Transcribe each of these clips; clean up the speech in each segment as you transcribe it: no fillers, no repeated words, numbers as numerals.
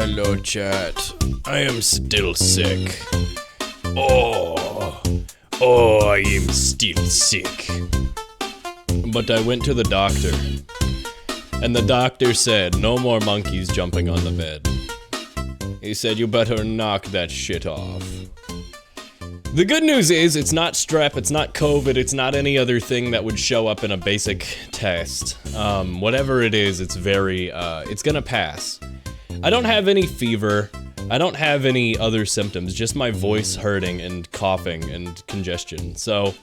Hello, chat. I am still sick. Oh, I am still sick. But I went to the doctor, and the doctor said no more monkeys jumping on the bed. He said you better knock that shit off. The good news is it's not strep, it's not COVID, it's not any other thing that would show up in a basic test. Whatever it is, it's gonna pass. I don't have any fever. I don't have any other symptoms, just my voice hurting and coughing and congestion. So,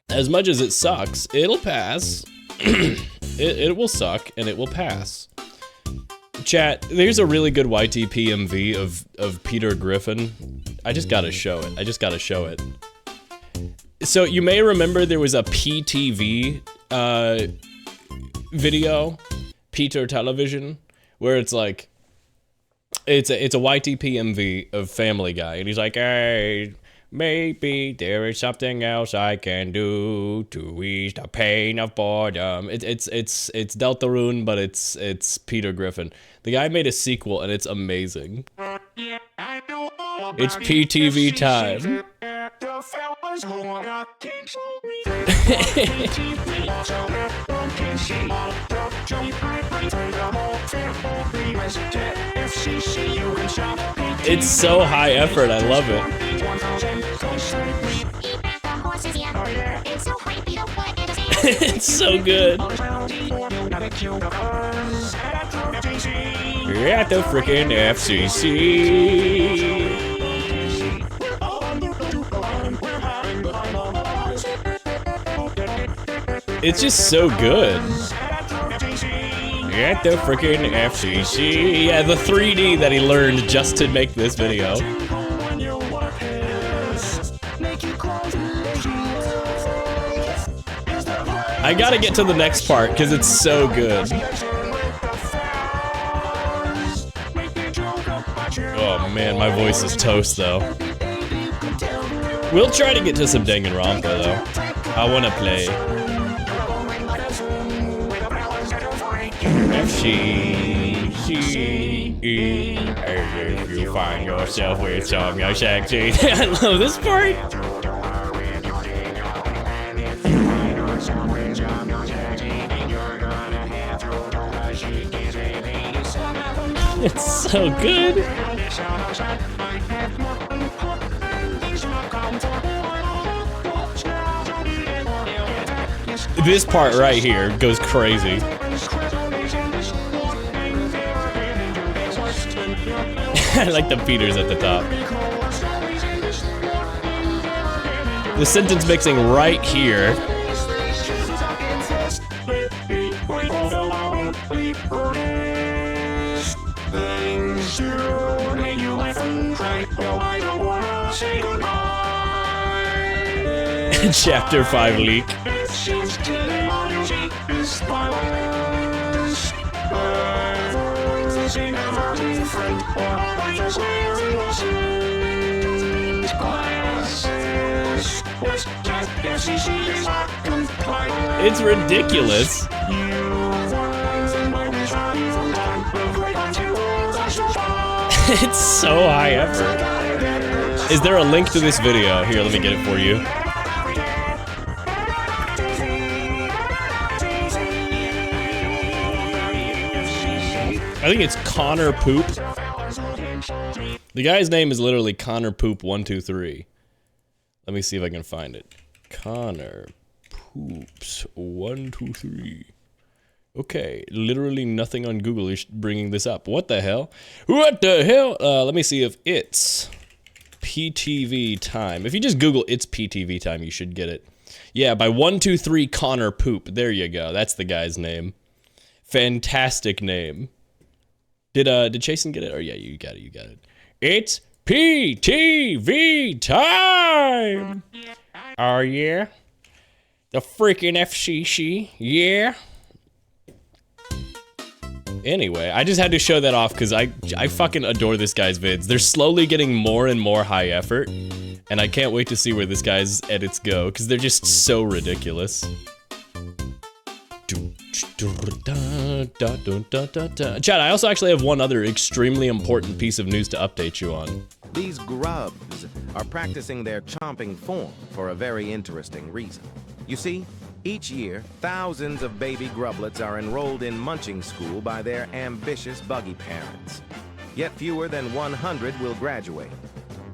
as much as it sucks, it'll pass. it will suck and it will pass. Chat, there's a really good YTP MV of Peter Griffin. I just gotta show it. So you may remember there was a PTV video, Peter Television, where it's like, it's a YTP MV of Family Guy, and he's like, hey, maybe there is something else I can do to ease the pain of boredom. It's Deltarune, but it's Peter Griffin. The guy made a sequel, and it's amazing. It's PTV time. It's so high effort, I love it. It's so good. You're at the frickin' FCC. It's just so good. You're at the frickin' FCC. Yeah, the 3D that he learned just to make this video. I gotta get to the next part because it's so good. Oh man, my voice is toast though. We'll try to get to some Danganronpa though. I wanna play. If you find yourself with some young sexy. I love this part. It's so good. This part right here goes crazy. I like the beaters at the top. The sentence mixing right here. Chapter 5 leak. It's ridiculous. It's so high effort. Is there a link to this video? Here, let me get it for you. I think it's Connor Poop. The guy's name is literally Connor Poop 123. Let me see if I can find it. Connor Poops 123. Okay, literally nothing on Google is bringing this up. What the hell? What the hell? Let me see if it's PTV time. If you just Google it's PTV time, you should get it. Yeah, by 123 Connor Poop. There you go. That's the guy's name. Fantastic name. Did Chasen get it? Oh yeah, you got it. It's PTV time! Oh yeah? The freaking FCC, yeah? Anyway, I just had to show that off because I fucking adore this guy's vids. They're slowly getting more and more high effort, and I can't wait to see where this guy's edits go because they're just so ridiculous. Chad, I also actually have one other extremely important piece of news to update you on. These grubs are practicing their chomping form for a very interesting reason. You see, each year, thousands of baby grublets are enrolled in munching school by their ambitious buggy parents. Yet fewer than 100 will graduate.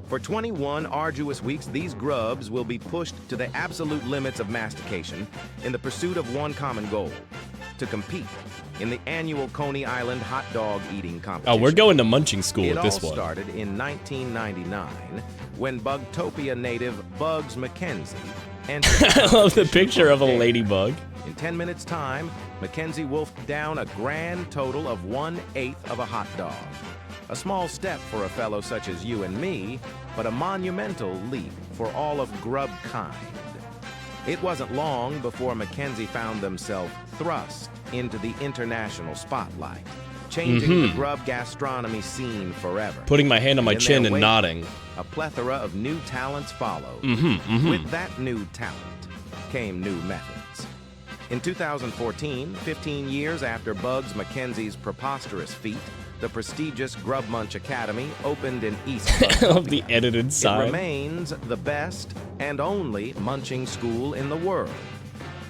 For 21 arduous weeks, these grubs will be pushed to the absolute limits of mastication in the pursuit of one common goal: to compete in the annual Coney Island hot dog eating competition. Oh, we're going to munching school with this one. It all started in 1999 when Bugtopia native Bugs McKenzie entered. I love the picture of a ladybug. In 10 minutes' time, McKenzie wolfed down a grand total of 1/8 of a hot dog. A small step for a fellow such as you and me, but a monumental leap for all of grub kind. It wasn't long before McKenzie found themselves thrust into the international spotlight, changing the grub gastronomy scene forever. Putting my hand on my chin and nodding. A plethora of new talents followed. With that new talent came new methods. In 2014, 15 years after Bugs McKenzie's preposterous feat, the prestigious Grub Munch Academy opened in East Bugtopia. I love the edited side. It remains the best and only munching school in the world.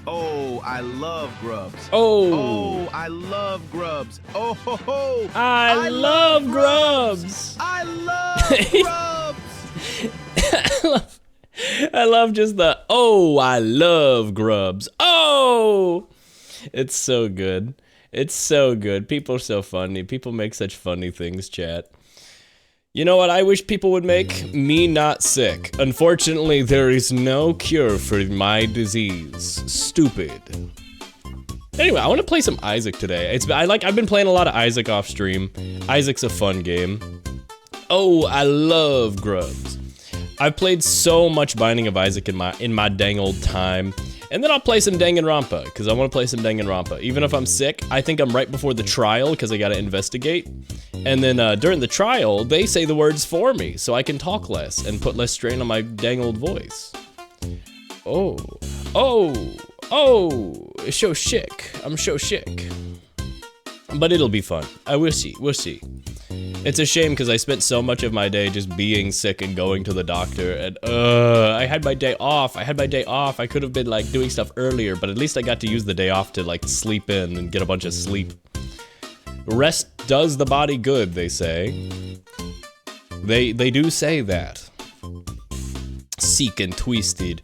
Oh, I love grubs. Oh, I love grubs. Oh, ho, ho. I love grubs. I love grubs. I love just the, oh, I love grubs. Oh, it's so good. It's so good. People are so funny. People make such funny things, chat. You know what I wish people would make? Me not sick. Unfortunately, there is no cure for my disease. Stupid. Anyway, I want to play some Isaac today. I've been playing a lot of Isaac off stream. Isaac's a fun game. Oh, I love grubs. I've played so much Binding of Isaac in my dang old time. And then I'll play some Danganronpa, because I want to play some Danganronpa. Even if I'm sick, I think I'm right before the trial, because I gotta investigate. And then during the trial, they say the words for me, so I can talk less and put less strain on my dang old voice. Oh, so sick. I'm so sick. But it'll be fun. We'll see. It's a shame because I spent so much of my day just being sick and going to the doctor, and I had my day off. I could have been like doing stuff earlier, but at least I got to use the day off to like sleep in and get a bunch of sleep. Rest does the body good, they say. They do say that. Seek and twisted.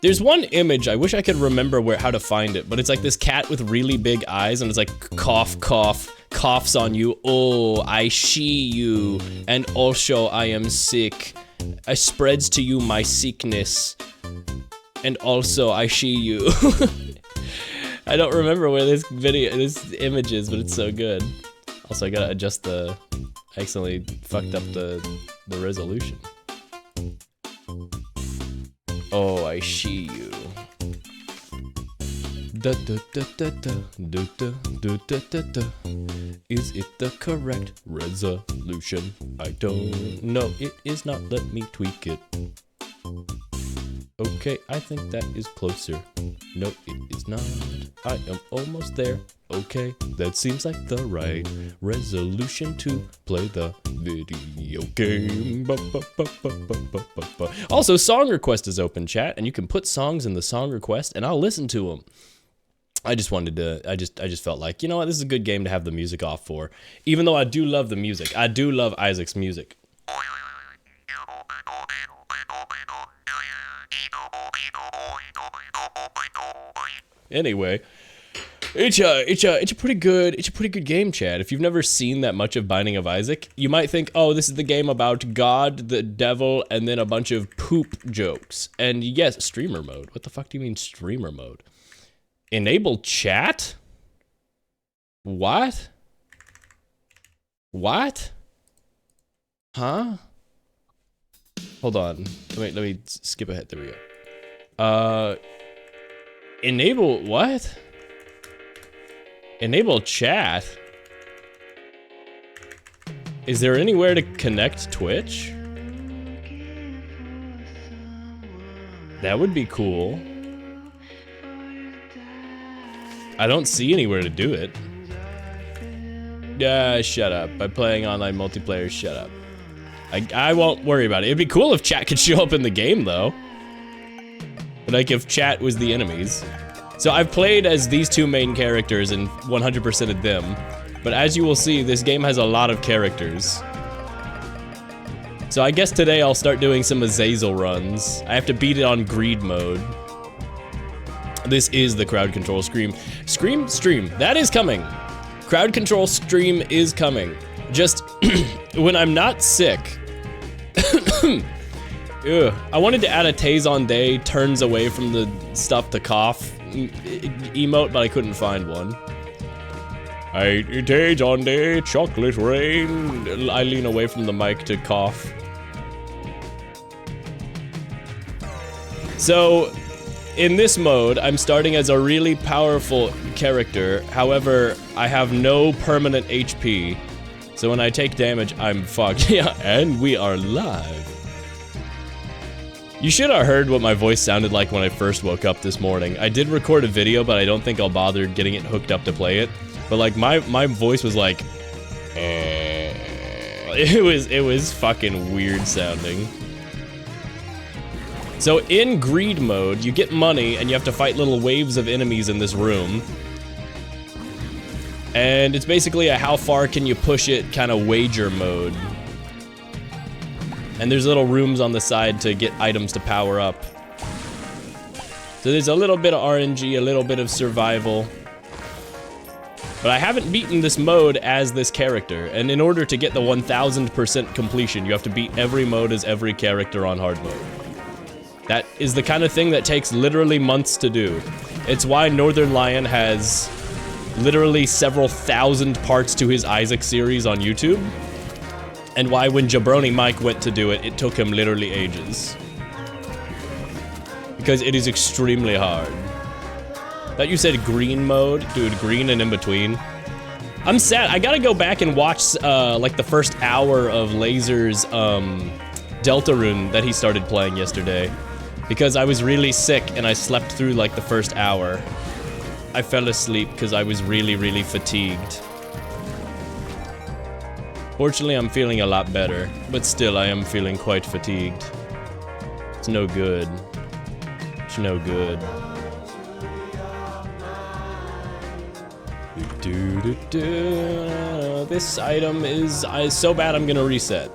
There's one image, I wish I could remember how to find it, but it's like this cat with really big eyes, and it's like cough, coughs on you. Oh, I see you, and also I am sick. I spreads to you my sickness, and also I see you. I don't remember where this image is, but it's so good. Also, I gotta adjust I accidentally fucked up the resolution. Oh, I see you. Da da da da da da da da da da. Is it the correct resolution? I don't know. It is not. Let me tweak it. Okay, I think that is closer. No, it is not. I am almost there. Okay, that seems like the right resolution to play the video game. Also, song request is open, chat, and you can put songs in the song request, and I'll listen to them. I just felt like, you know what, this is a good game to have the music off for. Even though I do love the music. I do love Isaac's music. Anyway, it's a pretty good game, Chad. If you've never seen that much of Binding of Isaac, you might think, oh, this is the game about God, the devil, and then a bunch of poop jokes. And yes, streamer mode. What the fuck do you mean streamer mode? Enable chat? What? What? Huh? Hold on. Let me skip ahead. There we go. Enable what? Enable chat? Is there anywhere to connect Twitch? That would be cool. I don't see anywhere to do it. Yeah, shut up. By playing online multiplayer, shut up. I won't worry about it. It'd be cool if chat could show up in the game, though. Like, if chat was the enemies. So I've played as these two main characters and 100%ed them. But as you will see, this game has a lot of characters. So I guess today I'll start doing some Azazel runs. I have to beat it on greed mode. This is the crowd control stream. Stream, that is coming. Crowd control stream is coming. Just when I'm not sick. Ugh. I wanted to add a Tazon Day turns away from the stuff to cough emote, but I couldn't find one. I eat Tazon Day, chocolate rain. I lean away from the mic to cough. So, in this mode, I'm starting as a really powerful character. However, I have no permanent HP. So when I take damage, I'm fucked. Yeah, and we are live. You should have heard what my voice sounded like when I first woke up this morning. I did record a video, but I don't think I'll bother getting it hooked up to play it. But like, my voice was like... It was fucking weird sounding. So in greed mode, you get money and you have to fight little waves of enemies in this room. And it's basically a how far can you push it kind of wager mode. And there's little rooms on the side to get items to power up. So there's a little bit of RNG, a little bit of survival. But I haven't beaten this mode as this character. And in order to get the 1000% completion, you have to beat every mode as every character on hard mode. That is the kind of thing that takes literally months to do. It's why Northern Lion has literally several thousand parts to his Isaac series on YouTube. And why when Jabroni Mike went to do it, it took him literally ages. Because it is extremely hard. Thought you said green mode? Dude, green and in between. I'm sad, I gotta go back and watch like the first hour of Laser's Deltarune that he started playing yesterday. Because I was really sick and I slept through like the first hour. I fell asleep because I was really, really fatigued. Fortunately, I'm feeling a lot better, but still I am feeling quite fatigued. It's no good. It's no good. This item is so bad I'm gonna reset.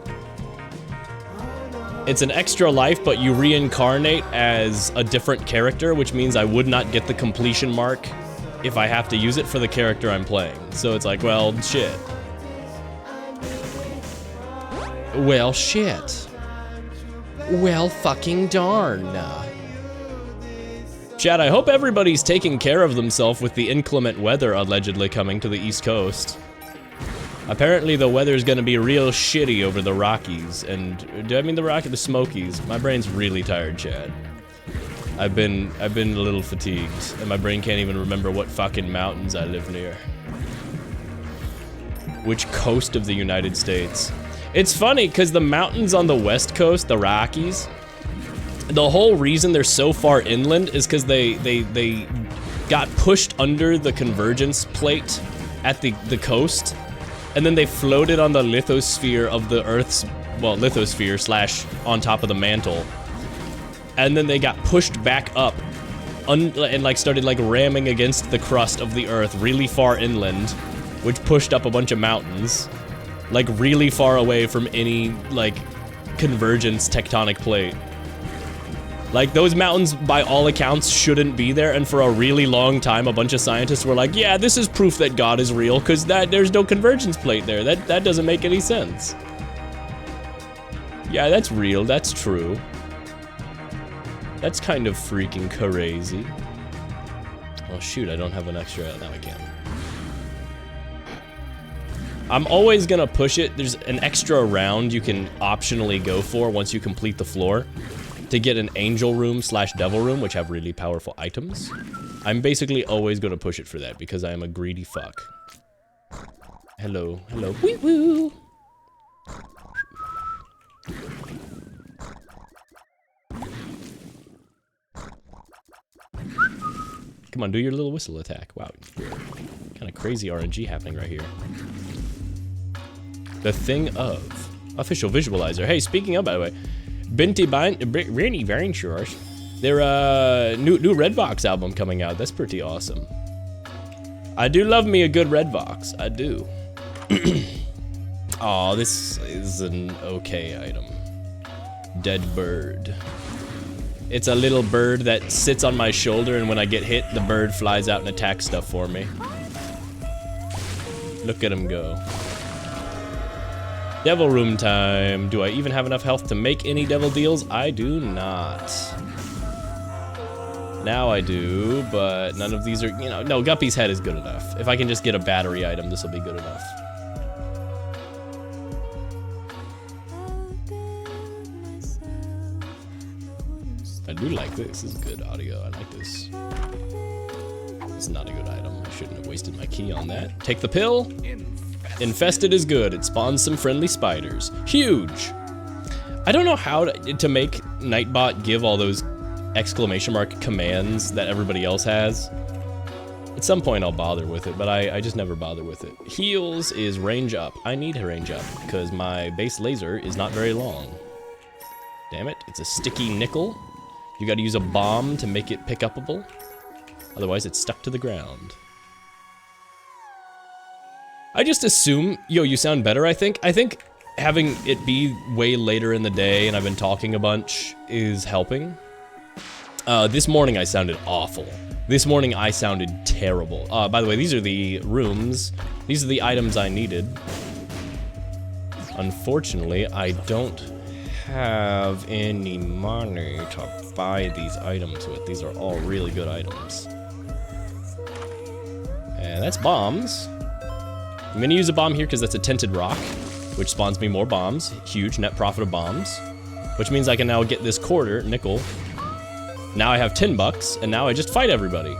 It's an extra life, but you reincarnate as a different character, which means I would not get the completion mark if I have to use it for the character I'm playing. So it's like, well, shit. Well, shit. Well, fucking darn. Chad, I hope everybody's taking care of themselves with the inclement weather allegedly coming to the East Coast. Apparently the weather's gonna be real shitty over the Rockies, and do I mean the Smokies? My brain's really tired, Chad. I've been a little fatigued, and my brain can't even remember what fucking mountains I live near. Which coast of the United States? It's funny, because the mountains on the West Coast, the Rockies, the whole reason they're so far inland is because they got pushed under the convergence plate at the coast, and then they floated on the lithosphere of the Earth's, well, lithosphere slash on top of the mantle. And then they got pushed back up and like started like ramming against the crust of the Earth really far inland, which pushed up a bunch of mountains, like really far away from any like convergence tectonic plate. Like those mountains by all accounts shouldn't be there, and for a really long time a bunch of scientists were like, yeah, this is proof that God is real because there's no convergence plate there. That doesn't make any sense. Yeah, that's real, that's true. That's kind of freaking crazy. Oh shoot, I don't have an extra, now I can. I'm always gonna push it. There's an extra round you can optionally go for once you complete the floor to get an angel room slash devil room, which have really powerful items. I'm basically always gonna push it for that because I am a greedy fuck. Hello, hello, woo woo. Come on, do your little whistle attack. Wow, kind of crazy RNG happening right here. The Thing of. Official visualizer. Hey, speaking of, by the way, Rainy Vainshores. Their new Redbox album coming out. That's pretty awesome. I do love me a good Redbox. I do. Oh, this is an okay item. Dead bird. It's a little bird that sits on my shoulder, and when I get hit, the bird flies out and attacks stuff for me. Look at him go. Devil room time. Do I even have enough health to make any devil deals? I do not. Now I do, but none of these are, you know, no, Guppy's head is good enough. If I can just get a battery item, this will be good enough. I do like this. This is good audio. I like this. It's not a good item. I shouldn't have wasted my key on that. Take the pill. Infested is good. It spawns some friendly spiders. Huge. I don't know how to make Nightbot give all those exclamation mark commands that everybody else has. At some point I'll bother with it, but I just never bother with it. Heals is range up. I need to range up because my base laser is not very long. Damn it, it's a sticky nickel. You gotta use a bomb to make it pick upable. Otherwise it's stuck to the ground. I just assume, yo, you sound better, I think. I think having it be way later in the day and I've been talking a bunch is helping. This morning I sounded awful. This morning I sounded terrible. By the way, these are the rooms. These are the items I needed. Unfortunately, I don't have any money to buy these items with. These are all really good items. And that's bombs. I'm gonna use a bomb here because that's a tinted rock, which spawns me more bombs. Huge net profit of bombs. Which means I can now get this quarter, nickel. Now I have 10 bucks, and now I just fight everybody.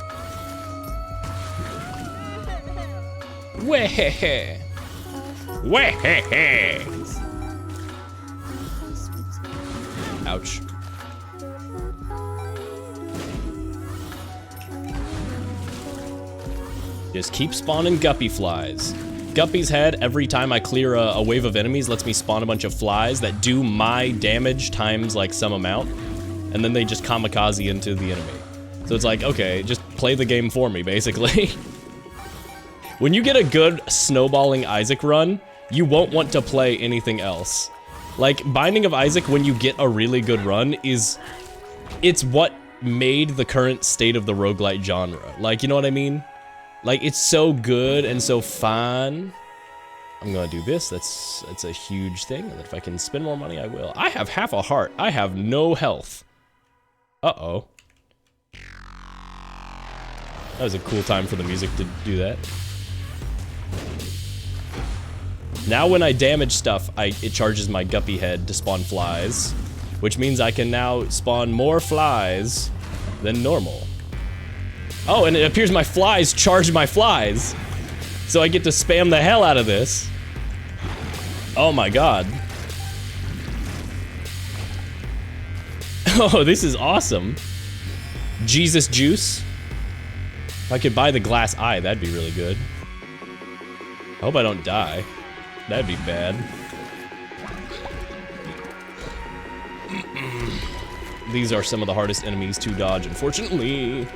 Weh-heh-heh. Weh-heh-heh. Ouch. Just keep spawning guppy flies. Guppy's head, every time I clear a wave of enemies, lets me spawn a bunch of flies that do my damage times like some amount, and then they just kamikaze into the enemy. So it's like, okay, just play the game for me, basically. When you get a good snowballing Isaac run, you won't want to play anything else. Like, Binding of Isaac, when you get a really good run, it's what made the current state of the roguelite genre. Like, you know what I mean? Like, it's so good and so fun. I'm gonna do this. That's a huge thing. And if I can spend more money, I will. I have half a heart. I have no health. Uh-oh. That was a cool time for the music to do that. Now when I damage stuff, it charges my guppy head to spawn flies, which means I can now spawn more flies than normal. Oh, and it appears my flies charge my flies. So I get to spam the hell out of this. Oh my god. Oh, this is awesome. Jesus juice. If I could buy the glass eye, that'd be really good. I hope I don't die. That'd be bad. These are some of the hardest enemies to dodge, unfortunately.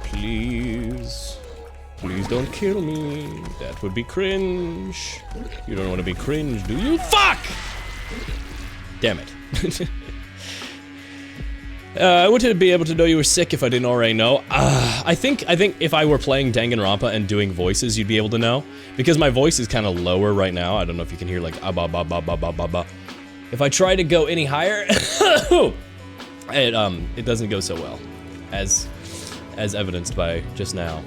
Please. Please don't kill me. That would be cringe. You don't want to be cringe, do you? Fuck! Damn it. I wouldn't be able to know you were sick if I didn't already know. I think if I were playing Danganronpa and doing voices, you'd be able to know. Because my voice is kind of lower right now. I don't know if you can hear like ba-ba-ba-ba-ba-ba-ba. If I try to go any higher, it doesn't go so well. As evidenced by just now.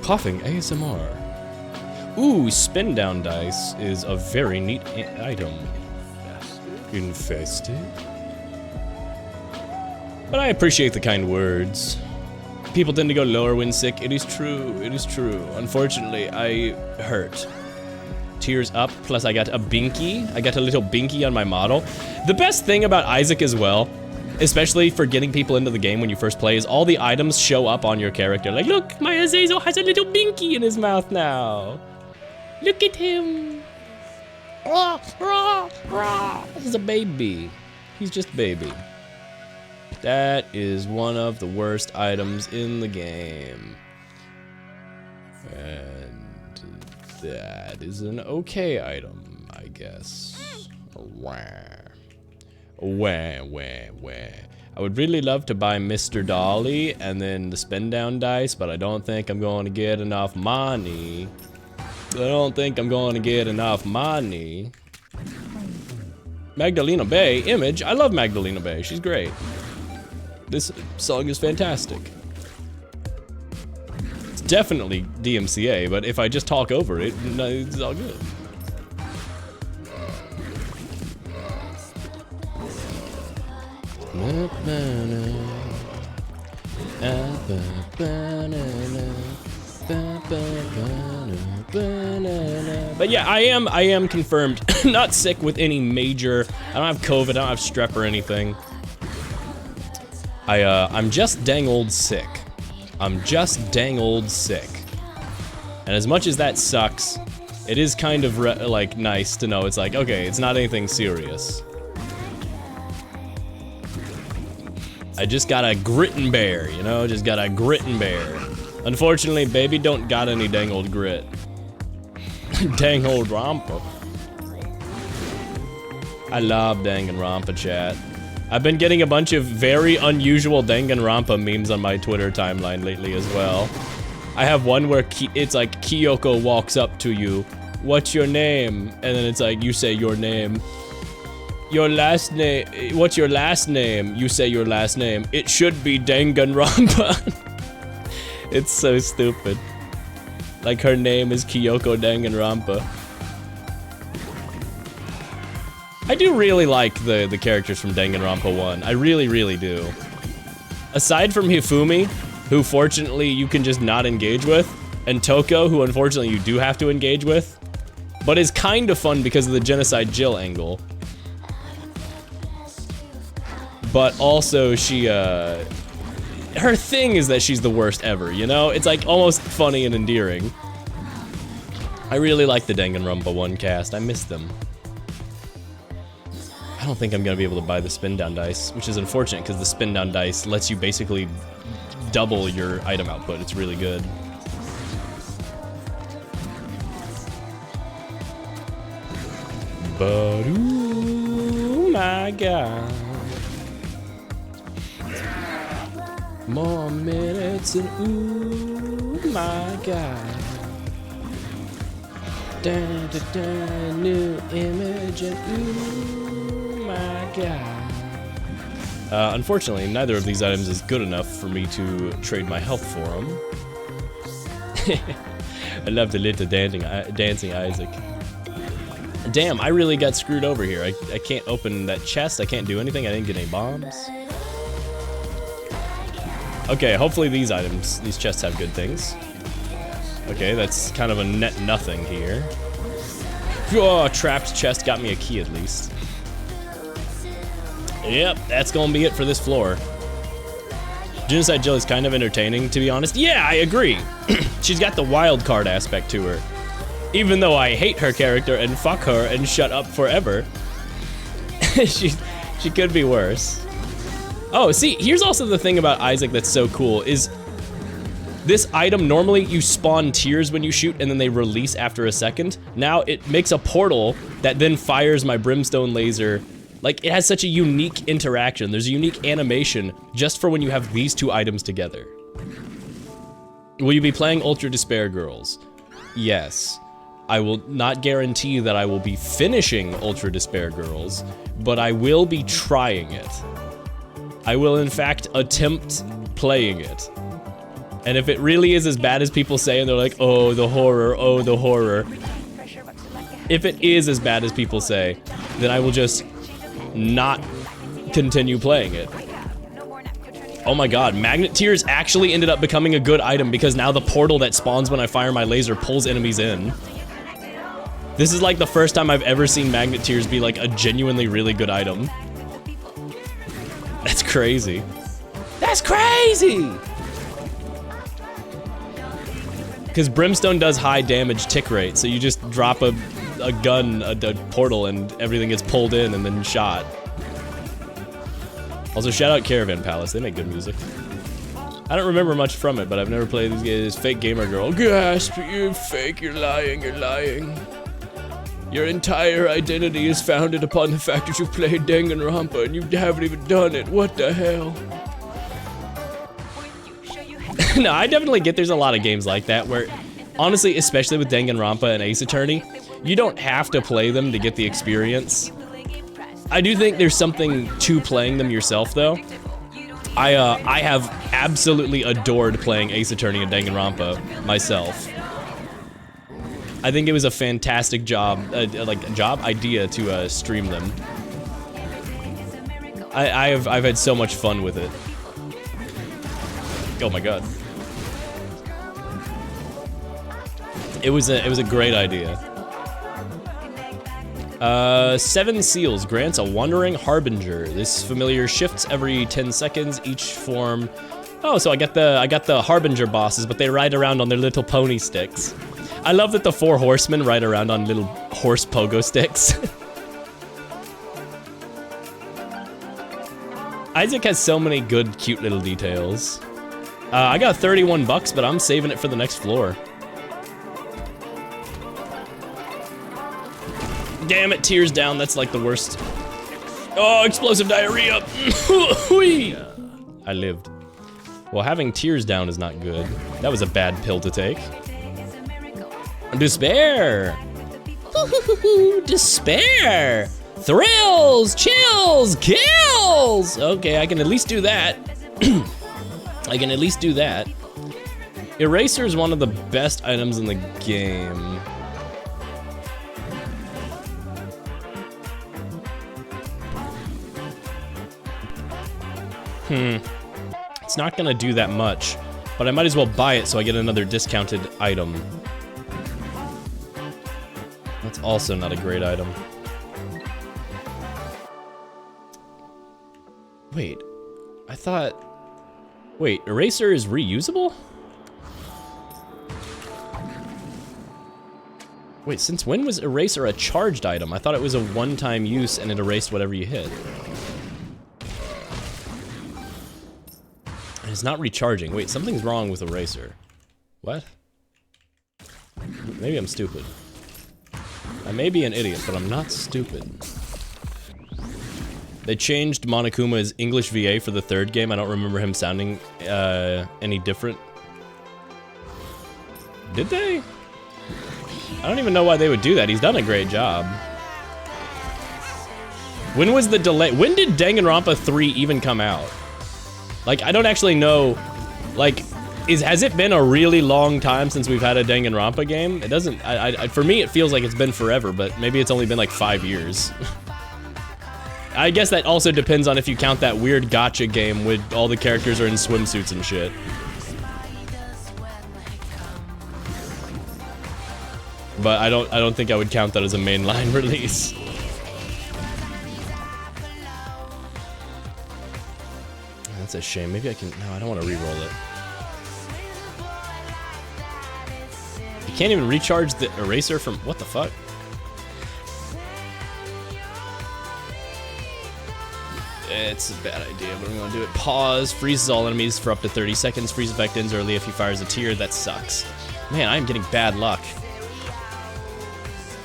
Coughing ASMR. Ooh, spin down dice is a very neat item. Infested? But I appreciate the kind words. People tend to go lower when sick. It is true. It is true. Unfortunately, I hurt. tears up, plus I got a binky. I got a little binky on my model. The best thing about Isaac as well, especially for getting people into the game when you first play, is all the items show up on your character. Like, look, my Azazel has a little binky in his mouth now. Look at him. This is a baby. He's just a baby. That is one of the worst items in the game. And that is an okay item, I guess. Wah. Wah, wah, wah. I would really love to buy Mr. Dolly and then the spin down dice, but I don't think I'm going to get enough money. Magdalena Bay, Image. I love Magdalena Bay. She's great. This song is fantastic. It's definitely DMCA, but if I just talk over it, it's all good. But yeah, I am confirmed not sick with any major. I don't have COVID, I don't have strep or anything. I'm just dang old sick. I'm just dang old sick. And as much as that sucks, it is kind of like nice to know it's like, okay, it's not anything serious. I just got a grit and bear, you know, just got a grit and bear. Unfortunately, baby don't got any dang old grit. Dang old Rompa. I love Danganronpa, chat. I've been getting a bunch of very unusual Danganronpa memes on my Twitter timeline lately as well. I have one where it's like Kyoko walks up to you, what's your name? And then it's like, you say your name. Your last name, what's your last name? You say your last name. It should be Danganronpa. It's so stupid. Like her name is Kyoko Danganronpa. I do really like the characters from Danganronpa 1. I really, really do. Aside from Hifumi, who fortunately you can just not engage with, and Toko, who unfortunately you do have to engage with, but is kind of fun because of the Genocide Jill angle. But also she, her thing is that she's the worst ever, you know? It's like almost funny and endearing. I really like the Danganronpa 1 cast, I miss them. I don't think I'm gonna be able to buy the spin down dice, which is unfortunate because the spin down dice lets you basically double your item output. It's really good. But ooh my god. More minutes and ooh my god. Dun, dun, dun, new image and ooh my god. Unfortunately, neither of these items is good enough for me to trade my health for them. I love the little dancing Isaac. Damn, I really got screwed over here. I can't open that chest, I can't do anything, I didn't get any bombs. Okay, hopefully these chests have good things. Okay, that's kind of a net nothing here. Oh, trapped chest got me a key at least. Yep, that's gonna be it for this floor. Genocide Jill is kind of entertaining, to be honest. Yeah, I agree. She's got the wild card aspect to her. Even though I hate her character and fuck her and shut up forever. she could be worse. Oh, see, here's also the thing about Isaac that's so cool, is this item, normally you spawn tears when you shoot and then they release after a second. Now it makes a portal that then fires my brimstone laser. Like, it has such a unique interaction. There's a unique animation just for when you have these two items together. Will you be playing Ultra Despair Girls? Yes. I will not guarantee that I will be finishing Ultra Despair Girls, but I will be trying it. I will in fact attempt playing it. And if it really is as bad as people say and they're like, oh, the horror, oh, the horror. If it is as bad as people say, then I will just not continue playing it. Oh my god, Magnet Tears actually ended up becoming a good item because now the portal that spawns when I fire my laser pulls enemies in. This is like the first time I've ever seen Magnet Tears be like a genuinely really good item. That's crazy. That's crazy! Because Brimstone does high damage tick rate, so you just drop a gun, a portal, and everything gets pulled in and then shot. Also, shout out Caravan Palace, they make good music. I don't remember much from it, but I've never played these games. Fake gamer girl. Gasp, you're fake, you're lying, you're lying. Your entire identity is founded upon the fact that you played Danganronpa and you haven't even done it. What the hell? No, I definitely get there's a lot of games like that where, honestly, especially with Danganronpa and Ace Attorney, you don't have to play them to get the experience. I do think there's something to playing them yourself, though. I have absolutely adored playing Ace Attorney and Danganronpa myself. I think it was a fantastic job, idea to stream them. I've had so much fun with it. Oh my god. It was a great idea. 7 seals grants a wandering harbinger. This familiar shifts every 10 seconds, each form. Oh, so I got the harbinger bosses, but they ride around on their little pony sticks. I love that the 4 horsemen ride around on little horse pogo sticks. Isaac has so many good, cute little details. I got 31 bucks, but I'm saving it for the next floor. Damn it, tears down, that's like the worst. Oh, explosive diarrhea. I lived. Well, having tears down is not good. That was a bad pill to take. Despair. Despair. Thrills, chills, kills. Okay, I can at least do that. I can at least do that. Eraser is one of the best items in the game. It's not gonna do that much, but I might as well buy it so I get another discounted item. That's also not a great item. Wait, I thought... Wait, Eraser is reusable? Wait, since when was Eraser a charged item? I thought it was a one-time use and it erased whatever you hit. And it's not recharging. Wait, something's wrong with Eraser. What? Maybe I'm stupid. I may be an idiot, but I'm not stupid. They changed Monokuma's English VA for the 3rd game. I don't remember him sounding any different. Did they? I don't even know why they would do that. He's done a great job. When was the delay? When did Danganronpa 3 even come out? Like, I don't actually know. Like, has it been a really long time since we've had a Danganronpa game? It doesn't, for me it feels like it's been forever, but maybe it's only been like 5 years. I guess that also depends on if you count that weird gacha game with all the characters are in swimsuits and shit. But I don't think I would count that as a mainline release. That's a shame. Maybe I can, no, I don't want to re-roll it. You can't even recharge the eraser from, what the fuck? It's a bad idea, but I'm gonna do it. Pause, freezes all enemies for up to 30 seconds, freeze effect ends early if he fires a tear. That sucks. Man, I'm getting bad luck.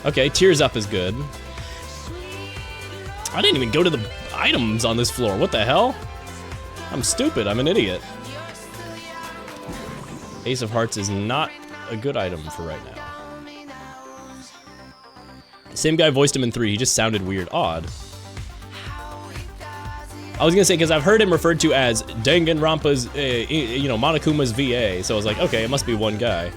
Okay, tears up is good. I didn't even go to the items on this floor. What the hell? I'm stupid, I'm an idiot. Ace of Hearts is not a good item for right now. Same guy voiced him in 3, he just sounded weird. Odd. I was gonna say, because I've heard him referred to as Danganronpa's, Monokuma's VA, so I was like, okay, it must be one guy.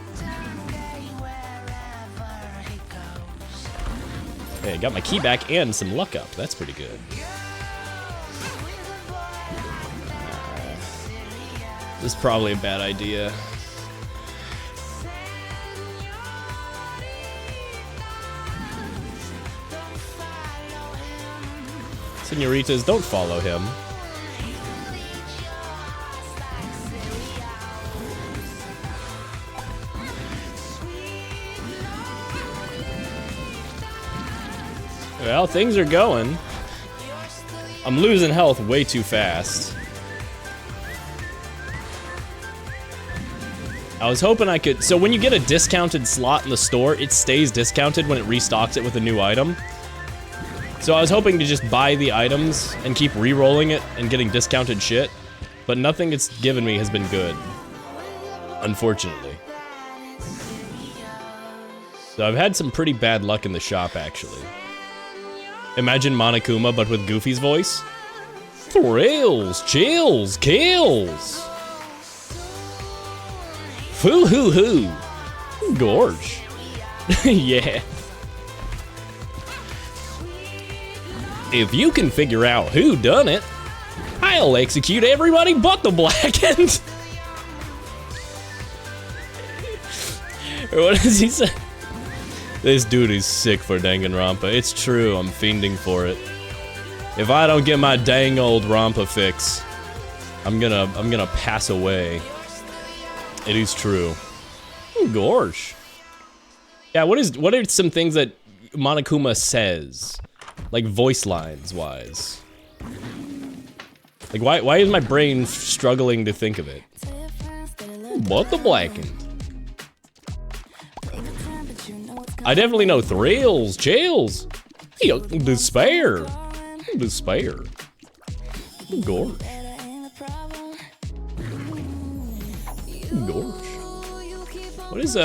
Hey, I got my key back and some luck up. That's pretty good. This is probably a bad idea. Senoritas, don't follow him. Well, things are going. I'm losing health way too fast. I was hoping I could... So when you get a discounted slot in the store, it stays discounted when it restocks it with a new item. So I was hoping to just buy the items and keep re-rolling it and getting discounted shit. But nothing it's given me has been good. Unfortunately. So I've had some pretty bad luck in the shop, actually. Imagine Monokuma, but with Goofy's voice. Thrills, chills, kills. Foo hoo hoo. Gorge. Yeah. If you can figure out who done it, I'll execute everybody but the Blackened. What does he say? This dude is sick for Danganronpa. It's true, I'm fiending for it. If I don't get my dang old Rampa fix, I'm gonna pass away. It is true. Gorge. Yeah, what are some things that Monokuma says? Like voice lines wise. Like why is my brain struggling to think of it? But the Blackened. I definitely know thrills, chills, despair, despair, gorge, gorge. What does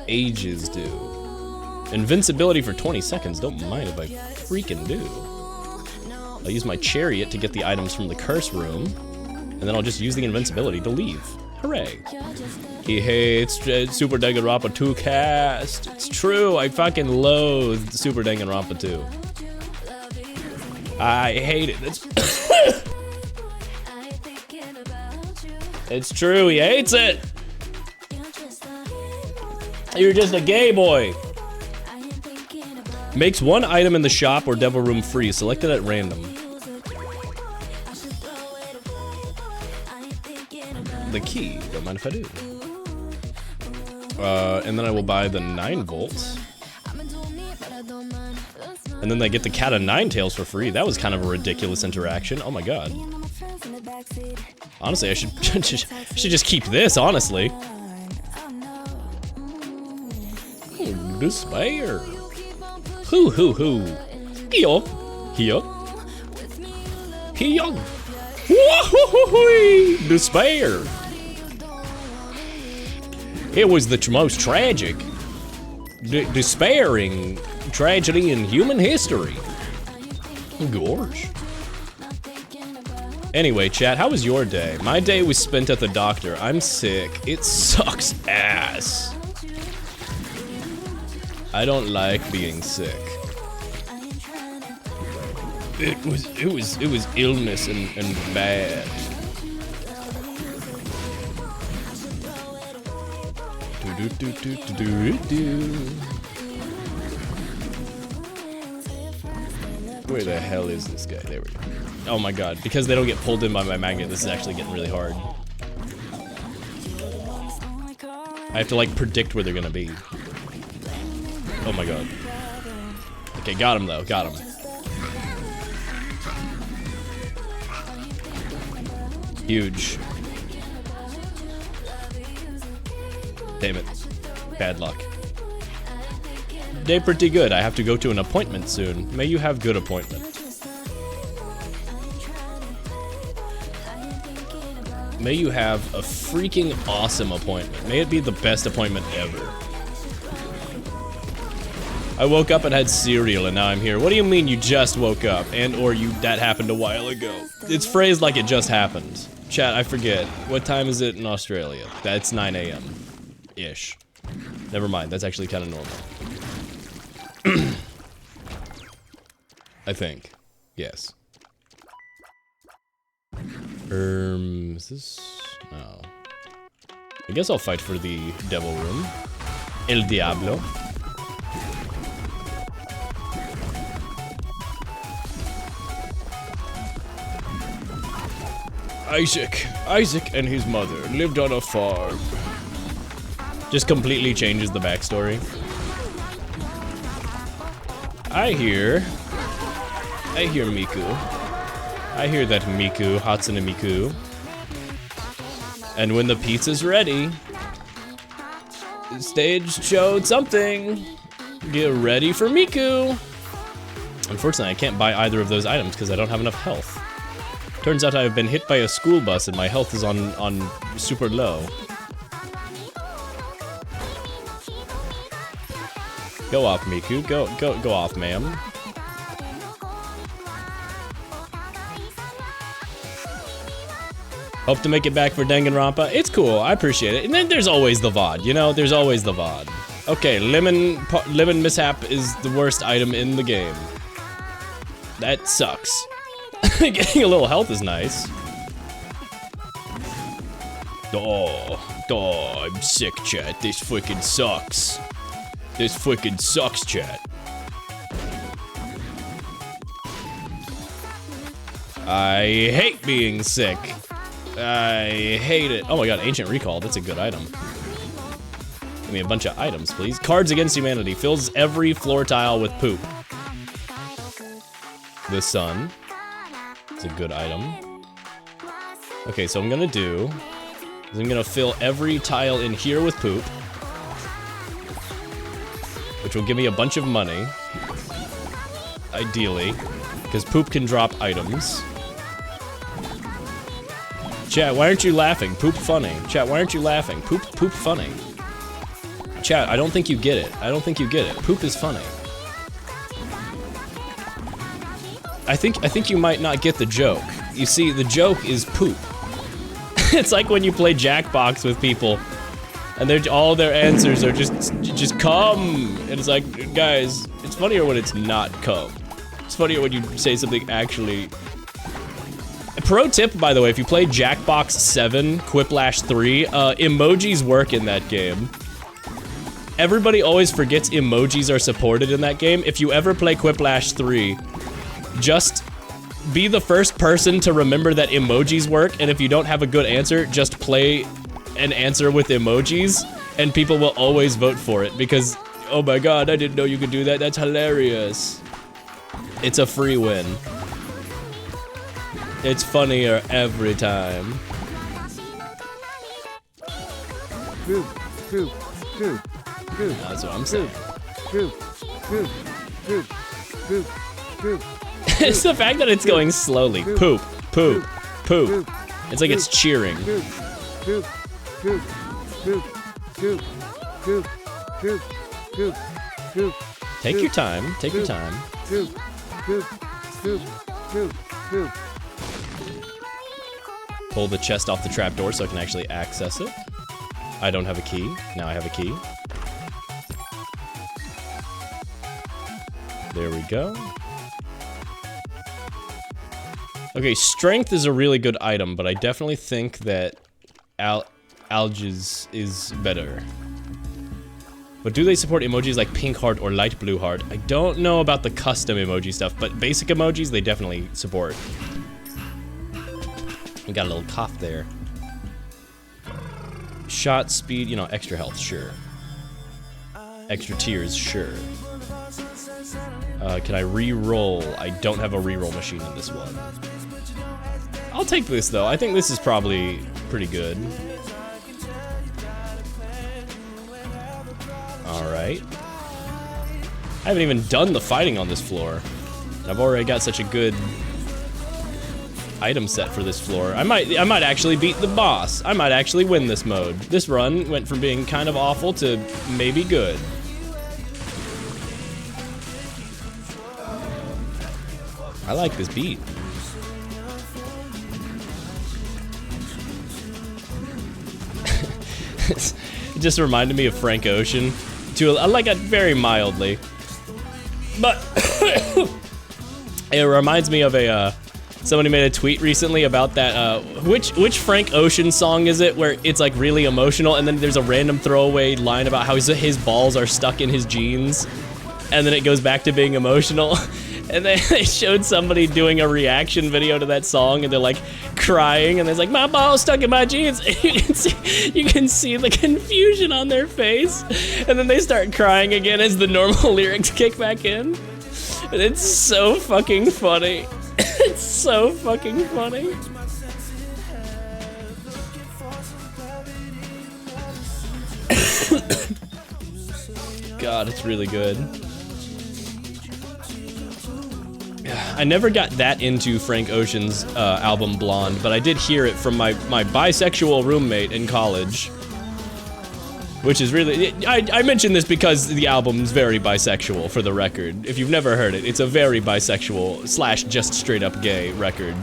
ages do? Invincibility for 20 seconds. Don't mind if I freaking do. I'll use my chariot to get the items from the curse room, and then I'll just use the invincibility to leave. Hooray. He hates Super Danganronpa 2 cast. It's true, I fucking loathe Super Danganronpa 2. I hate it. It's true, he hates it. You're just a gay boy. Makes one item in the shop or devil room free, selected at random. The key, don't mind if I do. And then I will buy the 9 volts. And then they get the cat of 9 tails for free. That was kind of a ridiculous interaction. Oh my god. Honestly, I should just keep this, honestly. Despair. Hoo hoo hoo. Here. Here. Here. Woo-hoo-hoo-hoo. Despair. It was the most tragic, despairing tragedy in human history. Gorge. Anyway, chat, how was your day? My day was spent at the doctor. I'm sick. It sucks ass. I don't like being sick. It was illness and bad. Where the hell is this guy? There we go. Oh my god, because they don't get pulled in by my magnet, this is actually getting really hard. I have to like predict where they're gonna be. Oh my god. Okay, got him though, got him. Huge. Damn it. Bad luck. Day pretty good. I have to go to an appointment soon. May you have good appointment. May you have a freaking awesome appointment. May it be the best appointment ever. I woke up and had cereal and now I'm here. What do you mean you just woke up? And or that happened a while ago? It's phrased like it just happened. Chat, I forget. What time is it in Australia? That's 9 AM. Ish. Never mind, that's actually kind of normal. I think. Yes. Is this... Oh. I guess I'll fight for the devil room. El Diablo. Isaac and his mother lived on a farm. Just completely changes the backstory. I hear Miku. I hear that Miku, Hatsune Miku. And when the pizza's ready, the stage showed something. Get ready for Miku. Unfortunately, I can't buy either of those items because I don't have enough health. Turns out I've been hit by a school bus and my health is on super low. Go off, Miku. Go off, ma'am. Hope to make it back for Danganronpa. It's cool. I appreciate it. And then there's always the VOD. You know, there's always the VOD. Okay, lemon mishap is the worst item in the game. That sucks. Getting a little health is nice. I'm sick, chat. This freaking sucks. This freaking sucks, chat. I hate being sick. I hate it. Oh my god, Ancient Recall. That's a good item. Give me a bunch of items, please. Cards Against Humanity. Fills every floor tile with poop. The Sun. It's a good item. Okay, so I'm gonna do is I'm gonna fill every tile in here with poop, which will give me a bunch of money. Ideally, because poop can drop items. Chat, why aren't you laughing? Poop funny. Chat, why aren't you laughing? Poop funny. Chat, I don't think you get it. I don't think you get it. Poop is funny. I think you might not get the joke. You see, the joke is poop. It's like when you play Jackbox with people, and all their answers are just come. And it's like, guys, it's funnier when it's not come. It's funnier when you say something actually. Pro tip, by the way, if you play Jackbox 7, Quiplash 3, emojis work in that game. Everybody always forgets emojis are supported in that game. If you ever play Quiplash 3, just be the first person to remember that emojis work, and if you don't have a good answer, just play an answer with emojis, and people will always vote for it, because, oh my god, I didn't know you could do that, that's hilarious. It's a free win. It's funnier every time. That's what I'm saying. It's the fact that it's going slowly. Poop, poop, poop. It's like it's cheering. Take your time, take your time. Pull the chest off the trapdoor so I can actually access it. I don't have a key. Now I have a key. There we go. Okay, strength is a really good item, but I definitely think that Alga's is better. But do they support emojis like pink heart or light blue heart? I don't know about the custom emoji stuff, but basic emojis they definitely support. We got a little cough there. Shot speed, you know, extra health, sure. Extra tears, sure. Can I re-roll? I don't have a re-roll machine in this one. I'll take this though. I think this is probably pretty good. Alright. I haven't even done the fighting on this floor. I've already got such a good item set for this floor. I might actually beat the boss. I might actually win this mode. This run went from being kind of awful to maybe good. I like this beat. It just reminded me of Frank Ocean, like it very mildly. But it reminds me of somebody made a tweet recently about that, which Frank Ocean song is it, where it's like really emotional and then there's a random throwaway line about how his balls are stuck in his jeans, and then it goes back to being emotional. And they showed somebody doing a reaction video to that song, and they're like crying, and they're like, my ball's stuck in my jeans. And you can see the confusion on their face, and then they start crying again as the normal lyrics kick back in. And it's so fucking funny. It's so fucking funny. God, it's really good. I never got that into Frank Ocean's album Blonde, but I did hear it from my bisexual roommate in college. Which is really... I mention this because the album's very bisexual, for the record. If you've never heard it, it's a very bisexual / just straight up gay record.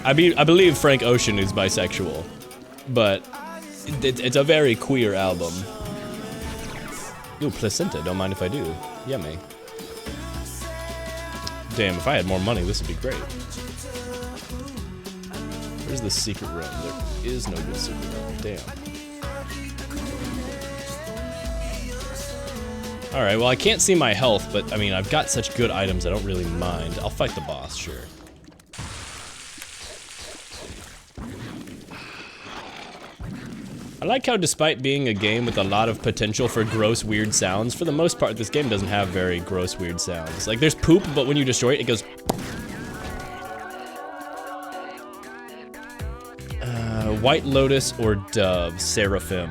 I believe Frank Ocean is bisexual, but it's a very queer album. Ooh, placenta, don't mind if I do. Yummy. Damn, if I had more money, this would be great. Where's the secret room? There is no good secret room. Damn. Alright, well I can't see my health, but I mean, I've got such good items I don't really mind. I'll fight the boss, sure. I like how despite being a game with a lot of potential for gross, weird sounds, for the most part, this game doesn't have very gross, weird sounds. Like, there's poop, but when you destroy it, it goes... White Lotus or Dove, Seraphim.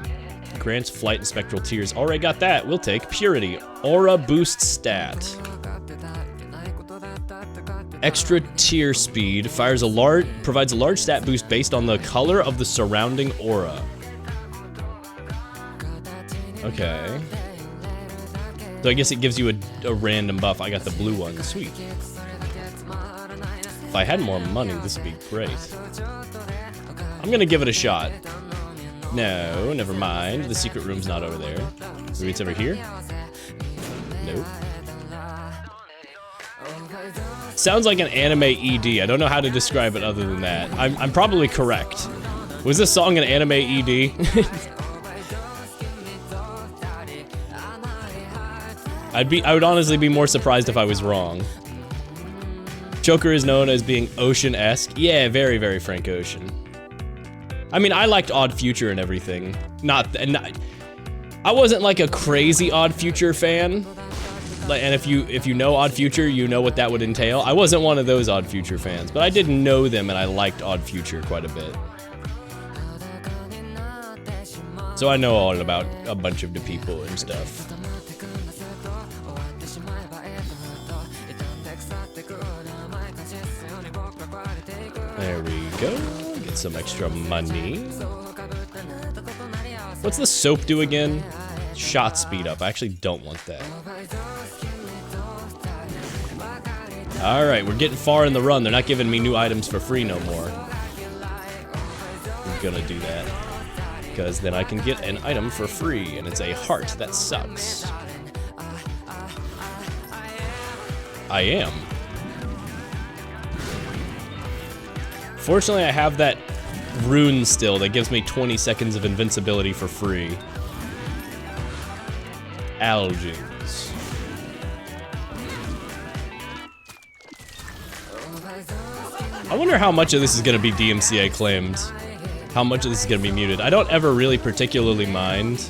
Grants flight and spectral tears. Already got that. We'll take Purity. Aura boost stat. Extra tear speed. Provides a large stat boost based on the color of the surrounding aura. Okay. So I guess it gives you a random buff. I got the blue one. Sweet. If I had more money, this would be great. I'm gonna give it a shot. No, never mind. The secret room's not over there. Maybe it's over here? Nope. Sounds like an anime ED. I don't know how to describe it other than that. I'm probably correct. Was this song an anime ED? I would honestly be more surprised if I was wrong. Joker is known as being Ocean-esque. Yeah, very, very Frank Ocean. I mean, I liked Odd Future and everything. I wasn't like a crazy Odd Future fan. And if you know Odd Future, you know what that would entail. I wasn't one of those Odd Future fans, but I did know them and I liked Odd Future quite a bit. So I know all about a bunch of the people and stuff. There we go. Get some extra money. What's the soap do again? Shot speed up. I actually don't want that. Alright, we're getting far in the run. They're not giving me new items for free no more. I'm gonna do that. Because then I can get an item for free, and it's a heart. That sucks. I am. Fortunately, I have that rune still that gives me 20 seconds of invincibility for free. Algins. I wonder how much of this is going to be DMCA claimed. How much of this is going to be muted. I don't ever really particularly mind.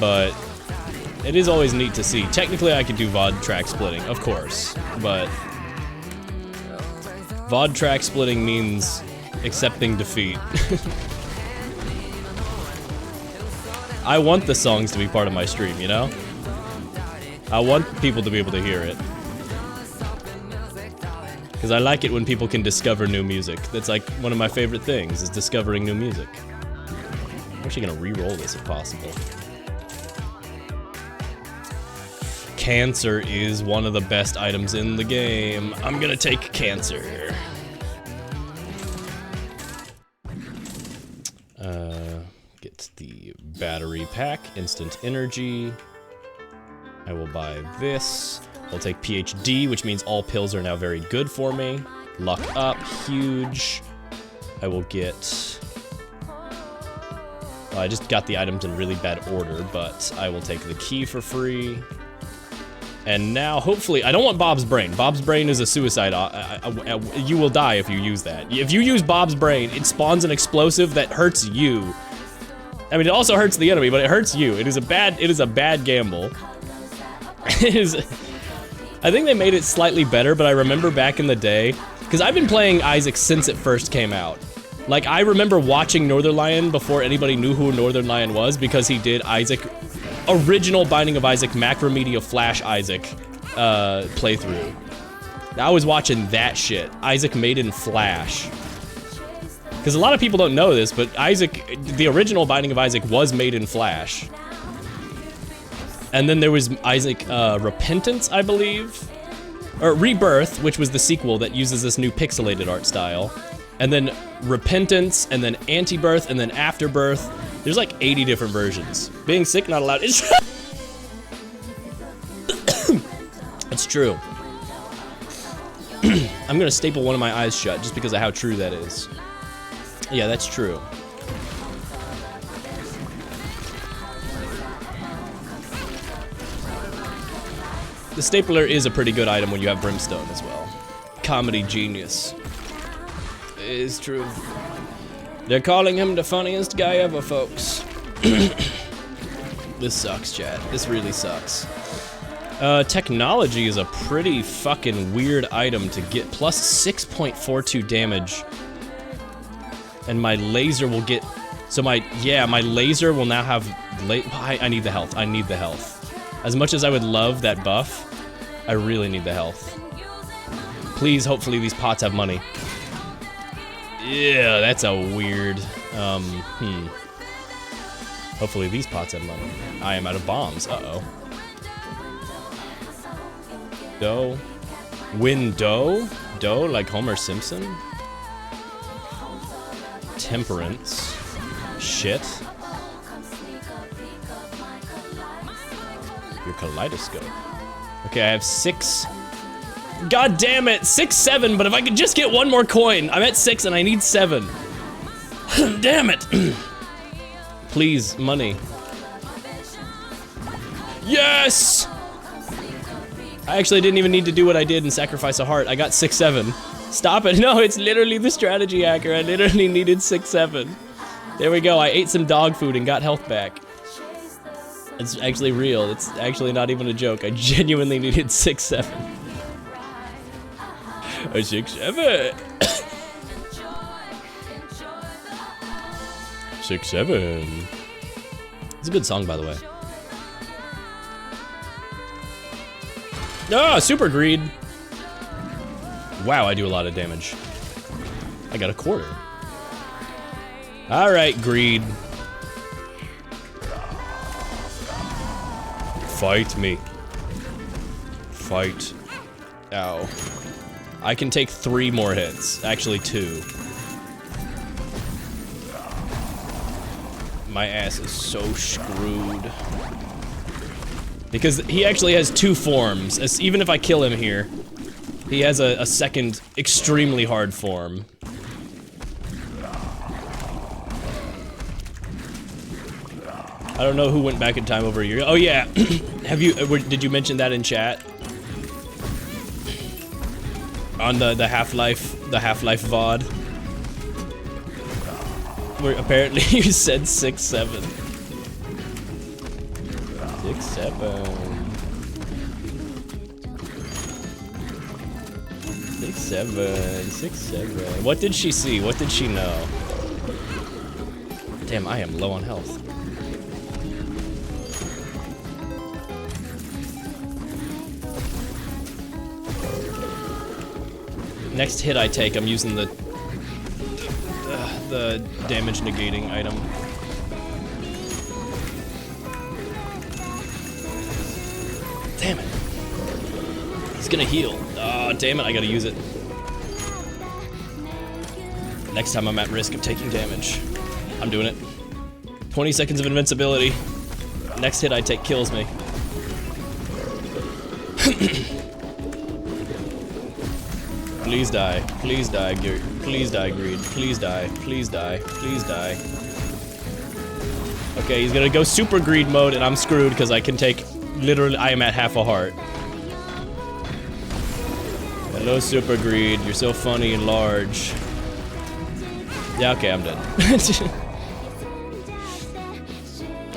But it is always neat to see. Technically, I could do VOD track splitting, of course. But VOD track splitting means accepting defeat. I want the songs to be part of my stream, you know? I want people to be able to hear it. Because I like it when people can discover new music. That's like one of my favorite things, is discovering new music. I'm actually gonna re-roll this if possible. Cancer is one of the best items in the game. I'm gonna take cancer. Get the battery pack, instant energy. I will buy this. I'll take PhD, which means all pills are now very good for me. Luck up, huge. I will get Well, I just got the items in really bad order, but I will take the key for free. And now, hopefully, I don't want Bob's Brain. Bob's Brain is a suicide. You will die if you use that. If you use Bob's Brain, it spawns an explosive that hurts you. I mean, it also hurts the enemy, but it hurts you. It is a bad gamble. It is. I think they made it slightly better, but I remember back in the day, because I've been playing Isaac since it first came out. Like, I remember watching Northern Lion before anybody knew who Northern Lion was, because he did Isaac, original Binding of Isaac, Macromedia Flash Isaac playthrough. I was watching that shit. Isaac made in Flash. Because a lot of people don't know this, but Isaac, the original Binding of Isaac was made in Flash. And then there was Isaac Repentance, I believe. Or Rebirth, which was the sequel that uses this new pixelated art style. And then Repentance, and then Anti-Birth, and then Afterbirth. There's like 80 different versions. Being sick, not allowed. It's true. I'm gonna staple one of my eyes shut just because of how true that is. Yeah, that's true. The stapler is a pretty good item when you have Brimstone as well. Comedy genius. It is true. They're calling him the funniest guy ever, folks. This sucks, chat. This really sucks. Technology is a pretty fucking weird item to get. Plus 6.42 damage. And my laser will get... So my laser will now have... I need the health. I need the health. As much as I would love that buff, I really need the health. Please, hopefully these pots have money. Yeah, that's a weird... Hopefully these pots have money. I am out of bombs. Uh-oh. Dough. Win dough? Dough like Homer Simpson? Temperance. Shit. Your kaleidoscope. Okay, I have 6. God damn it! 6, 7, but if I could just get one more coin. I'm at 6 and I need 7. Damn it! Please, money. Yes! I actually didn't even need to do what I did and sacrifice a heart. I got 6, 7. Stop it. No, it's literally the strategy hacker. I literally needed 6, 7. There we go. I ate some dog food and got health back. It's actually real. It's actually not even a joke. I genuinely needed 6, 7. A 6, 7. 6, 7. It's a good song, by the way. Ah, super greed. Wow, I do a lot of damage. I got a quarter. All right, greed. Fight me. Fight. Ow. I can take 3 more hits. Actually, 2. My ass is so screwed. Because he actually has 2 forms. As even if I kill him here, he has a second extremely hard form. I don't know who went back in time over a year. Oh yeah, have you? Did you mention that in chat? On the Half-Life VOD, where apparently you said 6, 7. 6, 7. 6, 7. 6, 7. What did she see? What did she know? Damn, I am low on health. Next hit I take, I'm using the damage negating item. Damn it. He's gonna heal. Oh, damn it, I gotta use it. Next time I'm at risk of taking damage. I'm doing it. 20 seconds of invincibility. Next hit I take kills me. Please die. Please die, Greed. Please die, Greed. Please die. Please die. Please die. Okay, he's gonna go super greed mode, and I'm screwed because I can take, literally, I am at half a heart. Hello, super greed. You're so funny and large. Yeah, okay, I'm done.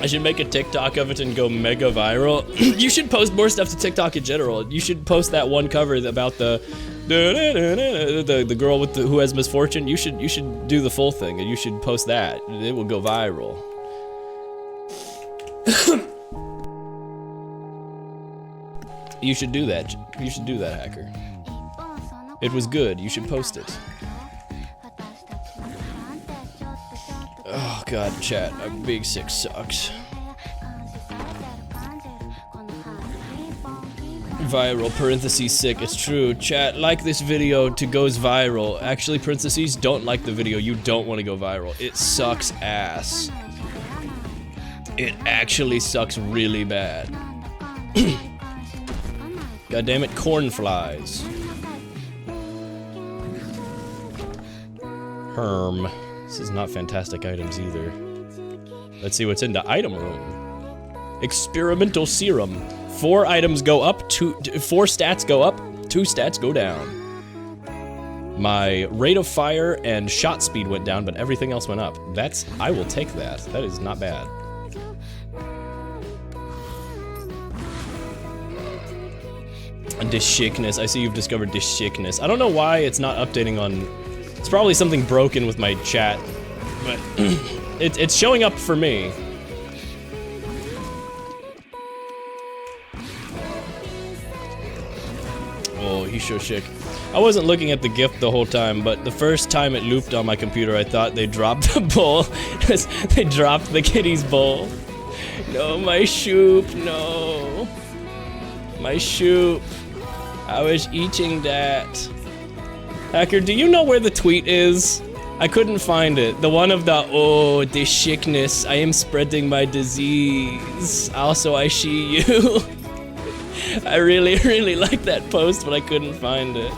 I should make a TikTok of it and go mega viral. You should post more stuff to TikTok in general. You should post that one cover about the girl with who has misfortune. You should do the full thing, and you should post that. It will go viral. You should do that. You should do that, hacker. It was good. You should post it. Oh god, chat. I'm being sick sucks. Viral, parentheses sick. It's true. Chat, like this video to goes viral. Actually, parentheses, don't like the video. You don't want to go viral. It sucks ass. It actually sucks really bad. God damn it, corn flies. Herm. This is not fantastic items either. Let's see what's in the item room. Experimental serum. 4 items go up, 4 stats go up, 2 stats go down. My rate of fire and shot speed went down, but everything else went up. I will take that. That is not bad. Dish sickness. I see you've discovered dish sickness. I don't know why it's not updating on... It's probably something broken with my chat, but it's showing up for me. Oh, he's so sick. I wasn't looking at the gift the whole time, but the first time it looped on my computer, I thought they dropped the bowl. They dropped the kitty's bowl. No, my shoop, no. My shoop. I was eating that. Hacker, do you know where the tweet is? I couldn't find it. The one of the, oh, this sickness. I am spreading my disease. Also, I see you. I really, really like that post, but I couldn't find it.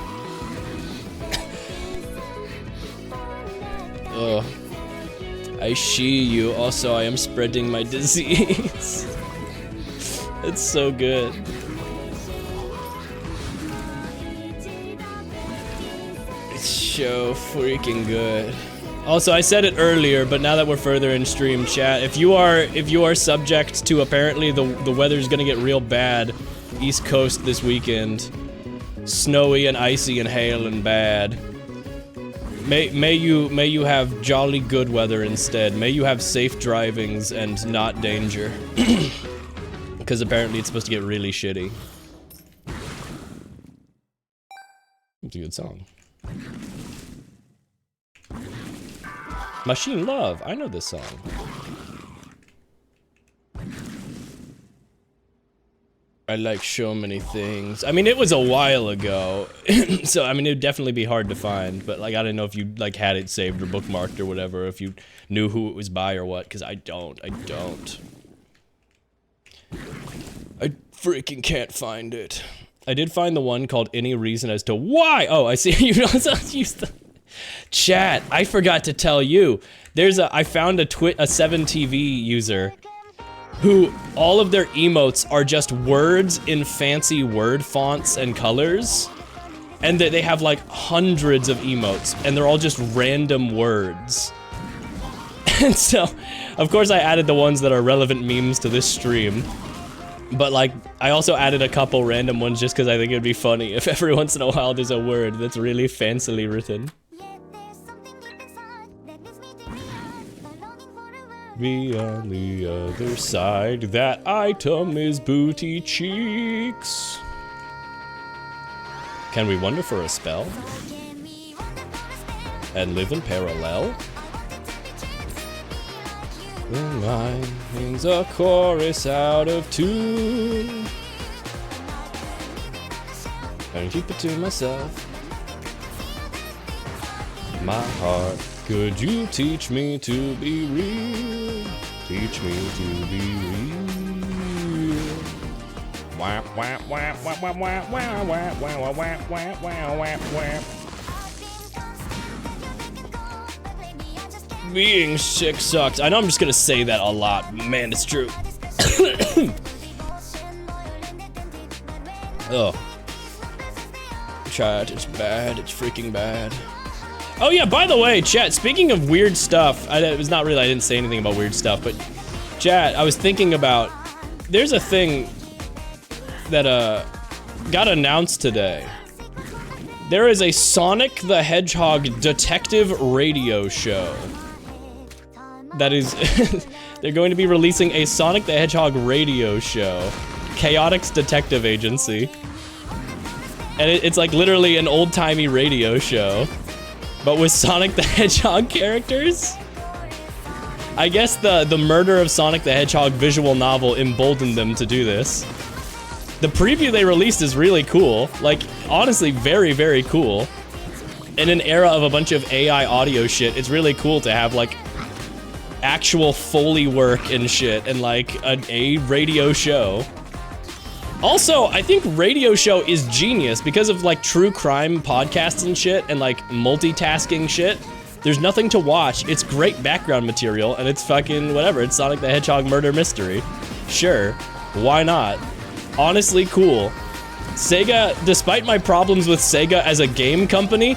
Oh. I see you. Also, I am spreading my disease. It's so good. So freaking good. Also, I said it earlier, but now that we're further in stream chat, if you are subject to apparently the weather's gonna get real bad East Coast this weekend, snowy and icy and hail and bad. May you have jolly good weather instead. May you have safe drivings and not danger. Because apparently it's supposed to get really shitty. It's a good song. Machine Love, I know this song. I like so many things. I mean, it was a while ago, so I mean, it'd definitely be hard to find, but like, I don't know if you like had it saved or bookmarked or whatever, if you knew who it was by or what, because I don't. I freaking can't find it. I did find the one called Any Reason As to Why. Oh, I see. You also used the chat. I forgot to tell you. I found a 7TV user who all of their emotes are just words in fancy word fonts and colors. And they have like hundreds of emotes and they're all just random words. And so, of course I added the ones that are relevant memes to this stream. But like, I also added a couple random ones just because I think it would be funny if every once in a while there's a word that's really fancily written. Be on the other side, that item is booty cheeks. Can we wonder for a spell? And live in parallel? The mind's a chorus out of tune. And keep it to myself. My heart, could you teach me to be real? Teach me to be real. Wah wah wah wah wah wah wah wah wah wah wah wah wah. being sick sucks. I know I'm just gonna say that a lot. Man, it's true. Oh. Chat, it's bad. It's freaking bad. Oh yeah, by the way, chat, speaking of weird stuff, it was not really, I didn't say anything about weird stuff, but chat, I was thinking about, there's a thing that got announced today. There is a Sonic the Hedgehog detective radio show. That is, they're going to be releasing a Sonic the Hedgehog radio show. Chaotix Detective Agency. And it's like literally an old-timey radio show, but with Sonic the Hedgehog characters. I guess the murder of Sonic the Hedgehog visual novel emboldened them to do this. The preview they released is really cool. Like, honestly, very, very cool. In an era of a bunch of AI audio shit, it's really cool to have, like, actual Foley work and shit, and, like, a radio show. Also, I think radio show is genius because of, like, true crime podcasts and shit, and, like, multitasking shit. There's nothing to watch. It's great background material, and it's fucking whatever. It's Sonic the Hedgehog murder mystery. Sure, why not? Honestly, cool. Sega, despite my problems with Sega as a game company,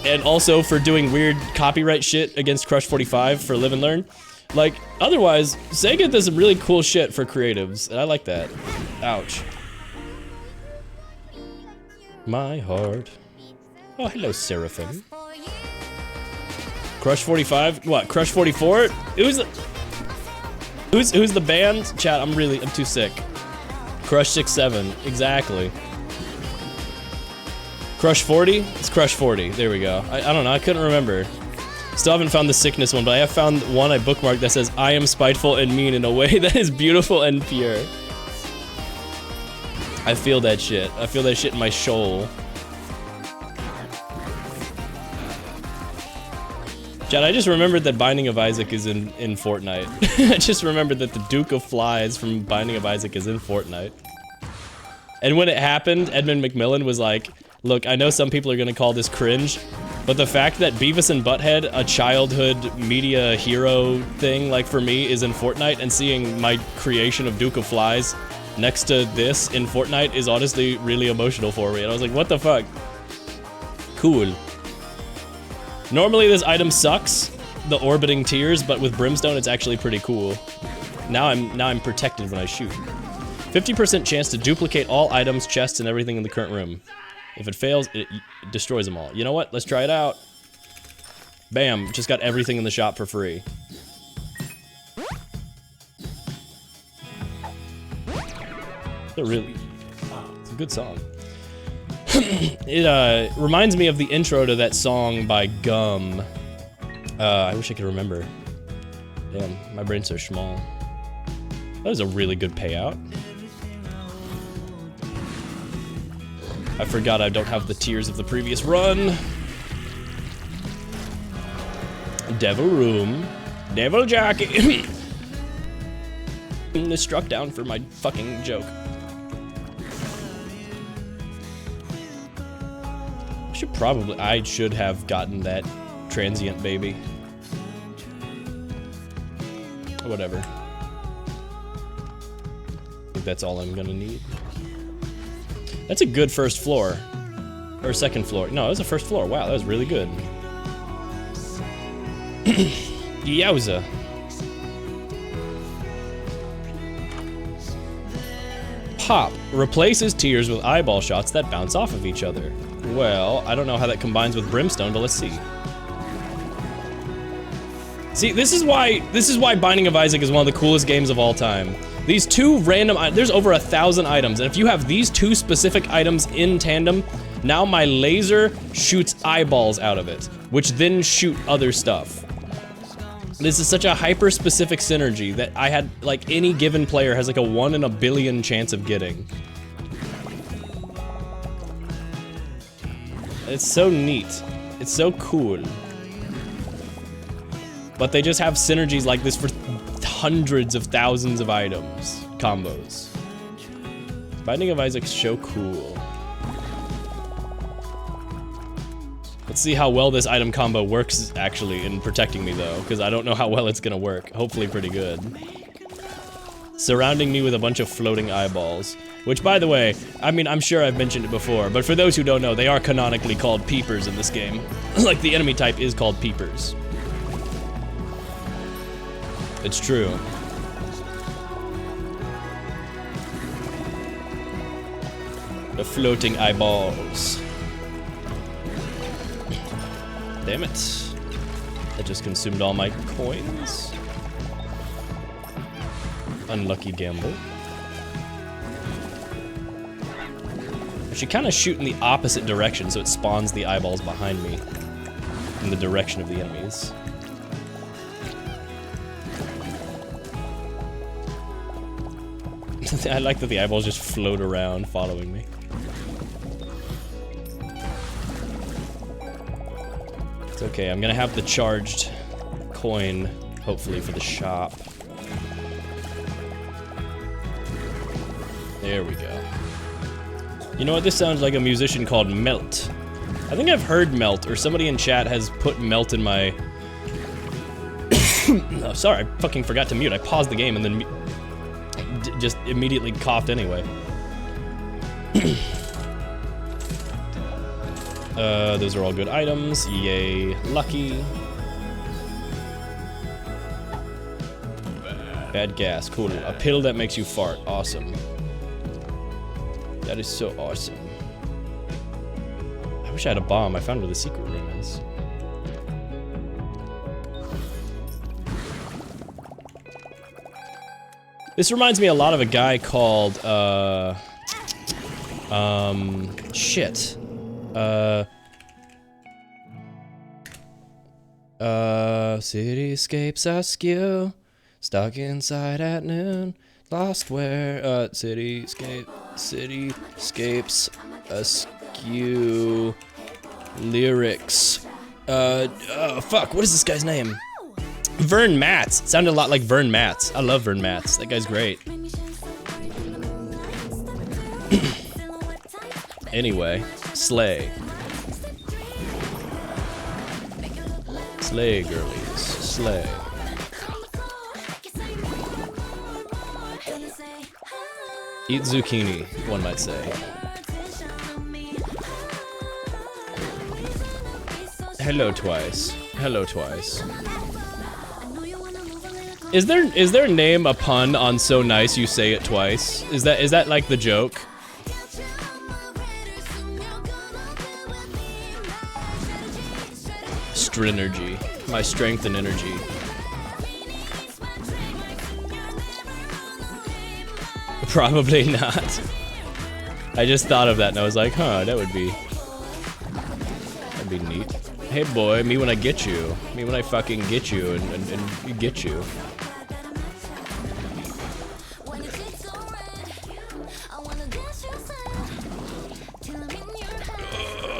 and also for doing weird copyright shit against Crush 45 for Live and Learn, like, otherwise, Sega does some really cool shit for creatives, and I like that. Ouch. My heart. Oh, hello, Seraphim. Crush 45? What, Crush 44? Who's the band? Chat, I'm too sick. Crush 67, exactly. Crush 40? It's Crush 40, there we go. I don't know, I couldn't remember. Still haven't found the sickness one, but I have found one I bookmarked that says, I am spiteful and mean in a way that is beautiful and pure. I feel that shit. I feel that shit in my soul. Chad, I just remembered that Binding of Isaac is in Fortnite. I just remembered that the Duke of Flies from Binding of Isaac is in Fortnite. And when it happened, Edmund McMillan was like, look, I know some people are gonna call this cringe, but the fact that Beavis and Butthead, a childhood media hero thing, like for me, is in Fortnite, and seeing my creation of Duke of Flies next to this in Fortnite is honestly really emotional for me. And I was like, what the fuck? Cool. Normally this item sucks, the orbiting tears, but with Brimstone it's actually pretty cool. Now I'm protected when I shoot. 50% chance to duplicate all items, chests, and everything in the current room. If it fails, it destroys them all. You know what? Let's try it out. Bam, just got everything in the shop for free. It's a good song. It reminds me of the intro to that song by Gum. I wish I could remember. Damn, my brain's so small. That was a really good payout. I forgot I don't have the tears of the previous run. Devil Room. Devil Jockey. Struck down for my fucking joke. I should have gotten that transient baby. Whatever. I think that's all I'm gonna need. That's a good first floor. Or second floor. No, it was a first floor. Wow, that was really good. Yowza. Pop replaces tears with eyeball shots that bounce off of each other. Well, I don't know how that combines with Brimstone, but let's see. See, this is why Binding of Isaac is one of the coolest games of all time. These two random, there's over 1,000 items, and if you have these two specific items in tandem, now my laser shoots eyeballs out of it, which then shoot other stuff. This is such a hyper-specific synergy that I had, like, any given player has like a 1 in a billion chance of getting. It's so neat. It's so cool. But they just have synergies like this for hundreds of thousands of items, combos. Binding of Isaac's so cool. Let's see how well this item combo works, actually, in protecting me, though, because I don't know how well it's gonna work. Hopefully pretty good. Surrounding me with a bunch of floating eyeballs. Which, by the way, I mean, I'm sure I've mentioned it before, but for those who don't know, they are canonically called peepers in this game. Like, the enemy type is called peepers. It's true. The floating eyeballs. Damn it. I just consumed all my coins. Unlucky gamble. I should kind of shoot in the opposite direction so it spawns the eyeballs behind me in the direction of the enemies. I like that the eyeballs just float around following me. It's okay, I'm gonna have the charged coin, hopefully, for the shop. There we go. You know what, this sounds like a musician called Melt. I think I've heard Melt, or somebody in chat has put Melt in my... Oh, sorry, I fucking forgot to mute. I paused the game and then just immediately coughed anyway. Those are all good items. Yay, lucky. Bad gas, cool. A pill that makes you fart, awesome. That is so awesome. I wish I had a bomb. I found where the secret room is. This reminds me a lot of a guy called, shit. Cityscapes askew, stuck inside at noon, lost where, cityscapes askew, lyrics, fuck, what is this guy's name? Vern Matz. It sounded a lot like Vern Matz. I love Vern Matz. That guy's great. Anyway, slay. Slay, girlies. Slay. Eat zucchini, one might say. Hello twice. Hello twice. Is their name a pun on so nice you say it twice? Is that like the joke? Strenergy. My strength and energy. Probably not. I just thought of that and I was like, huh, that'd be neat. Hey boy, me when I get you. Me when I fucking get you and get you.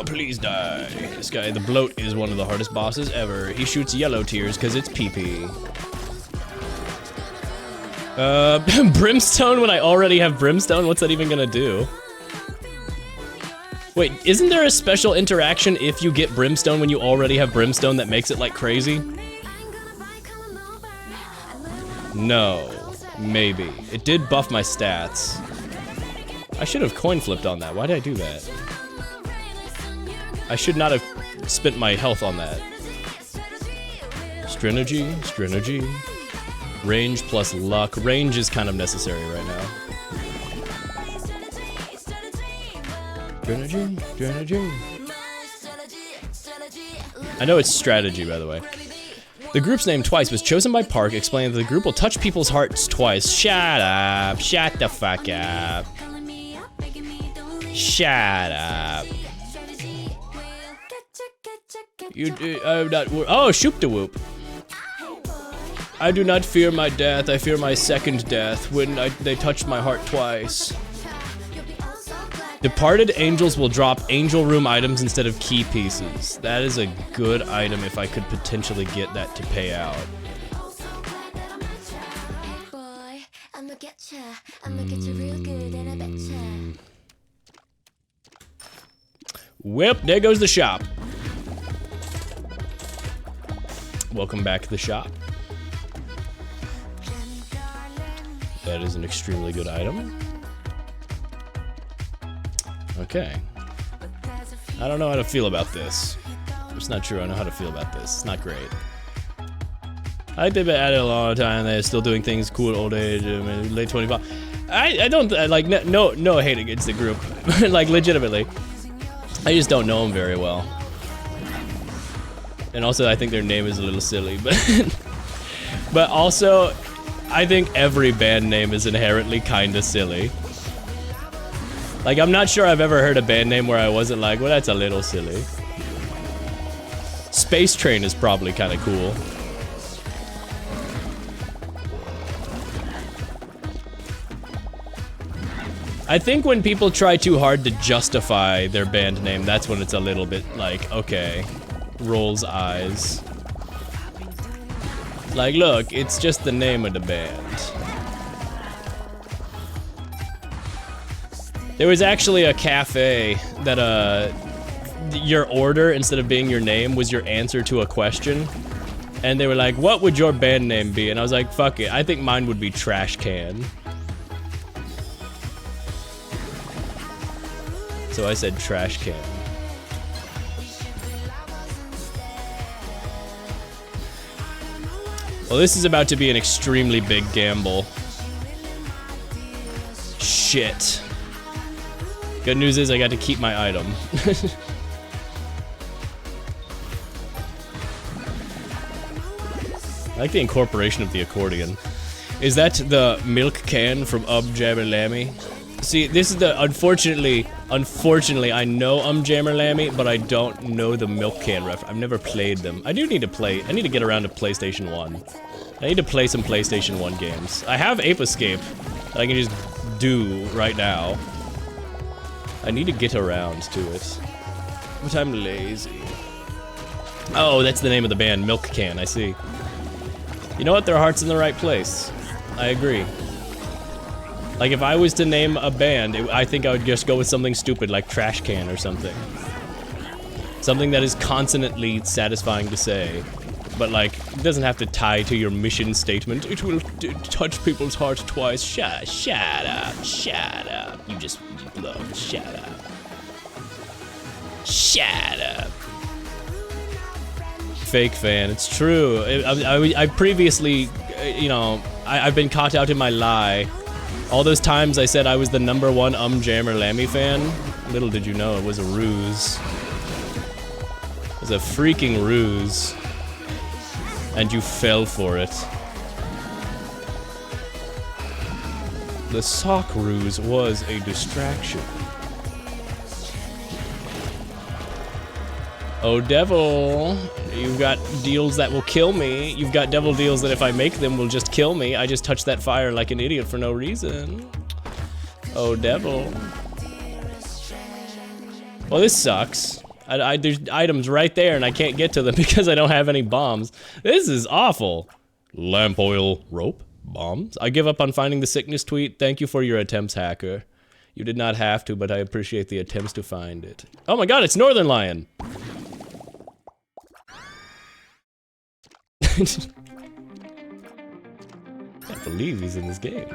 Please die. This guy, the bloat, is one of the hardest bosses ever. He shoots yellow tears because it's pee-pee. Brimstone when I already have Brimstone? What's that even gonna do? Wait, isn't there a special interaction if you get Brimstone when you already have Brimstone that makes it like crazy? No. Maybe. It did buff my stats. I should have coin flipped on that. Why did I do that? I should not have spent my health on that. Strenergy, Strenergy. Range plus luck. Range is kind of necessary right now. Strenergy, Strenergy. I know it's strategy, by the way. The group's name Twice was chosen by Park, explaining that the group will touch people's hearts twice. Shut up. Shut the fuck up. Shut up. I'm not. Oh, shoop de whoop. I do not fear my death. I fear my second death when they touched my heart twice. Departed angels will drop angel room items instead of key pieces. That is a good item if I could potentially get that to pay out. Whip, there goes the shop. Welcome back to the shop. That is an extremely good item. Okay. I don't know how to feel about this. It's not true, I know how to feel about this. It's not great. I think they've been at it a long time, they're still doing things cool at old age, I mean, late 25. I don't, like, no hate against the group. Like, legitimately. I just don't know them very well. And also, I think their name is a little silly, but also, I think every band name is inherently kinda silly. Like, I'm not sure I've ever heard a band name where I wasn't like, well, that's a little silly. Space Train is probably kinda cool. I think when people try too hard to justify their band name, that's when it's a little bit like, okay, rolls eyes. Like, look, it's just the name of the band. There was actually a cafe that, your order, instead of being your name, was your answer to a question. And they were like, what would your band name be? And I was like, fuck it, I think mine would be Trash Can. So I said Trash Can. Well, this is about to be an extremely big gamble. Shit. Good news is I got to keep my item. I like the incorporation of the accordion. Is that the milk can from Jammer Lammy? See, this is the, unfortunately, I know Jammer Lammy, but I don't know the milk can ref. I've never played them. I do need to play, I need to get around to PlayStation 1. I need to play some PlayStation 1 games. I have Ape Escape that I can just do right now. I need to get around to it. But I'm lazy. Oh, that's the name of the band, Milk Can, I see. You know what, their heart's in the right place. I agree. Like, if I was to name a band, I think I would just go with something stupid like Trash Can or something. Something that is consonantly satisfying to say, but like, it doesn't have to tie to your mission statement. It will touch people's hearts twice. Shut up. You just blow. Shut up. Shut up. Fake fan, it's true. I previously, you know, I've been caught out in my lie. All those times I said I was the #1 Jammer Lammy fan, little did you know it was a ruse. It was a freaking ruse. And you fell for it. The sock ruse was a distraction. Oh devil, you've got deals that will kill me. You've got devil deals that if I make them will just kill me. I just touched that fire like an idiot for no reason. Oh devil. Well, this sucks. There's items right there and I can't get to them because I don't have any bombs. This is awful. Lamp oil, rope, bombs. I give up on finding the sickness tweet. Thank you for your attempts, hacker. You did not have to, but I appreciate the attempts to find it. Oh my god, it's Northern Lion! Can't believe he's in this game.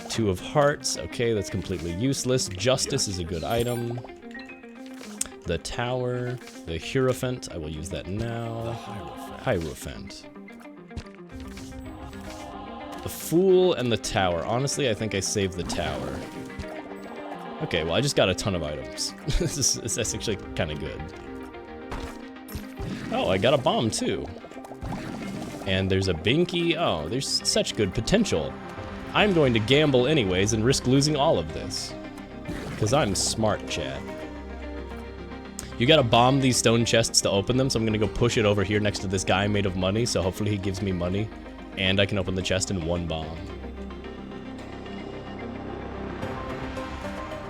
2 of Hearts, okay, that's completely useless. Justice is a good item. The Tower, the Hierophant, I will use that now. Hierophant. The Fool and the Tower. Honestly, I think I saved the Tower. Okay, well I just got a ton of items. That's actually kind of good. Oh, I got a bomb too. And there's a Binky. Oh, there's such good potential. I'm going to gamble anyways and risk losing all of this. Because I'm smart, Chad. You gotta bomb these stone chests to open them, so I'm gonna go push it over here next to this guy made of money, so hopefully he gives me money. And I can open the chest in 1 bomb.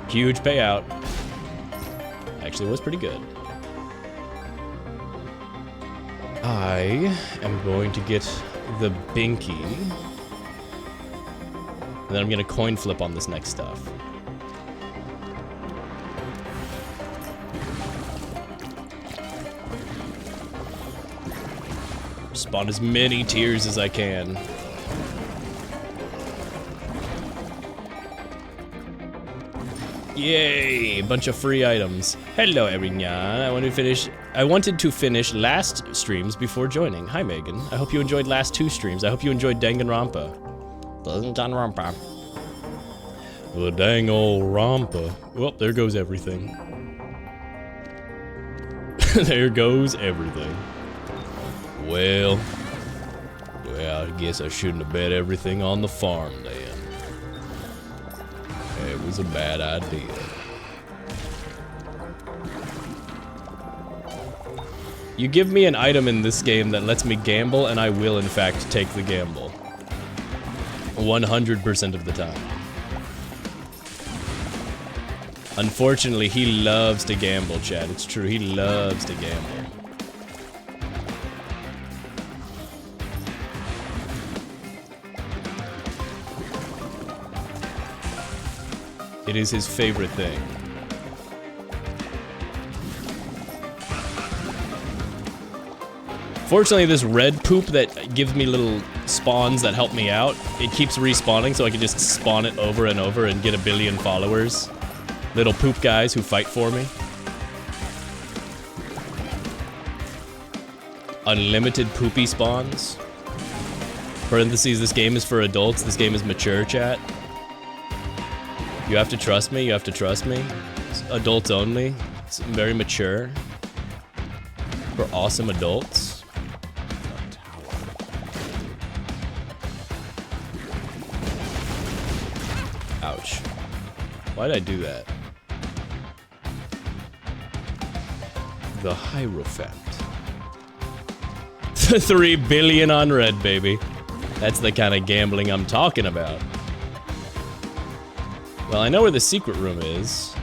Huge payout. Actually, was pretty good. I am going to get the Binky. And then I'm gonna coin flip on this next stuff. Spawn as many tears as I can. Yay! A bunch of free items. Hello, everyone. I wanted to finish last streams before joining. Hi, Megan. I hope you enjoyed last 2 streams. I hope you enjoyed Danganronpa. Danganronpa. The dang old Rompa. Well, there goes everything. There goes everything. Well, I guess I shouldn't have bet everything on the farm then. It was a bad idea. You give me an item in this game that lets me gamble, and I will in fact take the gamble. 100% of the time. Unfortunately, he loves to gamble, Chad. It's true, he loves to gamble. It is his favorite thing. Fortunately, this red poop that gives me little spawns that help me out, it keeps respawning, so I can just spawn it over and over and get a billion followers. Little poop guys who fight for me. Unlimited poopy spawns. Parentheses, this game is for adults, this game is mature, chat. You have to trust me, you have to trust me. It's adults only. It's very mature. For awesome adults. Ouch. Why'd I do that? The Hierophant. 3 billion on red, baby. That's the kind of gambling I'm talking about. Well, I know where the secret room is.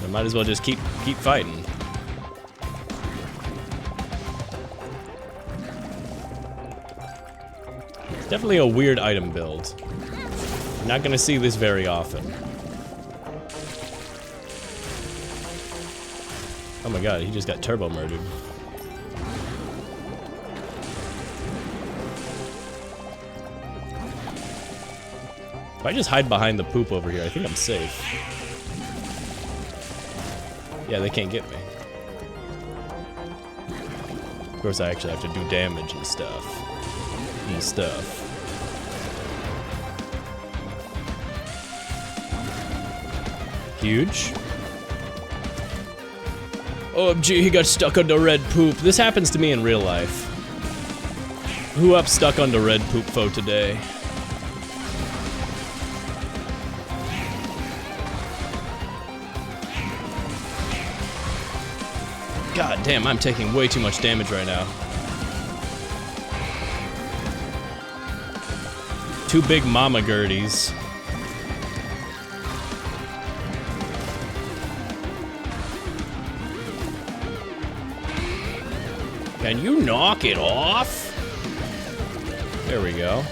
I might as well just keep fighting. It's definitely a weird item build. You're not gonna see this very often. Oh my god, he just got turbo murdered. If I just hide behind the poop over here, I think I'm safe. Yeah, they can't get me. Of course, I actually have to do damage and stuff. Huge. OMG, he got stuck on the red poop. This happens to me in real life. Who up stuck on the red poop foe today? God damn, I'm taking way too much damage right now. 2 big mama Gerties. Can you knock it off? There we go.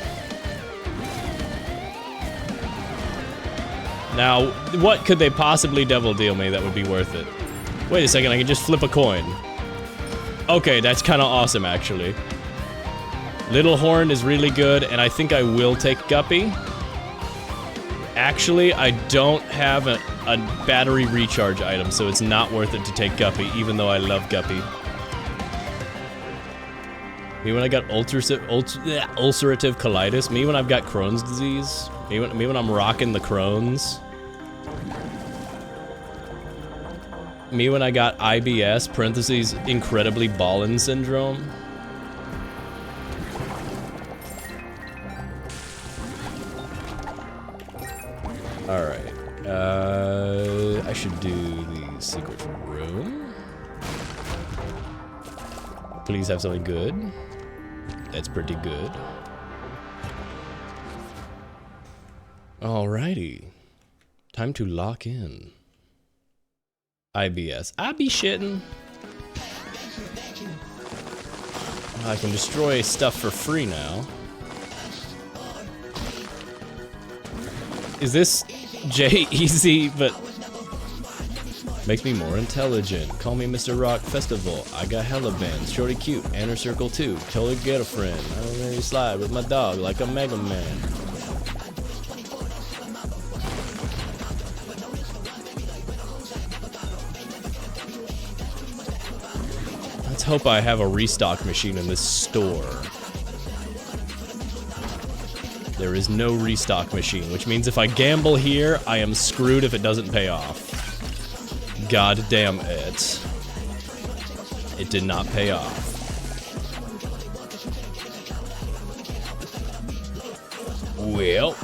Now, what could they possibly devil deal me that would be worth it? Wait a second, I can just flip a coin. Okay, that's kind of awesome, actually. Little Horn is really good, and I think I will take Guppy. Actually, I don't have a battery recharge item, so it's not worth it to take Guppy, even though I love Guppy. Me when I got ulcerative colitis. Me when I've got Crohn's disease. Me when I'm rocking the Crohn's. Me when I got IBS, parentheses, incredibly ballin' syndrome. Alright. I should do the secret room. Please have something good. That's pretty good. Alrighty. Time to lock in. IBS. I be shitting. I can destroy stuff for free now. Is this J easy, but Makes me more intelligent. Call me Mr. Rock Festival. I got hella bands. Shorty cute. Inner circle too. Totally get a friend. I don't really slide with my dog like a Mega Man. Let's hope I have a restock machine in this store. There is no restock machine, which means if I gamble here, I am screwed if it doesn't pay off. God damn it. It did not pay off. Well.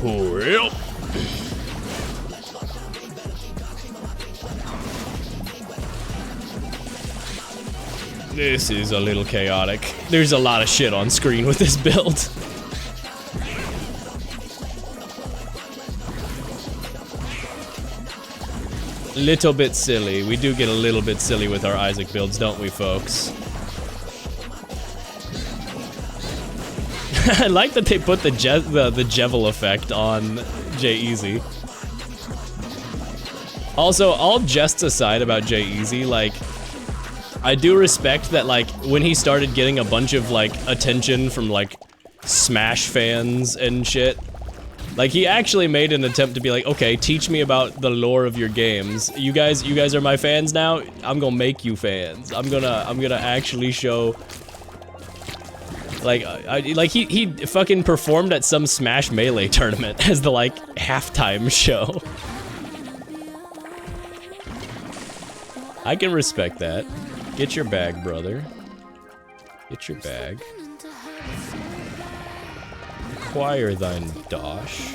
Well. This is a little chaotic. There's a lot of shit on screen with this build. Little bit silly. We do get a little bit silly with our Isaac builds, don't we, folks? I like that they put the Jevil effect on J-Eazy. Also, all jests aside about J-Eazy, like, I do respect that, like, when he started getting a bunch of, like, attention from, like, Smash fans and shit, like, he actually made an attempt to be like, okay, teach me about the lore of your games. You guys are my fans now? I'm gonna make you fans. I'm gonna actually show... Like, he fucking performed at some Smash Melee tournament as the, like, halftime show. I can respect that. Get your bag, brother. Get your bag. Acquire thine dosh.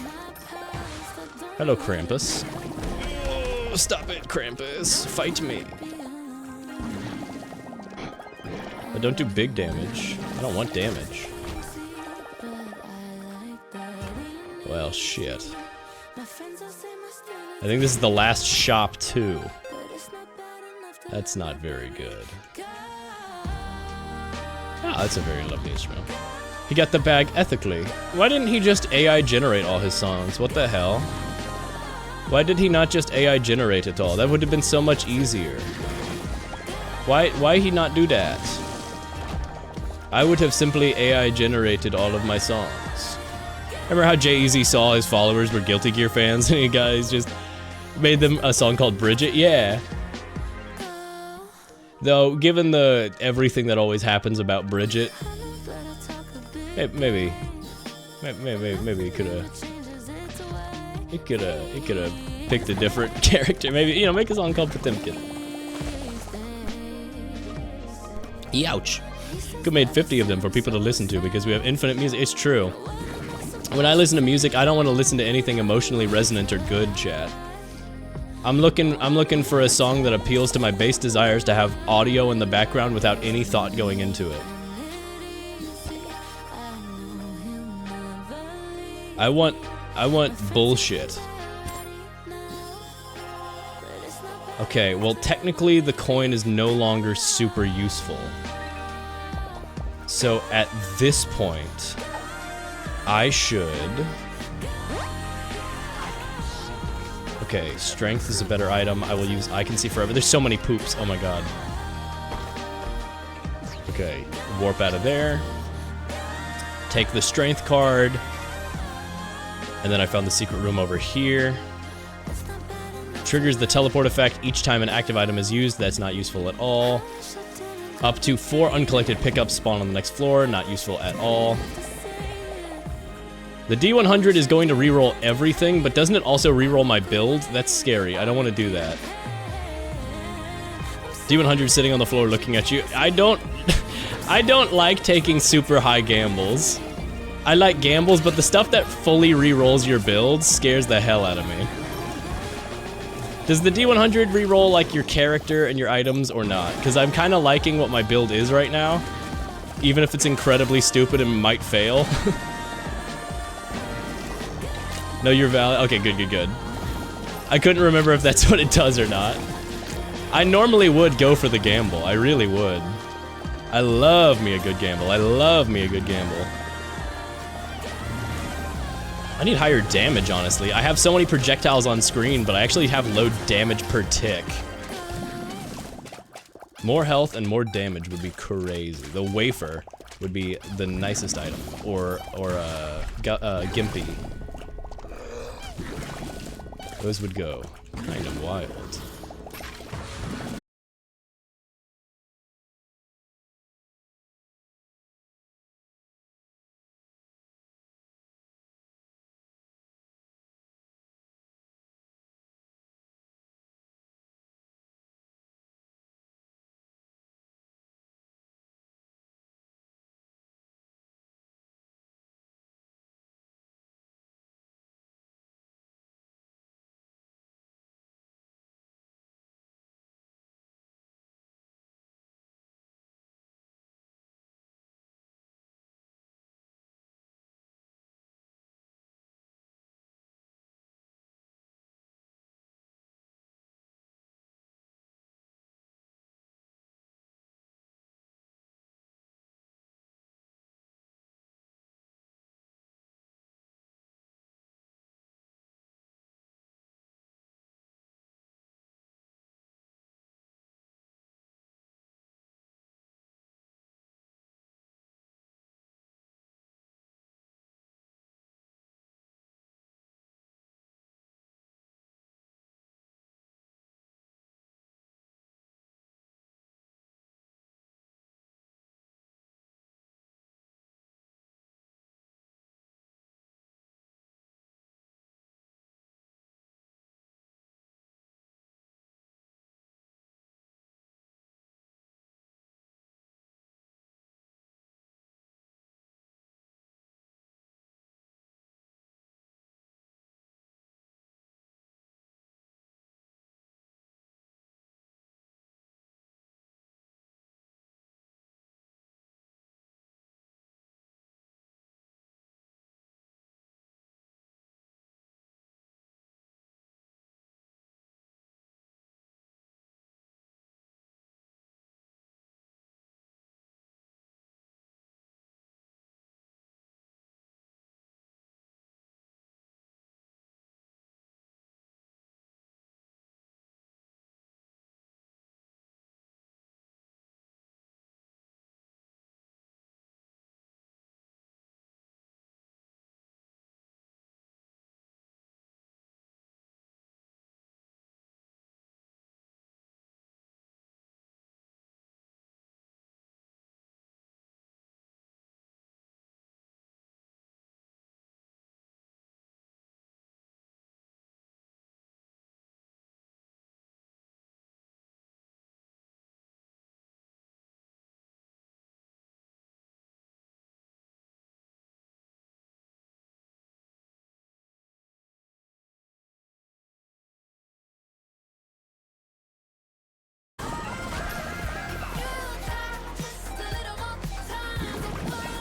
Hello, Krampus. Oh, stop it, Krampus. Fight me. But don't do big damage. I don't want damage. Well, shit. I think this is the last shop, too. That's not very good. Ah, that's a very lovely instrument. He got the bag ethically. Why didn't he just AI generate all his songs? What the hell? Why did he not just AI generate it all? That would have been so much easier. Why he not do that? I would have simply AI generated all of my songs. Remember how J-Eazy saw his followers were Guilty Gear fans and he guys just made them a song called Bridget? Yeah. Though, given the everything that always happens about Bridget, maybe it could have picked a different character. Maybe, you know, make a song called Potemkin. Ouch. Could have made 50 of them for people to listen to because we have infinite music. It's true. When I listen to music, I don't want to listen to anything emotionally resonant or good, chat. I'm looking for a song that appeals to my base desires to have audio in the background without any thought going into it. I want bullshit. Okay, well technically the coin is no longer super useful. So at this point, I should... Okay, strength is a better item. I will use I Can See Forever. There's so many poops. Oh my god. Okay, warp out of there. Take the strength card. And then I found the secret room over here. Triggers the teleport effect each time an active item is used. That's not useful at all. Up to 4 uncollected pickups spawn on the next floor. Not useful at all. The D100 is going to reroll everything, but doesn't it also reroll my build? That's scary. I don't want to do that. D100 sitting on the floor looking at you. I don't like taking super high gambles. I like gambles, but the stuff that fully rerolls your build scares the hell out of me. Does the D100 reroll like your character and your items or not? Because I'm kind of liking what my build is right now, even if it's incredibly stupid and might fail. No, you're valid. Okay, good. I couldn't remember if that's what it does or not. I normally would go for the gamble. I really would. I love me a good gamble. I love me a good gamble. I need higher damage, honestly. I have so many projectiles on screen, but I actually have low damage per tick. More health and more damage would be crazy. The wafer would be the nicest item. Or Gimpy. Those would go kind of wild.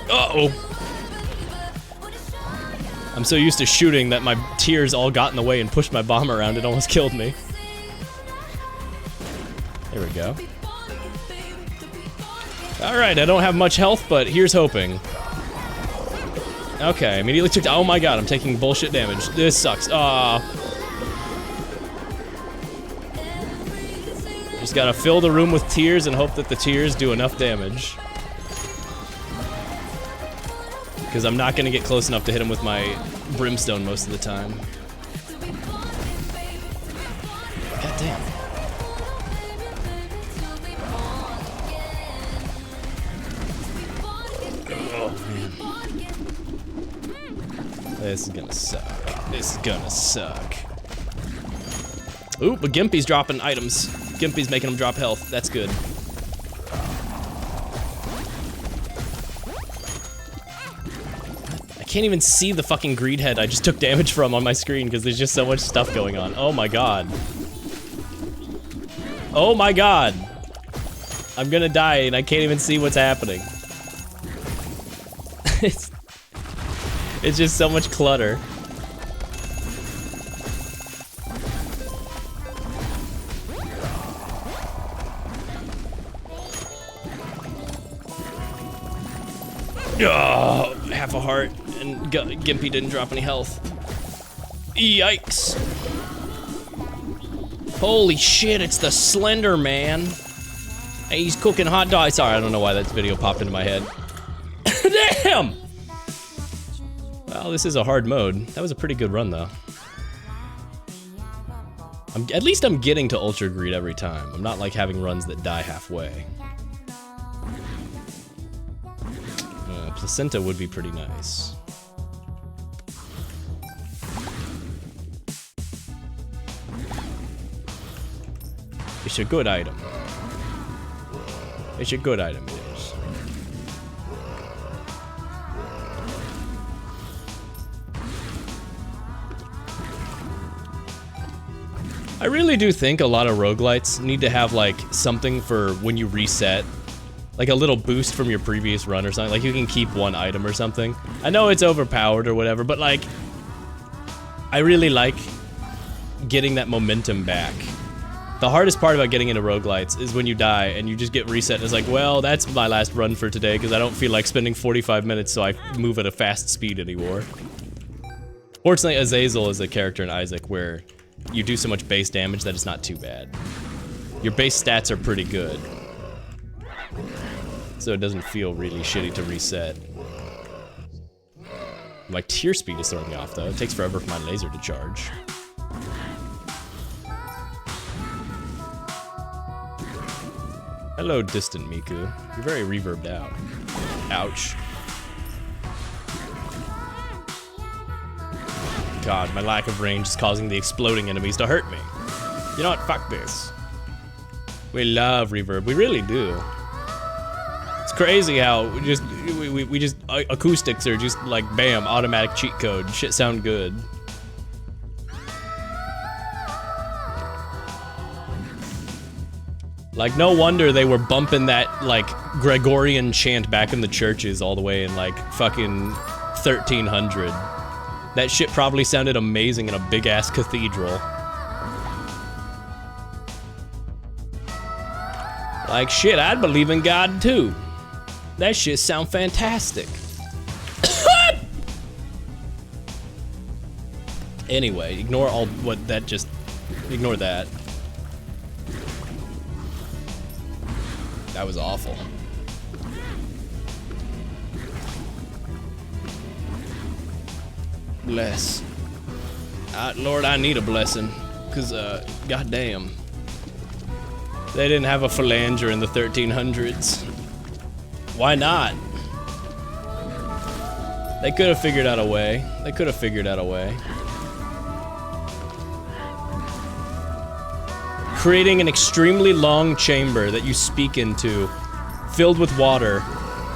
Uh-oh. I'm so used to shooting that my tears all got in the way and pushed my bomb around. It almost killed me. There we go. Alright, I don't have much health, but here's hoping. Okay, immediately took... Oh my god, I'm taking bullshit damage. This sucks. Just gotta fill the room with tears and hope that the tears do enough damage. Because I'm not gonna get close enough to hit him with my brimstone most of the time. God damn. Oh, man. This is gonna suck. This is gonna suck. Ooh, but Gimpy's dropping items. Gimpy's making him drop health. That's good. I can't even see the fucking greed head I just took damage from on my screen because there's just so much stuff going on. Oh my god. Oh my god. I'm gonna die and I can't even see what's happening. It's just so much clutter. Oh, half a heart, and Gimpy didn't drop any health. Yikes. Holy shit, it's the Slender Man. Hey, he's cooking hot dogs. Sorry, I don't know why that video popped into my head. Damn! Well, this is a hard mode. That was a pretty good run, though. At least I'm getting to Ultra Greed every time. I'm not like having runs that die halfway. Placenta would be pretty nice. It's a good item. It's a good item, it is. I really do think a lot of roguelites need to have like something for when you reset. Like a little boost from your previous run or something. Like you can keep one item or something. I know it's overpowered or whatever, but like, I really like getting that momentum back. The hardest part about getting into roguelites is when you die and you just get reset and it's like, well, that's my last run for today because I don't feel like spending 45 minutes so I move at a fast speed anymore. Fortunately, Azazel is a character in Isaac where you do so much base damage that it's not too bad. Your base stats are pretty good. So it doesn't feel really shitty to reset. My tear speed is throwing me off though. It takes forever for my laser to charge. Hello, distant Miku. You're very reverbed out. Ouch. God, my lack of range is causing the exploding enemies to hurt me. You know what? Fuck this. We love reverb. We really do. It's crazy how we just acoustics are just like bam, automatic cheat code. Shit sound good. Like no wonder they were bumping that like Gregorian chant back in the churches all the way in like fucking 1300. That shit probably sounded amazing in a big ass cathedral. Like shit, I'd believe in God too. That shit sound fantastic. Anyway, ignore all what that just... Ignore that. That was awful. Bless. Lord, I need a blessing. Cause, goddamn. They didn't have a phalanger in the 1300s. Why not? They could have figured out a way. They could have figured out a way. Creating an extremely long chamber that you speak into, filled with water,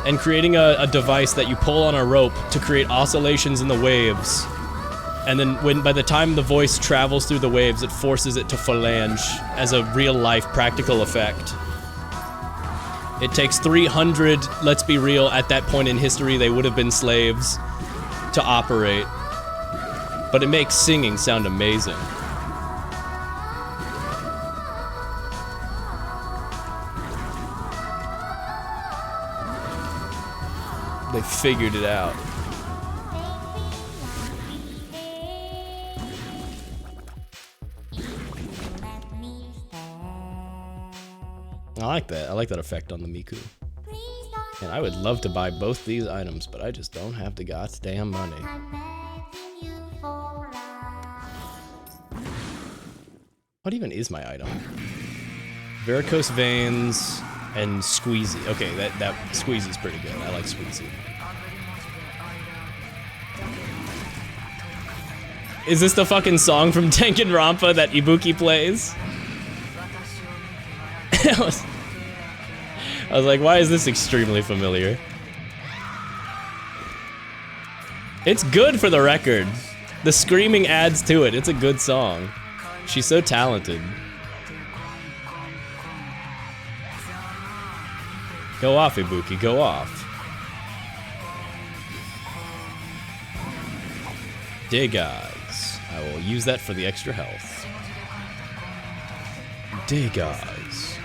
and creating a device that you pull on a rope to create oscillations in the waves. And then by the time the voice travels through the waves, it forces it to phalange as a real-life practical effect. It takes 300, let's be real, at that point in history they would have been slaves to operate. But it makes singing sound amazing. They figured it out. I like that. I like that effect on the Miku. And I would love to buy both these items, but I just don't have the goddamn money. What even is my item? Varicose veins and Squeezy. Okay, that Squeezy's pretty good. I like Squeezy. Is this the fucking song from Danganronpa that Ibuki plays? I was like, why is this extremely familiar? It's good for the record. The screaming adds to it. It's a good song. She's so talented. Go off, Ibuki, go off. Dig eyes. I will use that for the extra health. Dig eyes.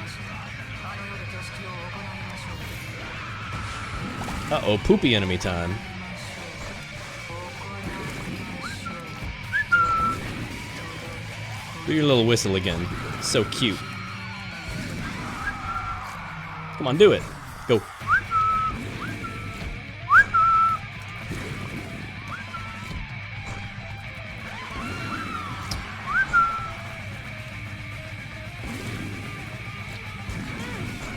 Uh-oh, poopy enemy time. Do your little whistle again. So cute. Come on, do it. Go.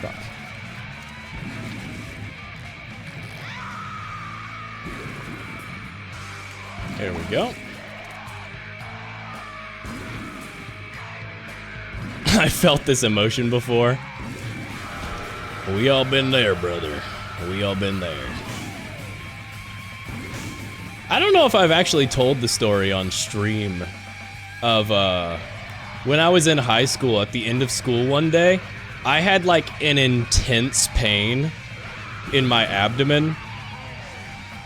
Fuck. There we go. I felt this emotion before. We all been there, brother. We all been there. I don't know if I've actually told the story on stream of when I was in high school, at the end of school one day, I had like an intense pain in my abdomen.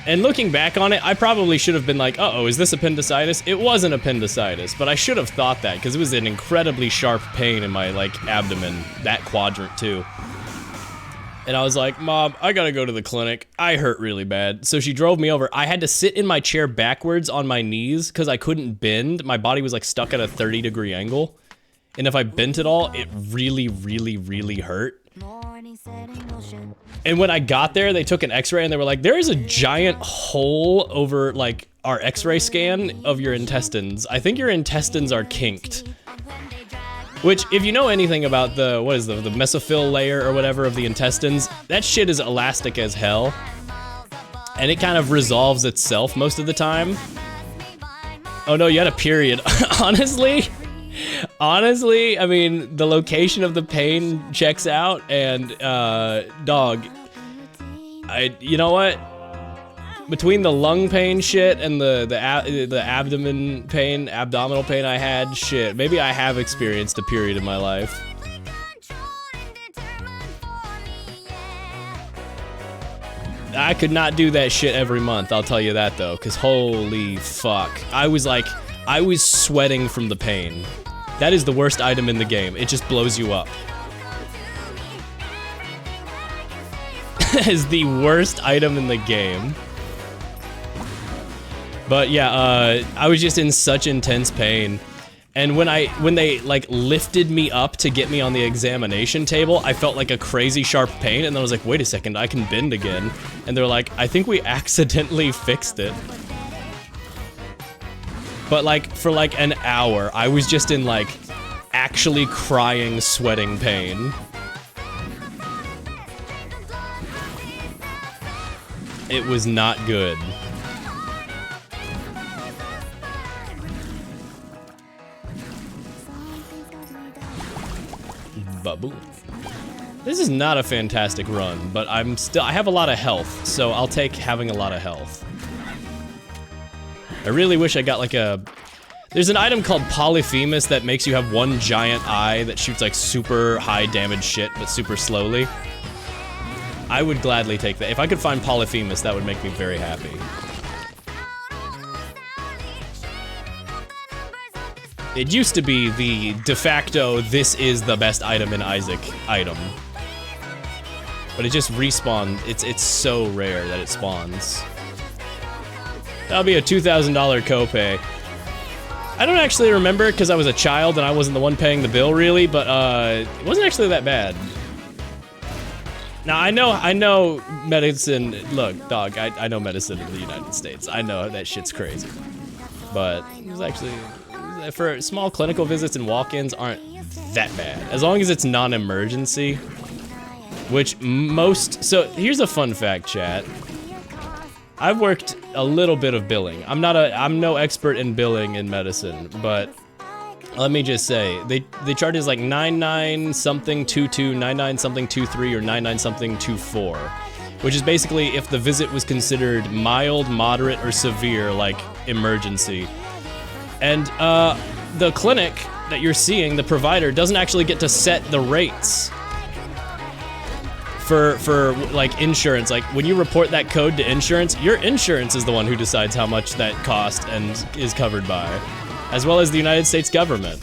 And looking back on it, I probably should have been like, uh-oh, is this appendicitis? It wasn't appendicitis, but I should have thought that because it was an incredibly sharp pain in my like abdomen, that quadrant too. And I was like, Mom, I gotta go to the clinic. I hurt really bad. So she drove me over. I had to sit in my chair backwards on my knees because I couldn't bend. My body was like stuck at a 30-degree angle. And if I bent at all, it really, really, really hurt. And when I got there, they took an x-ray and they were like, there is a giant hole over like our x-ray scan of your intestines. I think your intestines are kinked. Which, if you know anything about the, what is the mesophyll layer or whatever of the intestines, that shit is elastic as hell. And it kind of resolves itself most of the time. Oh no, you had a period. Honestly, I mean, the location of the pain checks out, and dog, you know what? Between the lung pain shit and the abdominal pain I had, shit, maybe I have experienced a period in my life. I could not do that shit every month, I'll tell you that though, cause holy fuck. I was sweating from the pain. That is the worst item in the game. It just blows you up. That is the worst item in the game. But yeah, I was just in such intense pain. And when they like lifted me up to get me on the examination table, I felt like a crazy sharp pain, and then I was like, wait a second, I can bend again. And they're like, I think we accidentally fixed it. But like, for like an hour, I was just in like, actually crying, sweating pain. It was not good. Baboon. This is not a fantastic run, but I have a lot of health, so I'll take having a lot of health. I really wish I got like there's an item called Polyphemus that makes you have one giant eye that shoots like super high damage shit, but super slowly. I would gladly take that. If I could find Polyphemus, that would make me very happy. It used to be the de facto, this is the best item in Isaac item. But it just respawned. It's so rare that it spawns. That'll be a $2,000 copay. I don't actually remember because I was a child and I wasn't the one paying the bill really, but it wasn't actually that bad. Now I know medicine, look dog, I know medicine in the United States. I know that shit's crazy. But it was actually, for small clinical visits and walk-ins aren't that bad. As long as it's non-emergency, which so here's a fun fact, chat. I've worked a little bit of billing. I'm no expert in billing in medicine, but let me just say, they charge us like 99 something 22, 99 something 23, or 99 something 24, which is basically if the visit was considered mild, moderate, or severe, like emergency. And the clinic that you're seeing, the provider, doesn't actually get to set the rates for like insurance. Like when you report that code to insurance, your insurance is the one who decides how much that cost and is covered by, as well as the United States government.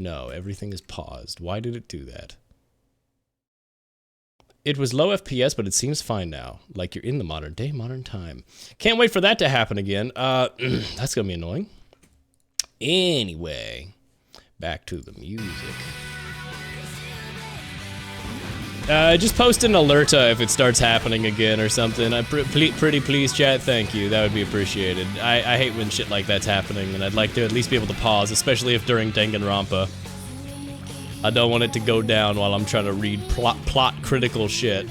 No, everything is paused. Why did it do that? It was low FPS, but it seems fine now. Like you're in the modern day, modern time. Can't wait for that to happen again. That's gonna be annoying. Anyway, back to the music. Just post an alerta if it starts happening again or something. Pretty please, chat. Thank you. That would be appreciated. I hate when shit like that's happening, and I'd like to at least be able to pause, especially if during Danganronpa. I don't want it to go down while I'm trying to read plot critical shit.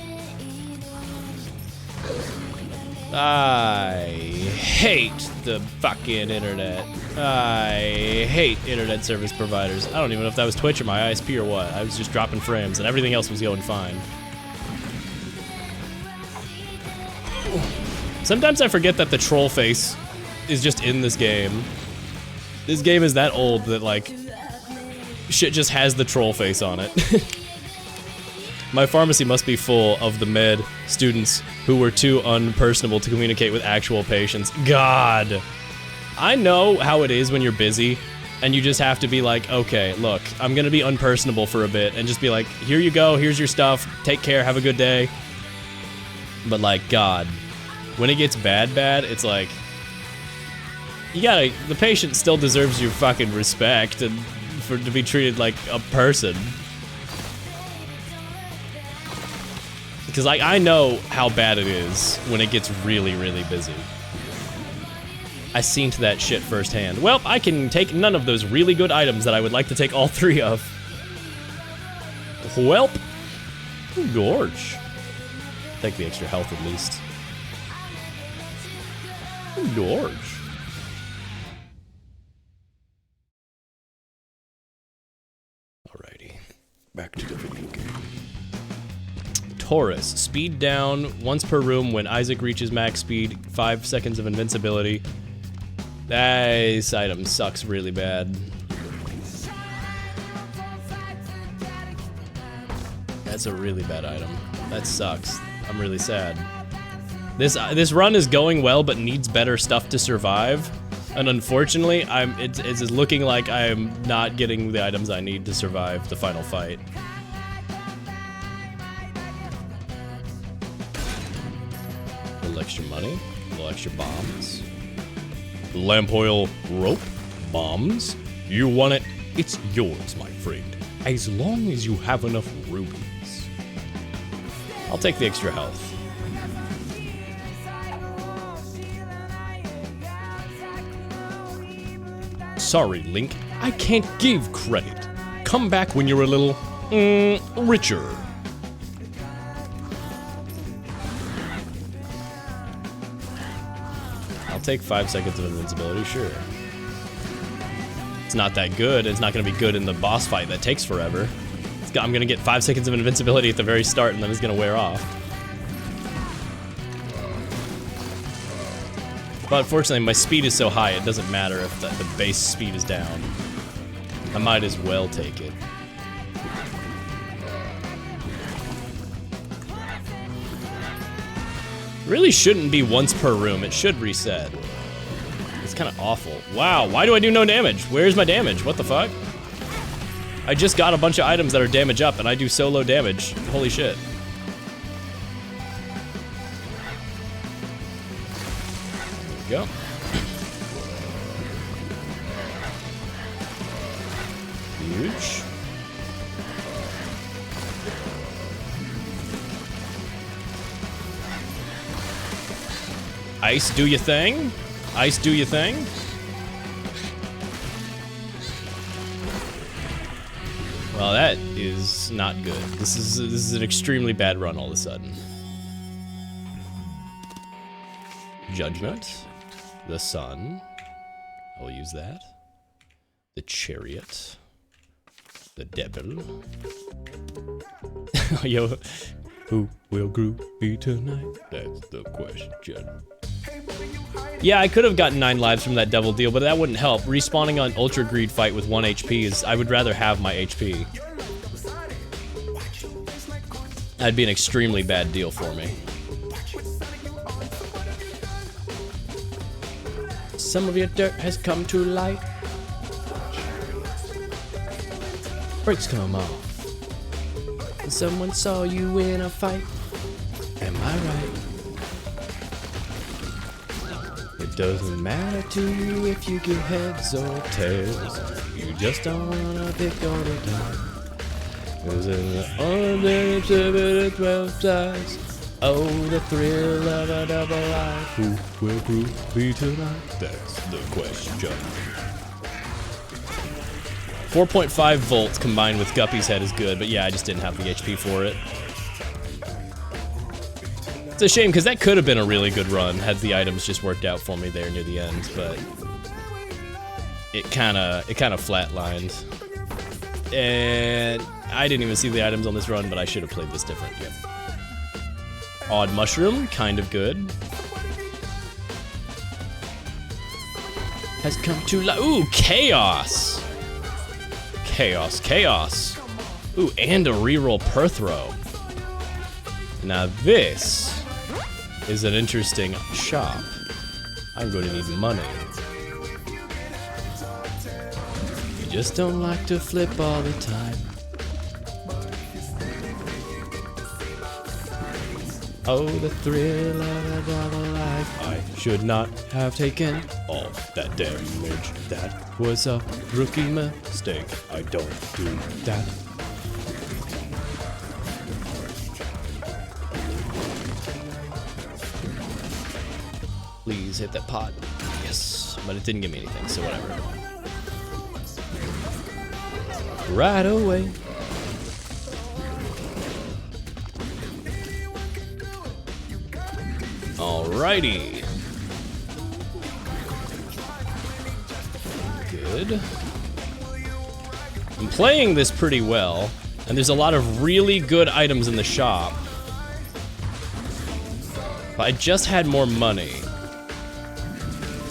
I hate the fucking internet. I hate internet service providers. I don't even know if that was Twitch or my ISP or what. I was just dropping frames and everything else was going fine. Sometimes I forget that the troll face is just in this game. This game is that old that, like, shit just has the troll face on it. My pharmacy must be full of the med students who were too unpersonable to communicate with actual patients. God. I know how it is when you're busy and you just have to be like, okay, look, I'm gonna be unpersonable for a bit and just be like, here you go, here's your stuff, take care, have a good day. But like, God, when it gets bad, it's like, the patient still deserves your fucking respect and to be treated like a person. Because I know how bad it is when it gets really, really busy. I seen to that shit firsthand. Well, I can take none of those really good items that I would like to take all 3 of. Welp. Gorge. Take the extra health at least. Gorge. Alrighty. Back to the video game. Taurus, speed down once per room when Isaac reaches max speed, 5 seconds of invincibility. This item sucks really bad. That's a really bad item. That sucks. I'm really sad. This run is going well, but needs better stuff to survive. And unfortunately, it's looking like I'm not getting the items I need to survive the final fight. A little extra money, a little extra bombs. Lamp oil rope, bombs. You want it? It's yours, my friend. As long as you have enough rubies. I'll take the extra health. Sorry, Link. I can't give credit. Come back when you're a little, richer. I'll take 5 seconds of invincibility, sure. It's not that good. It's not going to be good in the boss fight that takes forever. I'm going to get 5 seconds of invincibility at the very start, and then it's going to wear off. But unfortunately, my speed is so high, it doesn't matter if the base speed is down. I might as well take it. Really shouldn't be once per room. It should reset. It's kind of awful. Wow, why do I do no damage? Where's my damage? What the fuck? I just got a bunch of items that are damage up, and I do so low damage. Holy shit. There we go. Huge. Ice, do your thing. Ice, do your thing. Well, that is not good. This is an extremely bad run all of a sudden. Judgment. The sun. I will use that. The chariot. The devil. Yo, who will group me tonight? That's the question. Yeah, I could have gotten 9 lives from that devil deal, but that wouldn't help. Respawning on Ultra Greed fight with 1 HP is... I would rather have my HP. That'd be an extremely bad deal for me. Some of your dirt has come to light. brakes come off. Someone saw you in a fight. Am I right? It doesn't matter to you if you get heads or tails. You just don't wanna pick all the time. 'Cause in the ordinary 12 size. Oh, the thrill of a double life. Who will Groot be tonight? That's the question. 4.5 volts combined with Guppy's head is good, but yeah, I just didn't have the HP for it. It's a shame, because that could have been a really good run had the items just worked out for me there near the end, but it kind of flatlined. And I didn't even see the items on this run, but I should have played this different. Yep. Odd mushroom, kind of good. Has come to life. Ooh, chaos. Chaos, chaos. Ooh, and a reroll per throw. Now this is an interesting shop. I'm going to need money. You just don't like to flip all the time. Oh, the thrill of a double life. I should not have taken all that damage. That was a rookie mistake. I don't do that. Please hit that pot. Yes, but it didn't give me anything, so whatever. Right away. Alrighty. Good. I'm playing this pretty well, and there's a lot of really good items in the shop. If I just had more money,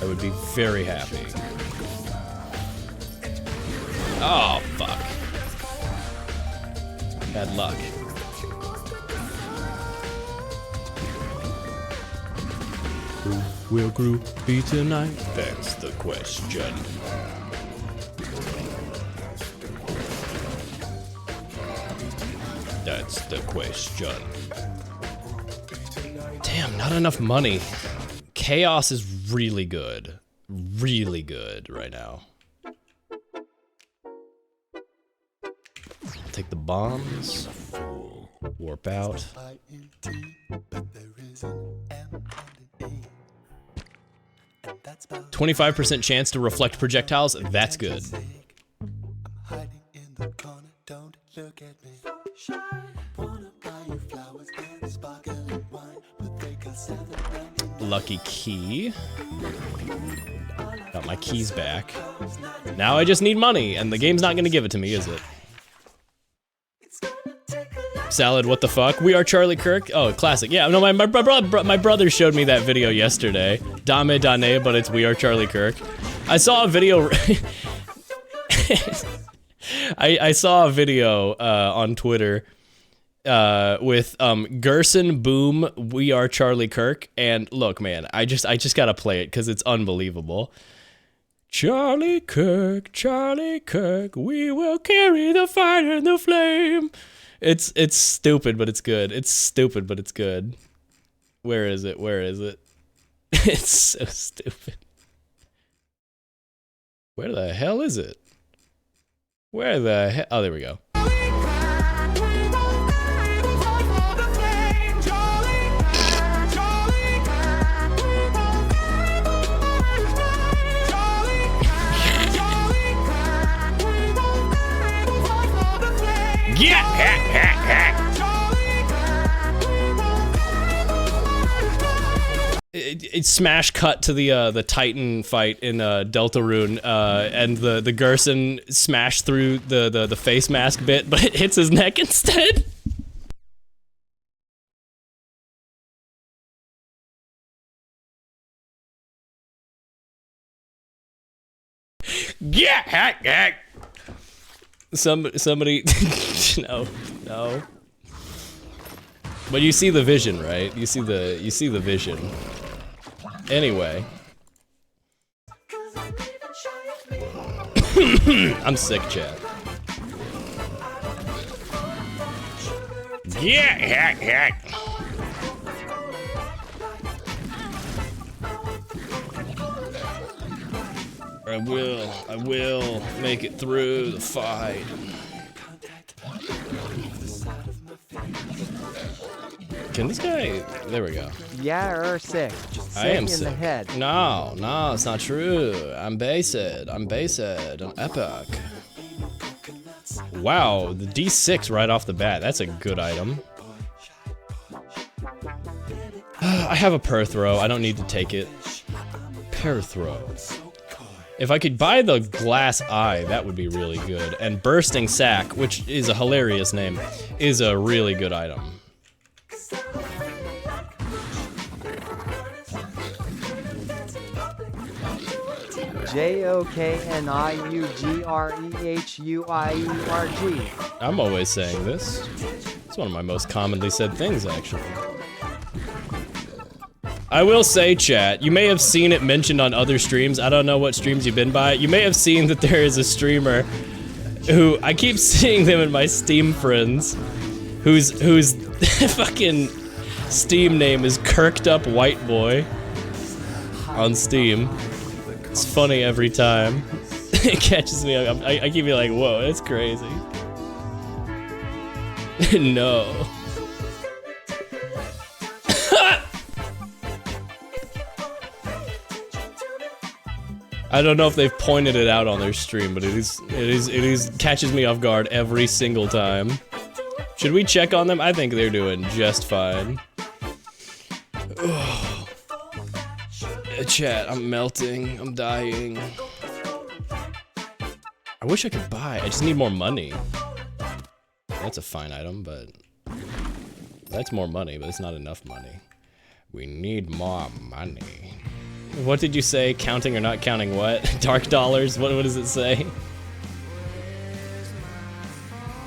I would be very happy. Oh, fuck. Bad luck. Who will Groot be tonight? That's the question. That's the question. Damn, not enough money. Chaos is really good. Really good right now. I'll take the bombs. Warp out. 25% chance to reflect projectiles. That's good. Lucky key. Got my keys back. Now I just need money, and the game's not gonna give it to me, is it? Salad, what the fuck? We are Charlie Kirk. Oh, classic. Yeah, no, my brother showed me that video yesterday. Dame Dane, but it's We Are Charlie Kirk. I saw a video. I saw a video on Twitter with Gerson Boom, We Are Charlie Kirk, and look, man, I just gotta play it because it's unbelievable. Charlie Kirk, we will carry the fire and the flame. It's stupid, but it's good. It's stupid, but it's good. Where is it? Where is it? It's so stupid. Where the hell is it? Where the hell? Oh, there we go. Yeah! It's smash cut to the Titan fight in Deltarune, and the Gerson smash through the face mask bit, but it hits his neck instead. Yeah! Somebody no. But you see the vision, right? You see the vision. Anyway. I'm sick, chat. Yeah. I will make it through the fight. Can this guy? There we go. Yeah, sick. Just I am in sick. the head. No, it's not true. I'm based. I'm epic. Wow, the D6 right off the bat. That's a good item. I have a per throw. I don't need to take it. Per throw. If I could buy the glass eye, that would be really good. And bursting sack, which is a hilarious name, is a really good item. JOKNIUGREHUIERG. I'm always saying this. It's one of my most commonly said things, actually. I will say, chat, you may have seen it mentioned on other streams. I don't know what streams you've been by. You may have seen that there is a streamer who, I keep seeing them in my Steam friends, whose fucking Steam name is Kirked Up White Boy on Steam. It's funny every time. It catches me up. I keep being like, whoa, that's crazy. No. I don't know if they've pointed it out on their stream, but it is catches me off guard every single time. Should we check on them? I think they're doing just fine. Chat, I'm melting. I'm dying. I wish I could buy. I just need more money. That's a fine item, but that's more money, but it's not enough money. We need more money. What did you say? Counting or not counting what? Dark dollars? What does it say?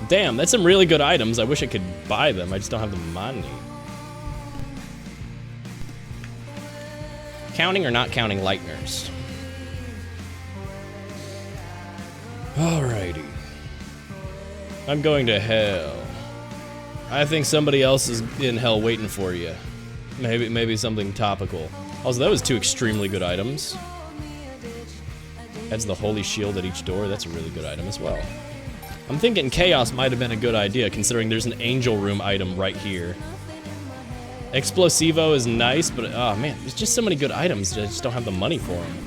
Damn, that's some really good items. I wish I could buy them. I just don't have the money. Counting or not counting lighteners? Alrighty. I'm going to hell. I think somebody else is in hell waiting for you. Maybe something topical. Also, that was 2 extremely good items. Adds the holy shield at each door. That's a really good item as well. I'm thinking chaos might have been a good idea, considering there's an angel room item right here. Explosivo is nice, but oh man, there's just so many good items. I just don't have the money for them.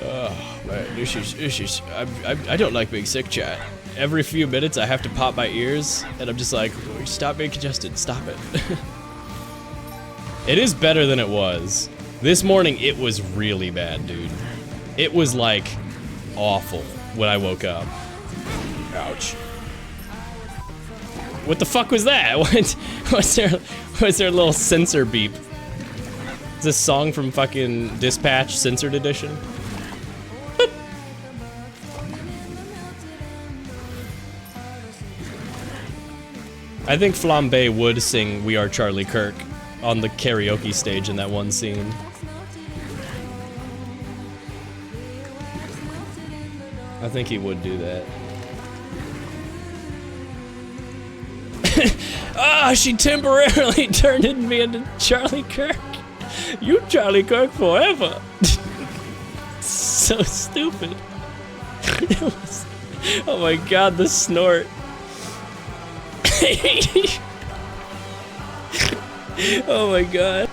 Oh man, this is I don't like being sick, chat. Every few minutes I have to pop my ears, and I'm just like, stop being congested, stop it. It is better than it was. This morning it was really bad, dude. It was like awful when I woke up. Ouch. What the fuck was that? What's there a little sensor beep? Is this song from fucking Dispatch Censored Edition? Boop. I think Flambe would sing We Are Charlie Kirk on the karaoke stage in that one scene. I think he would do that. Ah, she temporarily turned me into Charlie Kirk. You Charlie Kirk forever. So stupid. It was, oh my god, the snort. Oh my god.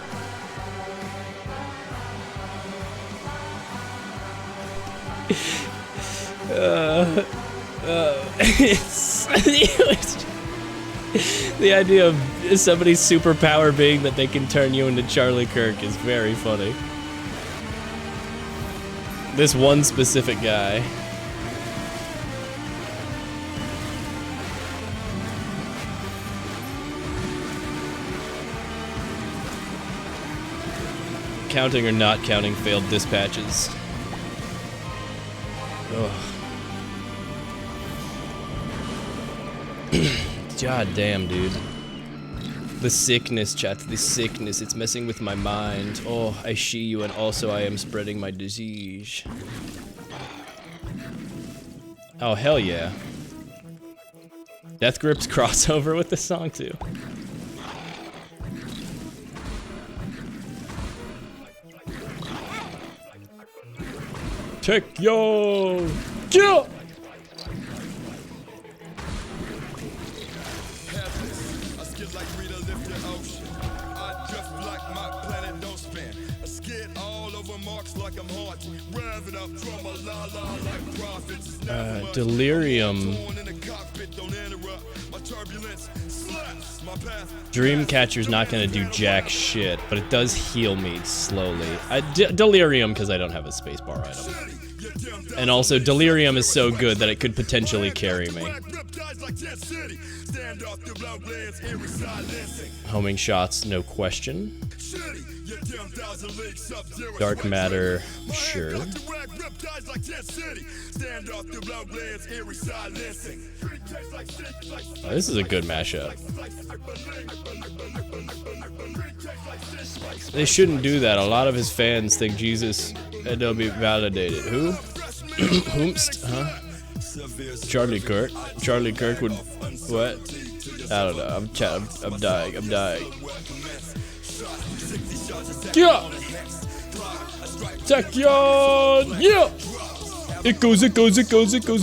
The idea of somebody's superpower being that they can turn you into Charlie Kirk is very funny. This one specific guy. Counting or not counting failed dispatches. God damn, dude. The sickness, chat. The sickness. It's messing with my mind. Oh, I see you, and also I am spreading my disease. Oh, hell yeah. Death Grip's crossover with this song, too. Check yo! Kill! Delirium. Dreamcatcher's not gonna do jack shit, but it does heal me slowly. Delirium, because I don't have a spacebar item. And also, Delirium is so good that it could potentially carry me. Homing shots, no question. Dark matter, sure. Oh, this is a good mashup. They shouldn't do that. A lot of his fans think Jesus and they'll be validated. Who? Whomst? Huh? Charlie Kirk? Charlie Kirk would... What? I don't know. I'm dying. I'm dying. Yeah! Tachyon! Yeah! It goes,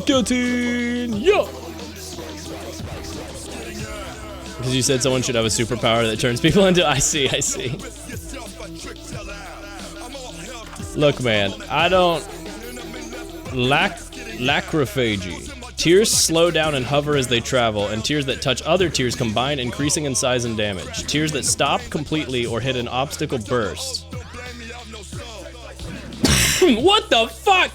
guillotine! Yeah! Because you said someone should have a superpower that turns people into... I see. Look, man, I don't... Lacrophagy. Tears slow down and hover as they travel, and tears that touch other tears combine, increasing in size and damage. Tears that stop completely or hit an obstacle burst. What the fuck?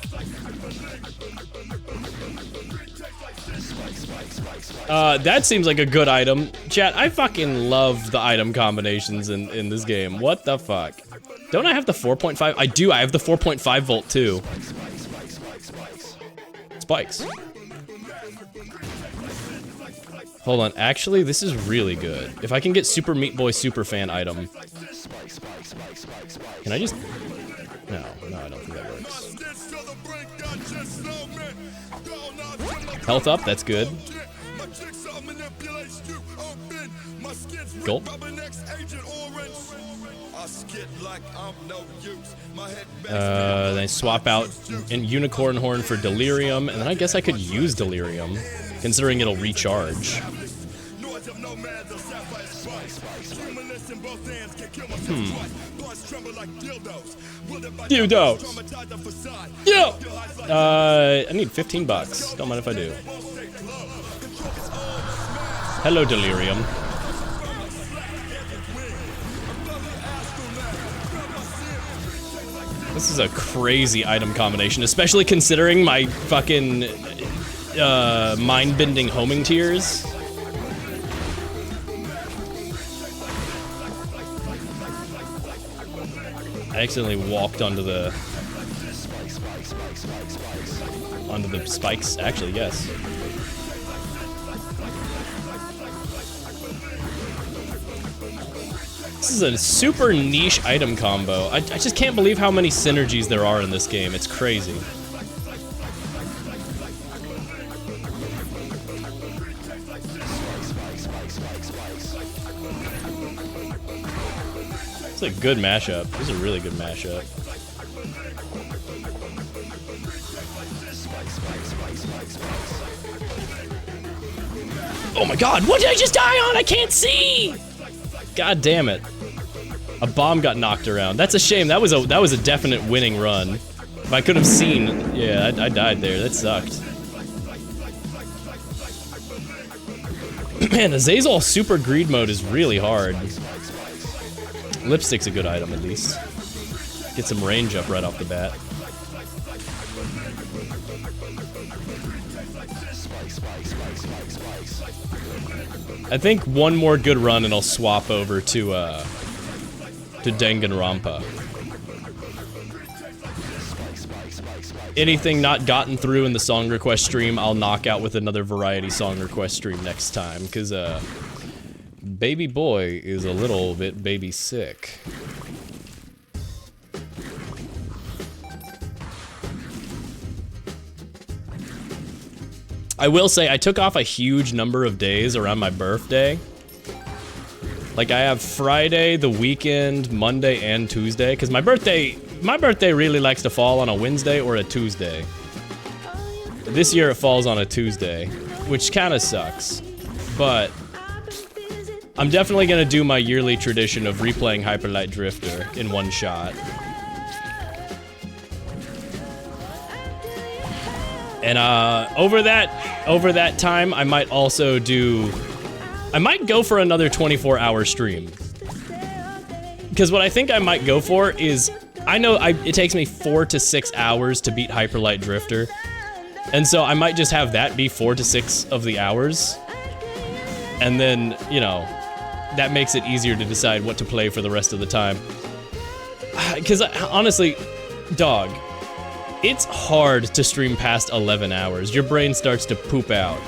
That seems like a good item. Chat, I fucking love the item combinations in this game. What the fuck? Don't I have the 4.5? I do, I have the 4.5 volt too. Spikes. Hold on, actually, this is really good. If I can get Super Meat Boy Superfan item. Can I just... No, I don't think that works. Health up, that's good. Gulp. Then I swap out in Unicorn Horn for Delirium, and then I guess I could use Delirium, considering it'll recharge. Dildos. Yeah. I need 15 bucks. Don't mind if I do. Hello, Delirium. This is a crazy item combination, especially considering my fucking mind-bending homing tears. I accidentally walked onto the spikes. Actually, yes. This is a super niche item combo. I just can't believe how many synergies there are in this game. It's crazy. It's a good mashup. This is a really good mashup. Oh my god, what did I just die on? I can't see! God damn it. A bomb got knocked around. That's a shame. That was a definite winning run. If I could have seen, yeah, I died there. That sucked. Man, the Zazal Super Greed mode is really hard. Lipstick's a good item, at least. Get some range up right off the bat. I think one more good run and I'll swap over to Danganronpa. anything not gotten through in the song request stream, I'll knock out with another variety song request stream next time, because, baby boy is a little bit baby sick. I will say, I took off a huge number of days around my birthday. Like, I have Friday, the weekend, Monday, and Tuesday, because my birthday really likes to fall on a Wednesday or a Tuesday. This year it falls on a Tuesday, which kind of sucks. But I'm definitely going to do my yearly tradition of replaying Hyper Light Drifter in one shot. And over that time, I might also I might go for another 24-hour stream. Because what I think I might go for is, I know it takes me 4 to 6 hours to beat Hyper Light Drifter. And so I might just have that be 4 to 6 of the hours. And then, you know, that makes it easier to decide what to play for the rest of the time. Because honestly, dog, it's hard to stream past 11 hours. Your brain starts to poop out.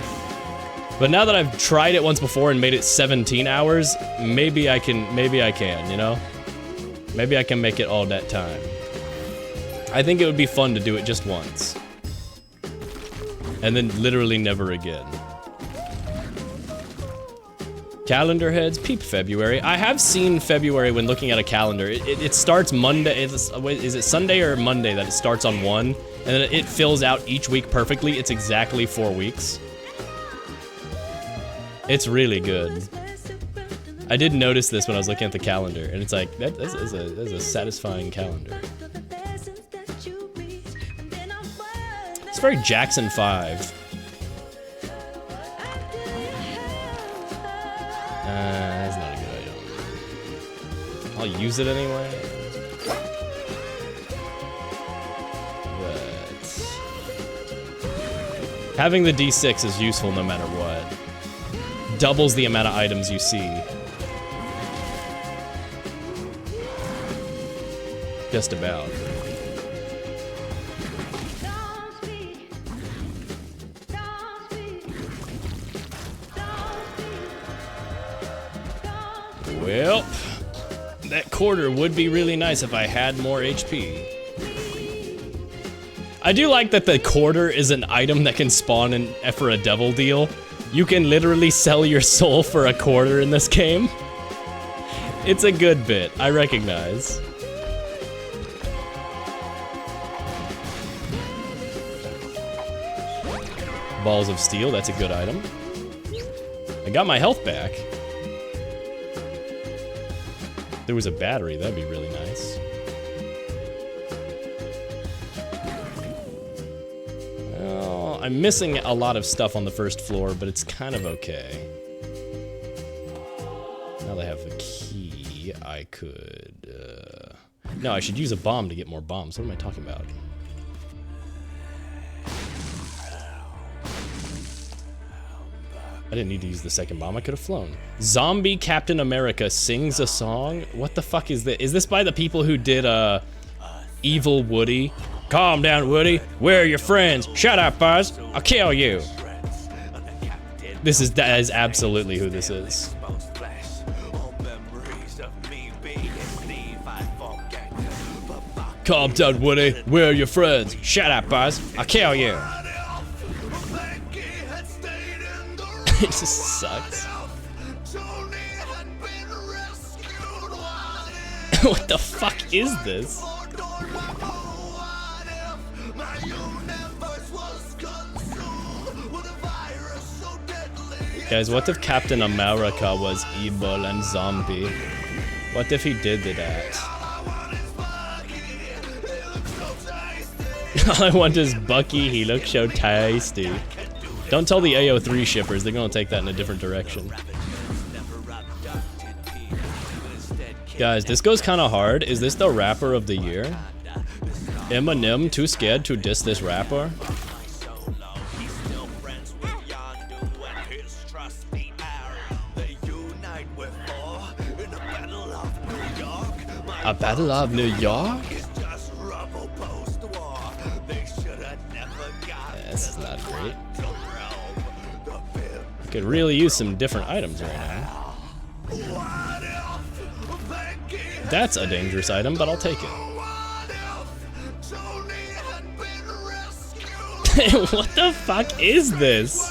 But now that I've tried it once before and made it 17 hours, maybe I can, you know? Maybe I can make it all that time. I think it would be fun to do it just once. And then literally never again. Calendar heads, peep February. I have seen February when looking at a calendar. It starts Monday, is it Sunday or Monday that it starts on 1? And then it fills out each week perfectly. It's exactly 4 weeks. It's really good. I did notice this when I was looking at the calendar, and it's like, that's a satisfying calendar. It's very Jackson 5. That's not a good item. I'll use it anyway. But having the D6 is useful no matter what. Doubles the amount of items you see. Just about. Well, that quarter would be really nice if I had more HP. I do like that the quarter is an item that can spawn in for a devil deal. You can literally sell your soul for a quarter in this game. It's a good bit, I recognize. Balls of steel, that's a good item. I got my health back. If there was a battery, that'd be really nice. Well, I'm missing a lot of stuff on the first floor, but it's kind of okay. Now that I have a key, I could... No, I should use a bomb to get more bombs. What am I talking about? I didn't need to use the second bomb, I could have flown. Zombie Captain America sings a song? What the fuck is this? Is this by the people who did, Evil Woody? Calm down, Woody. Where are your friends? Shut up, Buzz. I'll kill you. That is absolutely who this is. Calm down, Woody. Where are your friends? Shut up, Buzz. I'll kill you. It just sucks. What the fuck is this? Guys, what if Captain America was evil and zombie? What if he did that? All I want is Bucky, he looks so tasty. Don't tell the AO3 shippers, they're gonna take that in a different direction. Guys, this goes kinda hard. Is this the rapper of the year? Eminem too scared to diss this rapper? A battle of New York? This is not great. I could really use some different items right now. That's a dangerous item, but I'll take it. What the fuck is this?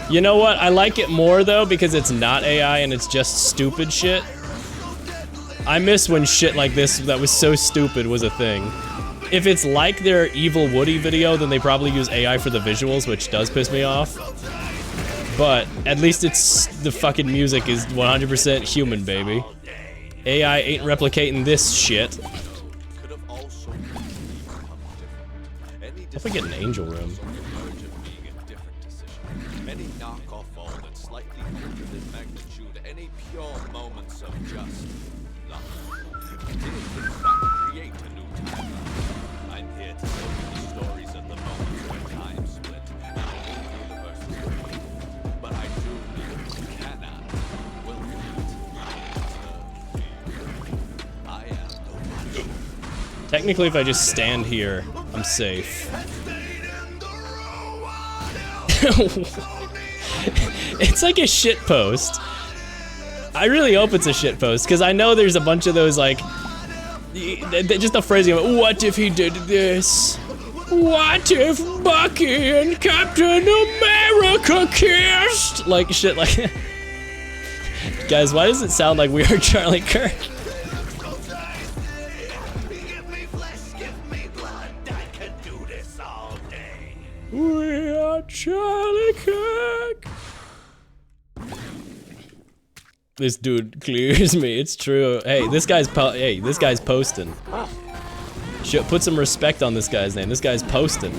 You know what? I like it more though because it's not AI and it's just stupid shit. I miss when shit like this that was so stupid was a thing. If it's like their Evil Woody video, then they probably use AI for the visuals, which does piss me off. But at least it's the fucking music is 100% human, baby. AI ain't replicating this shit. If I get an angel room. Any knockoff all that's slightly greater than magnitude, any pure moments of just love. Create a new timeline. I'm here to tell you the stories of the moments when time split and the universe was created. But I do cannot, will not. I am the one. Technically, if I just stand here, I'm safe. It's like a shit post. I really hope it's a shit post because I know there's a bunch of those like just the phrasing of what if he did this? What if Bucky and Captain America kissed? Like shit like that. Guys, why does it sound like we are Charlie Kirk? We are Charlie Kirk. This dude clears me. It's true. Hey, this guy's posting. Should put some respect on this guy's name. This guy's posting.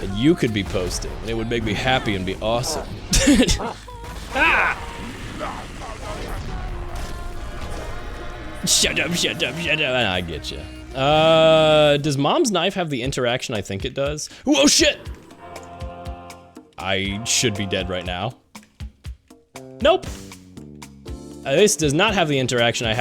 And you could be posting, and it would make me happy and be awesome. Ah! Shut up, shut up, shut up. I get you. Does Mom's knife have the interaction I think it does? Whoa, shit! I should be dead right now. Nope. This does not have the interaction I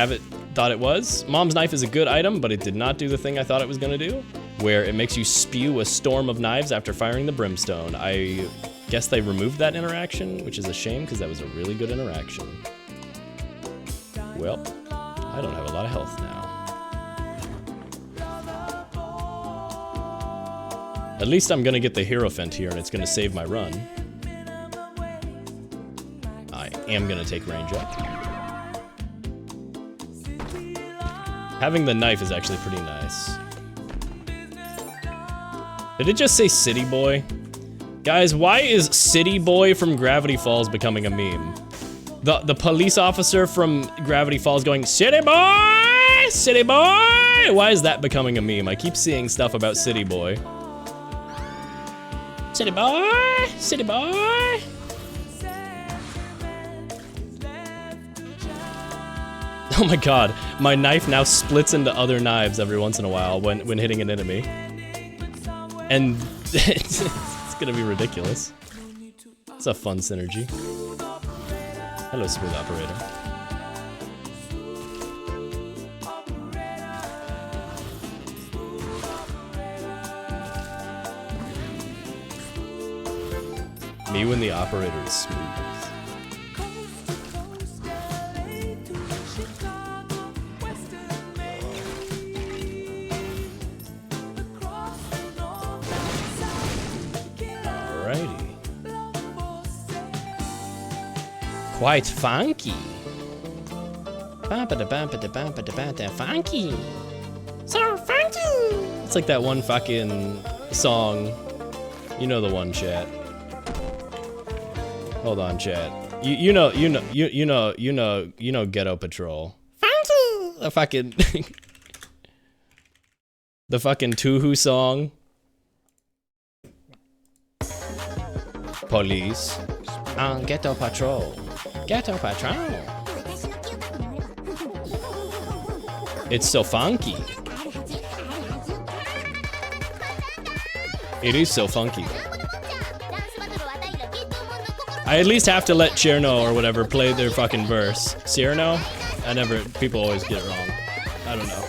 thought it was. Mom's knife is a good item, but it did not do the thing I thought it was gonna do, where it makes you spew a storm of knives after firing the brimstone. I guess they removed that interaction, which is a shame because that was a really good interaction. Well, I don't have a lot of health now. At least I'm gonna get the Hierophant here and it's gonna save my run. I am gonna take range up. Having the knife is actually pretty nice. Did it just say City Boy? Guys, why is City Boy from Gravity Falls becoming a meme? The police officer from Gravity Falls going, City Boy! City Boy! Why is that becoming a meme? I keep seeing stuff about City Boy. City Boy! City Boy! Oh my god, my knife now splits into other knives every once in a while when hitting an enemy. And it's gonna be ridiculous. It's a fun synergy. Hello, Smooth Operator. Me when the operator is smooth. Alrighty. Quite funky. Funky. So funky. It's like that one fucking song. You know the one, chat. Hold on, chat. You know Ghetto Patrol. Funky. The fucking the fucking Tuhu song. Police. Ghetto Patrol. Ghetto Patrol. It's so funky. It is so funky. I at least have to let Cherno or whatever play their fucking verse. Cyrano? People always get it wrong. I don't know.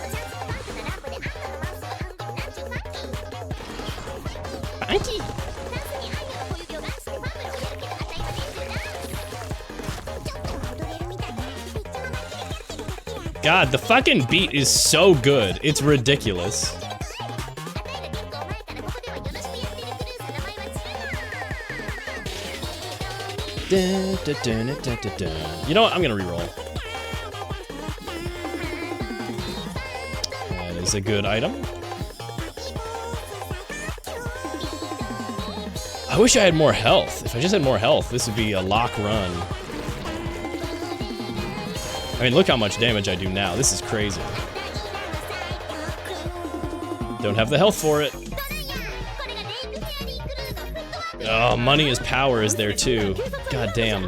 funky. God, the fucking beat is so good. It's ridiculous. You know what? I'm gonna reroll. That is a good item. I wish I had more health. If I just had more health, this would be a lock run. I mean, look how much damage I do now. This is crazy. Don't have the health for it. Oh, money is power is there too. God damn.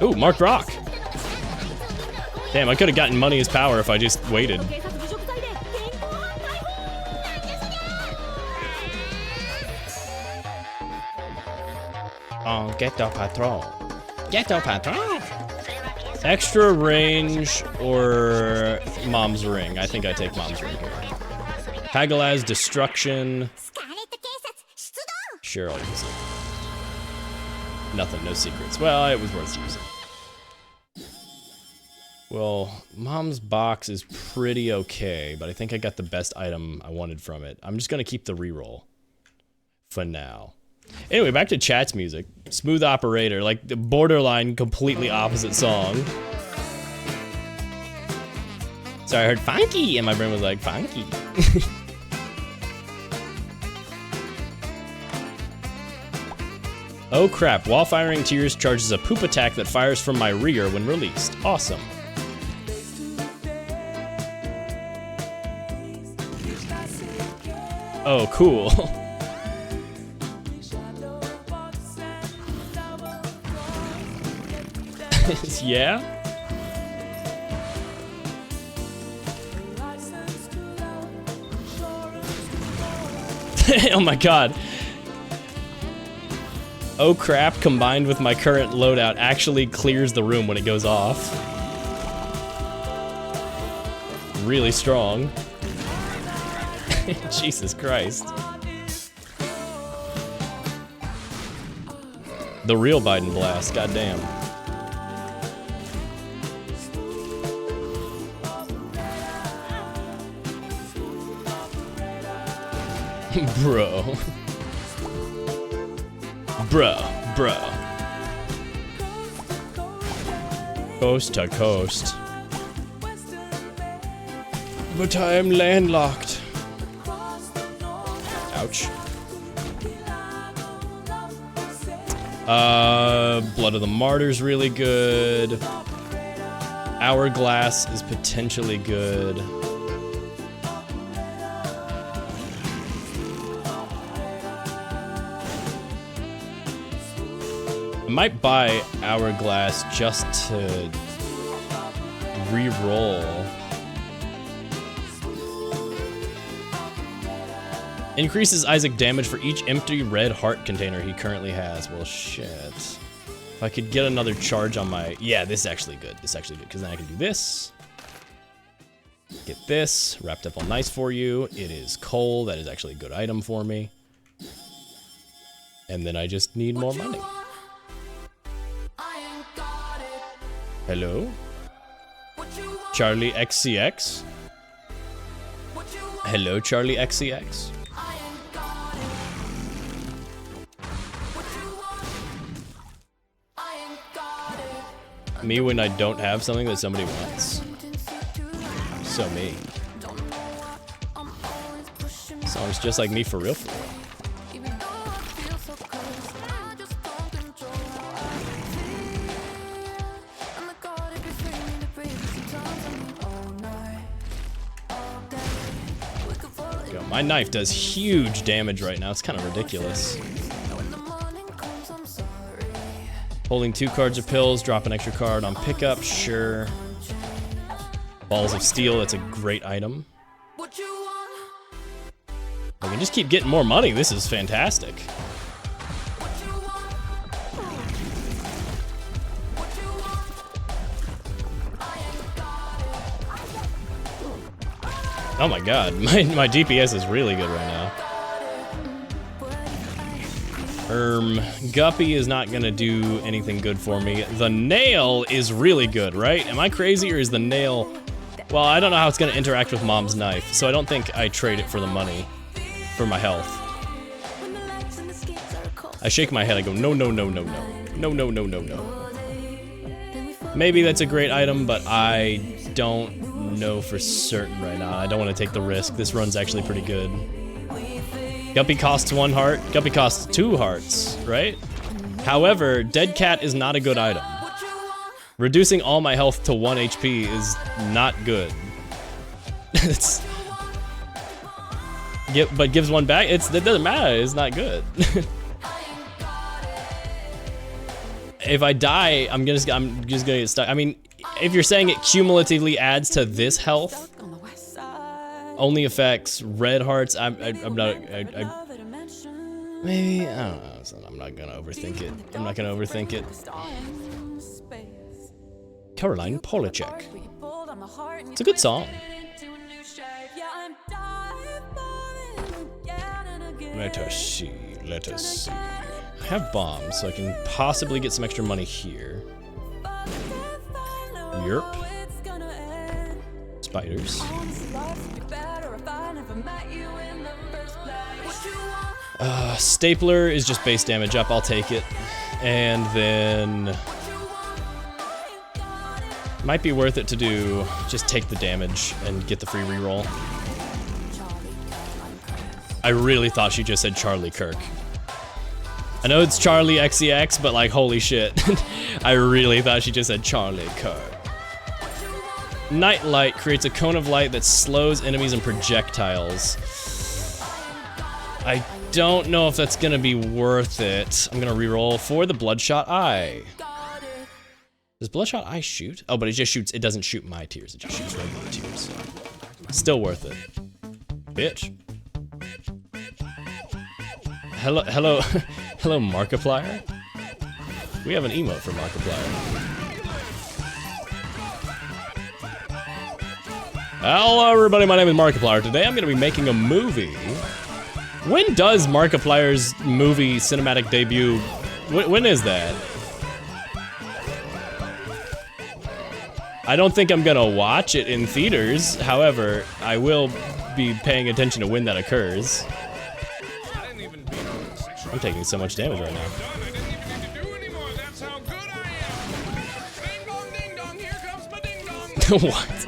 Ooh, marked rock. Damn, I could have gotten money as power if I just waited. Oh, ghetto patrol. Ghetto patrol. Extra range or mom's ring? I think I take mom's ring here. Hagalaz destruction. Sure, I'll use it. Nothing, no secrets. Well, it was worth using. Well, mom's box is pretty okay, but I think I got the best item I wanted from it. I'm just gonna keep the reroll for now. Anyway, back to chat's music. Smooth Operator, like the borderline completely opposite song. Sorry, I heard funky, and my brain was like, funky. Oh crap, while firing tears charges a poop attack that fires from my rear when released. Awesome. Oh, cool. Yeah? Oh my god. Oh crap combined with my current loadout actually clears the room when it goes off. Really strong. Jesus Christ. The real Biden blast, goddamn. Bro. Bro. Coast to coast. But I'm landlocked. Ouch. Blood of the Martyr's really good. Hourglass is potentially good. I might buy Hourglass just to re-roll. Increases Isaac damage for each empty red heart container he currently has. Well, shit. If I could get another charge on my... Yeah, this is actually good. This is actually good, because then I can do this. Get this. Wrapped up all nice for you. It is coal. That is actually a good item for me. And then I just need more money. Hello? Charlie XCX? Hello, Charlie XCX? Me when I don't have something that somebody wants. So me. Song's just like me for real, for real. My knife does huge damage right now. It's kind of ridiculous. Holding 2 cards of pills, drop an extra card on pickup, sure. Balls of Steel, that's a great item. I can just keep getting more money. This is fantastic. Oh my god, my DPS is really good right now. Guppy is not gonna do anything good for me. The nail is really good, right? Am I crazy, or is the nail... Well, I don't know how it's gonna interact with Mom's knife, so I don't think I trade it for the money, for my health. I shake my head, I go, no, no, no, no, no. No, no, no, no, no. Maybe that's a great item, but I don't know for certain right now. I don't want to take the risk. This run's actually pretty good. Guppy costs 1 heart. Guppy costs 2 hearts, right? However, Dead Cat is not a good item. Reducing all my health to 1 HP is not good. But gives 1 back? It doesn't matter, it's not good. If I die, I'm just gonna get stuck. I mean, if you're saying it cumulatively adds to this health, only affects red hearts, I'm not, maybe, I don't know, so I'm not gonna overthink it. I'm not gonna overthink it. Caroline Polachek. It's a good song. Let us see, let us see. I have bombs, so I can possibly get some extra money here. Yerp. Spiders. Stapler is just base damage up, I'll take it. And then... might be worth it to do, just take the damage and get the free reroll. I really thought she just said Charlie Kirk. I know it's Charlie XCX, but like, holy shit. I really thought she just said Charlie Kirk. Nightlight creates a cone of light that slows enemies and projectiles. I don't know if that's gonna be worth it. I'm gonna reroll for the Bloodshot Eye. Does Bloodshot Eye shoot? Oh, but it just shoots, it doesn't shoot my tears, it just shoots regular tears. Still worth it. Bitch. Hello, hello, hello, Markiplier. We have an emote for Markiplier. Hello, everybody. My name is Markiplier. Today, I'm going to be making a movie. When does Markiplier's movie cinematic debut? When is that? I don't think I'm going to watch it in theaters. However, I will be paying attention to when that occurs. I'm taking so much damage right now. What?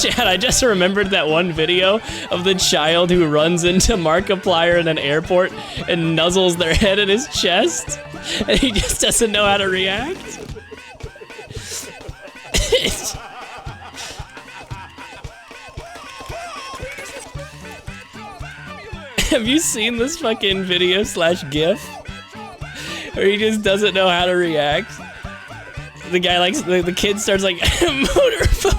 Chad, I just remembered that one video of the child who runs into Markiplier in an airport and nuzzles their head in his chest, and he just doesn't know how to react. Have you seen this fucking video / GIF? Where he just doesn't know how to react? The guy likes, the kid starts like, motorboat.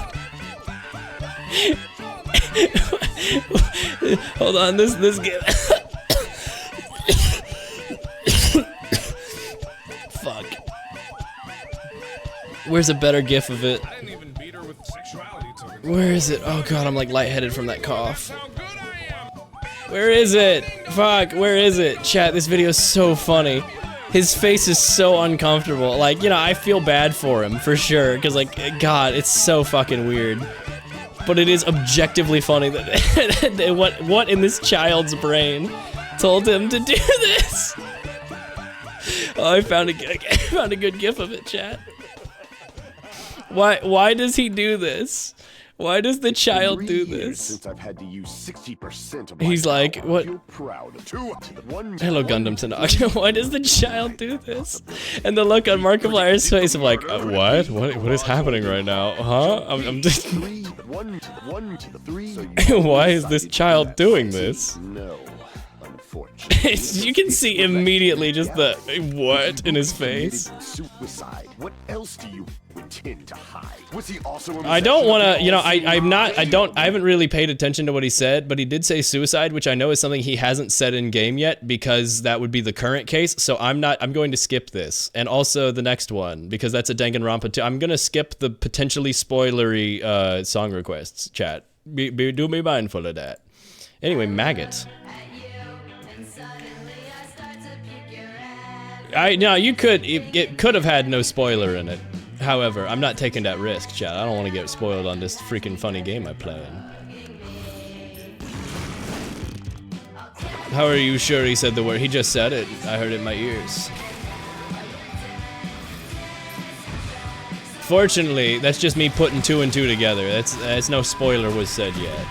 Hold on, this GIF. Fuck. Where's a better GIF of it? Where is it? Oh god, I'm like lightheaded from that cough. Where is it? Fuck, where is it? Chat, this video is so funny. His face is so uncomfortable. Like, you know, I feel bad for him, for sure. Because, like, god, it's so fucking weird. But it is objectively funny that what in this child's brain told him to do this? Oh, I found a good GIF of it, chat. Why does he do this? Why does the child do this? Since I've had to use 60% of my He's like, what? Proud of Hello, Gundam Tanaka. Why does the child do this? And the look on Markiplier's face of like, what? What is happening right now? Huh? I'm just. Why is this child doing this? No, Unfortunately, You can see immediately just the what in his face. Suicide. What else do you intend to hide? Was he also a I don't want to, you know, I I haven't really paid attention to what he said, but he did say suicide, which I know is something he hasn't said in game yet because that would be the current case. So I'm going to skip this. And also the next one because that's a Danganronpa 2. I'm going to skip the potentially spoilery song requests, chat. Do be mindful of that. Anyway, maggot. It could have had no spoiler in it. However, I'm not taking that risk, chat. I don't want to get spoiled on this freaking funny game I'm playing. How are you sure he said the word? He just said it. I heard it in my ears. Fortunately, that's just me putting 2 and 2 together. That's no spoiler was said yet.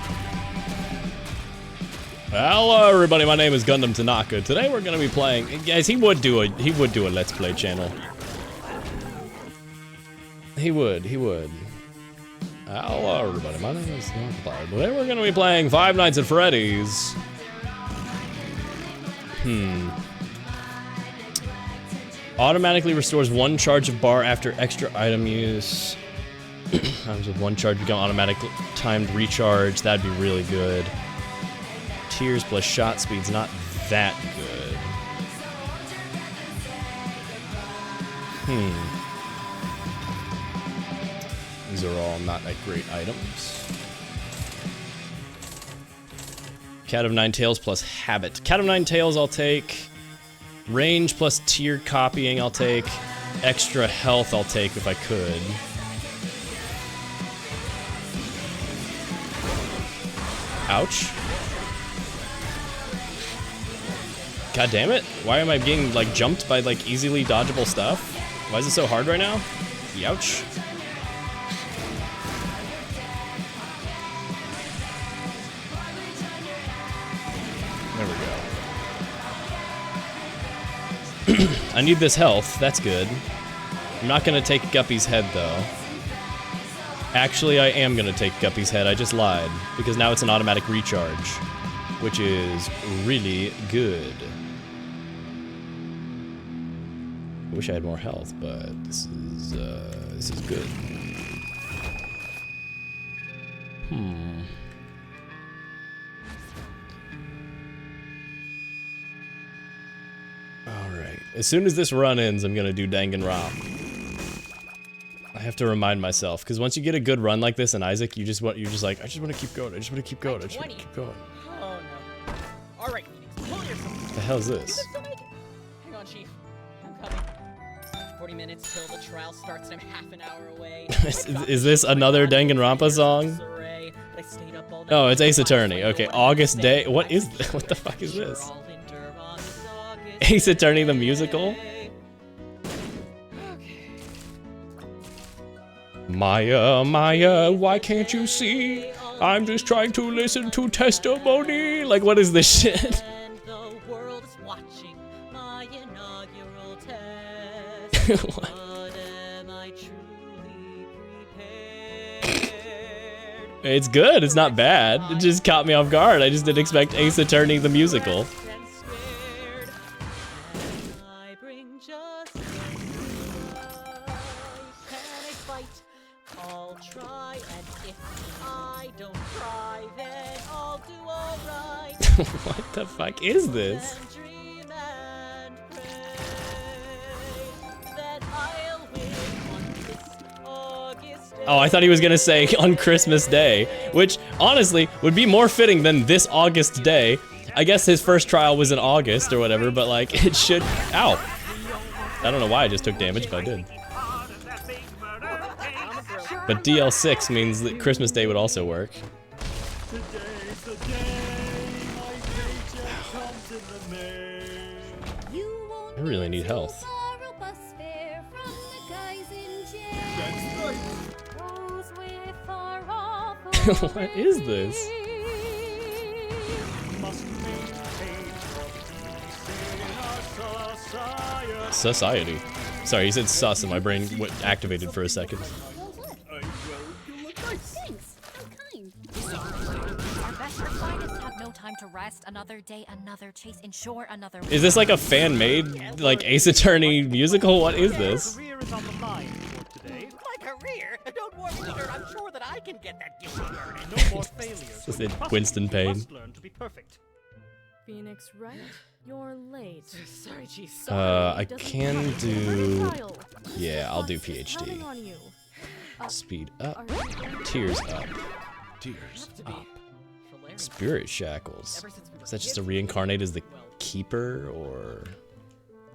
Hello everybody, my name is Gundam Tanaka. Today we're gonna be playing. Guys, he would do a Let's Play channel. He would. Hello everybody, my name is Tanaka. Today we're gonna be playing Five Nights at Freddy's. Automatically restores 1 charge of bar after extra item use. Times with 1 charge become automatic timed recharge. That'd be really good. Tears plus shot speed's not that good. These are all not that great items. Cat of Nine Tails plus habit. Cat of Nine Tails I'll take. Range plus tier copying I'll take. Extra health I'll take if I could. Ouch. God damn it. Why am I being, like, jumped by, like, easily dodgeable stuff? Why is it so hard right now? Youch. There we go. I need this health. That's good. I'm not gonna take Guppy's head, though. Actually, I am gonna take Guppy's head. I just lied. Because now it's an automatic recharge. Which is really good. I wish I had more health, but this is good. Alright. As soon as this run ends, I'm gonna do Danganronpa. I have to remind myself, because once you get a good run like this in Isaac, you're just like, I just want to keep going, I just want to keep going, I just want to keep going. Oh no. Alright, pull yourself. What the hell is this? Hang on, Chief. I'm coming. 40 minutes till the trial starts and I'm half an hour away. Is this another Danganronpa song? Oh, it's Ace Attorney. Okay, August Day. What is this? What the fuck is this? Ace Attorney the musical? Maya, Maya, why can't you see? I'm just trying to listen to testimony. Like, what is this shit? What? It's good. It's not bad. It just caught me off guard. I just didn't expect Ace Attorney the musical. What the fuck is this? Oh, I thought he was gonna say on Christmas Day, which honestly would be more fitting than this August day. I guess his first trial was in August or whatever, but like it should. Ow! I don't know why I just took damage, but I did. But DL6 means that Christmas Day would also work. I really need health. What is this? Society. Sorry, he said sus and my brain activated for a second. time to rest, another day, another chase, ensure another. Is this like a fan-made, like, Ace Attorney musical? What is this? Career is on the line for today. My career? Don't worry, leader. I'm sure that I can get that guilty verdict. No more failures. Is it Winston You Payne? must learn to be perfect. Phoenix, right? You're late. Sorry, Chief. I can do... Yeah, I'll do PhD. On you. Speed up. Are you Tears up. Tears up. Spirit shackles. Is that just a reincarnate as the keeper, or...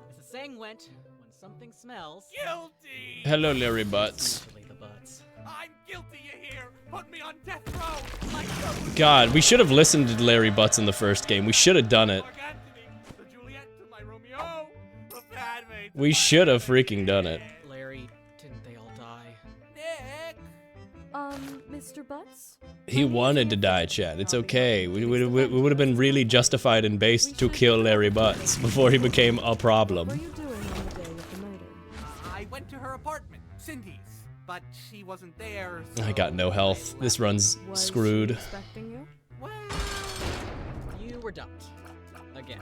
As the saying went, when something smells... Guilty! Hello, Larry Butts. Usually the butts. I'm guilty, you hear? Put me on death row! Like the God, we should have listened to Larry Butts in the first game. We should have done it. Mark Antony, the Juliet to my Romeo, the Padme to We my should have freaking done it. Larry, didn't they all die? Nick! Mr. Butts? He wanted to die, Chad. It's okay. We would have been really justified and based to kill Larry Butts before he became a problem. What were you doing on the day of the murder? I went to her apartment, Cindy's, but she wasn't there, I got no health. This run's Was she screwed. expecting you? Well, you were dumped. Again.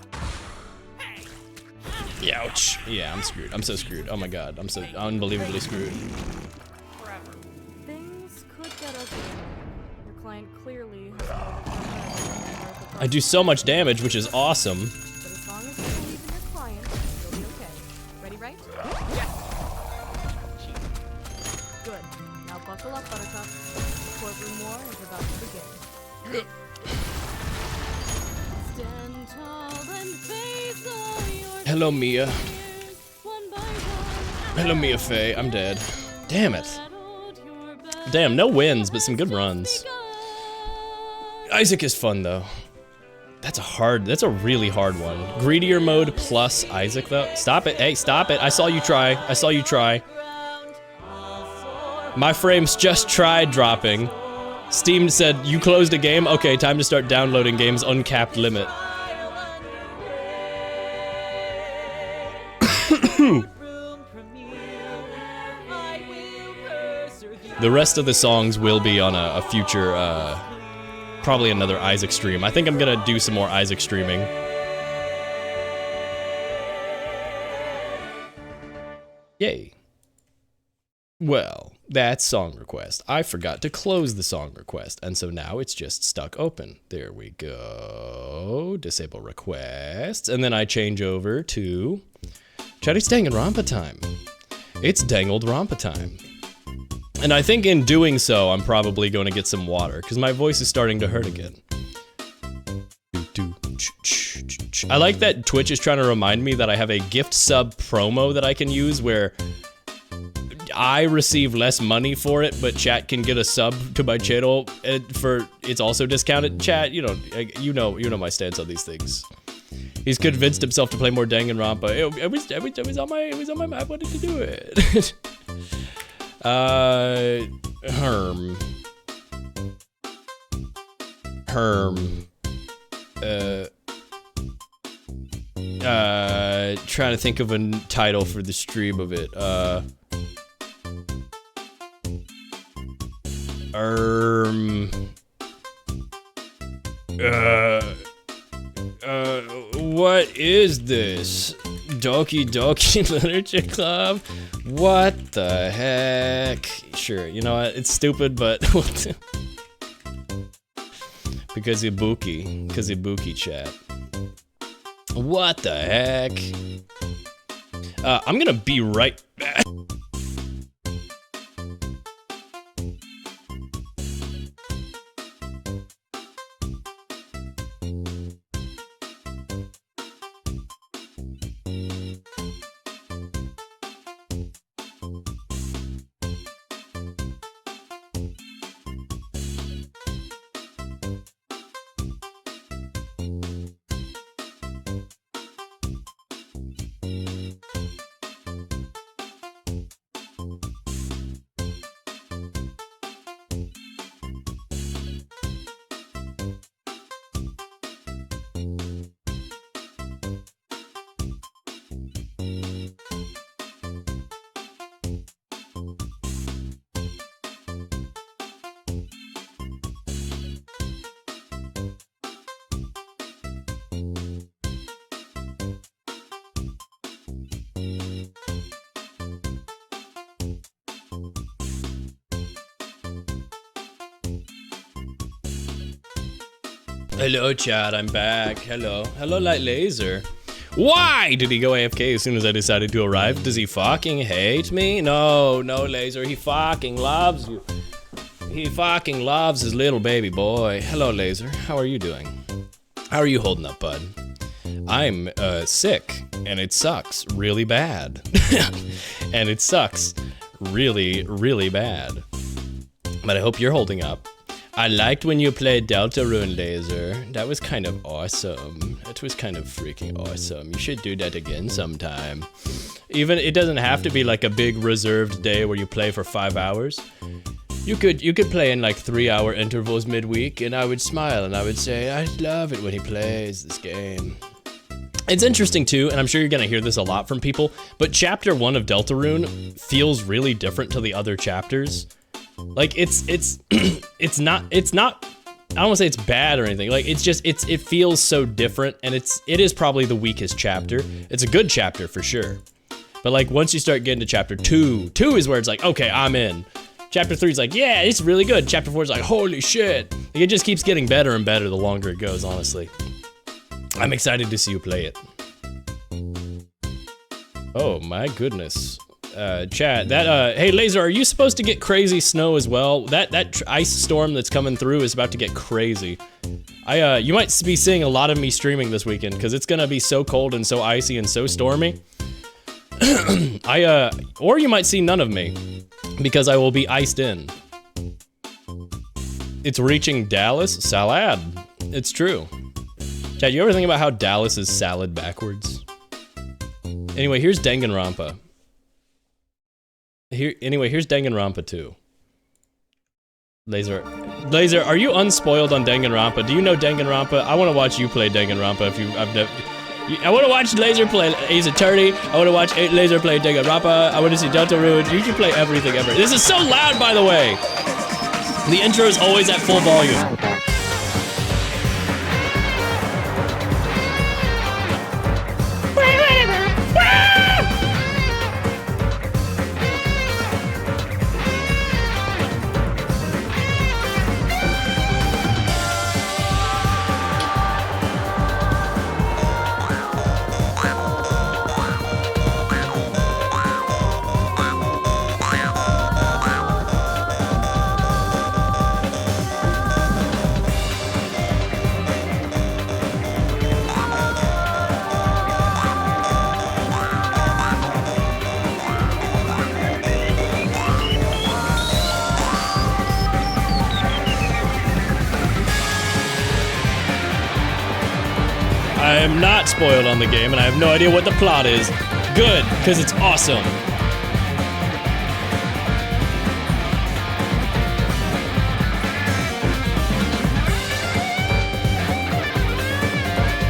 Ouch. Yeah, I'm screwed. I'm so screwed. Oh my god. I'm so unbelievably screwed. Things could get ugly. Your client clearly has more than one I do so much damage, which is awesome. But as long as you believe in your client, you'll be okay. Ready, right? Good. Now buckle up, Buttercup. The courtroom war is about to begin. Stand tall and face all your Hello, Mia. fears, one by one. Hello, Mia Fey. I'm dead. Damn it. Damn, no wins, but some good runs. Isaac is fun, though. That's a really hard one. Greedier mode plus Isaac, though. Stop it. Hey, stop it. I saw you try. I saw you try. My frames just tried dropping. Steam said, you closed a game? Okay, time to start downloading games, uncapped limit. The rest of the songs will be on a future, probably another Isaac stream. I think I'm gonna do some more Isaac streaming. Yay. Well, that's song request. I forgot to close the song request, and so now it's just stuck open. There we go. Disable requests, and then I change over to... Chat, it's Danganronpa time. It's Dangled Rompa time. And I think in doing so, I'm probably going to get some water, because my voice is starting to hurt again. I like that Twitch is trying to remind me that I have a gift sub promo that I can use where I receive less money for it, but chat can get a sub to my channel for it's also discounted. Chat, you know my stance on these things. He's convinced himself to play more Danganronpa. It was on my mind. I wanted to do it. Herm. Trying to think of a title for the stream of it. What is this? Doki Doki Literature Club? What the heck? Sure, you know what? It's stupid, but because Ibuki chat. What the heck? I'm gonna be right back. Hello, chat. I'm back. Hello. Hello, Light Laser. Why did he go AFK as soon as I decided to arrive? Does he fucking hate me? No, Laser. He fucking loves you. He fucking loves his little baby boy. Hello, Laser. How are you doing? How are you holding up, bud? I'm sick, and it sucks really bad. And it sucks really, really bad. But I hope you're holding up. I liked when you played Deltarune, Laser. That was kind of awesome. It was kind of freaking awesome. You should do that again sometime. Even, it doesn't have to be like a big reserved day where you play for 5 hours. You could play in like 3-hour intervals midweek, and I would smile and I would say, I love it when he plays this game. It's interesting too, and I'm sure you're gonna hear this a lot from people, but chapter 1 of Deltarune feels really different to the other chapters. Like it's not, I don't wanna say it's bad or anything, like it's just, it feels so different, and it is probably the weakest chapter. It's a good chapter for sure. But like once you start getting to chapter 2 is where it's like, okay, I'm in. Chapter 3 is like, yeah, it's really good. Chapter 4 is like, holy shit. Like, it just keeps getting better and better the longer it goes, honestly. I'm excited to see you play it. Oh my goodness. Chat, that, hey Laser, are you supposed to get crazy snow as well? That ice storm that's coming through is about to get crazy. You might be seeing a lot of me streaming this weekend, because it's gonna be so cold and so icy and so stormy. Or you might see none of me, because I will be iced in. It's reaching Dallas? Salad. It's true. Chad, you ever think about how Dallas is salad backwards? Anyway, here's Danganronpa. Here's Danganronpa 2. Laser, are you unspoiled on Danganronpa? Do you know Danganronpa? I want to watch you play Danganronpa if I want to watch Laser play Ace Attorney. I want to watch Laser play Danganronpa. I want to see Deltarune. You should play everything ever. This is so loud, by the way. The intro is always at full volume. I am not spoiled on the game, and I have no idea what the plot is. Good, because it's awesome.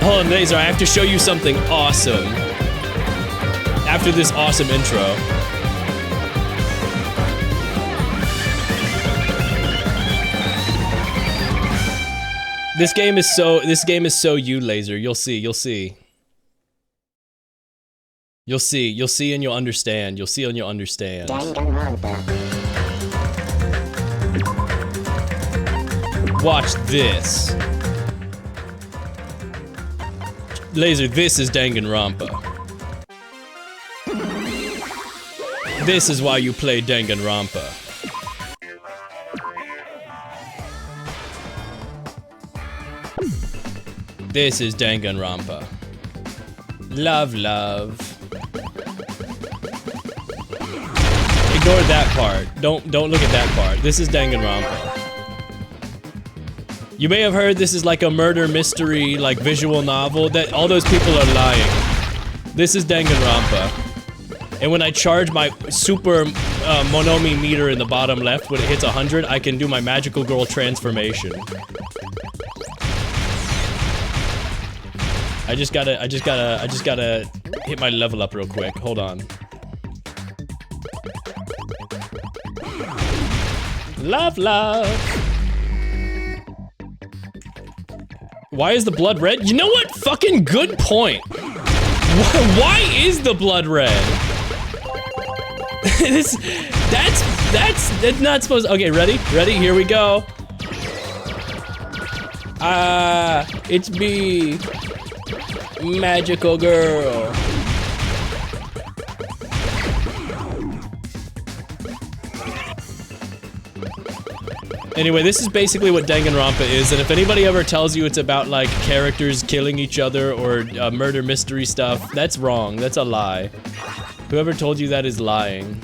Hold on, Laser, I have to show you something awesome. After this awesome intro. This game is so you, Laser. You'll see. You'll see and you'll understand. You'll see and you'll understand. Watch this. Laser, this is Danganronpa. This is why you play Danganronpa. This is Danganronpa. Love. Ignore that part. Don't look at that part. This is Danganronpa. You may have heard this is like a murder mystery, like visual novel. That all those people are lying. This is Danganronpa. And when I charge my super Monomi meter in the bottom left, when it hits 100, I can do my magical girl transformation. I just gotta hit my level up real quick. Hold on. Love. Why is the blood red? You know what? Fucking good point. Why is the blood red? That's not supposed. Okay, ready? Here we go. It's me, magical girl. Anyway, this is basically what Danganronpa is, and if anybody ever tells you it's about, like, characters killing each other or murder mystery stuff, that's wrong. That's a lie. Whoever told you that is lying.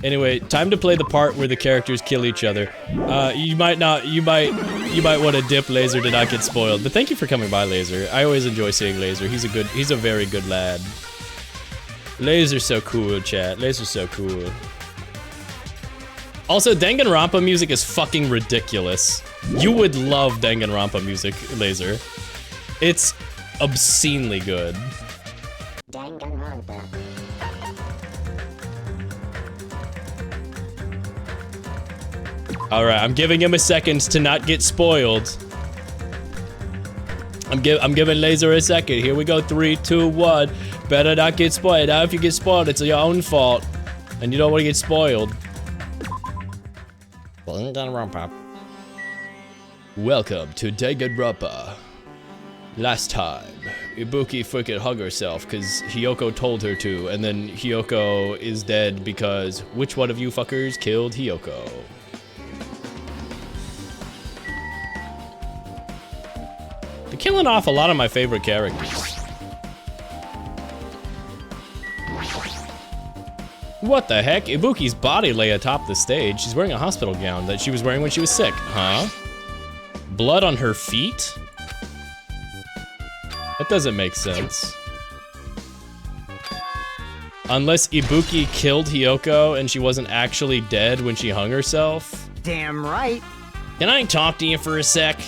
Anyway, time to play the part where the characters kill each other. You might want to dip Laser to not get spoiled, but thank you for coming by, Laser. I always enjoy seeing Laser. He's a very good lad. Laser's so cool, chat. Laser's so cool. Also, Danganronpa music is fucking ridiculous. You would love Danganronpa music, Laser. It's obscenely good. Danganronpa. Alright, I'm giving him a second to not get spoiled. I'm giving Laser a second. Here we go, 3, 2, 1. Better not get spoiled. Now if you get spoiled, it's your own fault. And you don't want to get spoiled. Welcome to Danganronpa. Last time, Ibuki freaking hung herself because Hiyoko told her to, and then Hiyoko is dead because which one of you fuckers killed Hiyoko? They're killing off a lot of my favorite characters. What the heck? Ibuki's body lay atop the stage. She's wearing a hospital gown that she was wearing when she was sick. Huh? Blood on her feet? That doesn't make sense. Unless Ibuki killed Hiyoko and she wasn't actually dead when she hung herself. Damn right. Can I talk to you for a sec?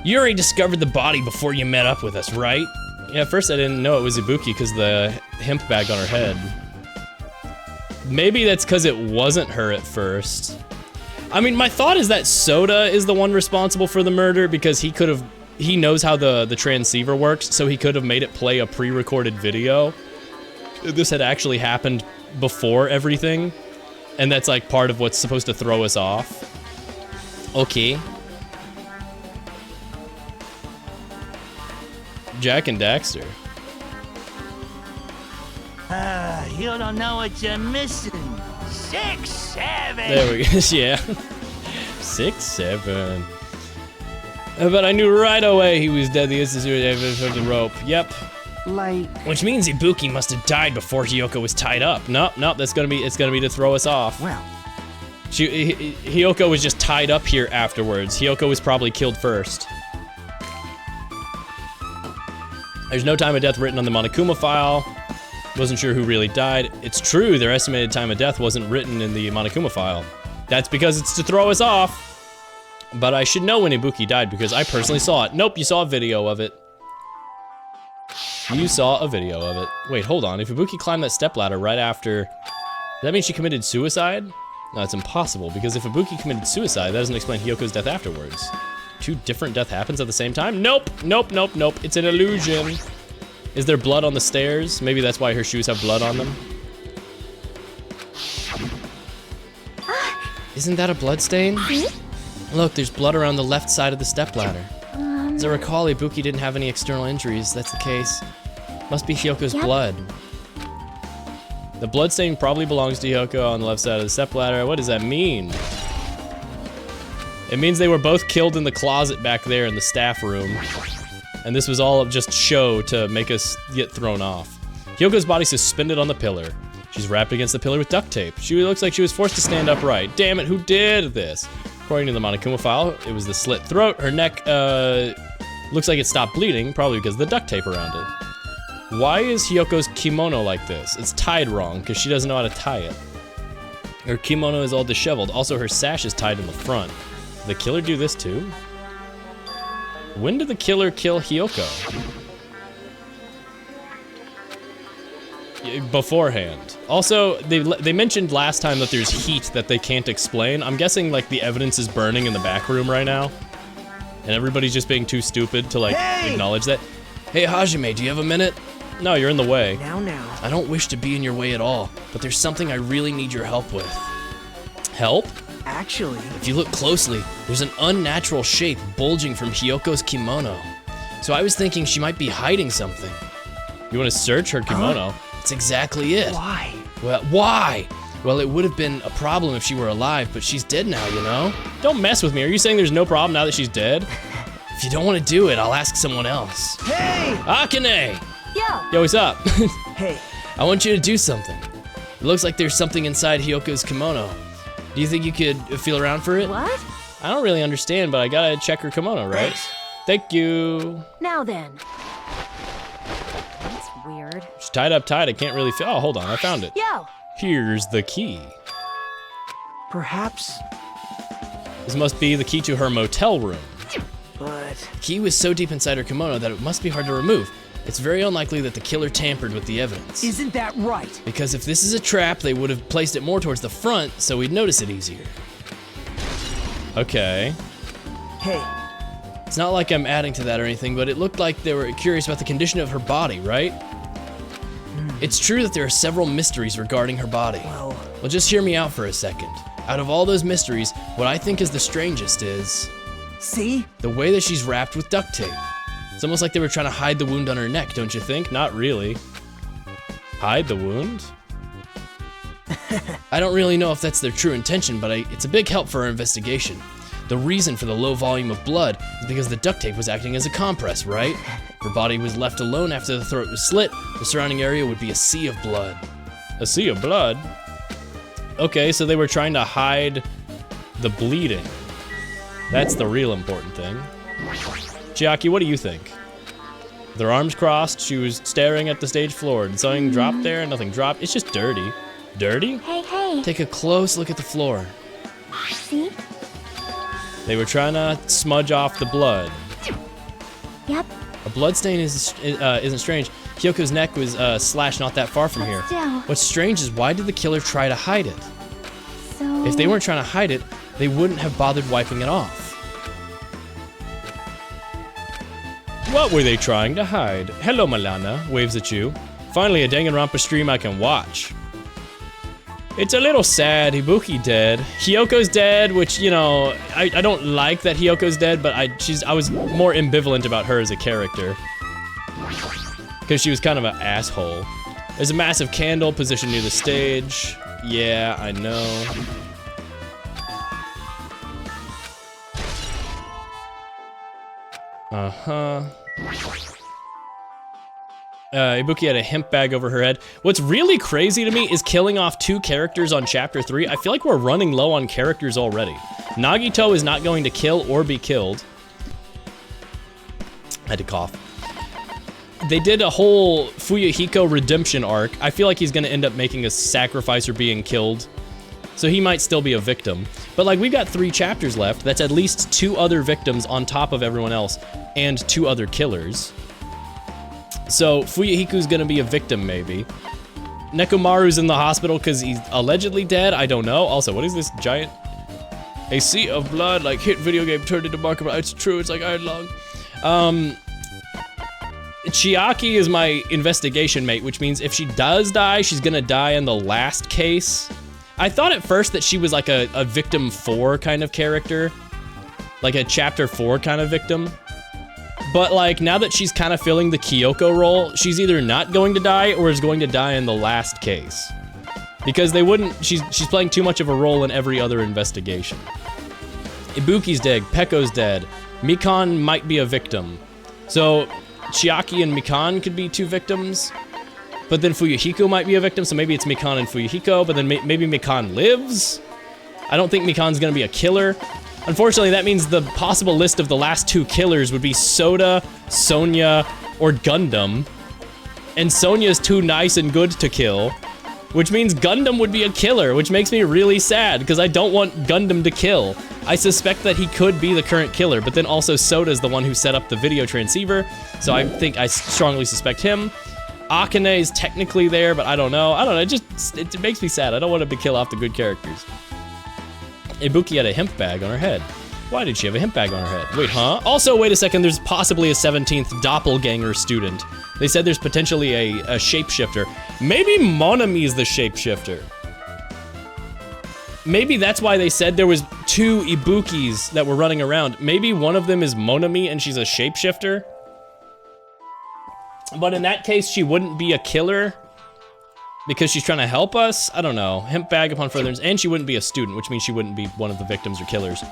You already discovered the body before you met up with us, right? Yeah, at first I didn't know it was Ibuki because the hemp bag on her head. Maybe that's because it wasn't her at first. I mean, my thought is that Soda is the one responsible for the murder because he knows how the transceiver works, so he could have made it play a pre-recorded video. This had actually happened before everything, and that's like part of what's supposed to throw us off. Okay. Jack and Daxter. You don't know what you're missing. 6, 7. There we go. Yeah. 6, 7. But I knew right away he was dead the instant he was the rope. Yep. Like. Which means Ibuki must have died before Hiyoko was tied up. Nope, it's gonna be to throw us off. Well. Hiyoko was just tied up here afterwards. Hiyoko was probably killed first. There's no time of death written on the Monokuma file. Wasn't sure who really died. It's true, their estimated time of death wasn't written in the Monokuma file. That's because it's to throw us off. But I should know when Ibuki died because I personally saw it. Nope, you saw a video of it. You saw a video of it. Wait, hold on. If Ibuki climbed that stepladder right after... Does that mean she committed suicide? No, it's impossible, because if Ibuki committed suicide, that doesn't explain Hiyoko's death afterwards. 2 different death happens at the same time? Nope, nope, nope, nope. It's an illusion. Is there blood on the stairs? Maybe that's why her shoes have blood on them. Isn't that a blood stain? Look, there's blood around the left side of the stepladder. As I recall, Ibuki didn't have any external injuries. That's the case. Must be Hyoko's blood. The blood stain probably belongs to Hyoko on the left side of the stepladder. What does that mean? It means they were both killed in the closet back there in the staff room. And this was all just show to make us get thrown off. Hyoko's body suspended on the pillar. She's wrapped against the pillar with duct tape. She looks like she was forced to stand upright. Damn it, who did this? According to the Monokuma file, it was the slit throat. Her neck, looks like it stopped bleeding, probably because of the duct tape around it. Why is Hyoko's kimono like this? It's tied wrong, because she doesn't know how to tie it. Her kimono is all disheveled. Also, her sash is tied in the front. Did the killer do this too? When did the killer kill Hyoko? Beforehand. Also, they mentioned last time that there's heat that they can't explain. I'm guessing like the evidence is burning in the back room right now. And everybody's just being too stupid to like acknowledge that. Hey Hajime, do you have a minute? No, you're in the way. Now. I don't wish to be in your way at all, but there's something I really need your help with. Help? Actually... If you look closely, there's an unnatural shape bulging from Hyoko's kimono. So I was thinking she might be hiding something. You want to search her kimono? That's exactly it. Why? Well, why? Well, it would have been a problem if she were alive, but she's dead now, you know? Don't mess with me. Are you saying there's no problem now that she's dead? If you don't want to do it, I'll ask someone else. Hey! Akane! Yo! Yo, what's up? Hey. I want you to do something. It looks like there's something inside Hyoko's kimono. Do you think you could feel around for it? What? I don't really understand, but I gotta check her kimono, right? Thanks. Thank you. Now then. That's weird. She's tied up tight. I can't really feel. Oh, hold on. I found it. Yo! Here's the key. Perhaps... This must be the key to her motel room. But... The key was so deep inside her kimono that it must be hard to remove. It's very unlikely that the killer tampered with the evidence. Isn't that right? Because if this is a trap, they would have placed it more towards the front, so we'd notice it easier. Okay. Hey. It's not like I'm adding to that or anything, but it looked like they were curious about the condition of her body, right? It's true that there are several mysteries regarding her body. Well, just hear me out for a second. Out of all those mysteries, what I think is the strangest is... See? the way that she's wrapped with duct tape. It's almost like they were trying to hide the wound on her neck, don't you think? Not really. Hide the wound? I don't really know if that's their true intention, but it's a big help for our investigation. The reason for the low volume of blood is because the duct tape was acting as a compress, right? If her body was left alone after the throat was slit, the surrounding area would be a sea of blood. A sea of blood? Okay, so they were trying to hide the bleeding. That's the real important thing. Chiaki, what do you think? With her arms crossed, she was staring at the stage floor. Did something drop there? Nothing dropped. It's just dirty. Dirty? Hey. Take a close look at the floor. See? They were trying to smudge off the blood. Yep. A blood stain isn't strange. Hyoko's neck was slashed not that far from here. Still. What's strange is why did the killer try to hide it? So... If they weren't trying to hide it, they wouldn't have bothered wiping it off. What were they trying to hide? Hello, Milana. Waves at you. Finally, a Danganronpa stream I can watch. It's a little sad. Ibuki dead. Hyoko's dead, which, you know, I don't like that Hyoko's dead, but I was more ambivalent about her as a character. Because she was kind of an asshole. There's a massive candle positioned near the stage. Yeah, I know. Uh-huh. Ibuki had a hemp bag over her head. What's really crazy to me is killing off 2 characters on chapter 3. I feel like we're running low on characters already. Nagito is not going to kill or be killed. I had to cough. They did a whole Fuyuhiko redemption arc. I feel like he's gonna end up making a sacrifice or being killed. So he might still be a victim. But like, we've got 3 chapters left. That's at least 2 other victims on top of everyone else, and 2 other killers. So Fuyuhiko's gonna be a victim, maybe. Nekomaru's in the hospital because he's allegedly dead. I don't know. Also, what is this giant? A sea of blood, like hit video game turned into marker. It's true. It's like iron lung. Chiaki is my investigation mate, which means if she does die, she's gonna die in the last case. I thought at first that she was like a victim 4 kind of character, like a chapter 4 kind of victim. But like, now that she's kind of filling the Kyoko role, she's either not going to die or is going to die in the last case. Because they wouldn't, she's playing too much of a role in every other investigation. Ibuki's dead, Pekko's dead, Mikan might be a victim. So Chiaki and Mikan could be 2 victims, but then Fuyuhiko might be a victim, so maybe it's Mikan and Fuyuhiko, but then maybe Mikan lives? I don't think Mikan's gonna be a killer. Unfortunately, that means the possible list of the last 2 killers would be Soda, Sonya, or Gundam. And Sonya's too nice and good to kill, which means Gundam would be a killer, which makes me really sad, because I don't want Gundam to kill. I suspect that he could be the current killer, but then also Soda's the one who set up the video transceiver, so I strongly suspect him. Akane is technically there, but I don't know. It makes me sad. I don't want him to kill off the good characters. Ibuki had a hemp bag on her head. Why did she have a hemp bag on her head? Wait, huh? Also, wait a second, there's possibly a 17th doppelganger student. They said there's potentially a shapeshifter. Maybe Monami's the shapeshifter. maybe that's why they said there was 2 Ibukis that were running around. Maybe one of them is Monami and she's a shapeshifter. But in that case, she wouldn't be a killer because she's trying to help us. I don't know. Hemp bag upon further, and she wouldn't be a student, which means she wouldn't be one of the victims or killers.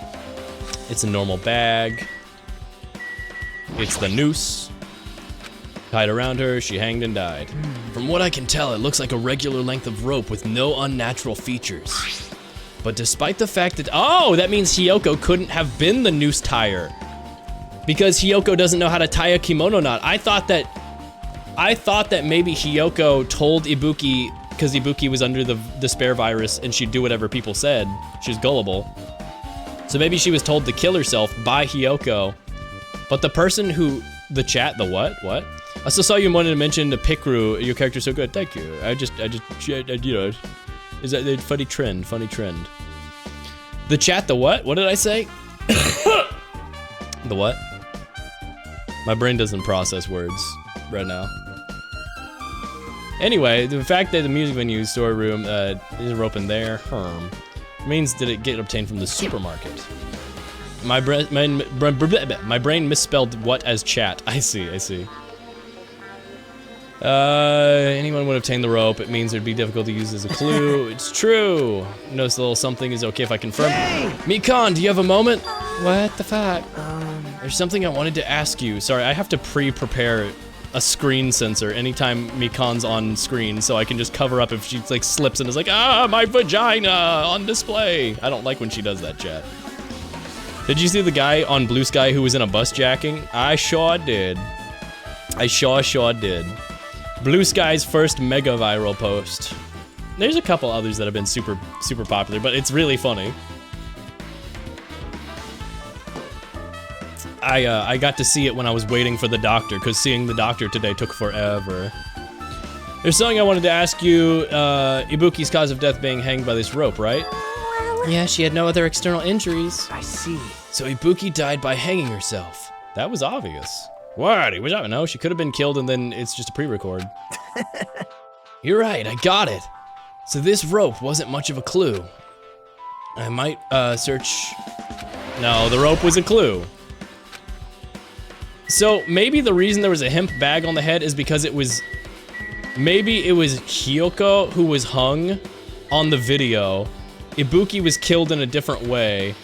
It's a normal bag. It's the noose. Tied around her, she hanged and died. From what I can tell, it looks like a regular length of rope with no unnatural features. But despite the fact that, oh, that means Hiyoko couldn't have been the noose tire. Because Hiyoko doesn't know how to tie a kimono knot. I thought that maybe Hiyoko told Ibuki, because Ibuki was under the despair virus and she'd do whatever people said. She was gullible. So maybe she was told to kill herself by Hiyoko. But the person who, the chat, the what? What? I still saw you wanted to mention the Pikru. Your character's so good. Thank you. I just, you know, is that a funny trend? Funny trend. The chat, the what? What did I say? The what? My brain doesn't process words right now. Anyway, the fact that the music venue storeroom is open there, means that it get obtained from the supermarket. My brain misspelled what as chat. I see. Anyone would obtain the rope. It means it'd be difficult to use as a clue. It's true. Notice a little something is okay if I confirm. Hey! Mikan, do you have a moment? What the fuck? There's something I wanted to ask you. Sorry, I have to pre-prepare a screen sensor anytime Mikan's on screen, so I can just cover up if she like slips and is like, ah, my vagina on display. I don't like when she does that, chat. Did you see the guy on Blue Sky who was in a bus jacking? I sure did. I sure did. Blue Sky's first mega viral post. There's a couple others that have been super popular, but it's really funny. I got to see it when I was waiting for the doctor, because seeing the doctor today took forever. There's something I wanted to ask you. Ibuki's cause of death being hanged by this rope, right? Yeah, she had no other external injuries. I see. So Ibuki died by hanging herself. That was obvious. What? It was, I don't know, she could have been killed and then it's just a pre-record. You're right, I got it. So this rope wasn't much of a clue. I might, search... No, the rope was a clue. So maybe the reason there was a hemp bag on the head is because it was... Maybe it was Hiyoko who was hung on the video. Ibuki was killed in a different way.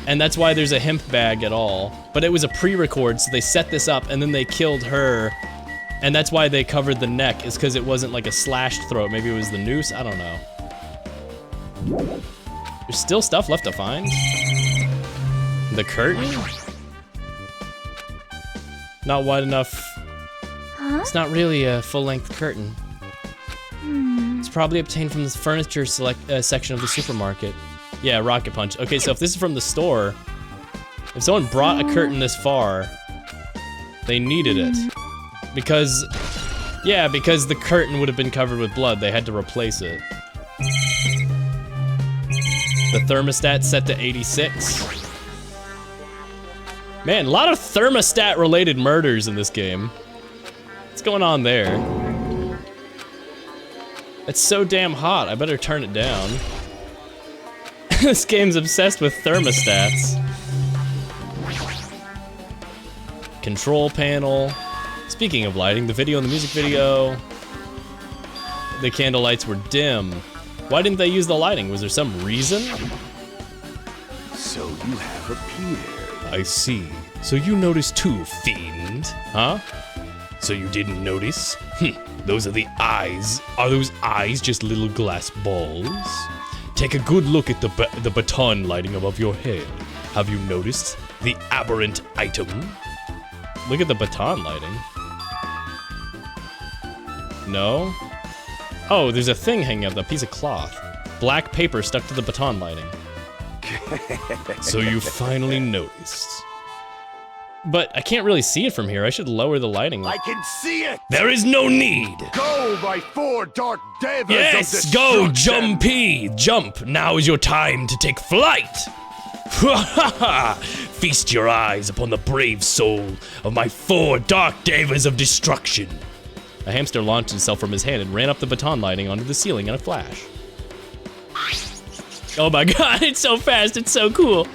And that's why there's a hemp bag at all. But it was a pre-record, so they set this up and then they killed her. And that's why they covered the neck, is because it wasn't like a slashed throat. Maybe it was the noose, I don't know. There's still stuff left to find. The curtain? Not wide enough. Huh? It's not really a full-length curtain. It's probably obtained from the furniture section of the supermarket. Yeah, rocket punch. Okay, so if this is from the store, if someone brought a curtain this far, they needed it. Because, yeah, because the curtain would have been covered with blood, they had to replace it. The thermostat set to 86. Man, a lot of thermostat-related murders in this game. What's going on there? It's so damn hot, I better turn it down. This game's obsessed with thermostats. Control panel. Speaking of lighting, the video and the music video, the candle lights were dim. Why didn't they use the lighting? Was there some reason? So you have appeared. I see. So you noticed too, fiend. Huh? So you didn't notice? Those are the eyes. Are those eyes just little glass balls? Take a good look at the baton lighting above your head. Have you noticed the aberrant item? Look at the baton lighting. No? Oh, there's a thing hanging up, a piece of cloth. Black paper stuck to the baton lighting. So you finally noticed. But I can't really see it from here. I should lower the lighting. I can see it! There is no need! Go, my 4 dark devas yes, of go, destruction! Jumpy! Jump! Now is your time to take flight! Feast your eyes upon the brave soul of my 4 dark devas of destruction. A hamster launched himself from his hand and ran up the baton lighting onto the ceiling in a flash. Oh my god, it's so fast, it's so cool.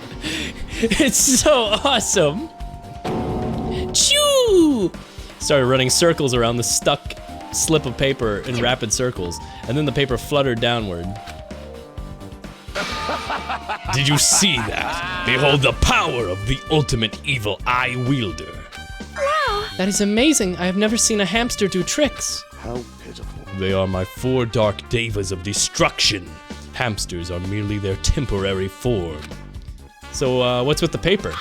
It's so awesome. Choo! Started running circles around the stuck slip of paper in rapid circles, and then the paper fluttered downward. Did you see that? Behold the power of the ultimate evil eye wielder. Wow! That is amazing. I have never seen a hamster do tricks. How pitiful. They are my 4 dark devas of destruction. Hamsters are merely their temporary form. So, what's with the paper?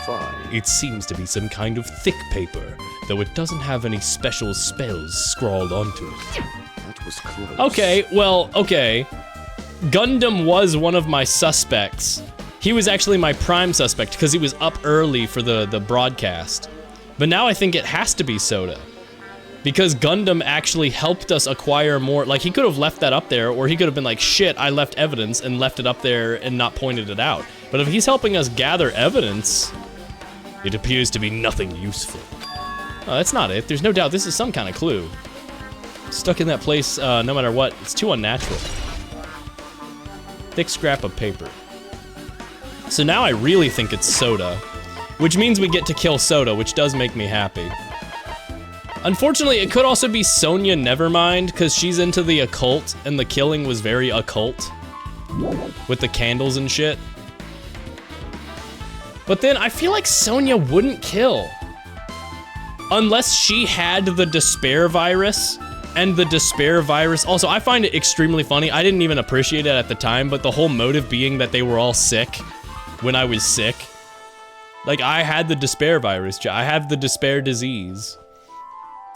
Fine. It seems to be some kind of thick paper, though it doesn't have any special spells scrawled onto it. That was close. Okay, well, okay. Gundam was one of my suspects. He was actually my prime suspect because he was up early for the broadcast. But now I think it has to be Soda. Because Gundam actually helped us acquire more, like he could have left that up there, or he could have been like, shit, I left evidence and left it up there and not pointed it out. But if he's helping us gather evidence, it appears to be nothing useful. Oh, that's not it. There's no doubt this is some kind of clue. Stuck in that place, no matter what, it's too unnatural. Thick scrap of paper. So now I really think it's Soda, which means we get to kill Soda, which does make me happy. Unfortunately, it could also be Sonya Nevermind, because she's into the occult, and the killing was very occult. With the candles and shit. But then I feel like Sonya wouldn't kill. Unless she had the despair virus, and the despair virus. Also, I find it extremely funny. I didn't even appreciate it at the time, but the whole motive being that they were all sick when I was sick. Like, I had the despair virus. I have the despair disease.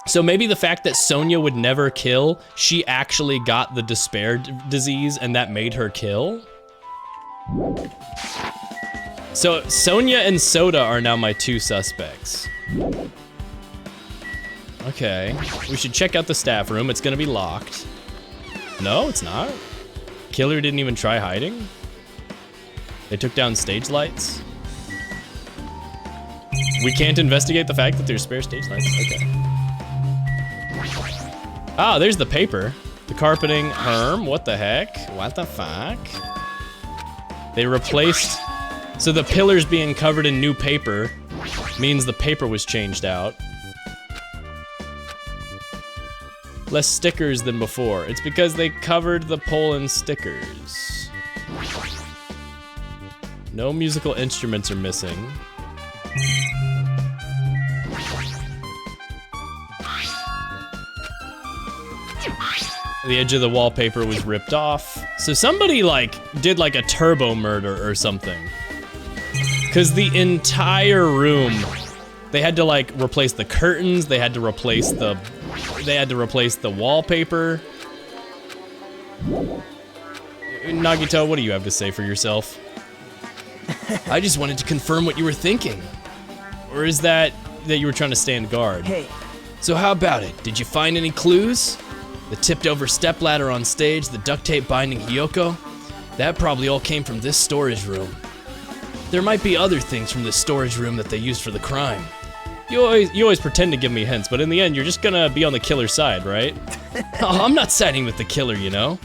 So maybe the fact that Sonya would never kill, she actually got the despair disease and that made her kill? So Sonya and Soda are now my 2 suspects. Okay, we should check out the staff room. It's gonna be locked. No, it's not. Killer didn't even try hiding. They took down stage lights. We can't investigate the fact that there's spare stage lights? Okay. Ah, there's the paper. The carpeting, what the heck? What the fuck? They replaced, so the pillars being covered in new paper means the paper was changed out. Less stickers than before. It's because they covered the pole in stickers. No musical instruments are missing. The edge of the wallpaper was ripped off. So somebody like did like a turbo murder or something. Cause the entire room, they had to like replace the curtains, they had to replace the wallpaper. Nagito, what do you have to say for yourself? I just wanted to confirm what you were thinking. Or is that you were trying to stand guard? Hey. So how about it? Did you find any clues? The tipped over stepladder on stage, the duct tape binding Hiyoko? That probably all came from this storage room. There might be other things from this storage room that they used for the crime. You always pretend to give me hints, but in the end, you're just gonna be on the killer's side, right? Oh, I'm not siding with the killer, you know?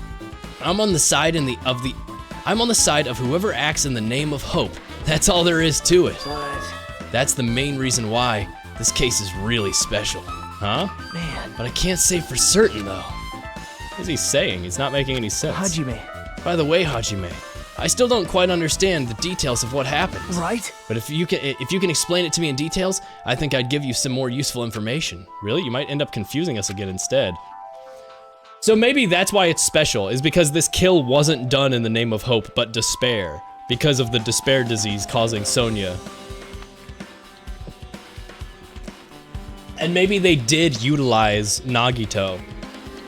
I'm on the side of whoever acts in the name of hope. That's all there is to it. But... That's the main reason why this case is really special. Huh? Man. But I can't say for certain, though. What is he saying? He's not making any sense. Hajime. By the way, Hajime, I still don't quite understand the details of what happened. Right? But if you can explain it to me in details, I think I'd give you some more useful information. Really? You might end up confusing us again instead. So maybe that's why it's special, is because this kill wasn't done in the name of hope, but despair. Because of the despair disease causing Sonya. And maybe they did utilize Nagito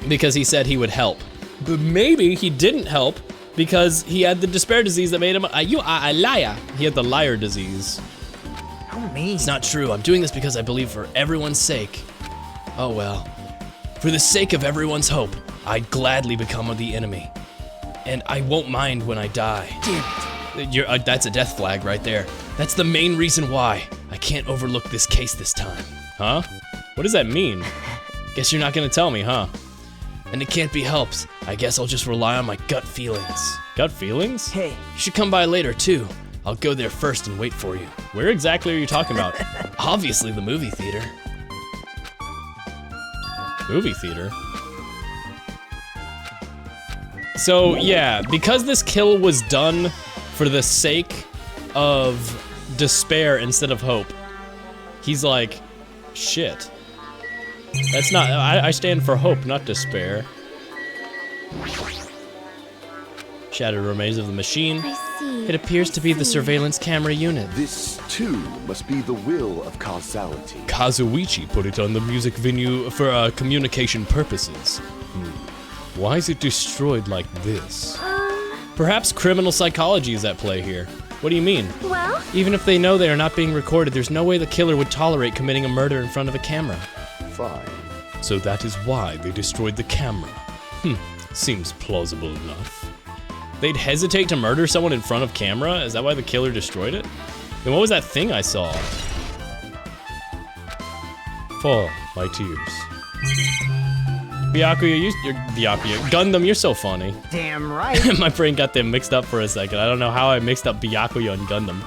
because he said he would help. But maybe he didn't help because he had the despair disease that made him a liar. He had the liar disease. How mean. It's not true. I'm doing this because I believe for everyone's sake. Oh well. For the sake of everyone's hope, I'd gladly become the enemy. And I won't mind when I die. Damn it. That's a death flag right there. That's the main reason why I can't overlook this case this time. Huh? What does that mean? Guess you're not gonna tell me, huh? And it can't be helped. I guess I'll just rely on my gut feelings. Gut feelings? Hey. You should come by later, too. I'll go there first and wait for you. Where exactly are you talking about? Obviously the movie theater. Movie theater? So, yeah, because this kill was done for the sake of despair instead of hope, he's like, shit. That's not, I stand for hope, not despair. Shattered remains of the machine. I see. It appears to be the surveillance camera unit. This, too, must be the will of causality. Kazuichi put it on the music venue for communication purposes. Why is it destroyed like this? Perhaps criminal psychology is at play here. What do you mean? Well, Even if they know they are not being recorded, there's no way the killer would tolerate committing a murder in front of a camera. Fine. So that is why they destroyed the camera. Seems plausible enough. They'd hesitate to murder someone in front of camera? Is that why the killer destroyed it? Then what was that thing I saw? Fall, my tears. Byakuya, Gundam, you're so funny. Damn right. My brain got them mixed up for a second. I don't know how I mixed up Byakuya and Gundam.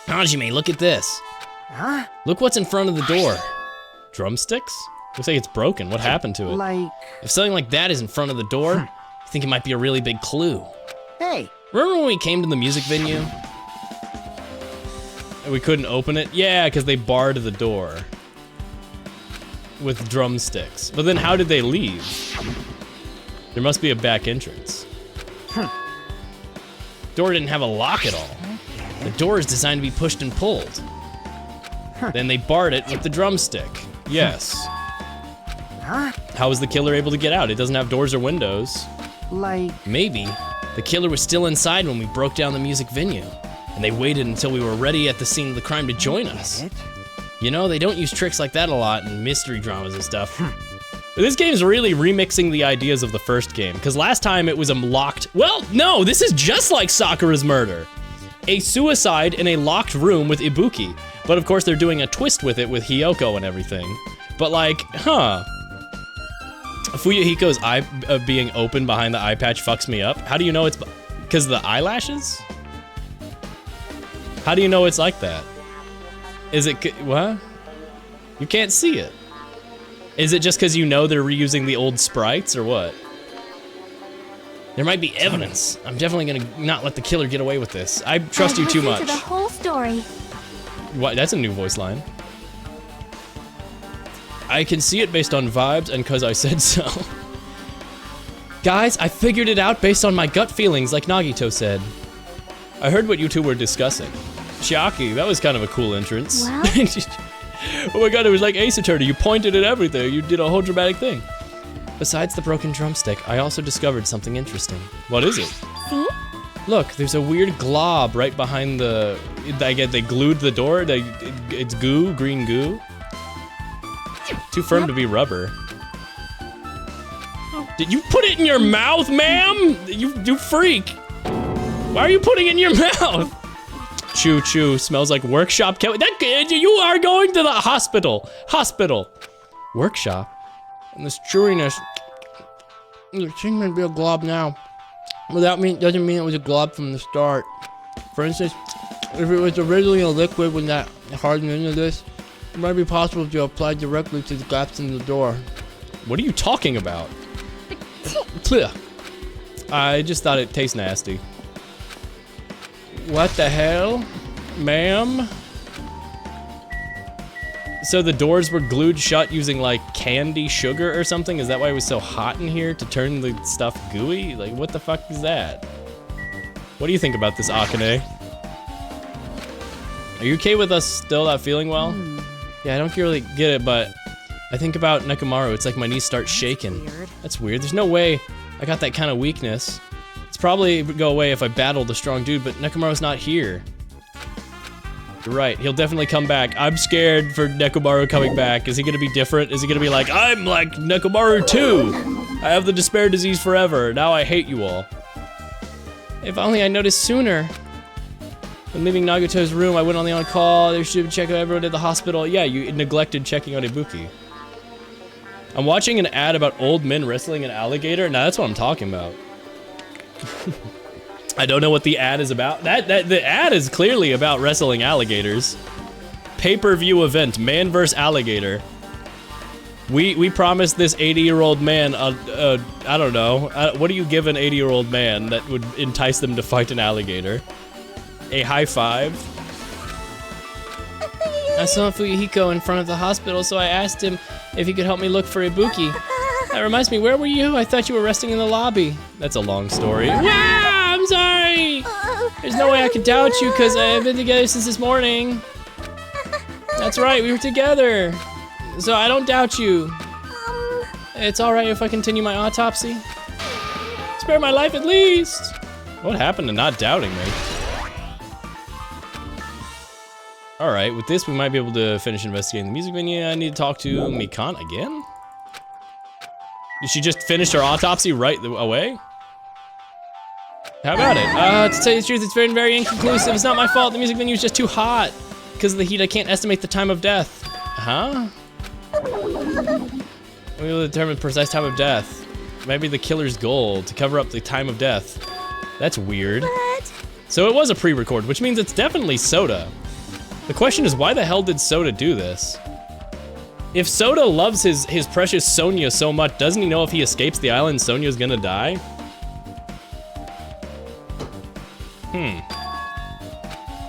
Hajime, look at this. Huh? Look what's in front of the door. Drumsticks? Looks like it's broken. What happened to it? Like, If something like that is in front of the door, I think it might be a really big clue. hey, Remember when we came to the music venue? And we couldn't open it? Yeah, because they barred the door. With drumsticks. But then how did they leave? There must be a back entrance. Door didn't have a lock at all. The door is designed to be pushed and pulled. Then they barred it with the drumstick. Yes. huh? How was the killer able to get out? It doesn't have doors or windows. Like, Maybe the killer was still inside when we broke down the music venue, and they waited until we were ready at the scene of the crime to join us. it? You know, they don't use tricks like that a lot in mystery dramas and stuff. This game's really remixing the ideas of the first game, because last time it was a locked... Well, no, this is just like Sakura's murder. A suicide in a locked room with Ibuki. But of course they're doing a twist with it with Hiyoko and everything. But like, Fuyuhiko's eye being open behind the eye patch fucks me up. How do you know it's because of the eyelashes? How do you know it's like that? Is it what? You can't see it. Is it just because you know they're reusing the old sprites or what? There might be evidence. I'm definitely gonna not let the killer get away with this. I trust you too much. To the whole story. What? That's a new voice line. I can see it based on vibes and cause I said so. Guys, I figured it out based on my gut feelings, like Nagito said. I heard what you two were discussing. Chiaki, that was kind of a cool entrance. Well? Oh my god, it was like Ace Attorney. You pointed at everything. You did a whole dramatic thing. Besides the broken drumstick, I also discovered something interesting. What is it? See? Look, there's a weird glob right behind the... They glued the door. It's goo, green goo. Too firm to be rubber. Did you put it in your mouth, ma'am? You freak. Why are you putting it in your mouth? Choo choo, smells like workshop. You are going to the hospital. Hospital. Workshop? And this chewiness. The thing might be a glob now. But that doesn't mean it was a glob from the start. For instance, if it was originally a liquid when that hardened into this, it might be possible to apply directly to the gaps in the door. What are you talking about? I just thought it tastes nasty. What the hell? Ma'am? So the doors were glued shut using like candy sugar or something? Is that why it was so hot in here to turn the stuff gooey? Like what the fuck is that? What do you think about this, Akane? Are you okay with us still not feeling well? Yeah, I don't really get it, but I think about Nekomaru, it's like my knees start shaking. Weird. That's weird. There's no way I got that kind of weakness. It's probably go away if I battled a strong dude, but Nekomaru's not here. You're right, he'll definitely come back. I'm scared for Nekomaru coming back. Is he gonna be different? Is he gonna be like, I'm like Nekomaru too! I have the despair disease forever, now I hate you all. If only I noticed sooner. When leaving Nagato's room, I went on the on-call. They should check out everyone at the hospital. Yeah, you neglected checking on Ibuki. I'm watching an ad about old men wrestling an alligator. Now that's what I'm talking about. I don't know what the ad is about. The ad is clearly about wrestling alligators. Pay-per-view event, man versus alligator. We promised this 80-year-old man, I don't know, what do you give an 80-year-old man that would entice them to fight an alligator? A high five? I saw Fuyuhiko in front of the hospital, so I asked him if he could help me look for Ibuki. That reminds me, where were you? I thought you were resting in the lobby. That's a long story. Ah, I'm sorry! There's no way I could doubt you, because I've been together since this morning. That's right, we were together. So I don't doubt you. It's alright if I continue my autopsy. Spare my life at least. What happened to not doubting me? Alright, with this we might be able to finish investigating the music venue. I need to talk to Mikan again? Did she just finish her autopsy right away? How about it? To tell you the truth, it's very, very inconclusive. It's not my fault, the music venue is just too hot. Because of the heat, I can't estimate the time of death. Huh? We will determine precise time of death. Maybe the killer's goal, to cover up the time of death. That's weird. What? So it was a pre-record, which means it's definitely Soda. The question is, why the hell did Soda do this? If Soda loves his precious Sonia so much, doesn't he know if he escapes the island, Sonia's gonna die?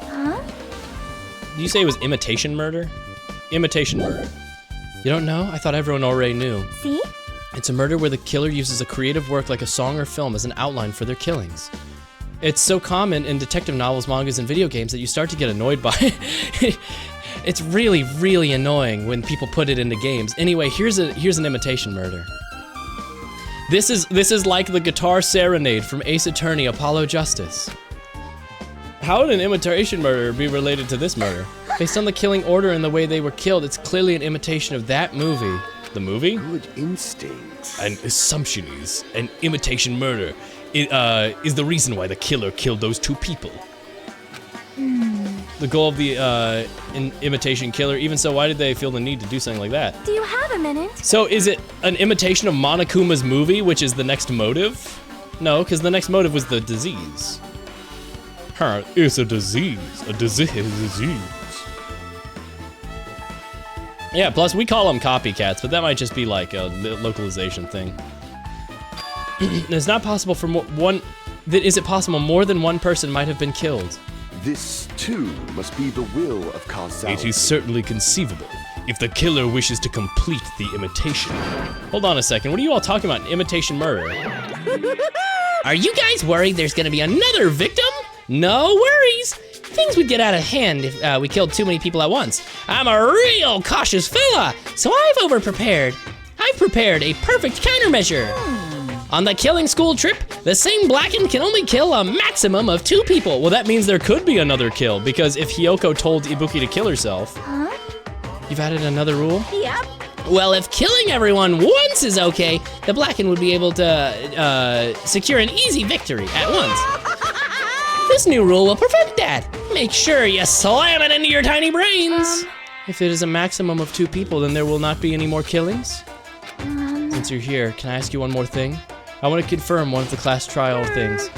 Huh? Did you say it was imitation murder? Imitation murder. You don't know? I thought everyone already knew. See? It's a murder where the killer uses a creative work like a song or film as an outline for their killings. It's so common in detective novels, mangas, and video games that you start to get annoyed by it. It's really, really annoying when people put it into games. Anyway, here's an imitation murder. This is like the guitar serenade from Ace Attorney Apollo Justice. How would an imitation murder be related to this murder? Based on the killing order and the way they were killed, it's clearly an imitation of that movie. The movie? Good instincts. An assumption is an imitation murder. It is the reason why the killer killed those two people. The goal of the imitation killer. Even so, why did they feel the need to do something like that? Do you have a minute? So is it an imitation of Monokuma's movie, which is the next motive? No, because the next motive was the disease. Huh, it's a disease. A disease. Yeah, plus we call them copycats, but that might just be like a localization thing. It's not possible for is it possible more than one person might have been killed? This, too, must be the will of causality. It is certainly conceivable, if the killer wishes to complete the imitation. Hold on a second, what are you all talking about, an imitation murder? Are you guys worried there's gonna be another victim? No worries! Things would get out of hand if we killed too many people at once. I'm a real cautious fella, so I've over-prepared. I've prepared a perfect countermeasure. On the killing school trip, the same Blacken can only kill a maximum of 2 people. Well, that means there could be another kill, because if Hiyoko told Ibuki to kill herself... Huh? You've added another rule? Yep. Well, if killing everyone once is okay, the Blacken would be able to secure an easy victory at once. This new rule will prevent that. Make sure you slam it into your tiny brains. If it is a maximum of 2 people, then there will not be any more killings. Since you're here, can I ask you one more thing? I want to confirm one of the class trial things.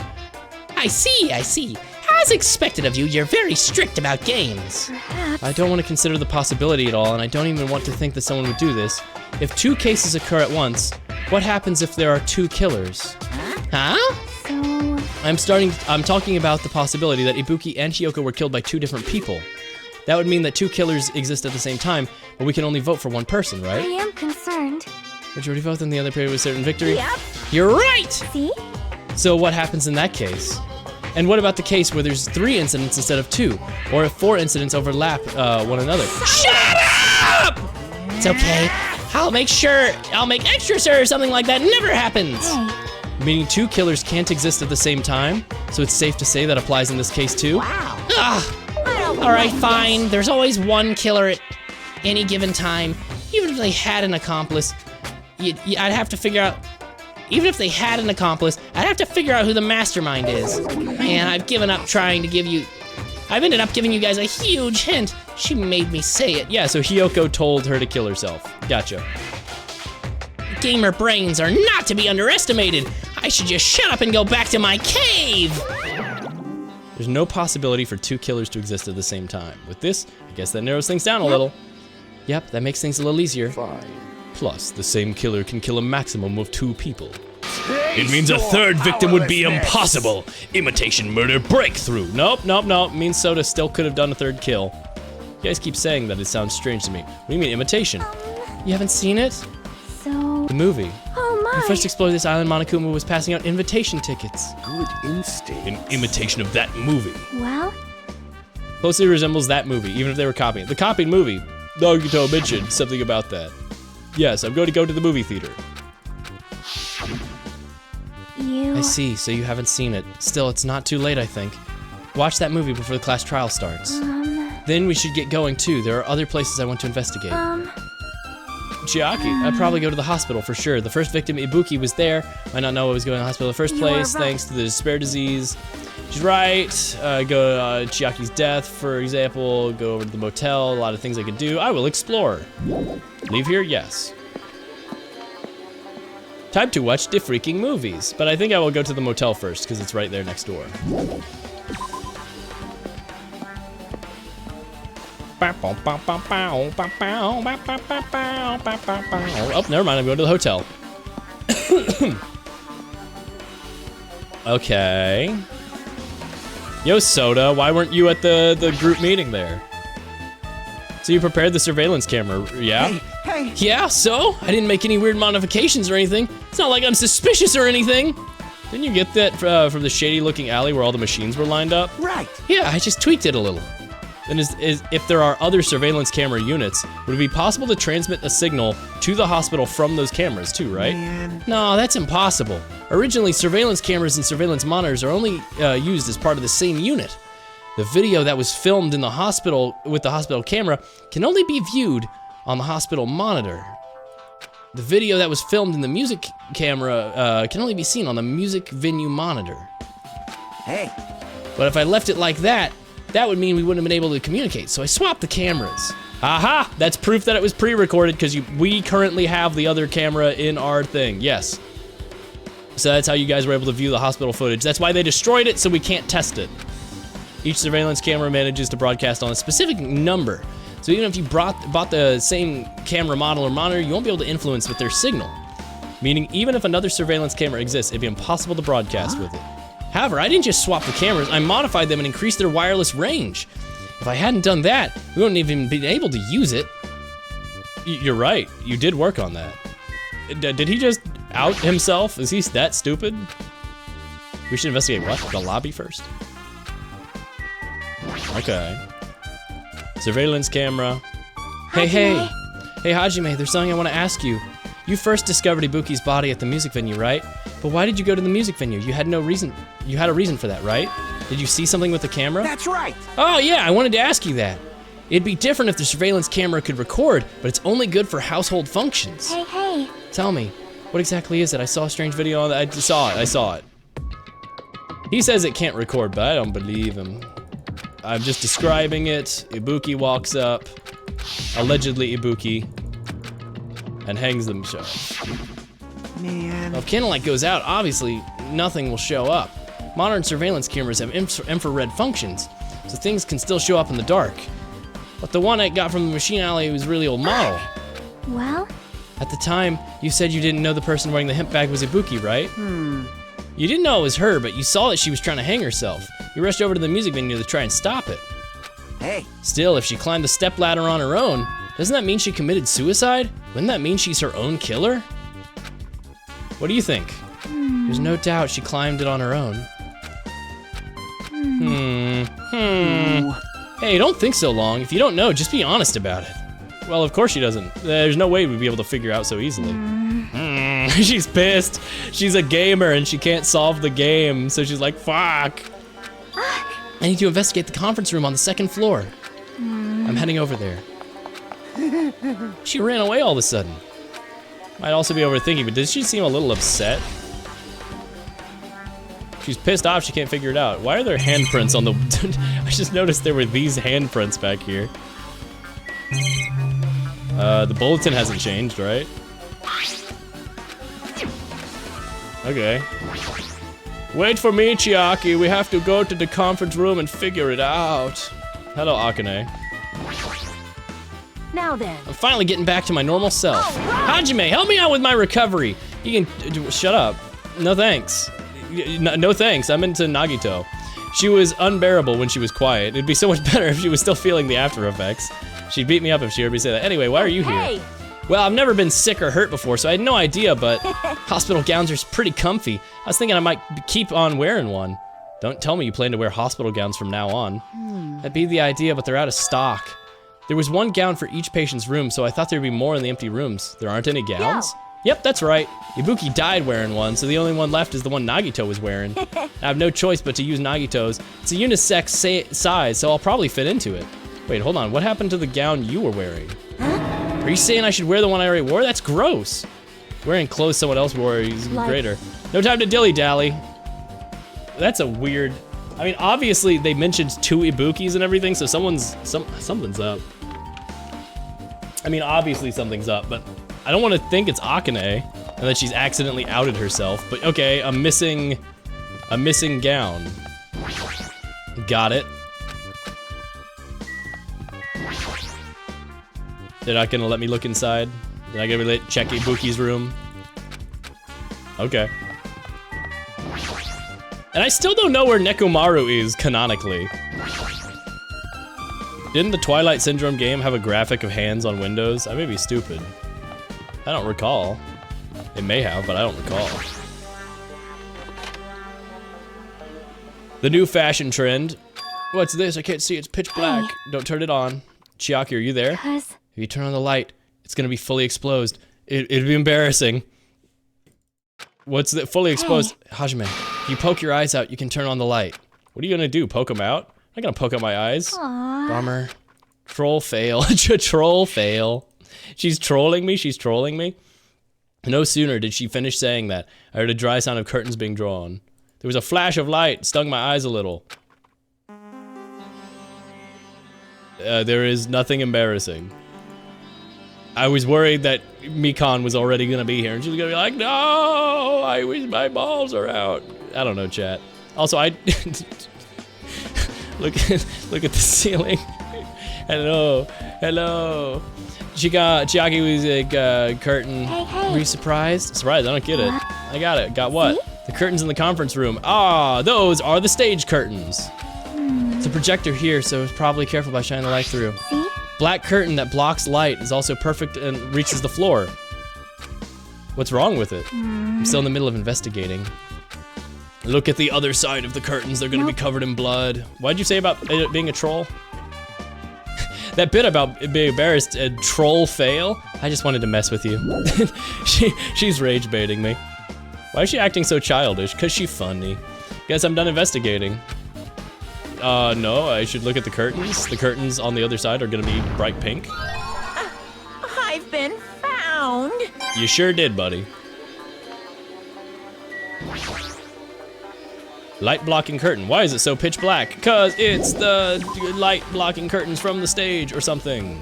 I see. As expected of you, you're very strict about games. Perhaps. I don't want to consider the possibility at all, and I don't even want to think that someone would do this. If 2 cases occur at once, what happens if there are 2 killers? Huh? So... I'm talking about the possibility that Ibuki and Hiyoko were killed by 2 different people. That would mean that 2 killers exist at the same time, but we can only vote for one person, right? I am concerned. Majority vote, then the other period with certain victory? Yep. You're right! See? So what happens in that case? And what about the case where there's 3 incidents instead of 2? Or if 4 incidents overlap one another? Shut up! It's okay. I'll make extra sure something like that never happens. Hey. Meaning 2 killers can't exist at the same time, so it's safe to say that applies in this case too? Wow. Alright, fine. There's always 1 killer at any given time. Even if they had an accomplice, I'd have to figure out... Even if they had an accomplice, I'd have to figure out who the mastermind is. And I've given up trying to give you... I've ended up giving you guys a huge hint. She made me say it. Yeah, so Hiyoko told her to kill herself. Gotcha. Gamer brains are not to be underestimated. I should just shut up and go back to my cave. There's no possibility for 2 killers to exist at the same time. With this, I guess that narrows things down a little. Yep, that makes things a little easier. Fine. Plus, the same killer can kill a maximum of 2 people. It means a 3rd victim would be impossible. Imitation murder breakthrough. Nope. Means Soda still could have done a 3rd kill. You guys keep saying that. It sounds strange to me. What do you mean imitation? You haven't seen it? So... The movie. Oh my! When we first explored this island, Monokuma was passing out invitation tickets. Good instinct. An imitation of that movie. Well? Closely resembles that movie, even if they were copying it. The copied movie, Nagito mentioned something about that. Yes, I'm going to go to the movie theater. I see, so you haven't seen it. Still, it's not too late, I think. Watch that movie before the class trial starts. Then we should get going, too. There are other places I want to investigate. Chiaki, I'd probably go to the hospital for sure. The first victim, Ibuki, was there. Might not know what was going on in the hospital in the first place, thanks to the despair disease. She's right. Go to Chiaki's death, for example. Go over to the motel. A lot of things I could do. I will explore. Leave here? Yes. Time to watch the freaking movies. But I think I will go to the motel first, because it's right there next door. Oh, never mind, I'm going to the hotel. Okay. Yo, Soda, why weren't you at the group meeting there? So you prepared the surveillance camera, yeah? Hey! Yeah, so? I didn't make any weird modifications or anything. It's not like I'm suspicious or anything. Didn't you get that from the shady-looking alley where all the machines were lined up? Right! Yeah, I just tweaked it a little. Then if there are other surveillance camera units, would it be possible to transmit a signal to the hospital from those cameras too, right? Man. No, that's impossible. Originally, surveillance cameras and surveillance monitors are only used as part of the same unit. The video that was filmed in the hospital with the hospital camera can only be viewed on the hospital monitor. The video that was filmed in the music camera can only be seen on the music venue monitor. Hey! But if I left it like that, that would mean we wouldn't have been able to communicate, so I swapped the cameras. Aha! That's proof that it was pre-recorded, because we currently have the other camera in our thing, yes. So that's how you guys were able to view the hospital footage. That's why they destroyed it, so we can't test it. Each surveillance camera manages to broadcast on a specific number. So even if you bought the same camera model or monitor, you won't be able to influence with their signal. Meaning, even if another surveillance camera exists, it'd be impossible to broadcast with it. However, I didn't just swap the cameras, I modified them and increased their wireless range. If I hadn't done that, we wouldn't even been able to use it. You're right, you did work on that. Did he just out himself? Is he that stupid? We should investigate what? The lobby first? Okay. Surveillance camera. Hey, Hey, Hajime, there's something I want to ask you. You first discovered Ibuki's body at the music venue, right? But why did you go to the music venue? You had no reason. You had a reason for that, right? Did you see something with the camera? That's right! Oh yeah, I wanted to ask you that. It'd be different if the surveillance camera could record, but it's only good for household functions. Hey! Tell me, what exactly is it? I saw a strange video on that. I saw it. He says it can't record, but I don't believe him. I'm just describing it. Ibuki walks up, allegedly Ibuki, and hangs themselves. Man. Well, if candlelight goes out, obviously nothing will show up. Modern surveillance cameras have infrared functions, so things can still show up in the dark. But the one I got from the machine alley was a really old model. Well? At the time, you said you didn't know the person wearing the hemp bag was Ibuki, right? You didn't know it was her, but you saw that she was trying to hang herself. You rushed over to the music venue to try and stop it. Hey! Still, if she climbed the stepladder on her own, doesn't that mean she committed suicide? Wouldn't that mean she's her own killer? What do you think? There's no doubt she climbed it on her own. Hey, don't think so long. If you don't know, just be honest about it. Well, of course she doesn't. There's no way we'd be able to figure out so easily. She's pissed. She's a gamer and she can't solve the game, so she's like, fuck. I need to investigate the conference room on the 2nd floor. I'm heading over there. She ran away all of a sudden. Might also be overthinking, but does she seem a little upset? She's pissed off, she can't figure it out. Why are there handprints on the... I just noticed there were these handprints back here. The bulletin hasn't changed, right? Okay. Wait for me, Chiaki. We have to go to the conference room and figure it out. Hello, Akane. Now then. I'm finally getting back to my normal self. Hajime, help me out with my recovery. You can shut up. No thanks. No thanks. I'm into Nagito. She was unbearable when she was quiet. It'd be so much better if she was still feeling the after effects. She'd beat me up if she heard me say that. Anyway, why are you here? Well, I've never been sick or hurt before, so I had no idea, but hospital gowns are pretty comfy. I was thinking I might keep on wearing one. Don't tell me you plan to wear hospital gowns from now on. That'd be the idea, but they're out of stock. There was one gown for each patient's room, so I thought there'd be more in the empty rooms. There aren't any gowns? Yep, that's right. Ibuki died wearing one, so the only one left is the one Nagito was wearing. I have no choice but to use Nagito's. It's a unisex size, so I'll probably fit into it. Wait, hold on. What happened to the gown you were wearing? Are you saying I should wear the one I already wore? That's gross. Wearing clothes someone else wore is greater. No time to dilly-dally. That's a weird... I mean, obviously they mentioned 2 Ibukis and everything, so something's up. I mean, obviously something's up, but I don't want to think it's Akane and that she's accidentally outed herself. But okay, a missing gown. Got it. They're not gonna let me look inside. They're not gonna check Ibuki's room. Okay. And I still don't know where Nekomaru is canonically. Didn't the Twilight Syndrome game have a graphic of hands on windows? I may be stupid. I don't recall. It may have, but I don't recall. The new fashion trend. What's this? I can't see. It's pitch black. Don't turn it on. Chiaki, are you there? If you turn on the light, it's gonna be fully exposed. It'd be embarrassing. What's that? Fully exposed? Hajime, if you poke your eyes out, you can turn on the light. What are you gonna do? Poke them out? I'm not gonna poke out my eyes. Bummer. Troll fail. Troll fail. She's trolling me. She's trolling me. No sooner did she finish saying that, I heard a dry sound of curtains being drawn. There was a flash of light, stung my eyes a little. There is nothing embarrassing. I was worried that Mikan was already gonna be here and she was gonna be like, no, I wish my balls are out. I don't know, chat. Also, I look at the ceiling. Hello, hello. Chiaki was a curtain. Were you surprised? Surprised? I don't get it. I got it. Got what? The curtains in the conference room. Ah, those are the stage curtains. It's a projector here, so it's probably careful about shining the light through. Black curtain that blocks light is also perfect and reaches the floor. What's wrong with it? I'm still in the middle of investigating. Look at the other side of the curtains. They're gonna be covered in blood. What'd you say about it being a troll? That bit about being embarrassed, a troll fail? I just wanted to mess with you. She's rage baiting me. Why is she acting so childish? Cause she's funny. Guess I'm done investigating. No, I should look at the curtains. The curtains on the other side are gonna be bright pink. I've been found. You sure did, buddy. Light blocking curtain. Why is it so pitch black? Cause it's the light blocking curtains from the stage or something.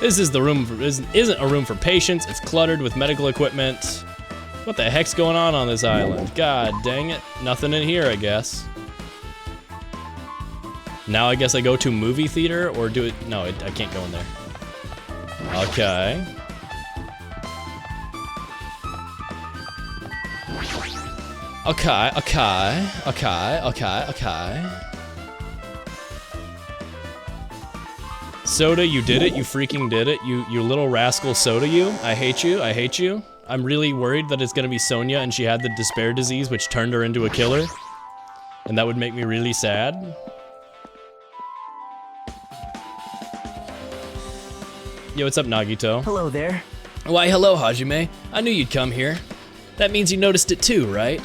This is the room for, isn't a room for patients. It's cluttered with medical equipment. What the heck's going on this island? God dang it. Nothing in here, I guess. Now I guess I go to movie theater or do it? No, I can't go in there. Okay. Okay. Soda, you did it. You freaking did it. You little rascal Soda, you. I hate you. I hate you. I'm really worried that it's gonna be Sonia and she had the despair disease which turned her into a killer. And that would make me really sad. Yo, what's up, Nagito? Hello there. Why, hello, Hajime. I knew you'd come here. That means you noticed it too, right?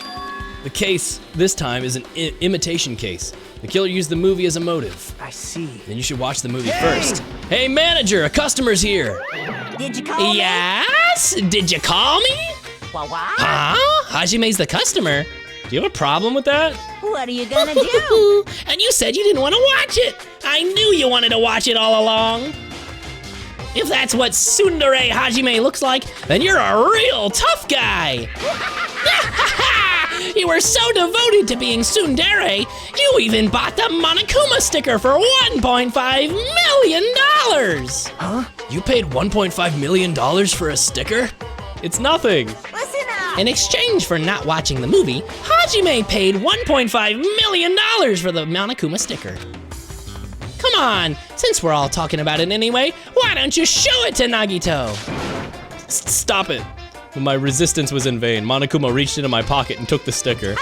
The case, this time, is an imitation case. The killer used the movie as a motive. I see. Then you should watch the movie first. Hey, manager, a customer's here. Did you call me? Yes? Did you call me? What? Huh? Hajime's the customer. Do you have a problem with that? What are you gonna do? And you said you didn't want to watch it. I knew you wanted to watch it all along. If that's what Tsundere Hajime looks like, then you're a real tough guy. You were so devoted to being tsundere, you even bought the Monokuma sticker for $1.5 million. Huh? You paid $1.5 million for a sticker? It's nothing. Listen up. In exchange for not watching the movie, Hajime paid $1.5 million for the Monokuma sticker. Come on, since we're all talking about it anyway, why don't you show it to Nagito? Stop it. My resistance was in vain. Monokuma reached into my pocket and took the sticker.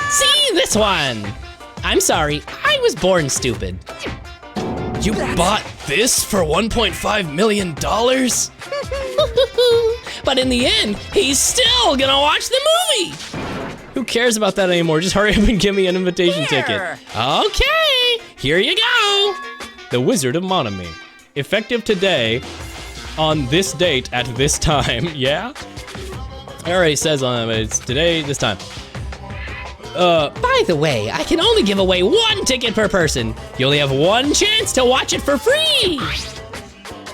See, this one. I'm sorry, I was born stupid. You bought this for $1.5 million? But in the end, he's still gonna watch the movie. Who cares about that anymore? Just hurry up and give me an invitation ticket. Okay, here you go. The Wizard of Monami. Effective today, on this date, at this time, yeah? It already says on it, it's today, this time. By the way, I can only give away 1 ticket per person. You only have 1 chance to watch it for free.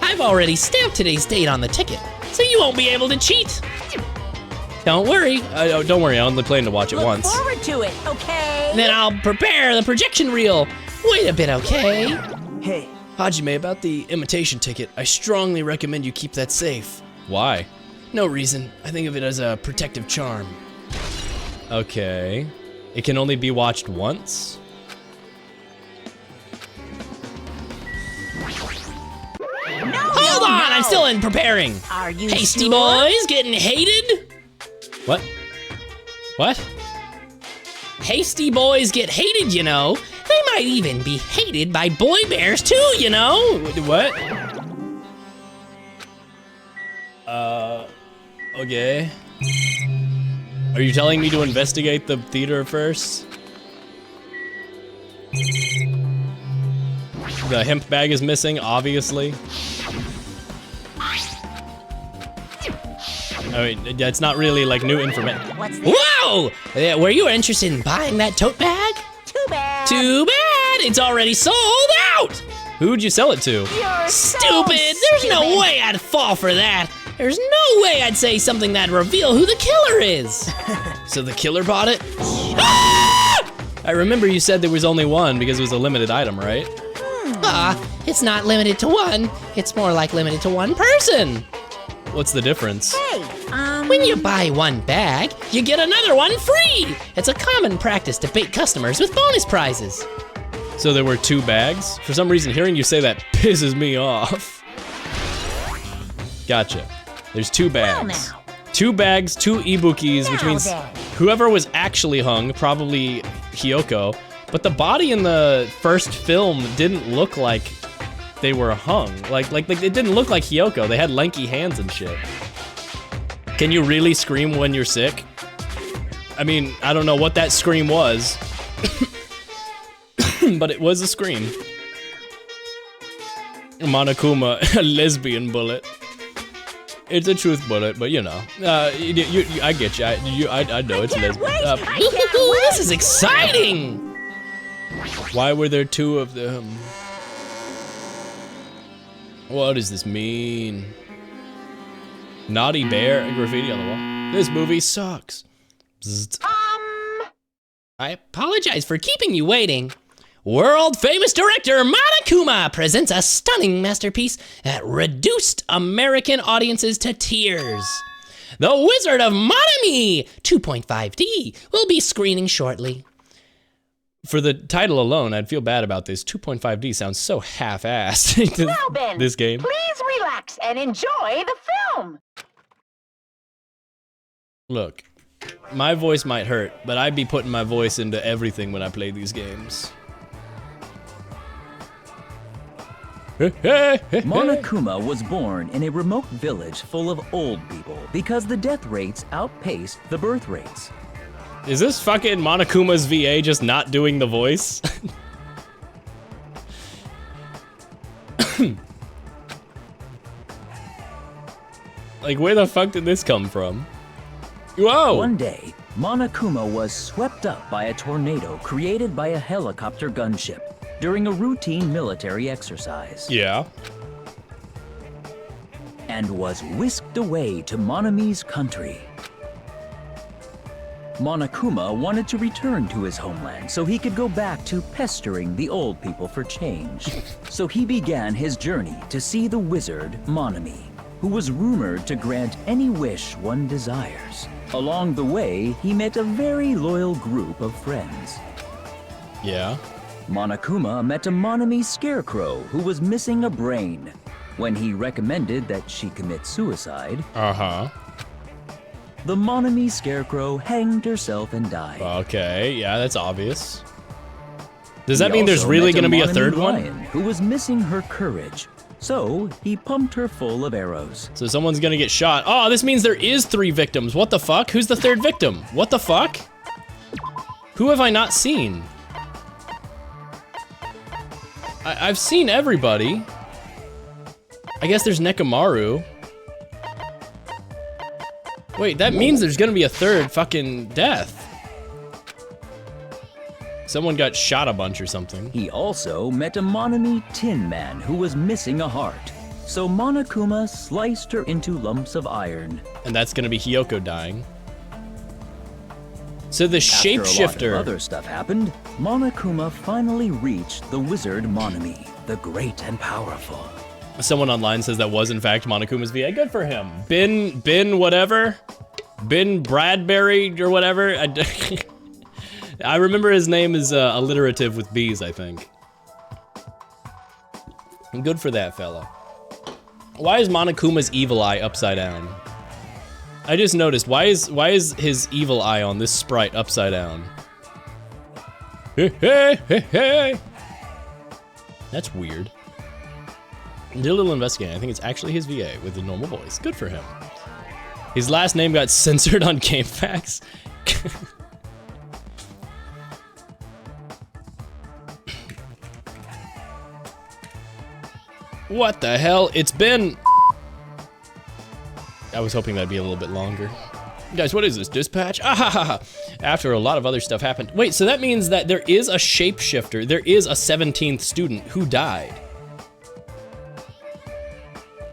I've already stamped today's date on the ticket, so you won't be able to cheat. Don't worry. Don't worry, I only plan to watch it once. Look forward to it, okay? Then I'll prepare the projection reel. Wait a bit, okay? Hey, Hajime, about the imitation ticket, I strongly recommend you keep that safe. Why? No reason. I think of it as a protective charm. Okay. It can only be watched once? Hold on, I'm still in preparing. Are you Hasty sure? boys getting hated? What? What? Hasty boys get hated, you know. They might even be hated by boy bears too, you know. What? Okay. Are you telling me to investigate the theater first? The hemp bag is missing, obviously. I mean, it's not really like new information. What's this? Whoa! Were you interested in buying that tote bag? Too bad. Too bad, it's already sold out. Who'd you sell it to? You're so Stupid, there's no stupid. way I'd fall for that. There's no way I'd say something that'd reveal who the killer is. So the killer bought it? Ah! I remember you said there was only one because it was a limited item, right? It's not limited to one. It's more like limited to one person. What's the difference? Hey, When you buy one bag, you get another one free. It's a common practice to bait customers with bonus prizes. So there were 2 bags? For some reason, hearing you say that pisses me off. Gotcha. There's 2 bags. now. 2 bags, 2 ibukis, which Now means then. whoever was actually hung, probably Hyoko, but the body in the first film didn't look like they were hung. Like it didn't look like Hyoko. They had lanky hands and shit. Can you really scream when you're sick? I mean, I don't know what that scream was, but it was a scream. Monokuma, a lesbian bullet. It's a truth bullet, but you know, I get you. I know it's lesbian. I can't wait. This is exciting. Why were there 2 of them? What does this mean? Naughty bear graffiti on the wall. This movie sucks. Bzzzt. I apologize for keeping you waiting. World famous director Monokuma presents a stunning masterpiece that reduced American audiences to tears. The Wizard of Monami 2.5D will be screening shortly. For the title alone, I'd feel bad about this. 2.5D sounds so half-assed. Now, Ben, This game. please relax and enjoy the film. Look, my voice might hurt, but I'd be putting my voice into everything when I play these games. Monokuma was born in a remote village full of old people because the death rates outpaced the birth rates. Is this fucking Monokuma's VA just not doing the voice? Like, where the fuck did this come from? Whoa! One day, Monokuma was swept up by a tornado created by a helicopter gunship during a routine military exercise. Yeah. And was whisked away to Monami's country. Monokuma wanted to return to his homeland so he could go back to pestering the old people for change. So he began his journey to see the wizard Monami, who was rumored to grant any wish one desires. Along the way, he met a very loyal group of friends. Yeah. Monokuma met a Monami scarecrow who was missing a brain. When he recommended that she commit suicide, the Monami scarecrow hanged herself and died. Okay, yeah, that's obvious. Does that mean there's really gonna be a third one? Who was missing her courage. So he pumped her full of arrows. So someone's gonna get shot. Oh, this means there is 3 victims. What the fuck? Who's the third victim? What the fuck? Who have I not seen? I've seen everybody. I guess there's Nekomaru. Wait, that means there's gonna be a third fucking death. Someone got shot a bunch or something. He also met a Monami Tin Man who was missing a heart. So Monokuma sliced her into lumps of iron. And that's gonna be Hiyoko dying. So the After shapeshifter. a lot of other stuff happened, Monokuma finally reached the wizard Monami, the great and powerful. Someone online says that was in fact Monokuma's VA. Good for him. Bin whatever. Bin Bradbury or whatever. I remember his name is alliterative with B's, I think. Good for that fella. Why is Monokuma's evil eye upside down? I just noticed, why is his evil eye on this sprite upside down? Hey, hey, hey, hey. That's weird. Did a little investigating. I think it's actually his VA with a normal voice. Good for him. His last name got censored on GameFAQs. What the hell? It's been... I was hoping that'd be a little bit longer. Guys, what is this, dispatch? Ah, after a lot of other stuff happened. Wait, so that means that there is a shapeshifter. There is a 17th student who died.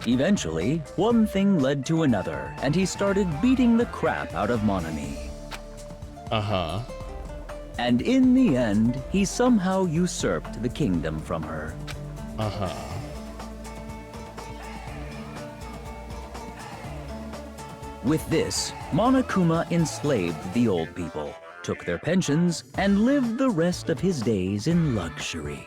Eventually, one thing led to another, and he started beating the crap out of Monami. And in the end, he somehow usurped the kingdom from her. With this, Monokuma enslaved the old people, took their pensions, and lived the rest of his days in luxury.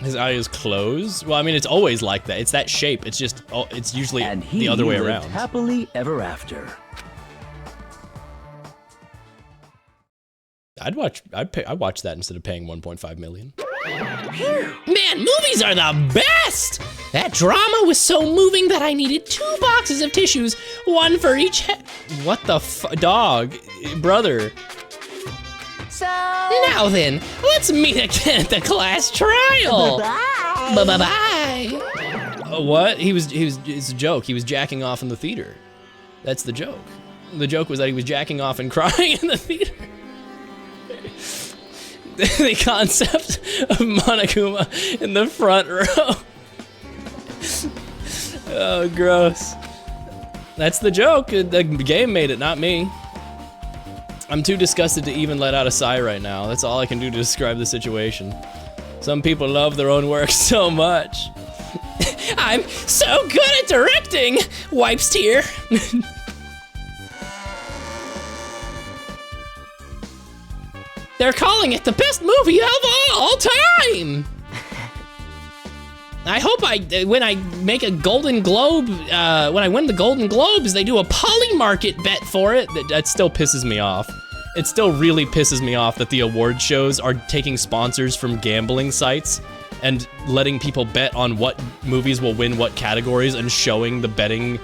His eye is closed? Well, I mean, it's always like that. It's that shape. It's just, it's usually the other way around. Happily ever after. I'd watch that instead of paying 1.5 million. Man, movies are the best! That drama was so moving that I needed 2 boxes of tissues, one for each head. What the dog? Brother. So... Now then, let's meet again at the class trial. Bye-bye. Bye-bye. What? It's a joke. He was jacking off in the theater. That's the joke. The joke was that he was jacking off and crying in the theater. The concept of Monokuma in the front row. Oh, gross. That's the joke. The game made it, not me. I'm too disgusted to even let out a sigh right now. That's all I can do to describe the situation. Some people love their own work so much. I'm so good at directing! Wipes tear. They're calling it the best movie of all time! I hope when I make a Golden Globe, when I win the Golden Globes, they do a Polymarket bet for it. That still pisses me off. It still really pisses me off that the award shows are taking sponsors from gambling sites and letting people bet on what movies will win what categories and showing the betting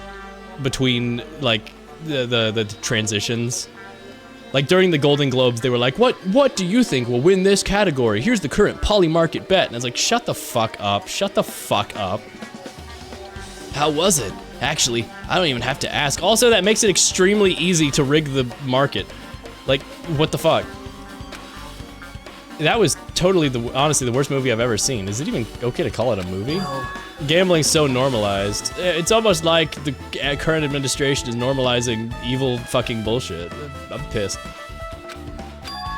between, like, the transitions. Like, during the Golden Globes, they were like, what do you think will win this category? Here's the current Polymarket bet. And I was like, shut the fuck up. Shut the fuck up. How was it? Actually, I don't even have to ask. Also, that makes it extremely easy to rig the market. Like, what the fuck? That was totally, honestly, the worst movie I've ever seen. Is it even okay to call it a movie? Gambling's so normalized. It's almost like the current administration is normalizing evil fucking bullshit. I'm pissed.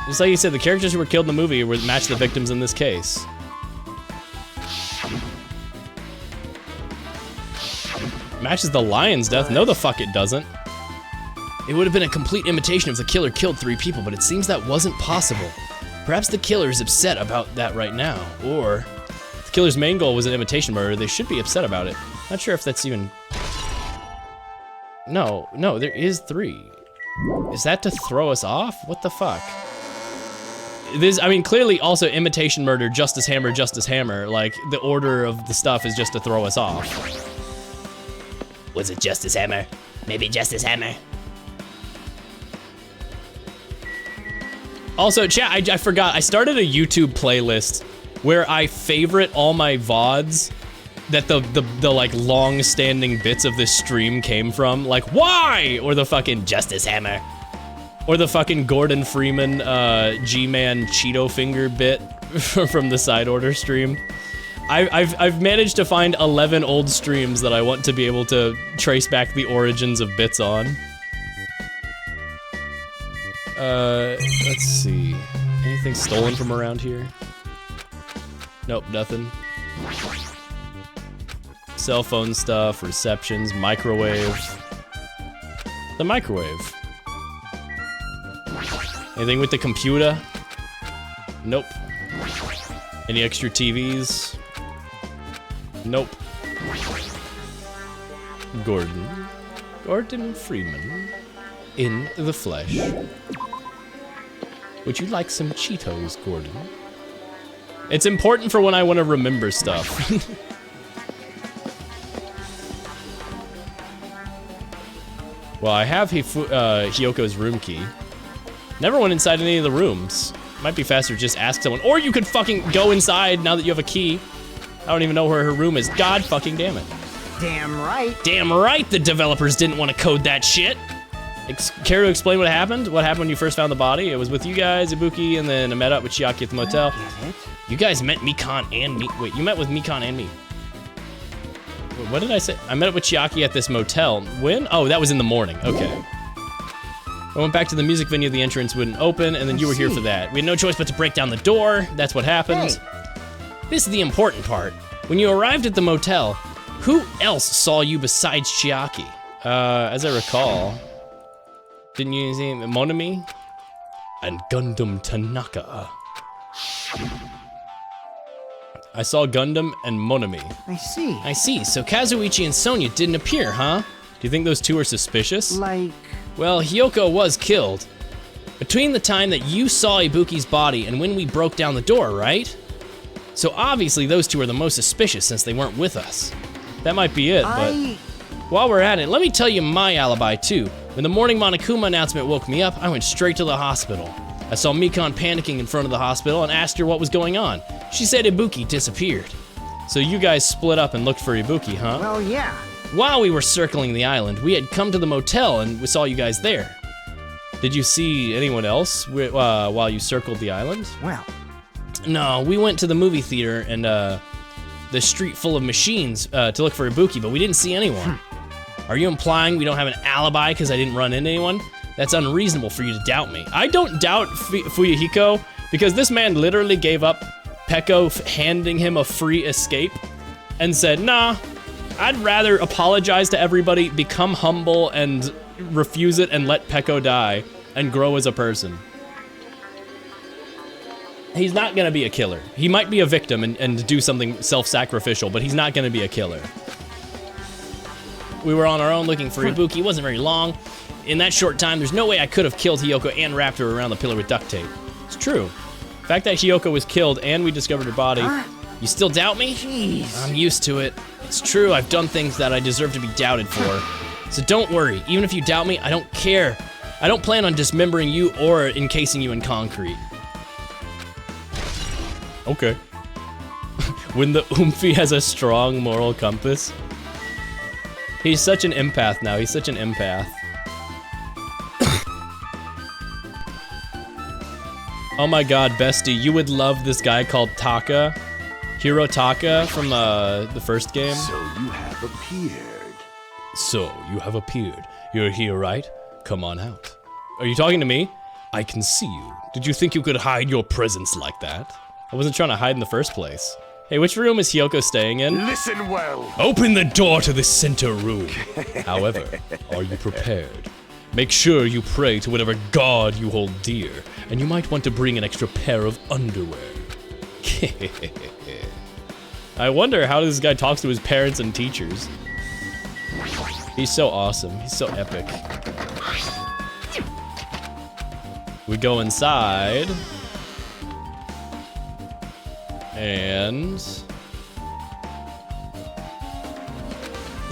Just like you said, the characters who were killed in the movie were match the victims in this case. Matches the lion's death? No, the fuck it doesn't. It would have been a complete imitation if the killer killed 3 people, but it seems that wasn't possible. Perhaps the killer is upset about that right now, or if the killer's main goal was an imitation murder, they should be upset about it. Not sure if that's even... No, there is 3. Is that to throw us off? What the fuck? This, I mean, clearly also imitation murder, Justice Hammer, like, the order of the stuff is just to throw us off. Was it Justice Hammer? Maybe Justice Hammer. Also, chat, I forgot, I started a YouTube playlist where I favorite all my VODs that the like long-standing bits of this stream came from. Like, why? Or the fucking Justice Hammer. Or the fucking Gordon Freeman, G-Man Cheeto Finger bit from the Side Order stream. I've managed to find 11 old streams that I want to be able to trace back the origins of bits on. Let's see. Anything stolen from around here? Nope, nothing. Cell phone stuff, receptions, microwave. The microwave. Anything with the computer? Nope. Any extra TVs? Nope. Gordon Freeman. In the flesh. Would you like some Cheetos, Gordon? It's important for when I want to remember stuff. Well, I have Hyoko's room key. Never went inside any of the rooms. Might be faster to just ask someone. Or you could fucking go inside now that you have a key. I don't even know where her room is. God fucking damn it. Damn right. Damn right the developers didn't want to code that shit. Care to explain what happened? What happened when you first found the body? It was with you guys, Ibuki, and then I met up with Chiaki at the motel. You guys met Mikan and me. Wait, you met with Mikan and me. Wait, what did I say? I met up with Chiaki at this motel. When? Oh, that was in the morning. Okay. I went back to the music venue, the entrance wouldn't open, and then you were here for that. We had no choice but to break down the door. That's what happened. Hey. This is the important part. When you arrived at the motel, who else saw you besides Chiaki? As I recall... Didn't you see Monami? And Gundam Tanaka. I saw Gundam and Monami. I see. So Kazuichi and Sonya didn't appear, huh? Do you think those two are suspicious? Like... Well, Hyoko was killed. Between the time that you saw Ibuki's body and when we broke down the door, right? So obviously those two are the most suspicious since they weren't with us. That might be it, but... While we're at it, let me tell you my alibi too. When the morning Monokuma announcement woke me up, I went straight to the hospital. I saw Mikan panicking in front of the hospital and asked her what was going on. She said Ibuki disappeared. So you guys split up and looked for Ibuki, huh? Well, yeah. While we were circling the island, we had come to the motel and we saw you guys there. Did you see anyone else while you circled the island? Well. No, we went to the movie theater and the street full of machines to look for Ibuki, but we didn't see anyone. Are you implying we don't have an alibi because I didn't run into anyone? That's unreasonable for you to doubt me. I don't doubt Fuyuhiko because this man literally gave up Peko handing him a free escape and said, nah, I'd rather apologize to everybody, become humble, and refuse it and let Peko die and grow as a person. He's not gonna be a killer. He might be a victim and do something self-sacrificial, but he's not gonna be a killer. We were on our own looking for Ibuki. It wasn't very long. In that short time, there's no way I could have killed Hyoko and wrapped her around the pillar with duct tape. It's true. The fact that Hyoko was killed and we discovered her body, you still doubt me? Jeez. I'm used to it. It's true, I've done things that I deserve to be doubted for. So don't worry, even if you doubt me, I don't care. I don't plan on dismembering you or encasing you in concrete. Okay. When the Oomphy has a strong moral compass. He's such an empath now, he's such an empath. Oh my god, bestie, you would love this guy called Taka. Hiro Taka from the first game. So you have appeared. So, you have appeared. You're here, right? Come on out. Are you talking to me? I can see you. Did you think you could hide your presence like that? I wasn't trying to hide in the first place. Hey, which room is Hiyoko staying in? Listen well. Open the door to the center room. However, are you prepared? Make sure you pray to whatever god you hold dear, and you might want to bring an extra pair of underwear. I wonder how this guy talks to his parents and teachers. He's so awesome. He's so epic. We go inside. And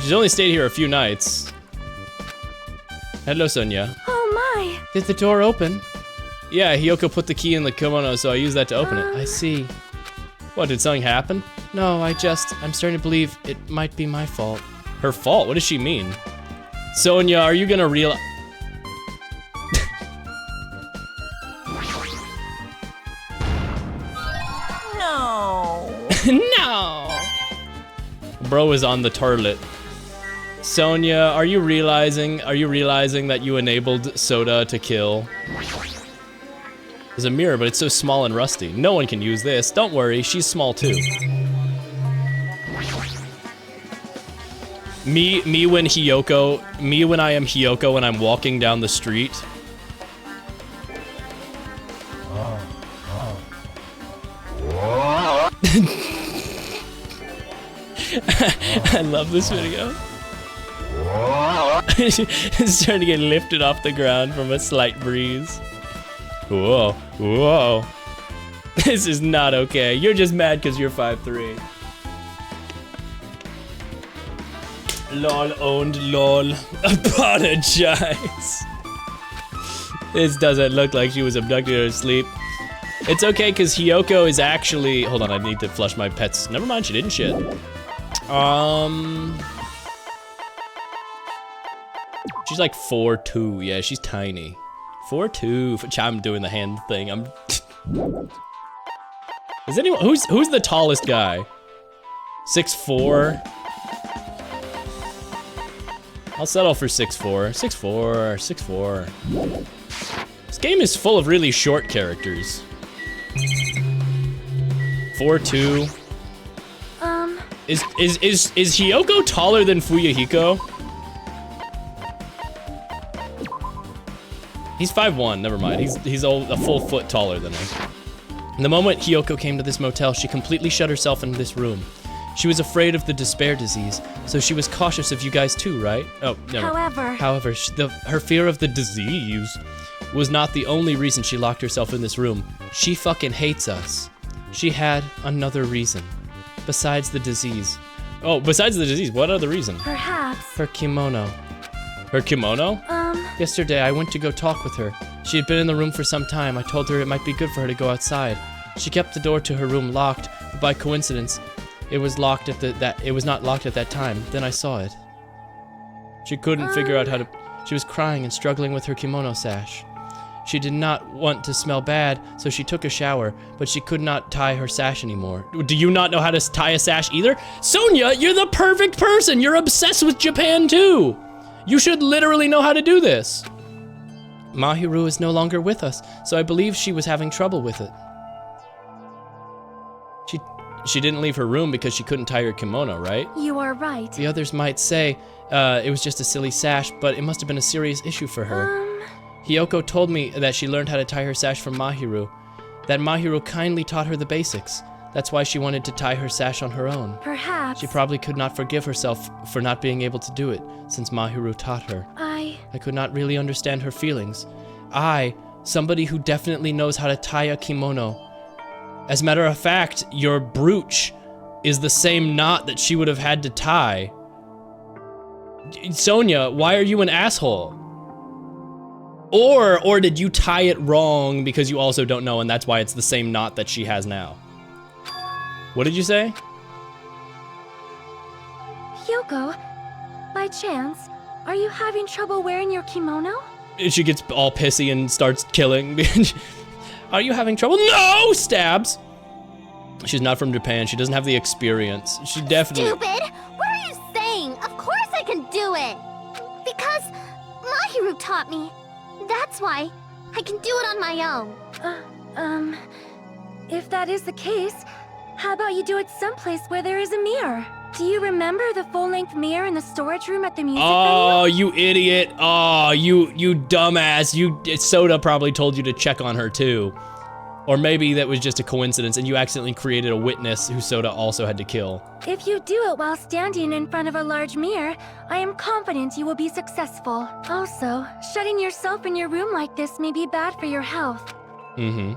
she's only stayed here a few nights. Hello, Sonia. Oh my. Did the door open? Yeah, Hiyoko put the key in the kimono, so I used that to open it. I see. What, did something happen? No, I'm starting to believe it might be my fault. Her fault? What does she mean? Sonia, are you gonna realize? No. No! Bro is on the toilet. Sonia, are you realizing that you enabled Soda to kill? There's a mirror, but it's so small and rusty. No one can use this. Don't worry, she's small too. Me when I am Hiyoko when I'm walking down the street. I love this video. It's starting to get lifted off the ground from a slight breeze. Whoa, whoa. This is not okay. You're just mad because you're 5'3". Lol owned, lol. Apologize. This doesn't look like she was abducted or asleep. It's okay, because Hiyoko is actually... Hold on, I need to flush my pets. Never mind, she didn't shit. She's like 4'2". Yeah, she's tiny. 4'2". I'm doing the hand thing. Is anyone... Who's the tallest guy? 6'4"? I'll settle for 6'4". 6'4", 6'4". This game is full of really short characters. 4'2". Is Hiyoko taller than Fuyuhiko? He's 5'1", never mind. He's a full foot taller than her. The moment Hiyoko came to this motel, she completely shut herself in this room. She was afraid of the despair disease, so she was cautious of you guys too, right? Oh, never. However, her fear of the disease was not the only reason she locked herself in this room. She fucking hates us. She had another reason. Besides the disease. Oh, besides the disease, what other reason? Perhaps. Her kimono. Her kimono? Yesterday, I went to go talk with her. She had been in the room for some time. I told her it might be good for her to go outside. She kept the door to her room locked, but by coincidence, it was locked at it was not locked at that time. Then I saw it. She couldn't figure out how to... She was crying and struggling with her kimono sash. She did not want to smell bad, so she took a shower, but she could not tie her sash anymore. Do you not know how to tie a sash either? Sonia, you're the perfect person! You're obsessed with Japan too! You should literally know how to do this! Mahiru is no longer with us, so I believe she was having trouble with it. She didn't leave her room because she couldn't tie her kimono, right? You are right. The others might say it was just a silly sash, but it must have been a serious issue for her. Hiyoko told me that she learned how to tie her sash from Mahiru. That Mahiru kindly taught her the basics. That's why she wanted to tie her sash on her own. Perhaps. She probably could not forgive herself for not being able to do it, since Mahiru taught her. I could not really understand her feelings. Somebody who definitely knows how to tie a kimono. As a matter of fact, your brooch is the same knot that she would have had to tie. Sonia, why are you an asshole? Or did you tie it wrong because you also don't know and that's why it's the same knot that she has now? What did you say? Hyoko, by chance, are you having trouble wearing your kimono? She gets all pissy and starts killing. Are you having trouble? No! Stabs! She's not from Japan. She doesn't have the experience. She definitely... Stupid! What are you saying? Of course I can do it! Because Mahiru taught me. That's why I can do it on my own. If that is the case, how about you do it someplace where there is a mirror? Do you remember the full-length mirror in the storage room at the music Oh, venue? you idiot. Oh, you dumbass. Soda probably told you to check on her too. Or maybe that was just a coincidence and you accidentally created a witness who Soda also had to kill. If you do it while standing in front of a large mirror, I am confident you will be successful. Also, shutting yourself in your room like this may be bad for your health. Mm-hmm.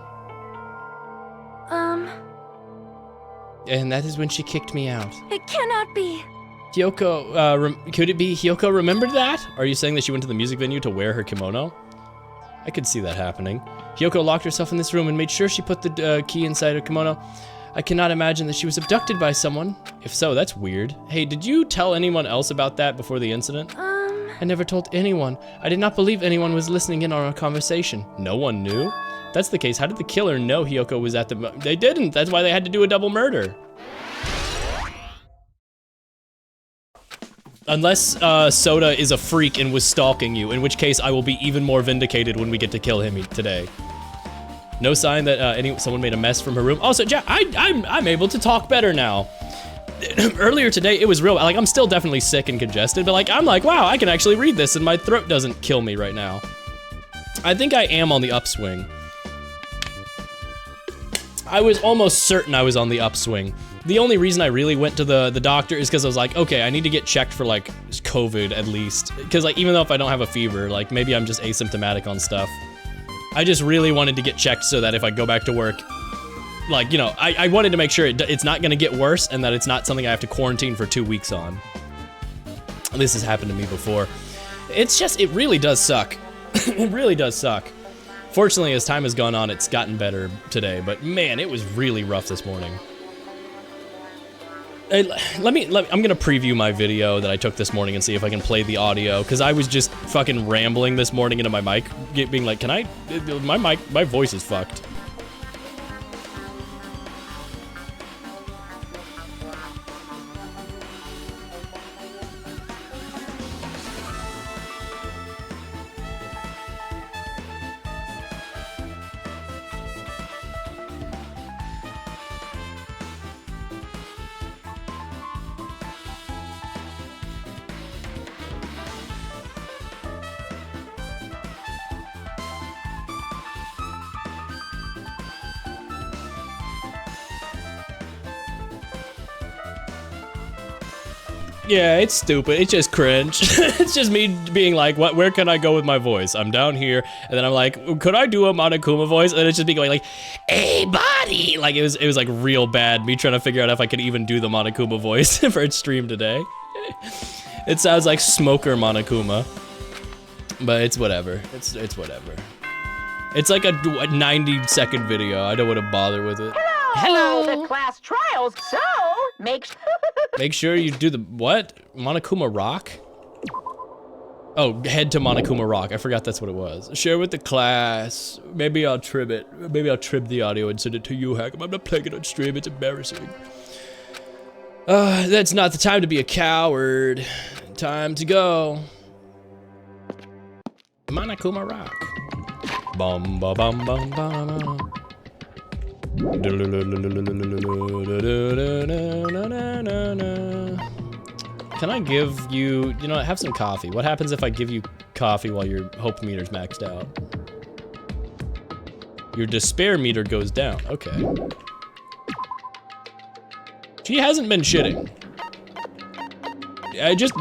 And that is when she kicked me out. It cannot be. Hyoko, could it be Hyoko remembered that? Are you saying that she went to the music venue to wear her kimono? I could see that happening. Hyoko locked herself in this room and made sure she put the key inside her kimono. I cannot imagine that she was abducted by someone. If so, that's weird. Hey, did you tell anyone else about that before the incident? I never told anyone. I did not believe anyone was listening in on our conversation. No one knew? If that's the case, how did the killer know Hyoko was at the... They didn't. That's why they had to do a double murder. Unless Soda is a freak and was stalking you, in which case I will be even more vindicated when we get to kill him today. No sign that someone made a mess from her room. Also, Jack, I'm able to talk better now. Earlier today, it was real. Like, I'm still definitely sick and congested, but like, I'm like, wow, I can actually read this and my throat doesn't kill me right now. I think I am on the upswing. I was almost certain I was on the upswing. The only reason I really went to the doctor is because I was like, okay, I need to get checked for like COVID at least. Because like, even though if I don't have a fever, like maybe I'm just asymptomatic on stuff. I just really wanted to get checked so that if I go back to work, like, you know, I wanted to make sure it's not gonna get worse and that it's not something I have to quarantine for 2 weeks on. This has happened to me before. It's just, it really does suck. It really does suck. Fortunately, as time has gone on, it's gotten better today, but man, it was really rough this morning. Hey, I'm gonna preview my video that I took this morning and see if I can play the audio, because I was just fucking rambling this morning into my mic, being like, my voice is fucked. Yeah, it's stupid. It's just cringe. It's just me being like, what? Where can I go with my voice? I'm down here, and then I'm like, could I do a Monokuma voice? And it's just me going like, hey, buddy! Like, it was like real bad, me trying to figure out if I could even do the Monokuma voice for its stream today. It sounds like Smoker Monokuma. But it's whatever. It's whatever. It's like a 90-second video. I don't want to bother with it. Hello! The class trials, so make sure you do the, what? Monokuma Rock? Oh, head to Monokuma Rock. I forgot that's what it was. Share with the class. Maybe I'll trim it. Maybe I'll trim the audio and send it to you, Hack. I'm not playing it on stream. It's embarrassing. That's not the time to be a coward. Time to go. Monokuma Rock. Bum ba bum bum bum bum. Can I give you, you know, have some coffee? What happens if I give you coffee while your hope meter's maxed out? Your despair meter goes down. Okay. She hasn't been shitting.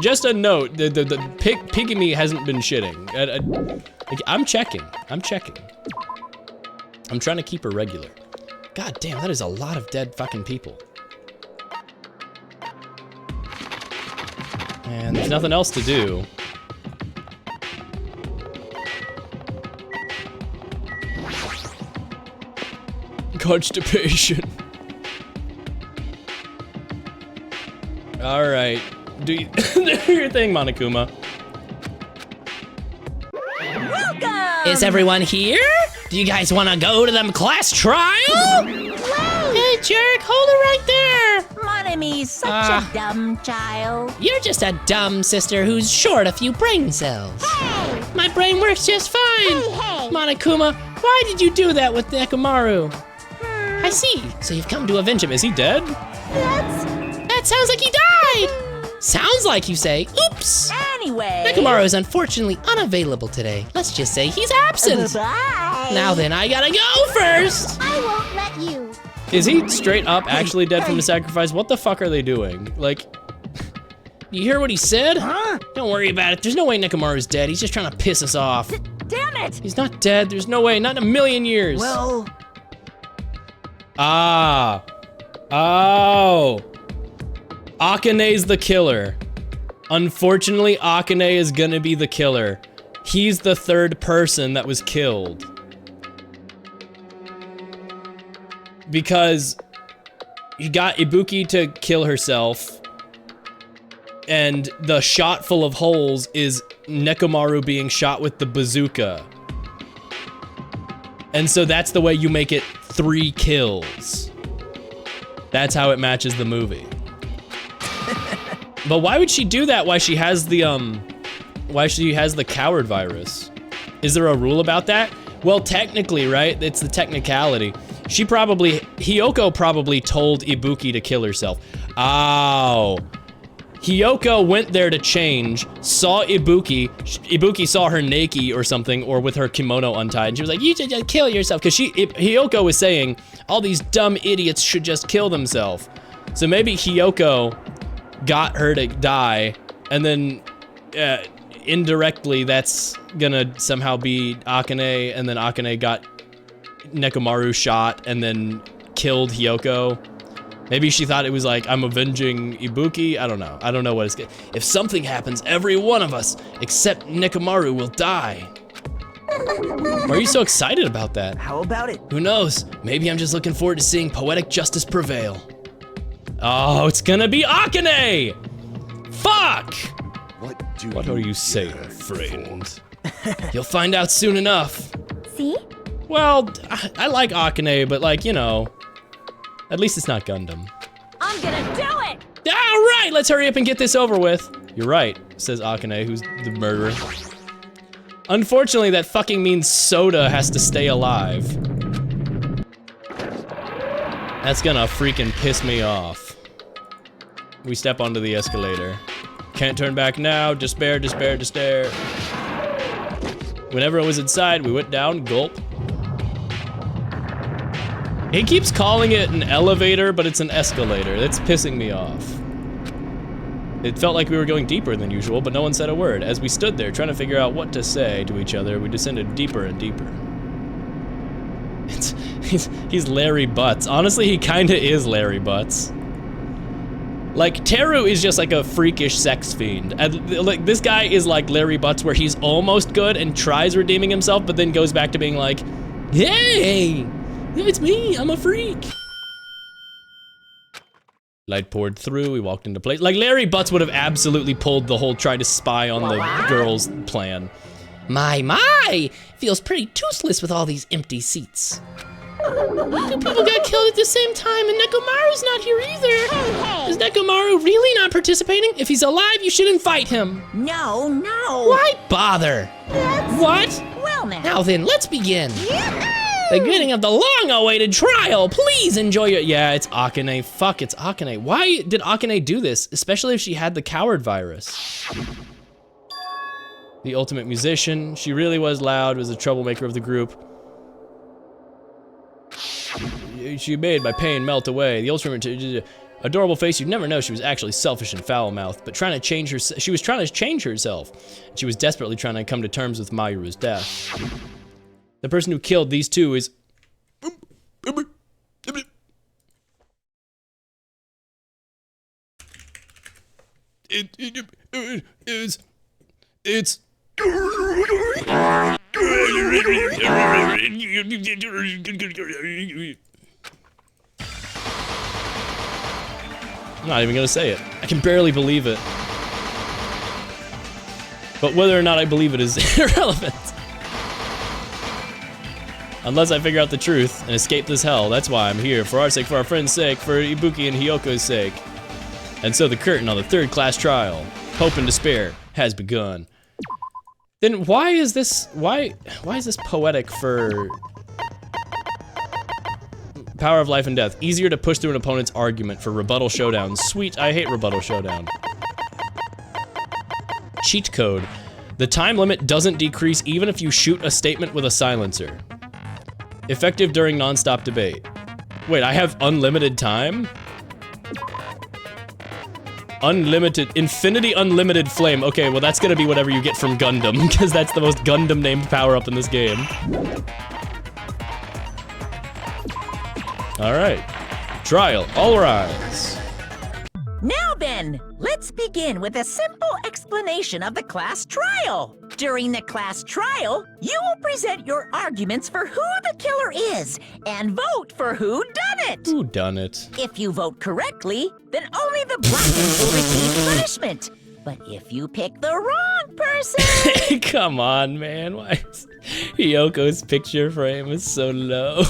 Just a note, the pygmy hasn't been shitting. I'm checking. I'm checking. I'm trying to keep her regular. God damn, that is a lot of dead fucking people. And there's nothing else to do. Constipation. Alright. Do your thing, Monokuma. Welcome! Is everyone here? Do you guys want to go to the class trial? Hey, jerk, hold it right there. Monomi's such a dumb child. You're just a dumb sister who's short a few brain cells. Hey! My brain works just fine. Hey! Monokuma, why did you do that with Nekomaru? I see. So you've come to avenge him. Is he dead? That sounds like he died. Sounds like you say. Oops. Anyway. Nekomaru is unfortunately unavailable today. Let's just say he's absent. Bye. Now then, I gotta go first. I won't let you. Is he straight up actually dead from the sacrifice? What the fuck are they doing? Like, you hear what he said? Huh? Don't worry about it. There's no way Nekomaru's dead. He's just trying to piss us off. Damn it! He's not dead. There's no way. Not in a million years. Well. Ah. Oh. Akane's the killer. Unfortunately, Akane is gonna be the killer. He's the third person that was killed. Because you got Ibuki to kill herself, and the shot full of holes is Nekomaru being shot with the bazooka. And so that's the way you make it 3 kills. That's how it matches the movie. But why would she do that? Why she has the coward virus? Is there a rule about that? Well, technically, right? It's the technicality. Hiyoko probably told Ibuki to kill herself. Oh. Hiyoko went there to change, saw Ibuki. Ibuki saw her naked or something, or with her kimono untied. And she was like, you should just kill yourself. Because Hiyoko was saying, all these dumb idiots should just kill themselves. So maybe Hiyoko got her to die, and then indirectly that's gonna somehow be Akane, and then Akane got Nekomaru shot and then killed Hiyoko. Maybe she thought it was like, I'm avenging Ibuki. I don't know. I don't know what it's gonna. If something happens, every one of us except Nekomaru will die. Why are you so excited about that? How about it? Who knows? Maybe I'm just looking forward to seeing poetic justice prevail. Oh, it's gonna be Akane! Fuck! What are you saying, friend? You'll find out soon enough. See? Well, I like Akane, but like, you know, at least it's not Gundam. I'm gonna do it! All right, let's hurry up and get this over with. You're right, says Akane, who's the murderer. Unfortunately, that fucking means Soda has to stay alive. That's gonna freaking piss me off. We step onto the escalator. Can't turn back now, despair, despair, despair. When everyone was inside, we went down, gulp. He keeps calling it an elevator, but it's an escalator. That's pissing me off. It felt like we were going deeper than usual, but no one said a word. As we stood there, trying to figure out what to say to each other, we descended deeper and deeper. He's Larry Butts. Honestly, he kinda is Larry Butts. Like, Teru is just like a freakish sex fiend. Like, this guy is like Larry Butts, where he's almost good and tries redeeming himself, but then goes back to being like, hey, it's me, I'm a freak. Light poured through, we walked into place. Like, Larry Butts would have absolutely pulled the whole try to spy on the girls plan. My, feels pretty toothless with all these empty seats. 2 people got killed at the same time, and Nekomaru's not here either. Is Nekomaru really not participating? If he's alive, you shouldn't fight him. No. Why bother? What? Well now. Now then, let's begin. The beginning of the long-awaited trial. Please enjoy it. Yeah, it's Akane. Fuck, it's Akane. Why did Akane do this? Especially if she had the coward virus. The ultimate musician. She really was loud, was a troublemaker of the group. She made my pain melt away. The ultimate adorable face. You'd never know she was actually selfish and foul-mouthed, but trying to change her. She was trying to change herself. She was desperately trying to come to terms with Mayuru's death. The person who killed these two is. It's. I'm not even gonna say it. I can barely believe it. But whether or not I believe it is irrelevant. Unless I figure out the truth and escape this hell. That's why I'm here. For our sake, for our friend's sake, for Ibuki and Hyoko's sake. And so the curtain on the third class trial, hope and despair, has begun. Then why is this poetic for power of life and death? Easier to push through an opponent's argument for rebuttal showdown. Sweet, I hate rebuttal showdown. Cheat code. The time limit doesn't decrease even if you shoot a statement with a silencer. Effective during non-stop debate. Wait, I have unlimited time? Unlimited, infinity unlimited flame. Okay, well that's gonna be whatever you get from Gundam, because that's the most Gundam named power-up in this game. All right, trial, all rise. Now then, let's begin with a simple explanation of the class trial. During the class trial, you will present your arguments for who the killer is and vote for who done it. Who done it? If you vote correctly, then only the blackened will receive punishment. But if you pick the wrong person... Come on, man, why is Hyoko's picture frame is so low?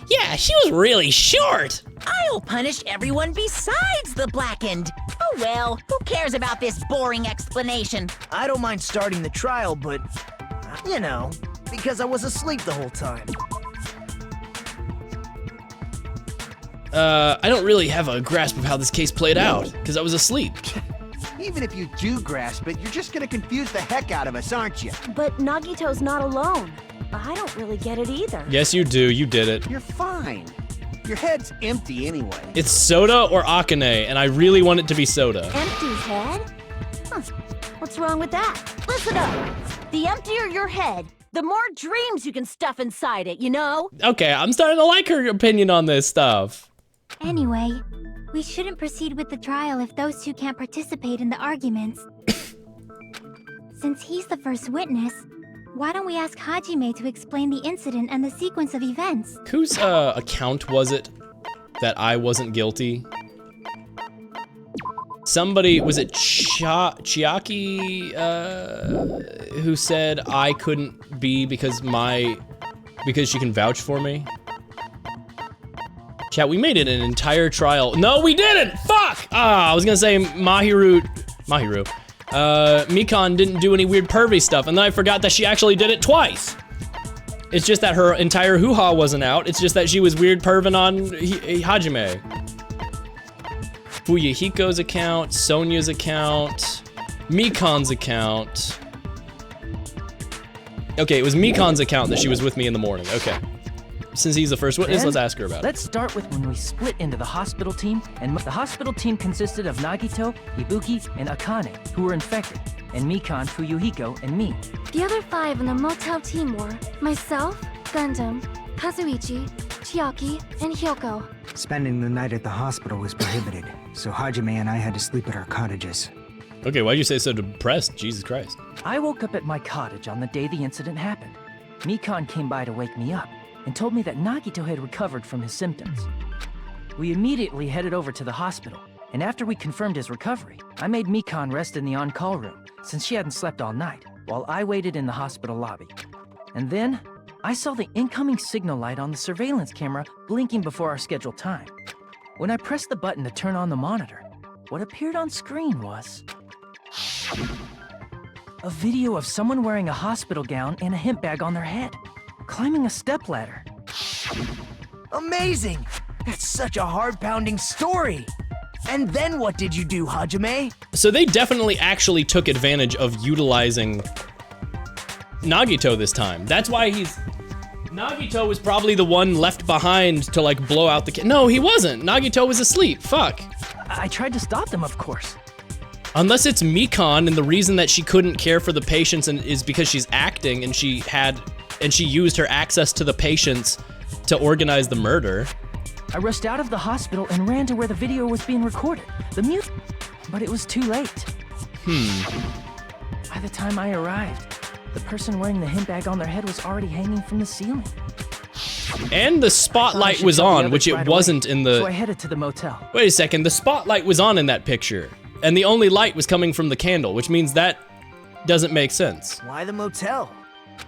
Yeah, she was really short. I'll punish everyone besides the blackened. Oh well, who cares about this boring explanation? I don't mind starting the trial, but, you know, because I was asleep the whole time. I don't really have a grasp of how this case played out, because I was asleep. Even if you do grasp it, you're just gonna confuse the heck out of us, aren't you? But Nagito's not alone. I don't really get it either. Yes, you do. You did it. You're fine. Your head's empty anyway. It's soda or Akane, and I really want it to be soda. Empty head? Huh. What's wrong with that? Listen up. The emptier your head, the more dreams you can stuff inside it, you know? Okay, I'm starting to like her opinion on this stuff. Anyway, we shouldn't proceed with the trial if those two can't participate in the arguments. Since he's the first witness, why don't we ask Hajime to explain the incident and the sequence of events? Whose account was it that I wasn't guilty? Somebody, was it Chiaki, who said I couldn't be because she can vouch for me? Chat, we made it an entire trial. No, we didn't! Fuck! Ah, I was gonna say Mahiru. Mikan didn't do any weird pervy stuff, and then I forgot that she actually did it twice. It's just that her entire hoo-ha wasn't out. It's just that she was weird perving on Hajime. Fuyuhiko's account, Sonya's account, Mikan's account. Okay, it was Mikan's account that she was with me in the morning. Okay. Since he's the first witness, let's ask her about it. Let's start with when we split into the hospital team, and the hospital team consisted of Nagito, Ibuki, and Akane, who were infected, and Mikan, Fuyuhiko, and me. The other 5 in the motel team were myself, Gundam, Kazuichi, Chiaki, and Hyoko. Spending the night at the hospital was prohibited, so Hajime and I had to sleep at our cottages. Okay, why'd you say so depressed? Jesus Christ. I woke up at my cottage on the day the incident happened. Mikan came by to wake me up, and told me that Nagito had recovered from his symptoms. We immediately headed over to the hospital, and after we confirmed his recovery, I made Mikan rest in the on-call room, since she hadn't slept all night, while I waited in the hospital lobby. And then, I saw the incoming signal light on the surveillance camera blinking before our scheduled time. When I pressed the button to turn on the monitor, what appeared on screen was a video of someone wearing a hospital gown and a hemp bag on their head, climbing a stepladder. Amazing! That's such a heart-pounding story! And then what did you do, Hajime? So they definitely actually took advantage of utilizing Nagito this time. That's why Nagito was probably the one left behind to like blow out the No, he wasn't. Nagito was asleep. Fuck. I tried to stop them, of course. Unless it's Mikan and the reason that she couldn't care for the patients is because she's acting and she used her access to the patients to organize the murder. I rushed out of the hospital and ran to where the video was being recorded. But it was too late. By the time I arrived, the person wearing the hemp bag on their head was already hanging from the ceiling. And the spotlight was on, which it wasn't in the... So I headed to the motel. Wait a second, the spotlight was on in that picture. And the only light was coming from the candle, which means that doesn't make sense. Why the motel?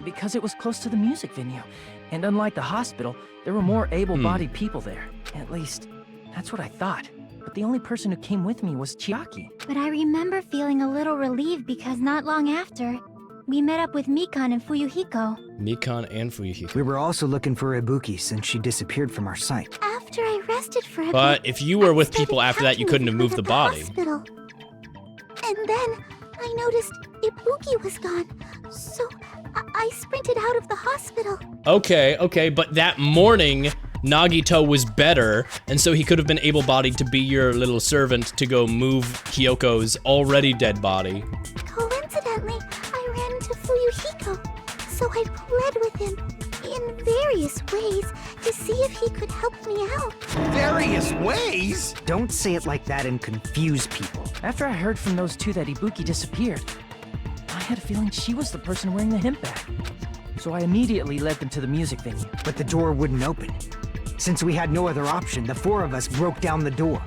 because it was close to the music venue. And unlike the hospital, there were more able-bodied people there. At least, that's what I thought. But the only person who came with me was Chiaki. But I remember feeling a little relieved because not long after, we met up with Mikan and Fuyuhiko. Mikan and Fuyuhiko. We were also looking for Ibuki since she disappeared from our sight. After I rested for a But bit, if you were with people after that, you couldn't have moved the body. hospital. And then I noticed Ibuki was gone, so I sprinted out of the hospital. Okay, but that morning, Nagito was better, and so he could have been able-bodied to be your little servant to go move Kyoko's already dead body. Coincidentally, I ran into Fuyuhiko, so I pled with him in various ways to see if he could help me out. Various ways? Don't say it like that and confuse people. After I heard from those two that Ibuki disappeared, I had a feeling she was the person wearing the hemp bag. So I immediately led them to the music venue. But the door wouldn't open. Since we had no other option, the four of us broke down the door.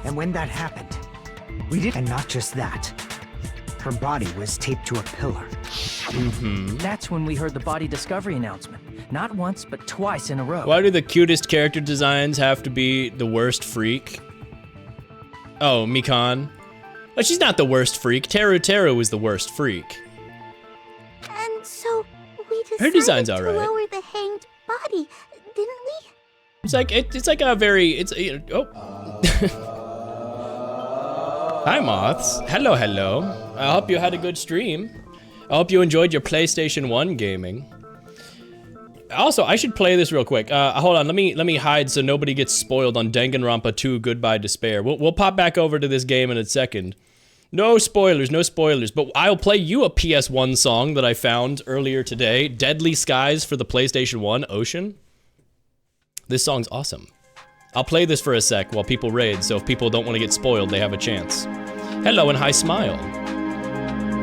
And when that happened, we did. And not just that. Her body was taped to a pillar. That's when we heard the body discovery announcement. Not once, but twice in a row. Why do the cutest character designs have to be the worst freak? Oh, Mikan. But she's not the worst freak. Teru is the worst freak. And so we Her decided design's to alright. lower the hanged body, didn't we? It's like a very, oh. Hi, Moths. Hello. I hope you had a good stream. I hope you enjoyed your PlayStation 1 gaming. Also, I should play this real quick. Hold on, let me hide so nobody gets spoiled on Danganronpa 2 Goodbye Despair. We'll pop back over to this game in a second. No spoilers, but I'll play you a PS1 song that I found earlier today. Deadly Skies for the PlayStation 1 Ocean. This song's awesome. I'll play this for a sec while people raid, so if people don't want to get spoiled, they have a chance. Hello and hi, Smile.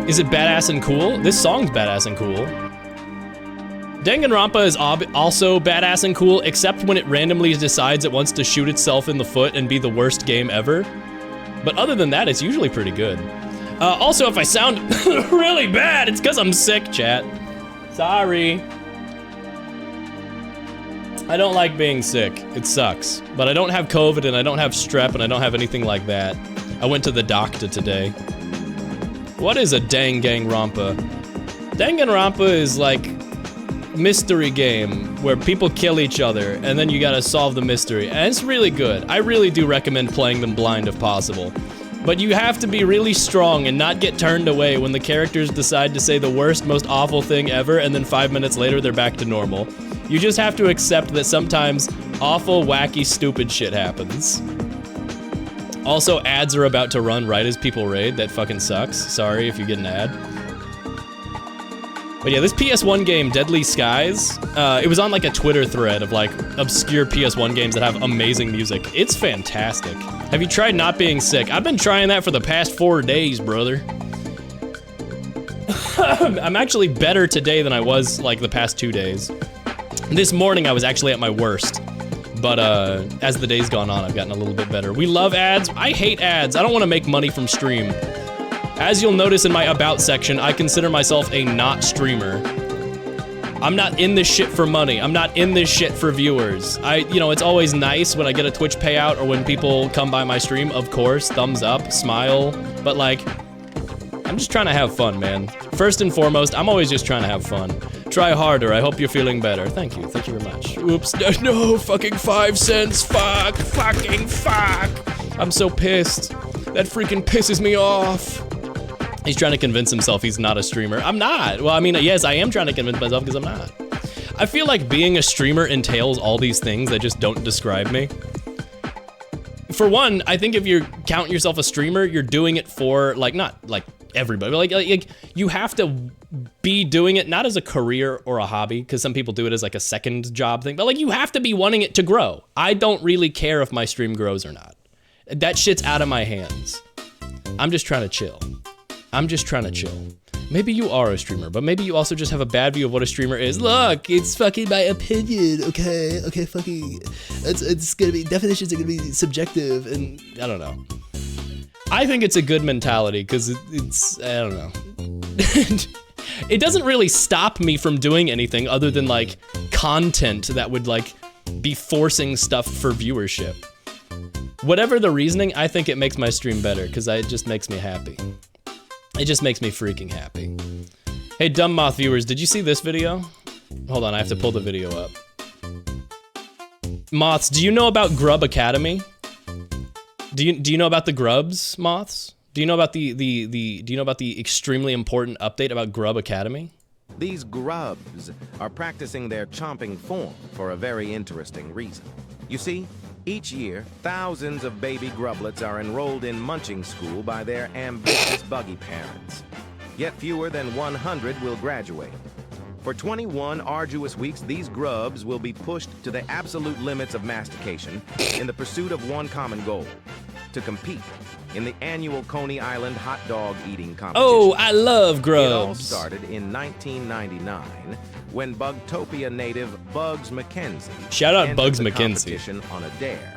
Is it badass and cool? This song's badass and cool. Danganronpa is also badass and cool, except when it randomly decides it wants to shoot itself in the foot and be the worst game ever. But other than that, it's usually pretty good. Also, if I sound really bad, it's because I'm sick, chat. Sorry. I don't like being sick. It sucks. But I don't have COVID, and I don't have strep, and I don't have anything like that. I went to the doctor today. What is a Danganronpa? Danganronpa is like mystery game where people kill each other and then you gotta solve the mystery, and it's really good. I really do recommend playing them blind if possible, but you have to be really strong and not get turned away when the characters decide to say the worst, most awful thing ever, and then 5 minutes later they're back to normal. You just have to accept that sometimes awful, wacky, stupid shit happens. Also, ads are about to run right as people raid. That fucking sucks. Sorry if you get an ad. But yeah, this PS1 game, Deadly Skies, it was on like a Twitter thread of like obscure PS1 games that have amazing music. It's fantastic. Have you tried not being sick? I've been trying that for the past 4 days, brother. I'm actually better today than I was like the past 2 days. This morning I was actually at my worst. But as the day's gone on, I've gotten a little bit better. We love ads. I hate ads. I don't want to make money from stream. As you'll notice in my About section, I consider myself a not streamer. I'm not in this shit for money. I'm not in this shit for viewers. You know, it's always nice when I get a Twitch payout or when people come by my stream, of course, thumbs up, smile. But like, I'm just trying to have fun, man. First and foremost, I'm always just trying to have fun. Try harder. I hope you're feeling better. Thank you very much. Oops, no, fucking 5 cents. Fuck, fucking fuck. I'm so pissed. That freaking pisses me off. He's trying to convince himself he's not a streamer. I'm not. Well, I mean, yes, I am trying to convince myself because I'm not. I feel like being a streamer entails all these things that just don't describe me. For one, I think if you count yourself a streamer, you're doing it for, like, not, like, everybody, but like you have to be doing it not as a career or a hobby, because some people do it as, like, a second job thing, but, like, you have to be wanting it to grow. I don't really care if my stream grows or not. That shit's out of my hands. I'm just trying to chill. Maybe you are a streamer, but maybe you also just have a bad view of what a streamer is. Look, it's fucking my opinion, okay, fucking, it's gonna be, definitions are gonna be subjective, and I don't know. I think it's a good mentality, because it's, I don't know. it doesn't really stop me from doing anything other than like content that would like be forcing stuff for viewership. Whatever the reasoning, I think it makes my stream better because it just makes me happy. It just makes me freaking happy. Hey, Dumb Moth viewers, did you see this video? Hold on, I have to pull the video up. Moths, do you know about Grub Academy? Do you know about the Grubs, Moths? Do you know about the extremely important update about Grub Academy? These grubs are practicing their chomping form for a very interesting reason. You see, each year, thousands of baby grublets are enrolled in munching school by their ambitious buggy parents. Yet fewer than 100 will graduate. For 21 arduous weeks, these grubs will be pushed to the absolute limits of mastication in the pursuit of one common goal: to compete in the annual Coney Island hot dog eating competition. Oh, I love grubs. It all started in 1999 when Bugtopia native Bugs McKenzie shout out Bugs entered the McKenzie competition on a dare.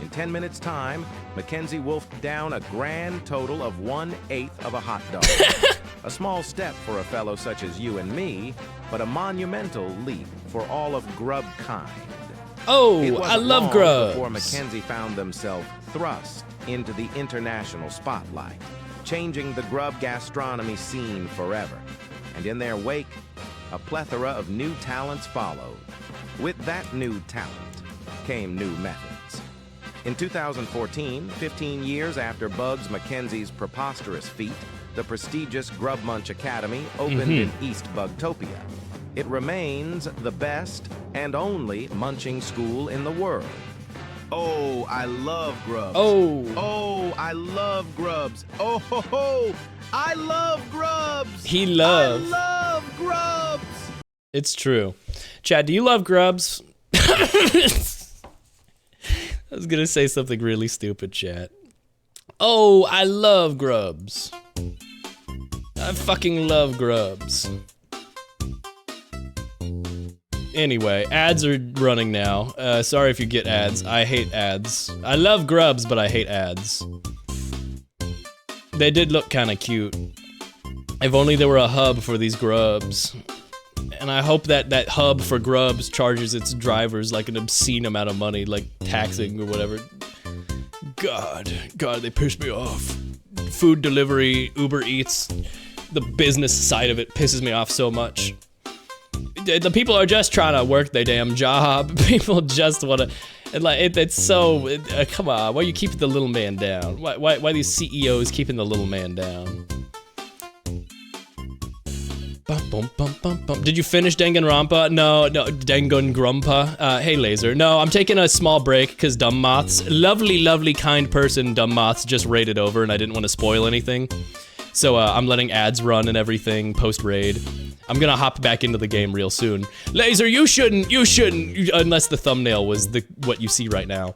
In 10 minutes' time, McKenzie wolfed down a grand total of 1/8 of a hot dog. A small step for a fellow such as you and me, but a monumental leap for all of grub kind. Oh, It wasn't I love long grubs. before McKenzie found themselves thrust into the international spotlight, changing the grub gastronomy scene forever. And in their wake, a plethora of new talents followed. With that new talent came new methods. In 2014, 15 years after Bugs McKenzie's preposterous feat, the prestigious Grub Munch Academy opened in East Bugtopia. It remains the best and only munching school in the world. Oh, I love grubs. Oh, I love grubs. Oh, ho, ho. I love grubs. He loves. I love grubs. It's true. Chad, do you love grubs? I was gonna say something really stupid, chat. Oh, I love grubs. I fucking love grubs. Anyway, ads are running now. Sorry if you get ads. I hate ads. I love grubs, but I hate ads. They did look kind of cute. If only there were a hub for these grubs. And I hope that that hub for grubs charges its drivers like an obscene amount of money, like taxing or whatever. God, they piss me off. Food delivery, Uber Eats, the business side of it pisses me off so much. The people are just trying to work their damn job. People just want to, and like it's so. Come on, why you keep the little man down? Why these CEOs keeping the little man down? Did you finish Danganronpa? No, Danganronpa. Hey, Laser. No, I'm taking a small break because Dumb Moths, lovely, kind person, Dumb Moths just raided over and I didn't want to spoil anything. So I'm letting ads run and everything post-raid. I'm gonna hop back into the game real soon. Laser, you shouldn't, unless the thumbnail was what you see right now.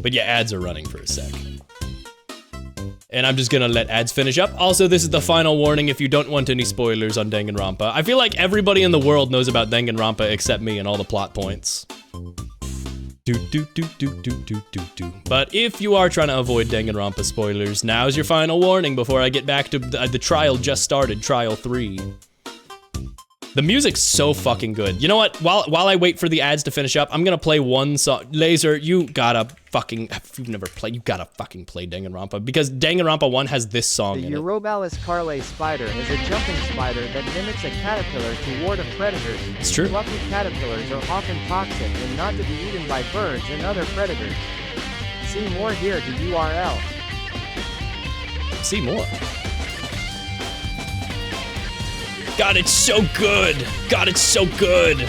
But yeah, ads are running for a sec. And I'm just gonna let ads finish up. Also, this is the final warning if you don't want any spoilers on Danganronpa. I feel like everybody in the world knows about Danganronpa except me and all the plot points. But if you are trying to avoid Danganronpa spoilers, now's your final warning before I get back to the trial just started, Trial 3. The music's so fucking good. You know what? While I wait for the ads to finish up, I'm gonna play one song. Laser, you gotta fucking, if you've never played, you gotta fucking play Danganronpa, because Danganronpa 1 has this song in it. The Urobalis carle spider is a jumping spider that mimics a caterpillar to ward off predators. It's true. Fluffy caterpillars are often toxic and not to be eaten by birds and other predators. See more here to URL. See more. God, it's so good. God, it's so good.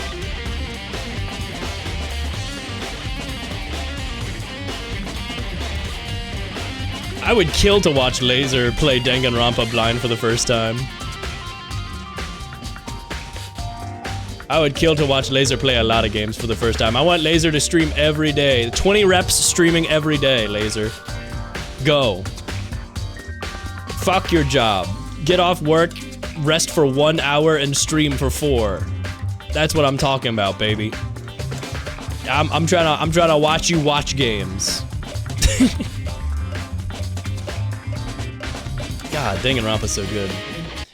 I would kill to watch Laser play Danganronpa blind for the first time. I would kill to watch Laser play a lot of games for the first time. I want Laser to stream every day. 20 reps streaming every day, Laser. Go. Fuck your job. Get off work, rest for 1 hour, and stream for 4. That's what I'm talking about, baby. I'm trying to watch you watch games. God, Danganronpa's so good.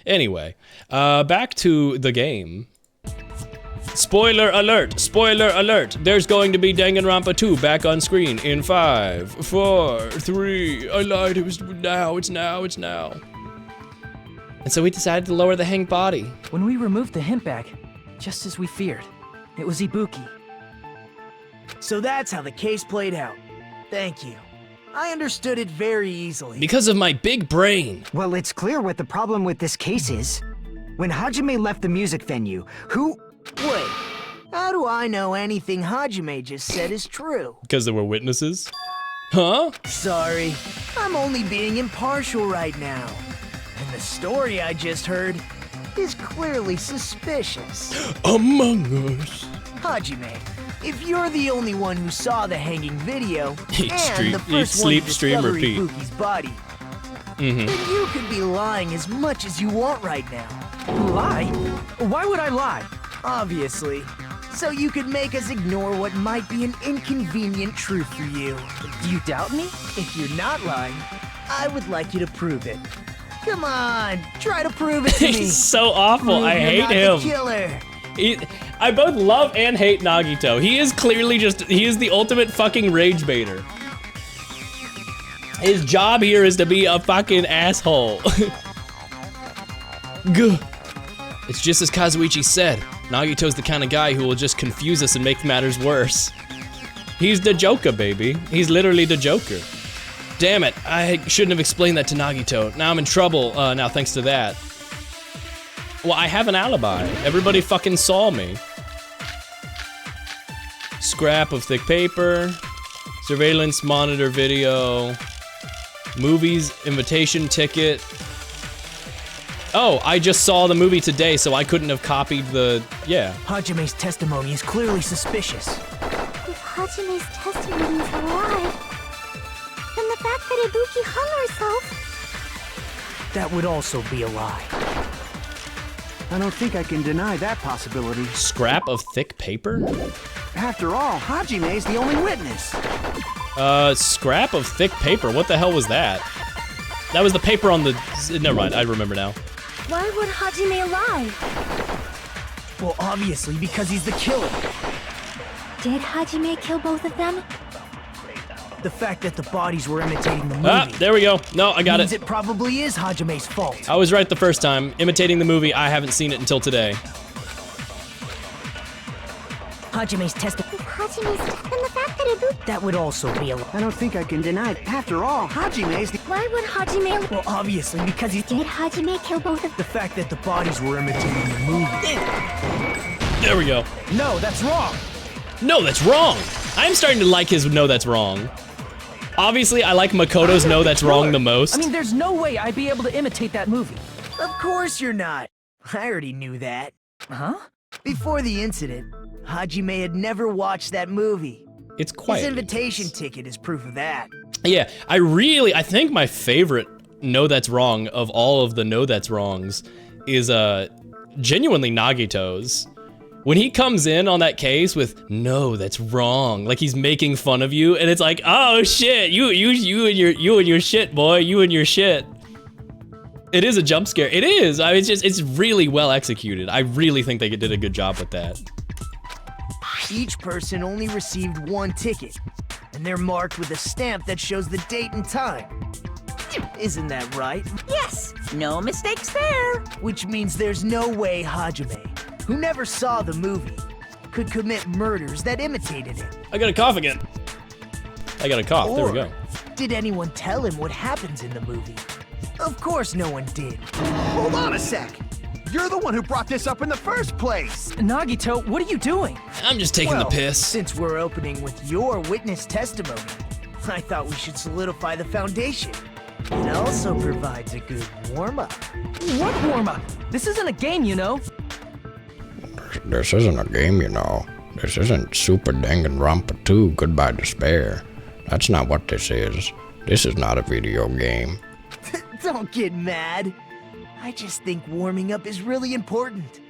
Anyway, back to the game. Spoiler alert! Spoiler alert! There's going to be Danganronpa 2 back on screen in 5, 4, 3. I lied. It was now. It's now. It's now. And so we decided to lower the hanged body. When we removed the hemp bag, just as we feared, it was Ibuki. So that's how the case played out. Thank you. I understood it very easily. Because of my big brain. Well, it's clear what the problem with this case is. When Hajime left the music venue, who... Wait, how do I know anything Hajime just said is true? Because there were witnesses? Huh? Sorry, I'm only being impartial right now. And the story I just heard is clearly suspicious. Among Us. Hajime, if you're the only one who saw the hanging video, Eat, and stream, the eat, first one to sleep, stream, discover repeat. Ibuki's body, then you could be lying as much as you want right now. Lie? Why would I lie? Obviously. So you could make us ignore what might be an inconvenient truth for you. Do you doubt me? If you're not lying, I would like you to prove it. Come on, try to prove it to me. He's so awful. Prove I you're hate not him. The killer. I both love and hate Nagito. He is clearly he is the ultimate fucking rage baiter. His job here is to be a fucking asshole. Gah. It's just as Kazuichi said. Nagito's the kind of guy who will just confuse us and make matters worse. He's the Joker, baby. He's literally the Joker. Damn it, I shouldn't have explained that to Nagito. Now I'm in trouble, now thanks to that. Well, I have an alibi. Everybody fucking saw me. Scrap of thick paper. Surveillance monitor video. Movies, invitation ticket. Oh, I just saw the movie today, so I couldn't have copied the... yeah. Hajime's testimony is clearly suspicious. If Hajime's testimony is a lie, then the fact that Ibuki hung herself... That would also be a lie. I don't think I can deny that possibility. Scrap of thick paper? After all, Hajime's the only witness. Scrap of thick paper? What the hell was that? That was the paper on the... never mind, I remember now. Why would Hajime lie? Well, obviously, because he's the killer. Did Hajime kill both of them? The fact that the bodies were imitating the movie. Ah, there we go. No, I got means it. It probably is Hajime's fault. I was right the first time. Imitating the movie, I haven't seen it until today. Hajime's testimony. And the fact that Ibuki... That would also be a lie. I don't think I can deny it. After all, Hajime's the... Why would Hajime... Well, obviously, because he... Did Hajime kill both of them? The fact that the bodies were imitating the movie. There we go. No, that's wrong. No, that's wrong. I'm starting to like his no, that's wrong. Obviously, I like Makoto's no, that's wrong the most. I mean, there's no way I'd be able to imitate that movie. Of course you're not. I already knew that. Huh? Before the incident, Hajime had never watched that movie. It's quite... His invitation ticket is proof of that. Yeah, I think my favorite no, that's wrong of all of the no, that's wrongs is genuinely Nagito's. When he comes in on that case with, no, that's wrong, like he's making fun of you, and it's like, oh shit, you and your shit, boy, you and your shit. It is a jump scare. It is. I mean, it's really well executed. I really think they did a good job with that. Each person only received one ticket, and they're marked with a stamp that shows the date and time. Isn't that right? Yes, no mistakes there. Which means there's no way Hajime, who never saw the movie, could commit murders that imitated it. I got a cough again. I got a cough. There we go. Did anyone tell him what happens in the movie? Of course no one did. Hold on a sec. You're the one who brought this up in the first place. Nagito, what are you doing? I'm just taking the piss. Since we're opening with your witness testimony, I thought we should solidify the foundation. It also provides a good warm-up. What warm-up? This isn't a game, you know. This isn't a game, you know. This isn't Super Danganronpa 2 Goodbye Despair. That's not what this is. This is not a video game. Don't get mad. I just think warming up is really important.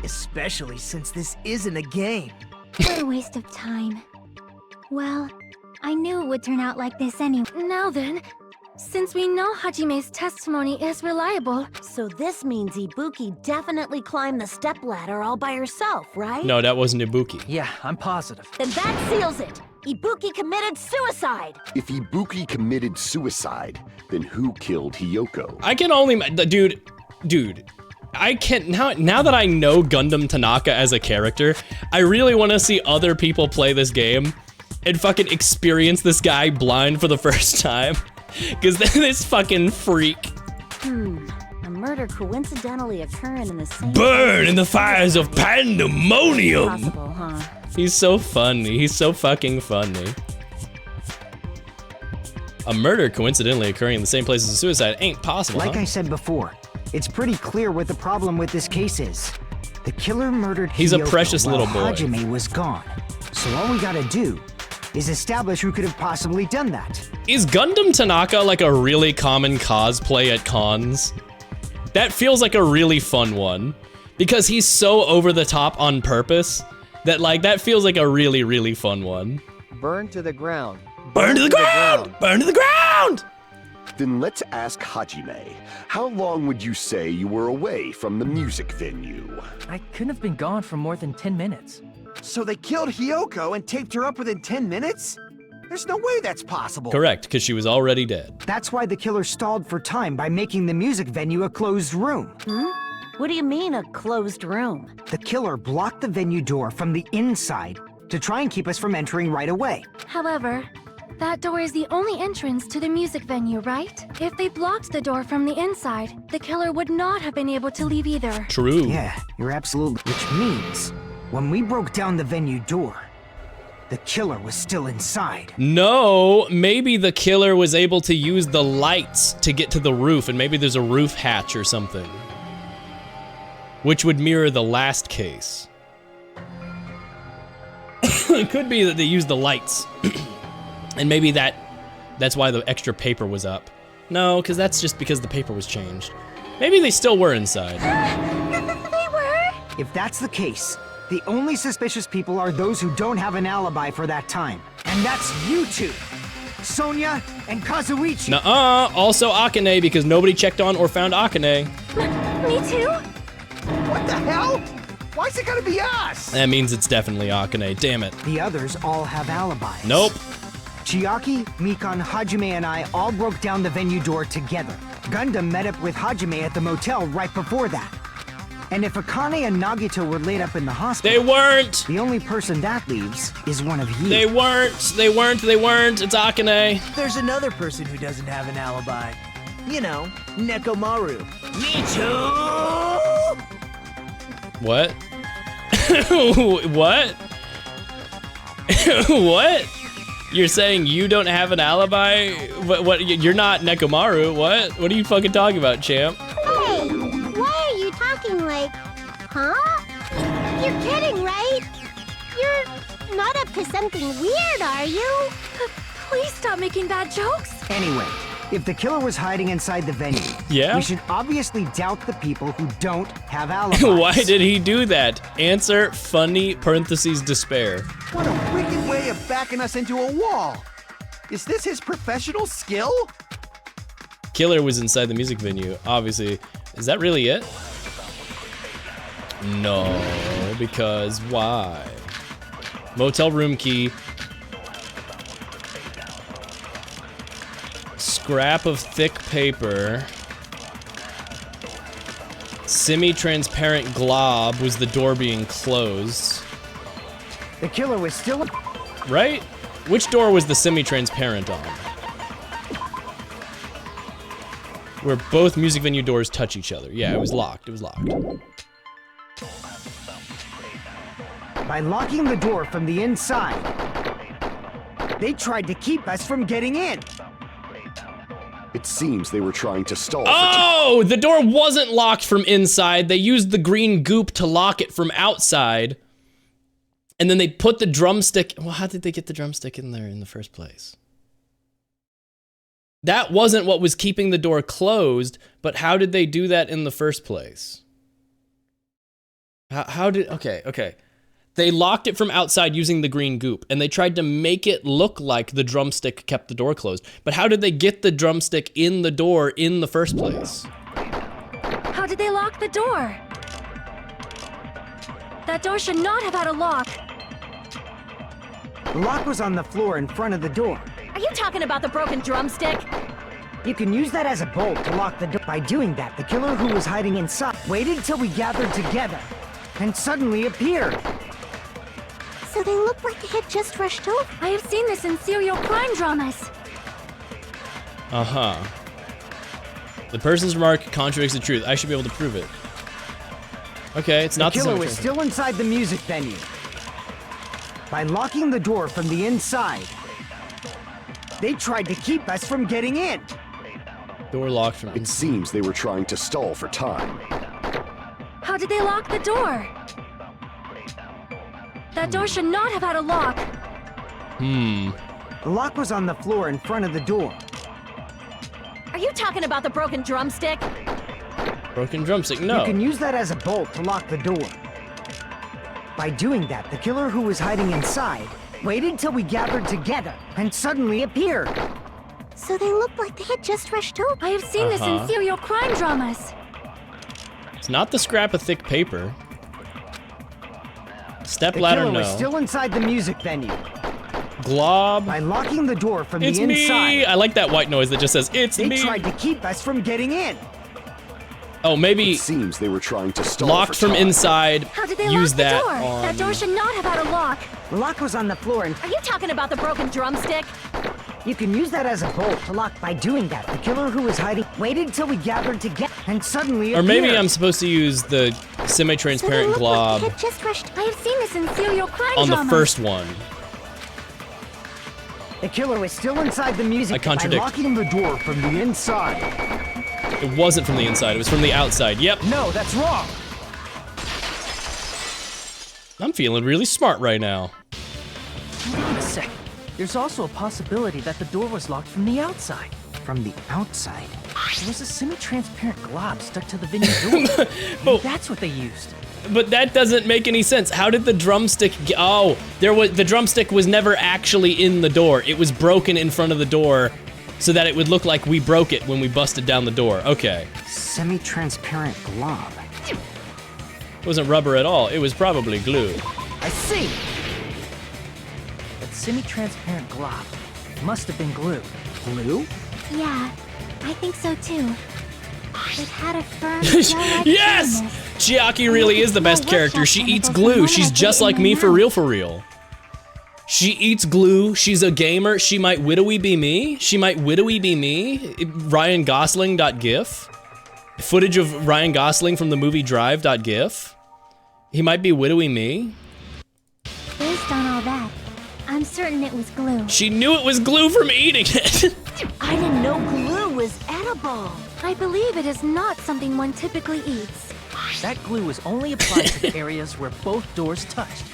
Especially since this isn't a game. What a waste of time. Well, I knew it would turn out like this anyway. Now then, since we know Hajime's testimony is reliable... So this means Ibuki definitely climbed the stepladder all by herself, right? No, that wasn't Ibuki. Yeah, I'm positive. Then that seals it! Ibuki committed suicide! If Ibuki committed suicide, then who killed Hiyoko? I can only... Dude. I can't... Now that I know Gundam Tanaka as a character, I really want to see other people play this game and fucking experience this guy blind for the first time. Because this fucking freak. A murder coincidentally occurring in the same... Burn in the fires of pandemonium! Possible, huh? He's so funny. He's so fucking funny. A murder coincidentally occurring in the same place as a suicide ain't possible, Like huh? I said before, it's pretty clear what the problem with this case is. The killer murdered He's a Hiyoko precious while little boy. Hajime was gone. So all we gotta do is establish who could have possibly done that. Is Gundam Tanaka like a really common cosplay at cons? That feels like a really fun one. Because he's so over the top on purpose that like that feels like a really, really fun one. Burn to the ground. Burn to the ground! Burn to the ground! Then let's ask Hajime. How long would you say you were away from the music venue? I couldn't have been gone for more than 10 minutes. So they killed Hiyoko and taped her up within 10 minutes? There's no way that's possible. Correct, because she was already dead. That's why the killer stalled for time by making the music venue a closed room. What do you mean, a closed room? The killer blocked the venue door from the inside to try and keep us from entering right away. However, that door is the only entrance to the music venue, right? If they blocked the door from the inside, the killer would not have been able to leave either. True. Yeah, you're absolutely... Which means, when we broke down the venue door, the killer was still inside. No, maybe the killer was able to use the lights to get to the roof, and maybe there's a roof hatch or something. Which would mirror the last case. It could be that they used the lights. And maybe that's why the extra paper was up. No, because that's just because the paper was changed. Maybe they still were inside. They were? If that's the case, the only suspicious people are those who don't have an alibi for that time. And that's you two, Sonia and Kazuichi. Nuh-uh, also Akane, because nobody checked on or found Akane. Me too? What the hell? Why's it gotta be us? That means it's definitely Akane, damn it. The others all have alibis. Nope. Chiaki, Mikan, Hajime, and I all broke down the venue door together. Gundam met up with Hajime at the motel right before that. And if Akane and Nagito were laid up in the hospital... They weren't! The only person that leaves is one of you. They weren't! It's Akane. There's another person who doesn't have an alibi. You know, Nekomaru. Me too! What? What? What? You're saying you don't have an alibi? What? You're not Nekomaru. What are you fucking talking about, champ? Hey, why are you talking like, huh? You're kidding, right? You're not up to something weird, are you? Please stop making bad jokes. Anyway, if the killer was hiding inside the venue, yeah? we should obviously doubt the people who don't have alibis. Why did he do that? Answer, funny, parentheses, despair. What a wicked way of backing us into a wall. Is this his professional skill? Killer was inside the music venue, obviously. Is that really it? No, because why? Motel room key. Scrap of thick paper. Semi-transparent glob was the door being closed. The killer was still... Right? Which door was the semi-transparent on? Where both music venue doors touch each other. Yeah, it was locked. It was locked. By locking the door from the inside, they tried to keep us from getting in. It seems they were trying to stall. Oh, the door wasn't locked from inside. They used the green goop to lock it from outside. And then they put the drumstick... Well, how did they get the drumstick in there in the first place? That wasn't what was keeping the door closed, but how did they do that in the first place? How did... Okay. They locked it from outside using the green goop, and they tried to make it look like the drumstick kept the door closed. But how did they get the drumstick in the door in the first place? How did they lock the door? That door should not have had a lock. The lock was on the floor in front of the door. Are you talking about the broken drumstick? You can use that as a bolt to lock the door. By doing that, the killer who was hiding inside waited till we gathered together and suddenly appeared. So they look like they had just rushed over. I have seen this in serial crime dramas. Uh-huh. The person's remark contradicts the truth. I should be able to prove it. Okay, it's not the killer same. was still inside the music venue. By locking the door from the inside, they tried to keep us from getting in. Door locked from It seems they were trying to stall for time. How did they lock the door? That door should not have had a lock. The lock was on the floor in front of the door. Are you talking about the broken drumstick? Broken drumstick, no. You can use that as a bolt to lock the door. By doing that, the killer who was hiding inside waited till we gathered together and suddenly appeared. So they look like they had just rushed over. I have seen this in serial crime dramas. It's not the scrap of thick paper. Step The ladder, killer no. was still inside the music venue. Glob. By locking the door from It's the inside. me! I like that white noise that just says, it's They me! tried to keep us from getting in. Oh, maybe It seems they were trying to stall locked for from time. inside. How did they Use lock the that door? on... That door should not have had a lock. The lock was on the floor and Are you talking about the broken drumstick? you can use that as a bolt to lock. By doing that, the killer who was hiding waited till we gathered together and suddenly Or maybe appeared. I'm supposed to use the semi-transparent Look like glob they had just rushed. I have seen this in serial crime on the dramas. first one. The killer was still inside the music I contradict. by locking the door from the inside. It wasn't from the inside, it was from the outside. Yep. No, that's wrong. I'm feeling really smart right now. Hold on a sec. There's also a possibility that the door was locked from the outside. From the outside? There was a semi-transparent glob stuck to the venue door. Maybe that's what they used. But that doesn't make any sense. How did the drumstick oh, the drumstick was never actually in the door. It was broken in front of the door so that it would look like we broke it when we busted down the door. Okay. Semi-transparent glob. It wasn't rubber at all. It was probably glue. I see. That semi-transparent glob must have been glue. Glue? Yeah, I think so too. It had a firm, gel-like Yes! firmness. Chiaki really is the best character. She eats glue. She's just like me for real, for real. She eats glue. She's a gamer. She might widowy be me. She might widowy be me. Ryan Gosling.gif. Footage of Ryan Gosling from the movie Drive.gif. He might be widowy me. Based on all that, I'm certain it was glue. She knew it was glue from eating it. I didn't know glue was edible. I believe it is not something one typically eats. That glue was only applied to the areas where both doors touched.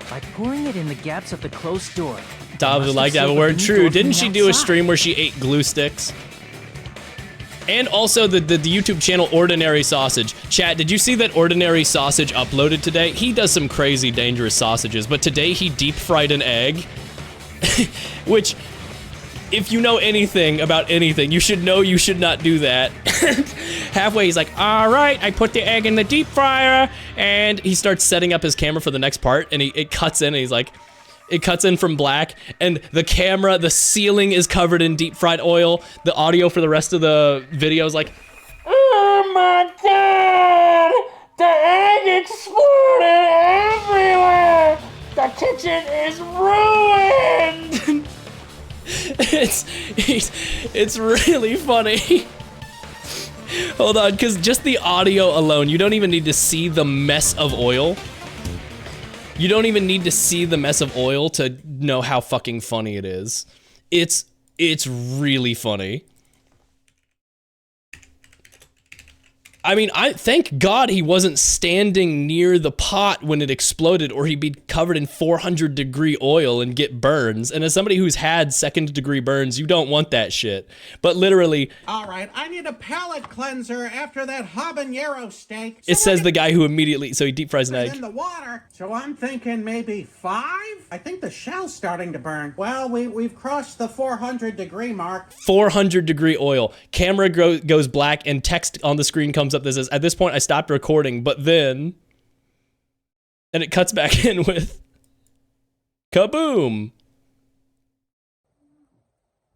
By pouring it in the gaps of the closed door. Dobbs would like to have a word. True. Didn't she do a stream where she ate glue sticks? And also the YouTube channel Ordinary Sausage. Chat, did you see that Ordinary Sausage uploaded today? He does some crazy dangerous sausages, but today he deep fried an egg. Which, if you know anything about anything, you should know you should not do that. Halfway he's like, all right, I put the egg in the deep fryer, and he starts setting up his camera for the next part, and it cuts in, and he's like, it cuts in from black, and the camera, the ceiling is covered in deep fried oil. The audio for the rest of the video is like, oh my god, the egg exploded everywhere. The kitchen is ruined. It's really funny. Hold on, because just the audio alone, you don't even need to see the mess of oil. You don't even need to see the mess of oil to know how fucking funny it is. It's really funny. I mean, I thank God he wasn't standing near the pot when it exploded, or he'd be covered in 400-degree oil and get burns. And as somebody who's had second-degree burns, you don't want that shit. But literally... All right, I need a palate cleanser after that habanero steak. It says the guy who immediately... So he deep fries an egg. In the water. So I'm thinking maybe 5? I think the shell's starting to burn. Well, we've crossed the 400-degree mark. 400-degree oil. Camera goes black and text on the screen comes up that says, at this point I stopped recording, but then... And it cuts back in with... Kaboom!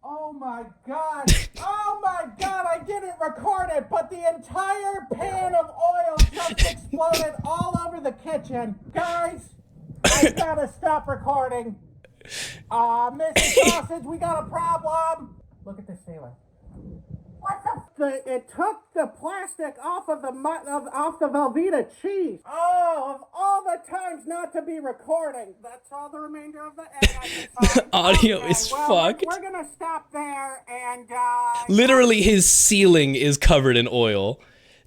Oh my god! Oh my god, I didn't record it, but the entire pan of oil just exploded all over the kitchen. Guys, I gotta stop recording. Mrs. Sausage, we got a problem. Look at the ceiling. What the? It took the plastic off of the off the Velveeta cheese. Oh, of all the times not to be recording. That's all the remainder of the egg. Audio is fucked. We're gonna stop there and Literally his ceiling is covered in oil.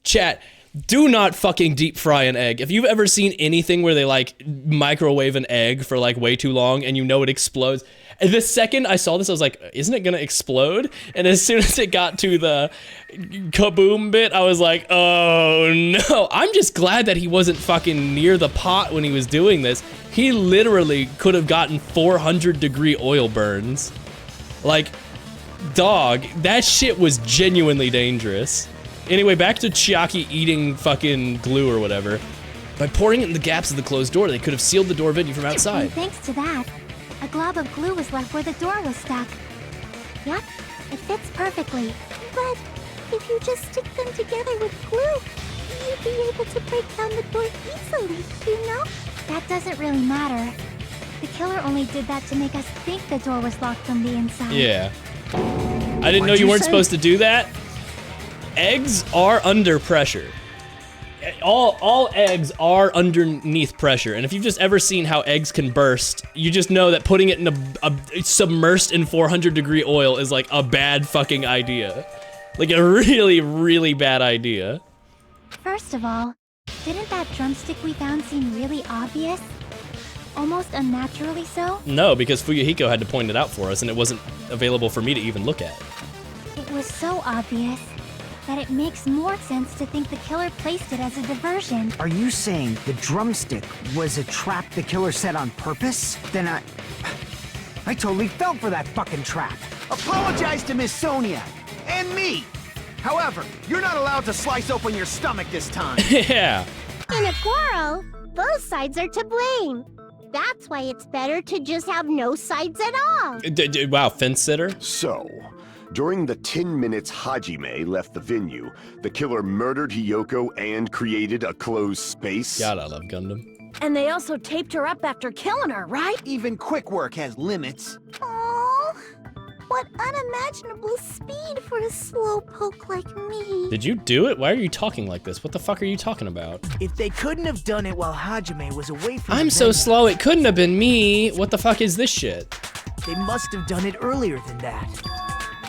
Chat, do not fucking deep fry an egg. If you've ever seen anything where they like microwave an egg for like way too long and you know it explodes. And the second I saw this, I was like, isn't it gonna explode? And as soon as it got to the kaboom bit, I was like, oh no. I'm just glad that he wasn't fucking near the pot when he was doing this. He literally could have gotten 400-degree oil burns. Like, dog, that shit was genuinely dangerous. Anyway, back to Chiaki eating fucking glue or whatever. By pouring it in the gaps of the closed door, they could have sealed the door venue from outside. And thanks to that, a glob of glue was left where the door was stuck. Yep, it fits perfectly. But if you just stick them together with glue, you'd be able to break down the door easily, you know? That doesn't really matter. The killer only did that to make us think the door was locked from the inside. Yeah. I didn't know you weren't supposed to do that. Eggs are under pressure. All eggs are underneath pressure, and if you've just ever seen how eggs can burst, you just know that putting it in a submersed in 400-degree oil is like a bad fucking idea. Like a really, really bad idea. First of all, didn't that drumstick we found seem really obvious? Almost unnaturally so? No, because Fuyuhiko had to point it out for us, and it wasn't available for me to even look at. It was so obvious that it makes more sense to think the killer placed it as a diversion. Are you saying the drumstick was a trap the killer set on purpose? Then I totally fell for that fucking trap. Apologize to Miss Sonia and me. However, you're not allowed to slice open your stomach this time. Yeah. In a quarrel, both sides are to blame. That's why it's better to just have no sides at all. Wow, fence sitter. So, during the 10 minutes Hajime left the venue, the killer murdered Hiyoko and created a closed space? God, I love Gundam. And they also taped her up after killing her, right? Even quick work has limits. Oh, what unimaginable speed for a slowpoke like me. Did you do it? Why are you talking like this? What the fuck are you talking about? If they couldn't have done it while Hajime was away from I'm so slow, it couldn't have been me. What the fuck is this shit? They must have done it earlier than that.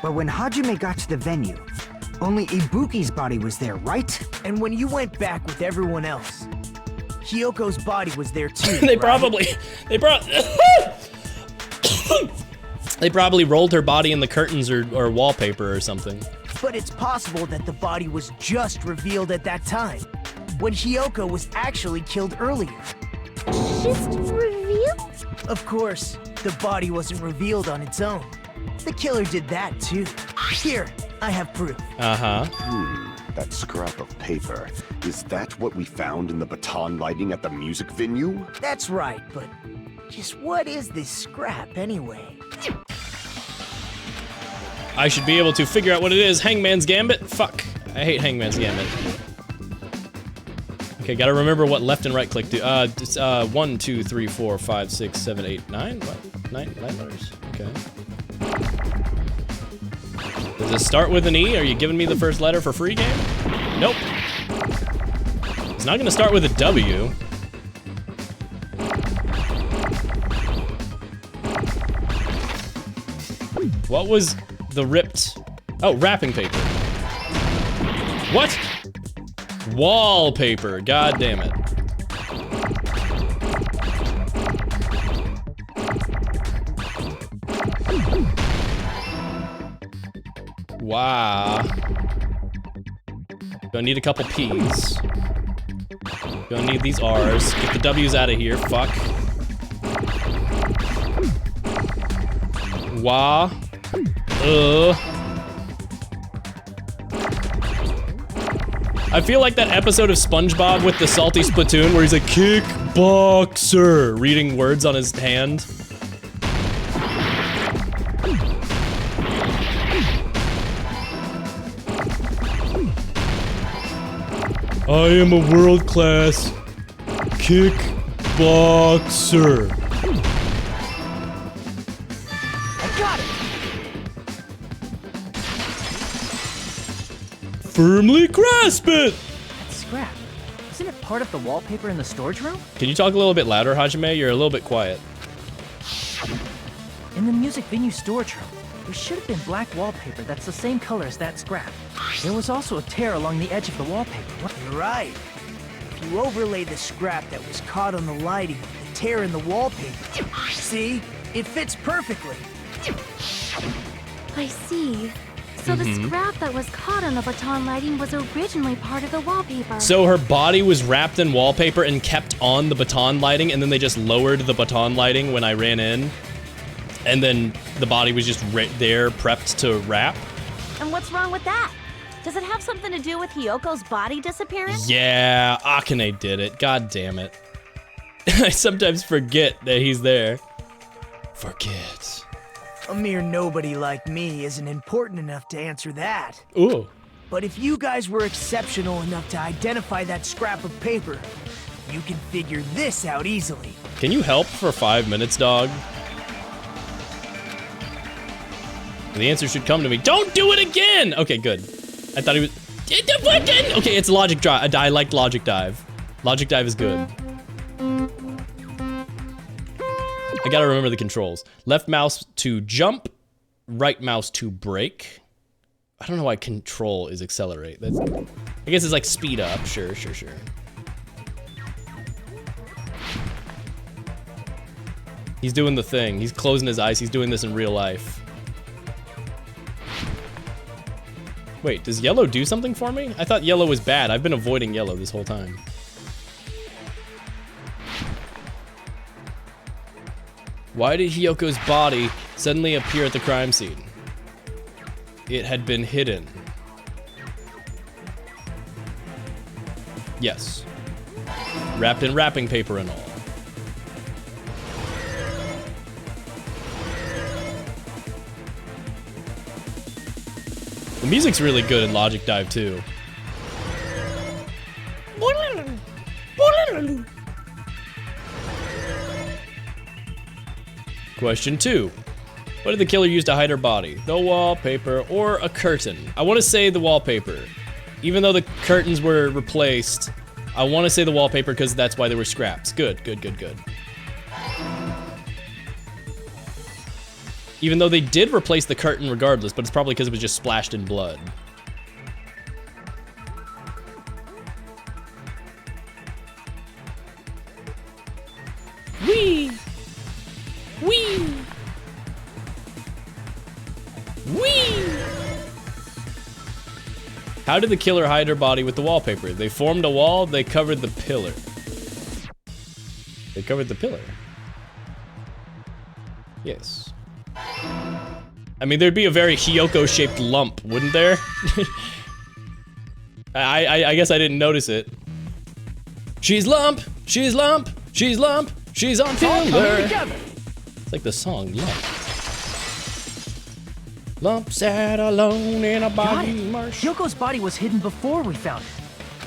But when Hajime got to the venue, only Ibuki's body was there, right? And when you went back with everyone else, Hiyoko's body was there too. They right? probably rolled her body in the curtains or wallpaper or something. But it's possible that the body was just revealed at that time, when Hiyoko was actually killed earlier. Just revealed? Of course, the body wasn't revealed on its own. The killer did that too. Here, I have proof. Uh-huh. That scrap of paper. Is that what we found in the baton lighting at the music venue? That's right, but just what is this scrap anyway? I should be able to figure out what it is. Hangman's Gambit? Fuck. I hate Hangman's Gambit. Okay, gotta remember what left and right click do. It's 1, 2, 3, 4, 5, 6, 7, 8, 9? What? 9 letters. Okay. Does it start with an E? Are you giving me the first letter for free, game? Nope. It's not gonna start with a W. What was the ripped... Oh, wrapping paper. What? Wallpaper, god damn it. Wow. Gonna need a couple P's. Gonna need these R's. Get the W's out of here, fuck. Wah. I feel like that episode of SpongeBob with the salty spittoon where he's like, kickboxer, reading words on his hand. I am a world-class kickboxer. I got it! Firmly grasp it! That scrap. Isn't it part of the wallpaper in the storage room? Can you talk a little bit louder, Hajime? You're a little bit quiet. In the music venue storage room, there should have been black wallpaper that's the same color as that scrap. There was also a tear along the edge of the wallpaper. You're right. If you overlay the scrap that was caught on the lighting with the tear in the wallpaper, see? It fits perfectly. I see. So the scrap that was caught on the baton lighting was originally part of the wallpaper. So her body was wrapped in wallpaper and kept on the baton lighting, and then they just lowered the baton lighting when I ran in. And then the body was just right there, prepped to wrap. And what's wrong with that? Does it have something to do with Hyoko's body disappearance? Yeah, Akane did it. God damn it. I sometimes forget that he's there. Forget. A mere nobody like me isn't important enough to answer that. Ooh. But if you guys were exceptional enough to identify that scrap of paper, you can figure this out easily. Can you help for 5 minutes, dog? The answer should come to me. Don't do it again! Okay, good. I thought he was... Okay, it's Logic Dive. I like Logic Dive. Logic Dive is good. I gotta remember the controls. Left mouse to jump, right mouse to brake. I don't know why control is accelerate. That's, I guess it's like speed up. Sure. He's doing the thing. He's closing his eyes. He's doing this in real life. Wait, does yellow do something for me? I thought yellow was bad. I've been avoiding yellow this whole time. Why did Hyoko's body suddenly appear at the crime scene? It had been hidden. Yes. Wrapped in wrapping paper and all. The music's really good in Logic Dive too. Question 2. What did the killer use to hide her body? The wallpaper or a curtain? I want to say the wallpaper. Even though the curtains were replaced, I want to say the wallpaper because that's why there were scraps. Good. Even though they did replace the curtain regardless, but it's probably because it was just splashed in blood. Whee! Whee! Whee! How did the killer hide her body with the wallpaper? They formed a wall, they covered the pillar. They covered the pillar. Yes. I mean, there'd be a very Hyoko-shaped lump, wouldn't there? I guess I didn't notice it. She's lump, she's lump, she's lump, she's on pillar. It's like the song Lump. Lump sat alone in a body marsh. Hyoko's body was hidden before we found it.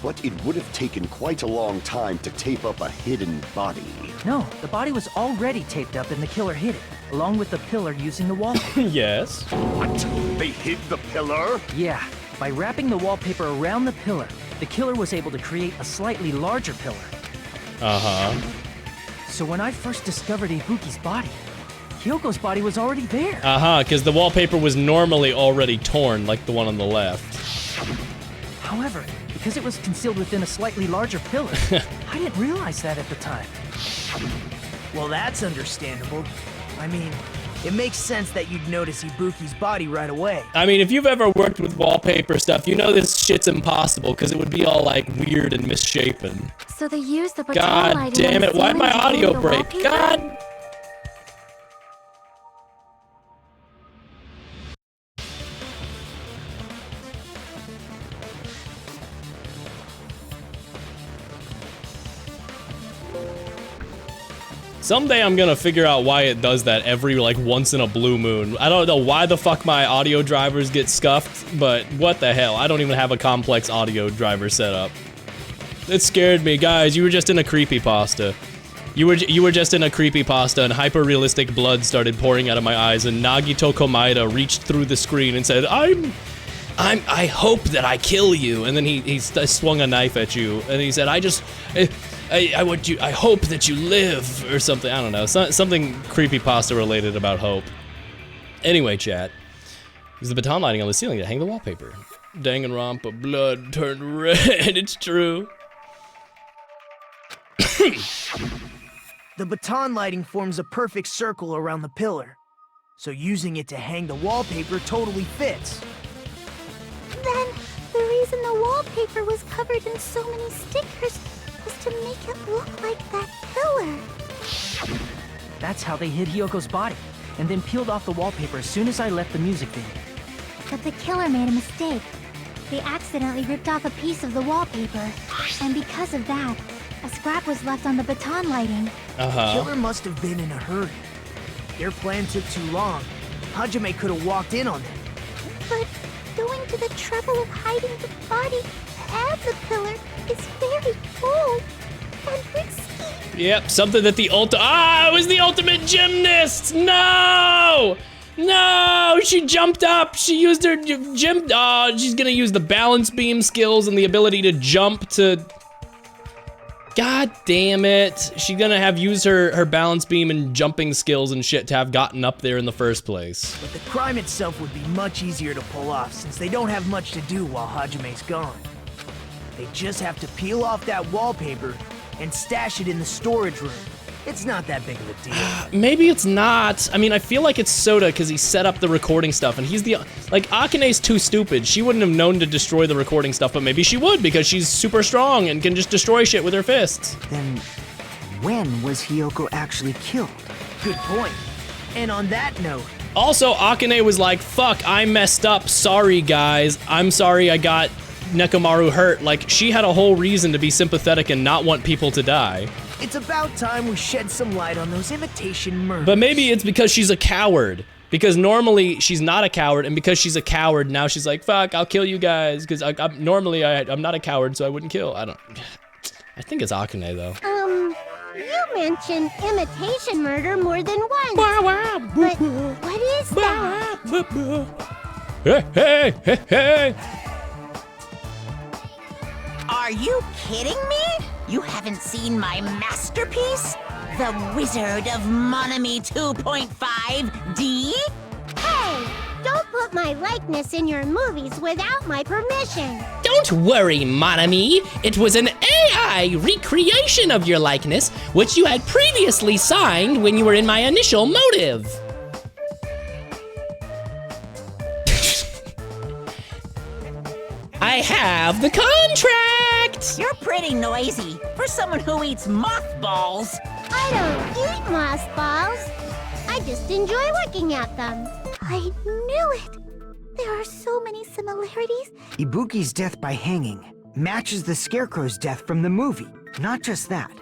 But it would have taken quite a long time to tape up a hidden body. No, the body was already taped up and the killer hid it, along with the pillar using the wallpaper. Yes. What? They hid the pillar? Yeah, by wrapping the wallpaper around the pillar, the killer was able to create a slightly larger pillar. Uh-huh. So when I first discovered Ibuki's body, Hyoko's body was already there. Uh-huh, because the wallpaper was normally already torn, like the one on the left. However, it because it was concealed within a slightly larger pillar. I didn't realize that at the time. Well, that's understandable. I mean, it makes sense that you'd notice Ibuki's body right away. I mean, if you've ever worked with wallpaper stuff, you know this shit's impossible because it would be all like weird and misshapen. So they used the baton God lighting damn on it, the why'd my ceiling to audio hang the break? wallpaper? God. Someday I'm gonna figure out why it does that every like once in a blue moon. I don't know why the fuck my audio drivers get scuffed, but what the hell? I don't even have a complex audio driver set up. It scared me, guys. You were just in a creepypasta. You were just in a creepypasta and hyper-realistic blood started pouring out of my eyes and Nagito Komaeda reached through the screen and said, I hope that I kill you. And then he swung a knife at you and he said, I hope that you live, or something. I don't know. Something creepypasta related about hope. Anyway, chat. There's the baton lighting on the ceiling to hang the wallpaper. Danganronpa, blood turned red. It's true. The baton lighting forms a perfect circle around the pillar. So using it to hang the wallpaper totally fits. Then, the reason the wallpaper was covered in so many stickers was to make it look like that pillar. That's how they hid Hyoko's body, and then peeled off the wallpaper as soon as I left the music venue. But the killer made a mistake. They accidentally ripped off a piece of the wallpaper, and because of that, a scrap was left on the baton lighting. The killer must have been in a hurry. Their plan took too long. Hajime could have walked in on them. But going to the trouble of hiding the body and the pillar is very bold and risky. Yep, something that it was the ultimate gymnast! No! No! She jumped up! She used her she's gonna use the balance beam skills and the ability to jump to... God damn it. She's gonna use her balance beam and jumping skills and shit to have gotten up there in the first place. But the crime itself would be much easier to pull off since they don't have much to do while Hajime's gone. They just have to peel off that wallpaper and stash it in the storage room. It's not that big of a deal. Maybe it's not. I mean, I feel like it's Soda because he set up the recording stuff and he's like, Akane's too stupid. She wouldn't have known to destroy the recording stuff, but maybe she would because she's super strong and can just destroy shit with her fists. Then, when was Hiyoko actually killed? Good point. And on that note... Also, Akane was like, fuck, I messed up. Sorry, guys. I'm sorry I got Nekomaru hurt. Like, she had a whole reason to be sympathetic and not want people to die. It's about time we shed some light on those imitation murders. But maybe it's because she's a coward. Because normally she's not a coward, and because she's a coward, now she's like, fuck, I'll kill you guys. Because normally I'm not a coward, so I wouldn't kill. I think it's Akane, though. You mentioned imitation murder more than once. But what is that? Hey! Are you kidding me? You haven't seen my masterpiece? The Wizard of Monami 2.5D? Hey! Don't put my likeness in your movies without my permission. Don't worry, Monami. It was an AI recreation of your likeness, which you had previously signed when you were in my initial motive. I have the contract! You're pretty noisy for someone who eats mothballs. I don't eat mothballs. I just enjoy looking at them. I knew it. There are so many similarities. Ibuki's death by hanging matches the Scarecrow's death from the movie. Not just that,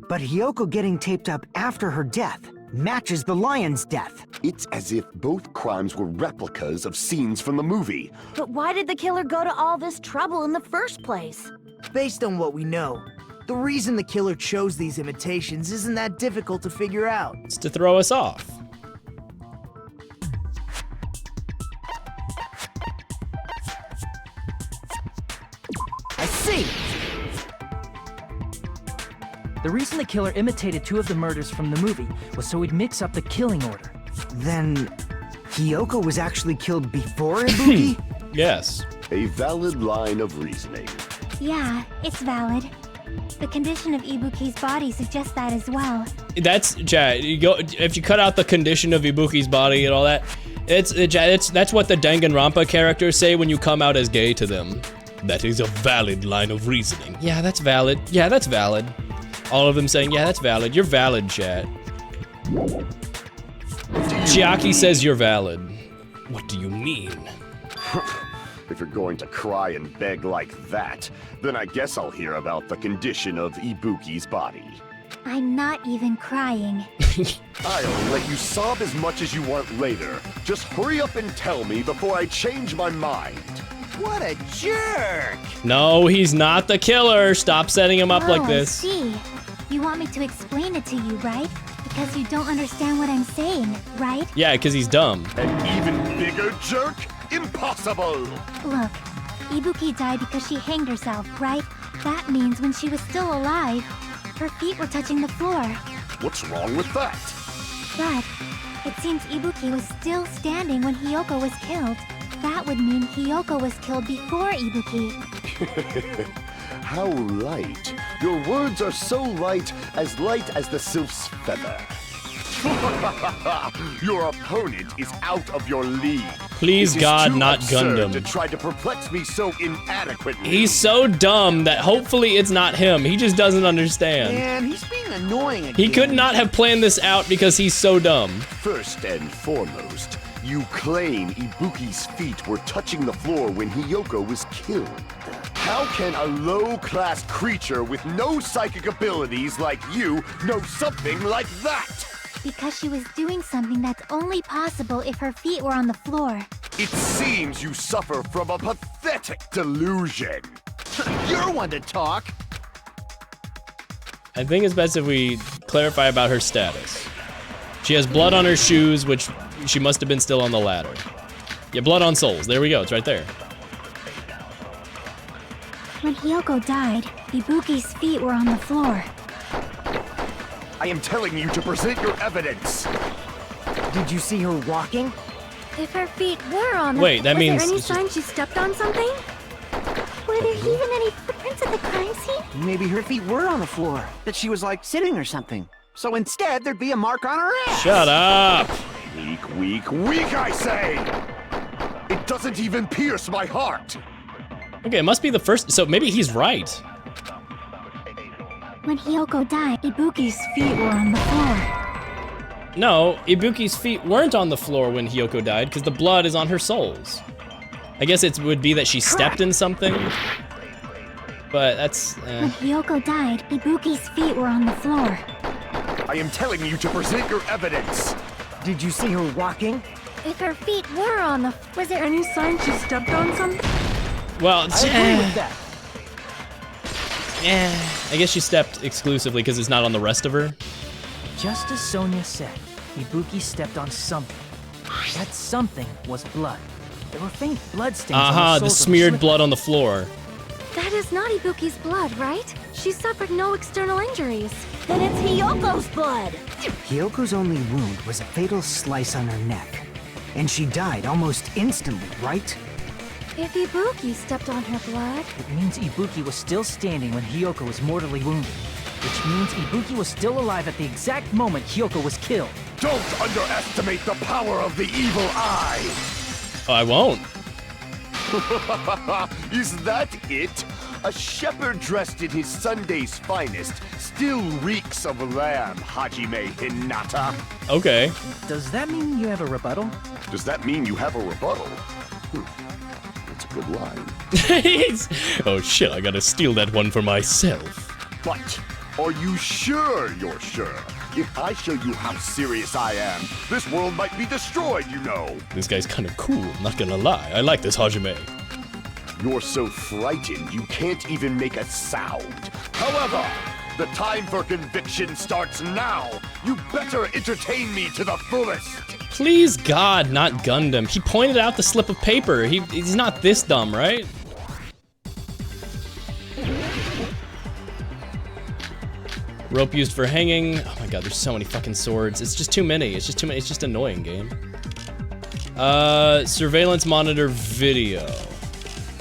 but Hiyoko getting taped up after her death matches the lion's death. It's as if both crimes were replicas of scenes from the movie. But why did the killer go to all this trouble in the first place? Based on what we know, the reason the killer chose these imitations isn't that difficult to figure out. It's to throw us off. I see! The reason the killer imitated 2 of the murders from the movie was so he'd mix up the killing order. Then, Hiyoko was actually killed before Ibuki? Yes. A valid line of reasoning. Yeah, it's valid. The condition of Ibuki's body suggests that as well. That's, Chad, if you cut out the condition of Ibuki's body and all that, that's what the Danganronpa characters say when you come out as gay to them. That is a valid line of reasoning. Yeah, that's valid. Yeah, that's valid. All of them saying, yeah, that's valid. You're valid, Chad. Chiaki says you're valid. What do you mean? If you're going to cry and beg like that, then I guess I'll hear about the condition of Ibuki's body. I'm not even crying. I'll let you sob as much as you want later. Just hurry up and tell me before I change my mind. What a jerk! No, he's not the killer. Stop setting him up like this. I see. You want me to explain it to you, right? Because you don't understand what I'm saying, right? Yeah, because he's dumb. An even bigger jerk? Impossible! Look, Ibuki died because she hanged herself, right? That means when she was still alive, her feet were touching the floor. What's wrong with that? But it seems Ibuki was still standing when Hiyoko was killed. That would mean Hiyoko was killed before Ibuki. How light. Your words are so light as the sylph's feather. Your opponent is out of your league. Please, God, not Gundam. To try to perplex me so inadequately. He's so dumb that hopefully it's not him. He just doesn't understand. Man, he's being annoying again. He could not have planned this out because he's so dumb. First and foremost, you claim Ibuki's feet were touching the floor when Hiyoko was killed. How can a low-class creature with no psychic abilities like you know something like that? Because she was doing something that's only possible if her feet were on the floor. It seems you suffer from a pathetic delusion. You're one to talk. I think it's best if we clarify about her status. She has blood on her shoes, which she must have been still on the ladder. Yeah, blood on souls. There we go. It's right there. When Hiyoko died, Ibuki's feet were on the floor. I am telling you to present your evidence. Did you see her walking? If her feet were on the Wait, that was means there any it's just- sign she stepped on something? Were there even any footprints at the crime scene? Maybe her feet were on the floor. That she was like sitting or something. So instead, there'd be a mark on her ass. Shut up. Weak, weak, weak, I say! It doesn't even pierce my heart. Okay, it must be the first. So maybe he's right. When Hiyoko died, Ibuki's feet were on the floor. No, Ibuki's feet weren't on the floor when Hiyoko died because the blood is on her soles. I guess it would be that she stepped in something. But that's... When Hiyoko died, Ibuki's feet were on the floor. I am telling you to present your evidence. Did you see her walking? If her feet were on the... Was there any sign she stepped on something? Well, I agree with that. yeah, I guess she stepped exclusively because it's not on the rest of her. Just as Sonia said, Ibuki stepped on something. That something was blood. There were faint blood stains on the soles the of smeared her blood on the floor. That is not Ibuki's blood, right? She suffered no external injuries. Then it's Hiyoko's blood. Hiyoko's only wound was a fatal slice on her neck. And she died almost instantly, right? If Ibuki stepped on her blood... It means Ibuki was still standing when Hiyoko was mortally wounded. Which means Ibuki was still alive at the exact moment Hiyoko was killed. Don't underestimate the power of the evil eye! Oh, I won't. Is that it? A shepherd dressed in his Sunday's finest still reeks of lamb, Hajime Hinata. Okay. Does that mean you have a rebuttal? Does that mean you have a rebuttal? That's a good line. Oh shit, I gotta steal that one for myself. But are you sure you're sure? If I show you how serious I am, this world might be destroyed, you know. This guy's kinda cool, not gonna lie. I like this Hajime. You're so frightened you can't even make a sound. However, the time for conviction starts now. You better entertain me to the fullest. Please, God, not Gundam. He pointed out the slip of paper. He's not this dumb, right? Rope used for hanging. Oh my god, there's so many fucking swords. It's just too many. It's just too many. It's just annoying, game. Surveillance monitor video.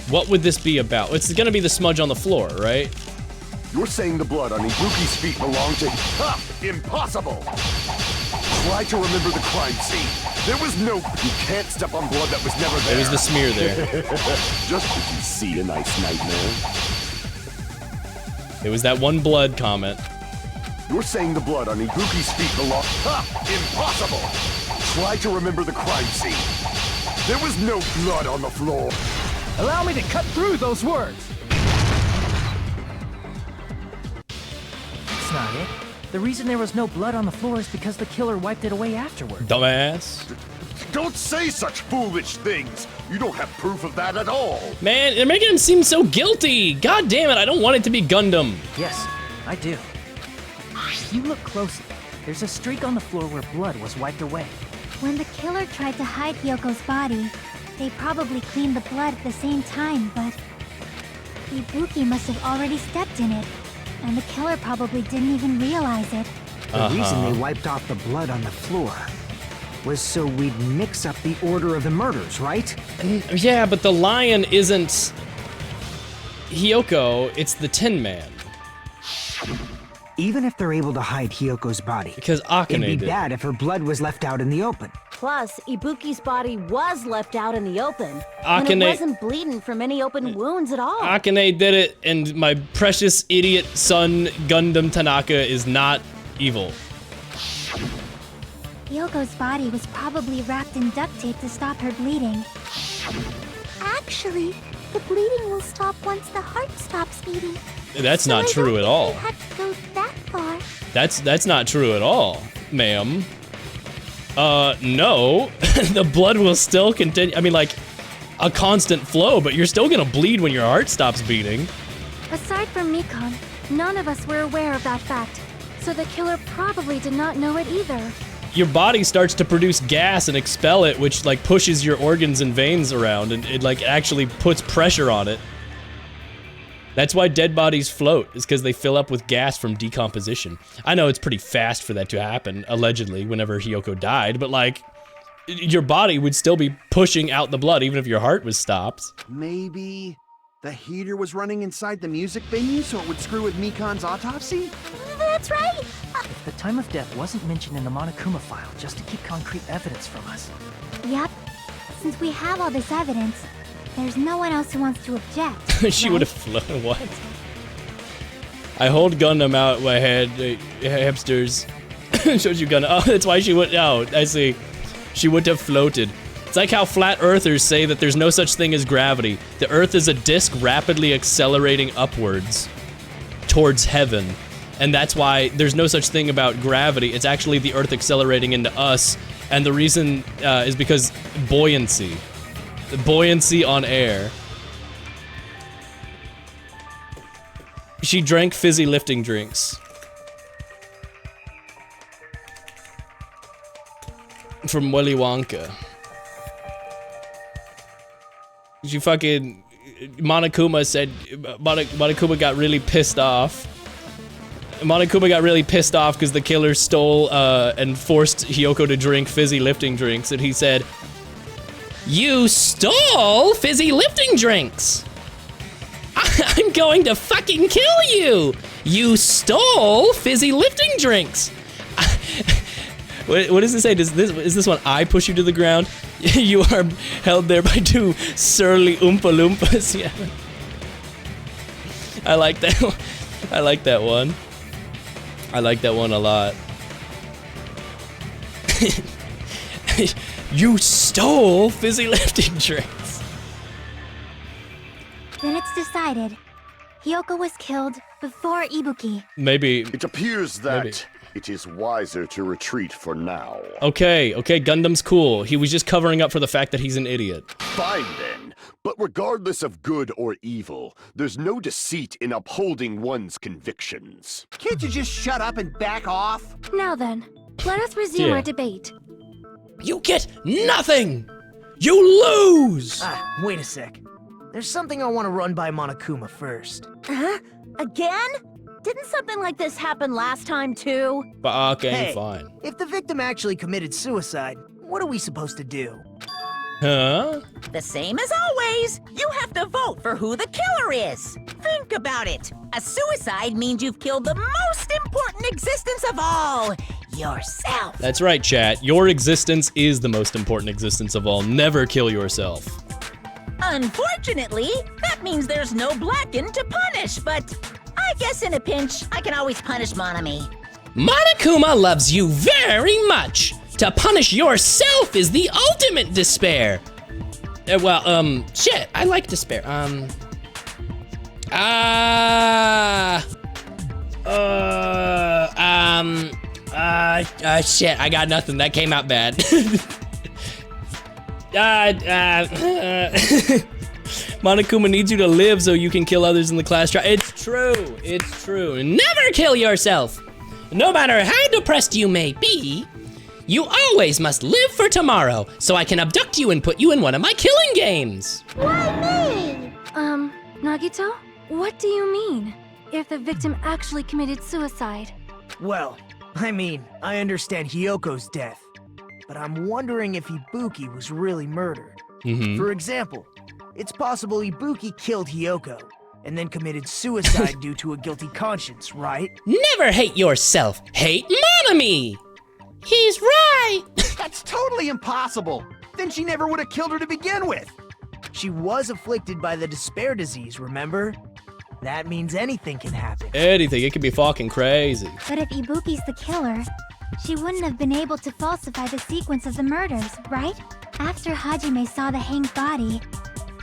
What would this be about? It's gonna be the smudge on the floor, right? You're saying the blood on Ibuki's feet belonged to... Ha! Impossible! Try to remember the crime scene. There was no... You can't step on blood that was never there. There was the smear there. Just did you see a nice nightmare? It was that one blood comment. You're saying the blood on Ibuki's feet belonged... Ha! Impossible! Try to remember the crime scene. There was no blood on the floor. Allow me to cut through those words. That's not it. The reason there was no blood on the floor is because the killer wiped it away afterward. Dumbass. Don't say such foolish things. You don't have proof of that at all. Man, they're making him seem so guilty. God damn it, I don't want it to be Gundam. Yes, I do. If you look closely, there's a streak on the floor where blood was wiped away. When the killer tried to hide Hyoko's body, they probably cleaned the blood at the same time, but Ibuki must have already stepped in it, and the killer probably didn't even realize it. The reason they wiped off the blood on the floor was so we'd mix up the order of the murders, right? Yeah, but the lion isn't Hyoko, it's the Tin Man. Even if they're able to hide Hyoko's body, because Akane it'd be did. bad if her blood was left out in the open. Plus, Ibuki's body was left out in the open, and Akane- it wasn't bleeding from any open wounds at all. Akane did it, and my precious idiot son, Gundam Tanaka, is not evil. Hyoko's body was probably wrapped in duct tape to stop her bleeding. Actually, the bleeding will stop once the heart stops beating. That's So not I true don't at all. think we have to go that far. That's not true at all, ma'am. No. The blood will still continue. I mean, like, a constant flow, but you're still gonna bleed when your heart stops beating. Aside from Mikon, none of us were aware of that fact, so the killer probably did not know it either. Your body starts to produce gas and expel it, which, like, pushes your organs and veins around, and it, like, actually puts pressure on it. That's why dead bodies float, is because they fill up with gas from decomposition. I know it's pretty fast for that to happen, allegedly, whenever Hyoko died, but, like, your body would still be pushing out the blood even if your heart was stopped. Maybe the heater was running inside the music venue so it would screw with Mikon's autopsy? That's right. If the time of death wasn't mentioned in the Monokuma file just to keep concrete evidence from us. Yep. Since we have all this evidence, there's no one else who wants to object. She would have flown. What? I hold Gundam out my head, hamsters. Shows you Gundam. Oh, that's why she would. Oh, I see. She would have floated. It's like how flat earthers say that there's no such thing as gravity. The earth is a disk rapidly accelerating upwards towards heaven. And that's why there's no such thing about gravity. It's actually the earth accelerating into us. And the reason is because buoyancy. The buoyancy on air. She drank fizzy lifting drinks. From Willy Wonka. She fucking... Monokuma said... Monokuma got really pissed off. Monokuma got really pissed off because the killer stole and forced Hyoko to drink fizzy lifting drinks, and he said, "You stole fizzy lifting drinks! I'm going to fucking kill you! You stole fizzy lifting drinks!" What does it say? Is this one? I push you to the ground? You are held there by two surly Oompa Loompas. Yeah. I like that one. I like that one. I like that one a lot. You stole fizzy lifting drinks. Then it's decided. Hyoko was killed before Ibuki. Maybe. It appears that it is wiser to retreat for now. Okay, Gundam's cool. He was just covering up for the fact that he's an idiot. Fine then. But regardless of good or evil, there's no deceit in upholding one's convictions. Can't you just shut up and back off? Now then, let us resume our debate. You get nothing! You lose! Wait a sec. There's something I want to run by Monokuma first. Huh? Again? Didn't something like this happen last time too? But okay, Hey, fine. If the victim actually committed suicide, what are we supposed to do? Huh? The same as always, you have to vote for who the killer is. Think about it. A suicide means you've killed the most important existence of all, yourself. That's right, chat. Your existence is the most important existence of all. Never kill yourself. Unfortunately, that means there's no Blacken to punish, but I guess in a pinch, I can always punish Monami. Monokuma loves you very much. To punish yourself is the ultimate despair. Shit, I like despair. Shit, I got nothing. That came out bad. Monokuma needs you to live so you can kill others in the class trial. It's true. It's true. Never kill yourself. No matter how depressed you may be, you always must live for tomorrow, so I can abduct you and put you in one of my killing games. Why me? Nagito, what do you mean? If the victim actually committed suicide? Well, I mean, I understand Hyoko's death, but I'm wondering if Ibuki was really murdered. For example, it's possible Ibuki killed Hyoko, and then committed suicide due to a guilty conscience, right? Never hate yourself, hate Monami! He's right! That's totally impossible! Then she never would have killed her to begin with! She was afflicted by the despair disease, remember? That means anything can happen. Anything, it could be fucking crazy. But if Ibuki's the killer, she wouldn't have been able to falsify the sequence of the murders, right? After Hajime saw the hanged body,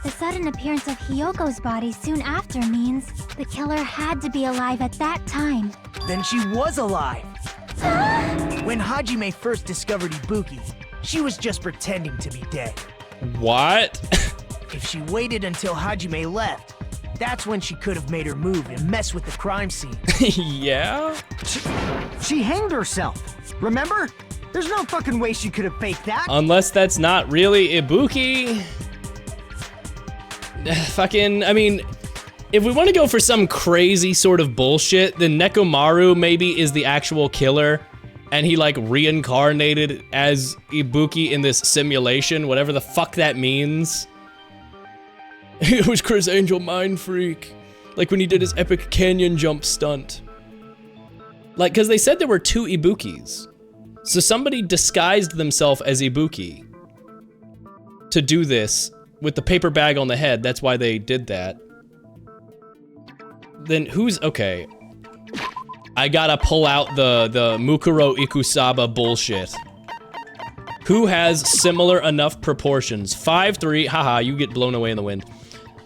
the sudden appearance of Hyoko's body soon after means the killer had to be alive at that time. Then she was alive! When Hajime first discovered Ibuki, she was just pretending to be dead. What? If she waited until Hajime left, that's when she could have made her move and mess with the crime scene. Yeah? She hanged herself, remember? There's no fucking way she could have faked that. Unless that's not really Ibuki. I mean, if we want to go for some crazy sort of bullshit, then Nekomaru maybe is the actual killer, and he like reincarnated as Ibuki in this simulation, whatever the fuck that means. It was Chris Angel Mind Freak. Like when he did his epic canyon jump stunt. Like, cause they said there were 2 Ibukis. So somebody disguised themselves as Ibuki to do this with the paper bag on the head. That's why they did that. Then who's, okay. I gotta pull out the Mukuro Ikusaba bullshit. Who has similar enough proportions? 5'3", haha, you get blown away in the wind.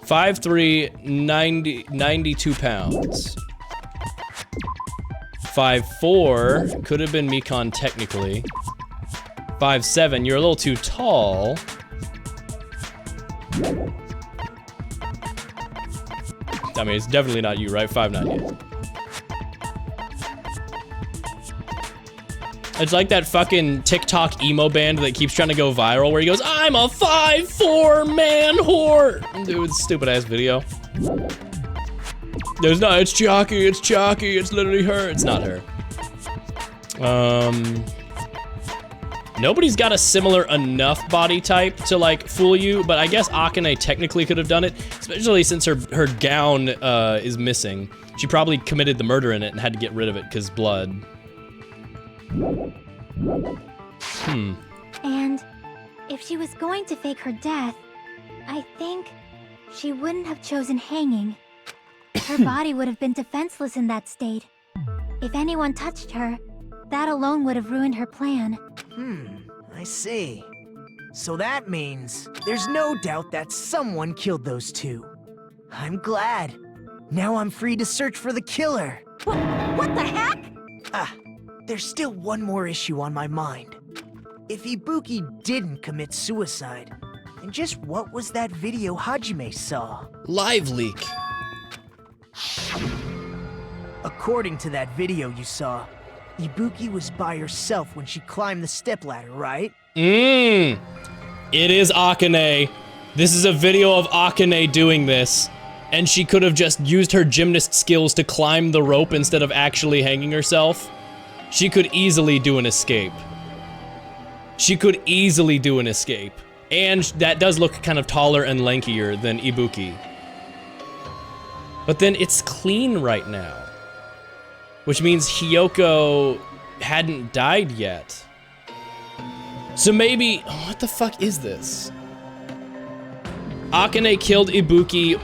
5'3", 92 pounds. 5'4", could have been Mikon technically. 5'7", you're a little too tall. I mean, it's definitely not you, right? 5'9", yeah. It's like that fucking TikTok emo band that keeps trying to go viral where he goes, I'm a 5'4" man whore. Dude, stupid ass video. There's not, it's Chalky, it's literally her. It's not her. Nobody's got a similar enough body type to like fool you, but I guess Akane technically could have done it, especially since her gown is missing. She probably committed the murder in it and had to get rid of it because blood. And if she was going to fake her death, I think she wouldn't have chosen hanging. Her body would have been defenseless in that state. If anyone touched her, that alone would have ruined her plan. I see. So that means there's no doubt that someone killed those 2. I'm glad. Now I'm free to search for the killer. What the heck? There's still one more issue on my mind. If Ibuki didn't commit suicide, then just what was that video Hajime saw? Live leak. According to that video you saw, Ibuki was by herself when she climbed the stepladder, right? It is Akane. This is a video of Akane doing this. And she could have just used her gymnast skills to climb the rope instead of actually hanging herself. She could easily do an escape. She could easily do an escape. And that does look kind of taller and lankier than Ibuki. But then it's clean right now. Which means Hiyoko hadn't died yet. So maybe, what the fuck is this? Akane killed Ibuki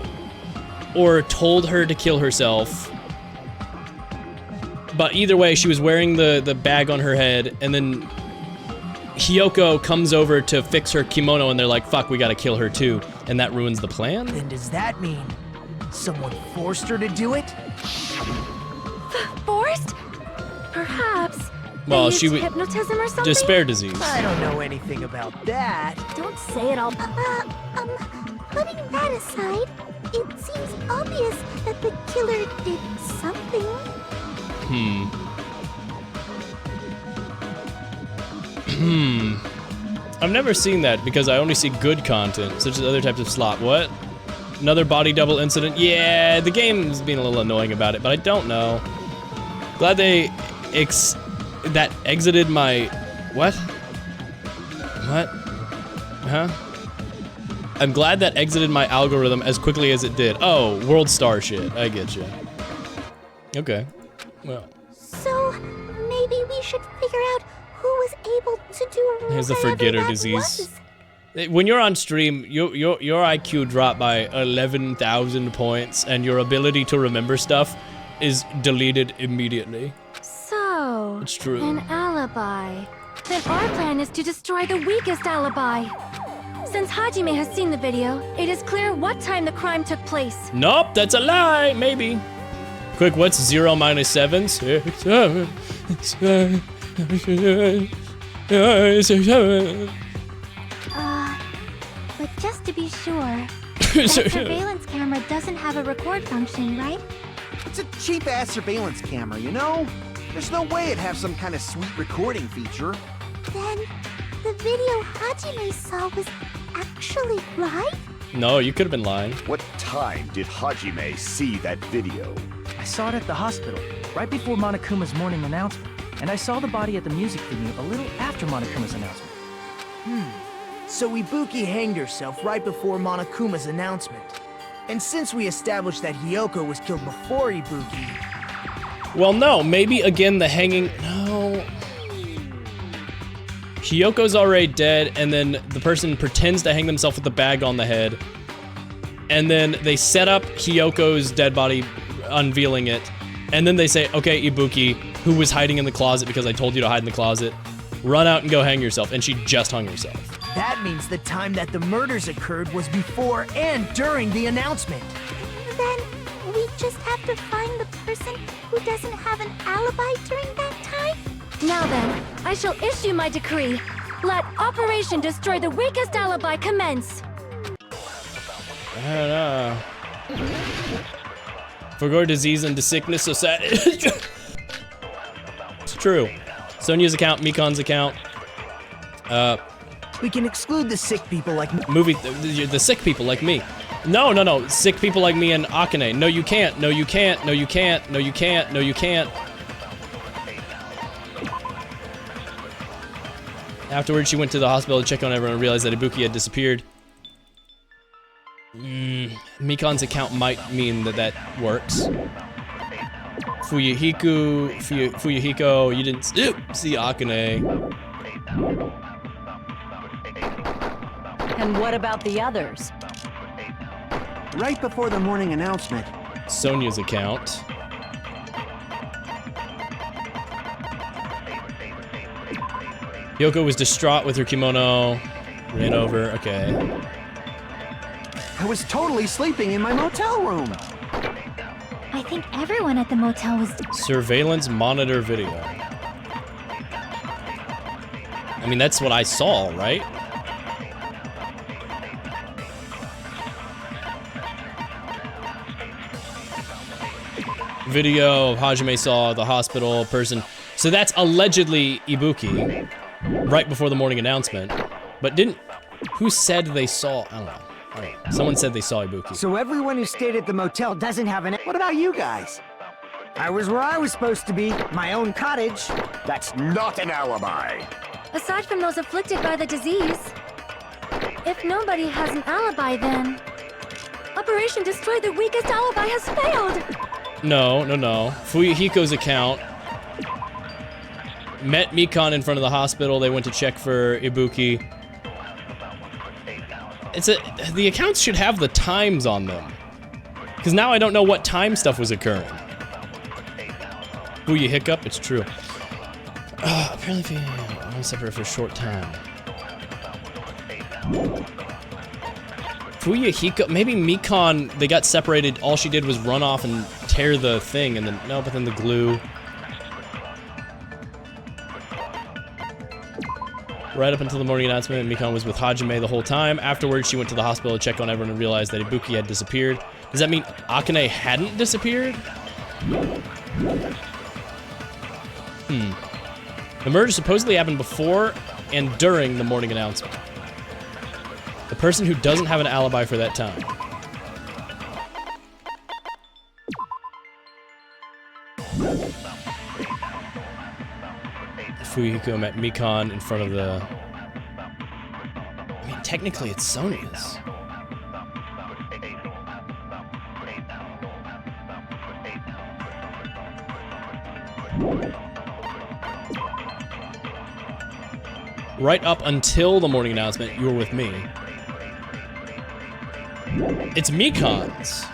or told her to kill herself. But either way, she was wearing the bag on her head, and then Hiyoko comes over to fix her kimono, and they're like, fuck, we gotta kill her too. And that ruins the plan? Then does that mean someone forced her to do it? Forced? Perhaps. Well, They she used would. hypnotism or something? Despair disease. I don't know anything about that. Don't say it all. Putting that aside, it seems obvious that the killer did something. I've never seen that because I only see good content, such as other types of slop. What? Another body double incident? Yeah, the game's being a little annoying about it, but I don't know. Glad they that exited my... What? What? Huh? I'm glad that exited my algorithm as quickly as it did. Oh, World Star shit. I get you. Okay. Well. So, maybe we should figure out who was able to do Here's the whatever forgetter that disease. was. When you're on stream, your IQ dropped by 11,000 points, and your ability to remember stuff is deleted immediately. So, It's true. an alibi. Then our plan is to destroy the weakest alibi. Since Hajime has seen the video, it is clear what time the crime took place. Nope, that's a lie. Maybe. Quick, what's 0 minus 7? 6, 7, 7, 7. But just to be sure, that surveillance camera doesn't have a record function, right? It's a cheap-ass surveillance camera, you know? There's no way it'd have some kind of sweet recording feature. Then, the video Hajime saw was actually live? No, you could have been lying. What time did Hajime see that video? I saw it at the hospital, right before Monokuma's morning announcement. And I saw the body at the music venue a little after Monokuma's announcement. So Ibuki hanged herself right before Monokuma's announcement. And since we established that Hiyoko was killed before Ibuki... Well, no, maybe again the hanging... No. Hiyoko's already dead, and then the person pretends to hang themselves with the bag on the head. And then they set up Hiyoko's dead body, unveiling it. And then they say, okay, Ibuki, who was hiding in the closet because I told you to hide in the closet, run out and go hang yourself. And she just hung herself. That means the time that the murders occurred was before and during the announcement. Then, we just have to find the person who doesn't have an alibi during that time? Now then, I shall issue my decree. Let Operation Destroy the Weakest Alibi commence. I don't know. Forgo disease and the sickness society. It's true. Sonya's account, Mikon's account. We can exclude the sick people like me. The sick people like me. No. Sick people like me and Akane. No, you can't. No, you can't. No, you can't. No, you can't. No, you can't. Afterwards, she went to the hospital to check on everyone and realized that Ibuki had disappeared. Mikon's account might mean that works. Fuyuhiko, you didn't see Akane. And what about the others? Right before the morning announcement. Sonya's account. Yoko was distraught with her kimono. Ran over, okay. I was totally sleeping in my motel room. I think everyone at the motel was... Surveillance monitor video. I mean, that's what I saw, right? Video of Hajime saw the hospital person. So that's allegedly Ibuki, right before the morning announcement. But who said they saw, I don't know. Someone said they saw Ibuki. So everyone who stayed at the motel doesn't have an... What about you guys? I was where I was supposed to be, my own cottage. That's not an alibi. Aside from those afflicted by the disease. If nobody has an alibi, then Operation Destroy the Weakest Alibi has failed! No. Fuyuhiko's account met Mikan in front of the hospital. They went to check for Ibuki. The accounts should have the times on them. Because now I don't know what time stuff was occurring. Fuyuhiko, it's true. Apparently, I'm separate for a short time. Fuyuhiko, maybe Mikan, they got separated. All she did was run off and tear the thing, and then, no, but then the glue. Right up until the morning announcement, Mikan was with Hajime the whole time. Afterwards, she went to the hospital to check on everyone and realized that Ibuki had disappeared. Does that mean Akane hadn't disappeared? The murder supposedly happened before and during the morning announcement. The person who doesn't have an alibi for that time. Fuyuhiko met Mikan in front of the... I mean, technically it's Sonya's. Right up until the morning announcement, you were with me. It's Mikan's.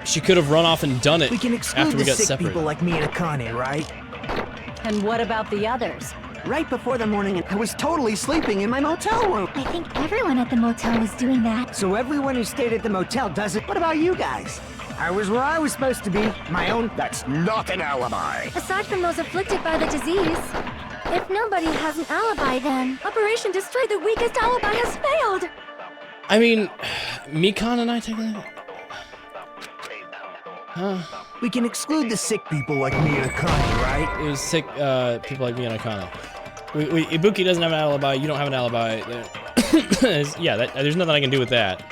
She could have run off and done it We can exclude after we the got sick separated. people like me and Akane, right? And what about the others? Right before the morning, I was totally sleeping in my motel room. I think everyone at the motel was doing that. So everyone who stayed at the motel does it. What about you guys? I was where I was supposed to be. My own. That's not an alibi. Aside from those afflicted by the disease, if nobody has an alibi, then Operation Destroy the Weakest Alibi has failed! I mean, Mikan and I technically... We can exclude the sick people like me and Akane, right? It was sick people like me and Akane. Ibuki doesn't have an alibi, you don't have an alibi. Yeah, there's nothing I can do with that.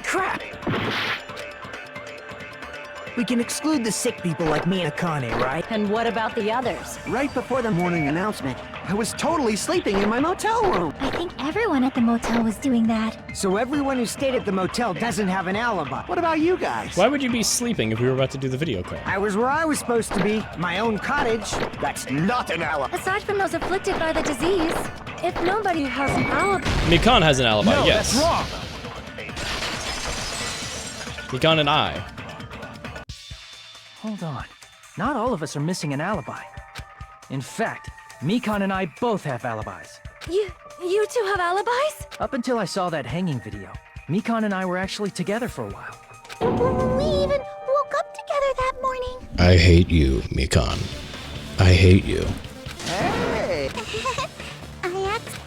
Crap! We can exclude the sick people like me and Akane, right? And what about the others? Right before the morning announcement, I was totally sleeping in my motel room. I think everyone at the motel was doing that. So everyone who stayed at the motel doesn't have an alibi. What about you guys? Why would you be sleeping if we were about to do the video call? I was where I was supposed to be. My own cottage. That's not an alibi. Aside from those afflicted by the disease, if nobody has an alibi... Mikan has an alibi, No, yes. that's wrong! Mikan and I. Hold on. Not all of us are missing an alibi. In fact, Mikan and I both have alibis. You two have alibis? Up until I saw that hanging video, Mikan and I were actually together for a while. We even woke up together that morning. I hate you, Mikan. I hate you. Hey! I asked.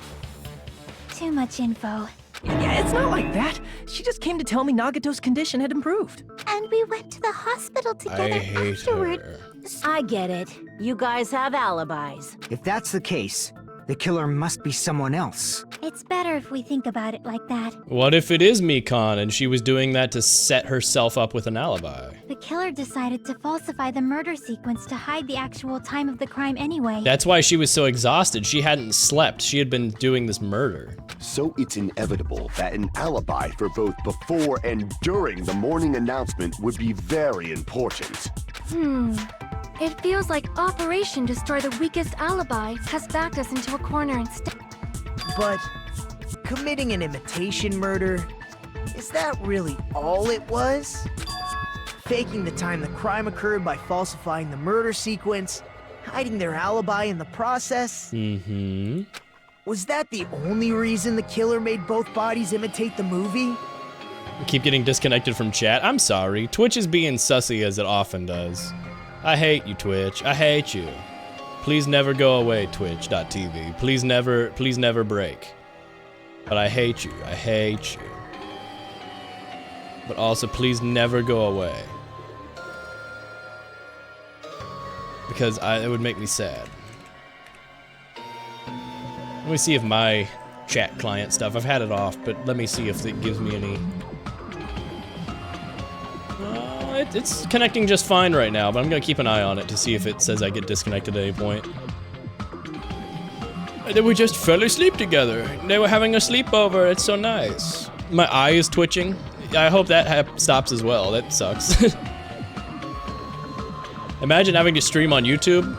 Too much info. Yeah, it's not like that. She just came to tell me Nagato's condition had improved. And we went to the hospital together afterward. her. I get it. You guys have alibis. If that's the case, the killer must be someone else. It's better if we think about it like that. What if it is Mikan and she was doing that to set herself up with an alibi? The killer decided to falsify the murder sequence to hide the actual time of the crime anyway. That's why she was so exhausted. She hadn't slept. She had been doing this murder. So it's inevitable that an alibi for both before and during the morning announcement would be very important. It feels like Operation Destroy the Weakest Alibi has backed us into a corner instead. But committing an imitation murder, is that really all it was? Faking the time the crime occurred by falsifying the murder sequence, hiding their alibi in the process? Mm-hmm. Was that the only reason the killer made both bodies imitate the movie? Keep getting disconnected from chat. I'm sorry. Twitch is being sussy as it often does. I hate you, Twitch. I hate you. Please never go away, Twitch.tv. Please never break. But I hate you. I hate you. But also, please never go away. Because it would make me sad. Let me see if my chat client stuff, I've had it off, but let me see if it gives me any... It's connecting just fine right now, but I'm gonna keep an eye on it to see if it says I get disconnected at any point. And then we just fell asleep together. They were having a sleepover. It's so nice. My eye is twitching. I hope that stops as well. That sucks. Imagine having to stream on YouTube.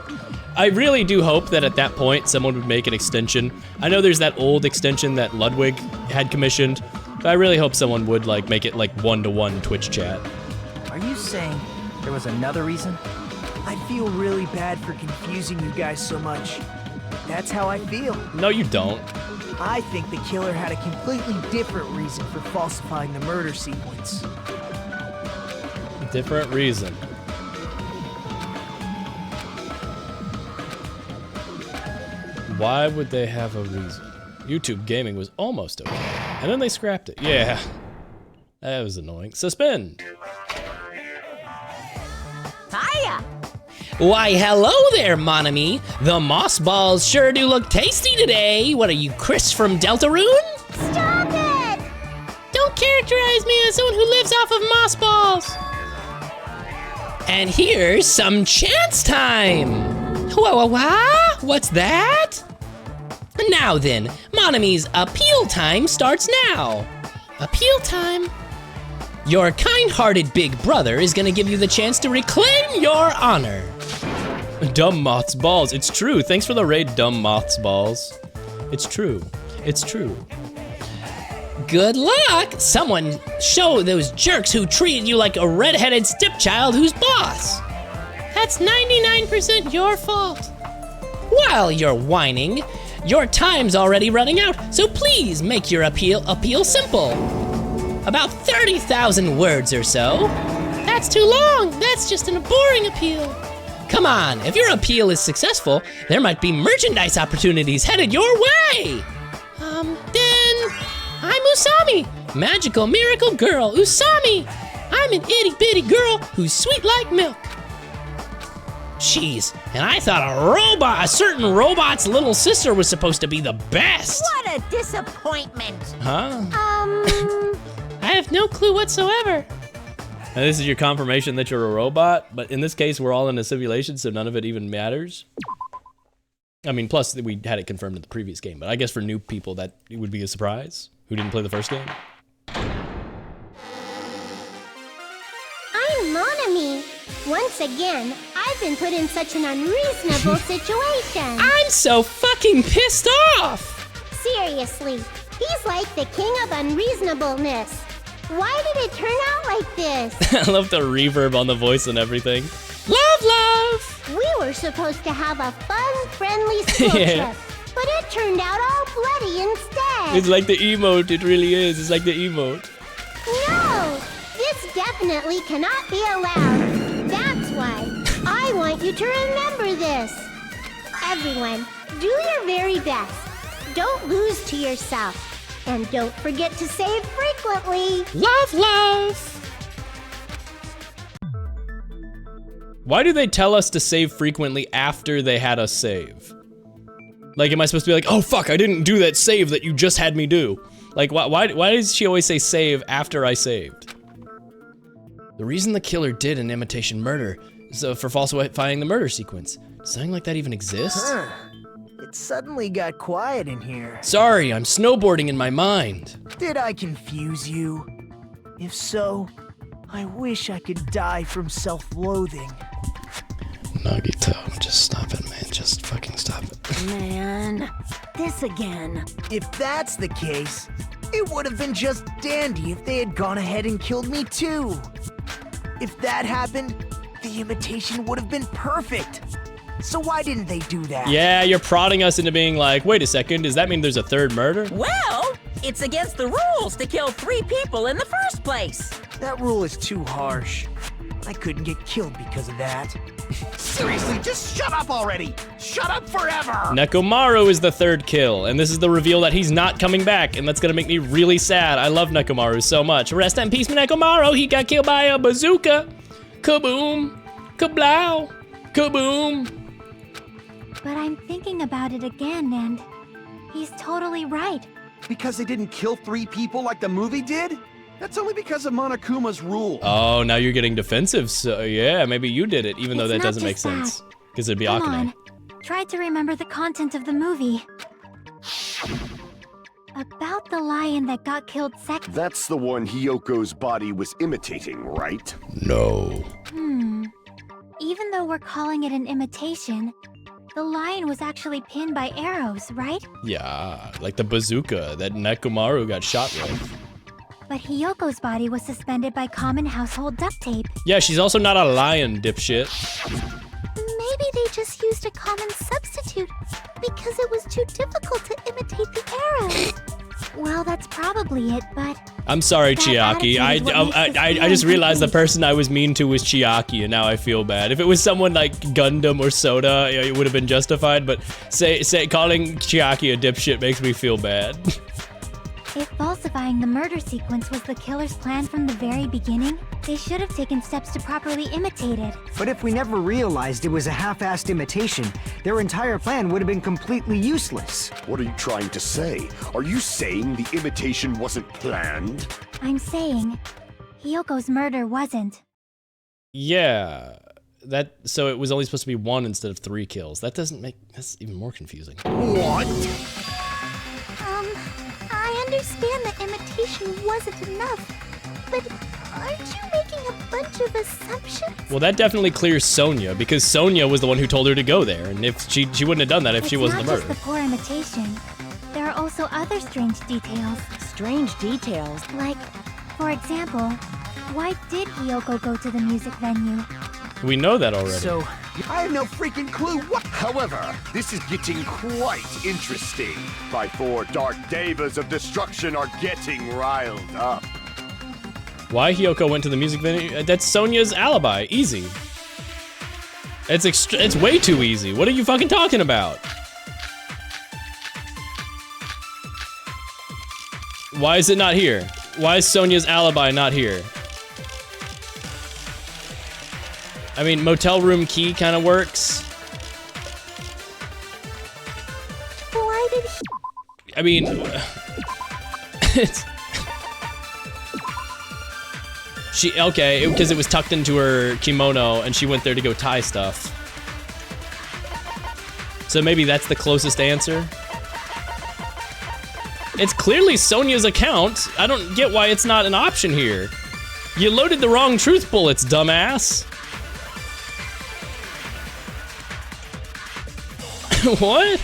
I really do hope that at that point someone would make an extension. I know there's that old extension that Ludwig had commissioned, but I really hope someone would like make it like one-to-one Twitch chat. Are you saying there was another reason? I feel really bad for confusing you guys so much. That's how I feel. No, you don't. I think the killer had a completely different reason for falsifying the murder sequence. Different reason. Why would they have a reason? YouTube gaming was almost okay. And then they scrapped it. Yeah. That was annoying. Suspend. Hiya! Why, hello there, Monami. The moss balls sure do look tasty today. What are you, Chris from Deltarune? Stop it! Don't characterize me as someone who lives off of moss balls. And here's some chance time. Whoa, what's that? Now then, Monami's appeal time starts now. Appeal time? Your kind-hearted big brother is gonna give you the chance to reclaim your honor. Dumb Moth's balls. It's true. Thanks for the raid, Dumb Moth's balls. It's true. It's true. Good luck! Someone show those jerks who treated you like a red-headed stepchild who's boss. That's 99% your fault. While you're whining, your time's already running out, so please make your appeal simple. About 30,000 words or so. That's too long. That's just a boring appeal. Come on, if your appeal is successful, there might be merchandise opportunities headed your way. Then I'm Usami, magical miracle girl, Usami. I'm an itty bitty girl who's sweet like milk. Jeez, and I thought a certain robot's little sister was supposed to be the best. What a disappointment. Huh? I have no clue whatsoever. And this is your confirmation that you're a robot, but in this case, we're all in a simulation, so none of it even matters. I mean, plus we had it confirmed in the previous game, but I guess for new people that it would be a surprise who didn't play the first game. I'm Monami. Once again, I've been put in such an unreasonable situation. I'm so fucking pissed off! Seriously, he's like the king of unreasonableness. Why did it turn out like this? I love the reverb on the voice and everything. Love! We were supposed to have a fun, friendly school Yeah. trip, but it turned out all bloody instead. It's like the emote, it really is. It's like the emote. No! This definitely cannot be allowed. That's why I want you to remember this. Everyone, do your very best. Don't lose to yourself. And don't forget to save frequently. Love! Why do they tell us to save frequently after they had us save? Like, am I supposed to be like, oh fuck, I didn't do that save that you just had me do? Like, why does she always say save after I saved? The reason the killer did an imitation murder is for falsifying the murder sequence. Does something like that even exist? Huh. It suddenly got quiet in here. Sorry, I'm snowboarding in my mind. Did I confuse you? If so, I wish I could die from self-loathing. Nagito, just stop it, man. Just fucking stop it. Man, this again. If that's the case, it would have been just dandy if they had gone ahead and killed me too. If that happened, the imitation would have been perfect. So why didn't they do that? Yeah, you're prodding us into being like, wait a second, does that mean there's a third murder? Well, it's against the rules to kill 3 people in the first place. That rule is too harsh. I couldn't get killed because of that. Seriously, just shut up already! Shut up forever! Nekomaru is the third kill, and this is the reveal that he's not coming back, and that's gonna make me really sad. I love Nekomaru so much. Rest in peace, Nekomaru. He got killed by a bazooka. Kaboom. Kablow. Kaboom. But I'm thinking about it again, and he's totally right. Because they didn't kill 3 people like the movie did? That's only because of Monokuma's rule. Oh, now you're getting defensive. So yeah, maybe you did it, even though It's that not doesn't make just that. sense. Because it'd be Come Akane. on. Try to remember the content of the movie. About the lion that got killed second. That's the one Hiyoko's body was imitating, right? No. Even though we're calling it an imitation, the lion was actually pinned by arrows, right? Yeah, like the bazooka that Nekomaru got shot with. But Hiyoko's body was suspended by common household duct tape. Yeah, she's also not a lion, dipshit. Maybe they just used a common substitute because it was too difficult to imitate the arrows. Well, that's probably it, but... I'm sorry, That Chiaki. attitude is what makes I this just realized the complete. person I was mean to was Chiaki, and now I feel bad. If it was someone like Gundam or Soda, it would have been justified, but calling Chiaki a dipshit makes me feel bad. If falsifying the murder sequence was the killer's plan from the very beginning, they should have taken steps to properly imitate it. But if we never realized it was a half-assed imitation, their entire plan would have been completely useless. What are you trying to say? Are you saying the imitation wasn't planned? I'm saying, Hiyoko's murder wasn't. Yeah, so it was only supposed to be 1 instead of 3 kills. That's even more confusing. What? I understand that imitation wasn't enough, but aren't you making a bunch of assumptions? Well, that definitely clears Sonya, because Sonya was the one who told her to go there, and if she wouldn't have done that if she wasn't the It's not murderer. just the poor imitation. There are also other strange details. Strange details? Like, for example, why did Hiyoko go to the music venue? We know that already. So, I have no freaking clue what. However, this is getting quite interesting. My 4 dark devas of destruction are getting riled up. Why Hiyoko went to the music venue? That's Sonya's alibi. Easy. It's way too easy. What are you fucking talking about? Why is it not here? Why is Sonya's alibi not here? I mean, motel room key kind of works. Why did he... I mean, it's... because it was tucked into her kimono and she went there to go tie stuff. So maybe that's the closest answer. It's clearly Sonya's account. I don't get why it's not an option here. You loaded the wrong truth bullets, dumbass. What?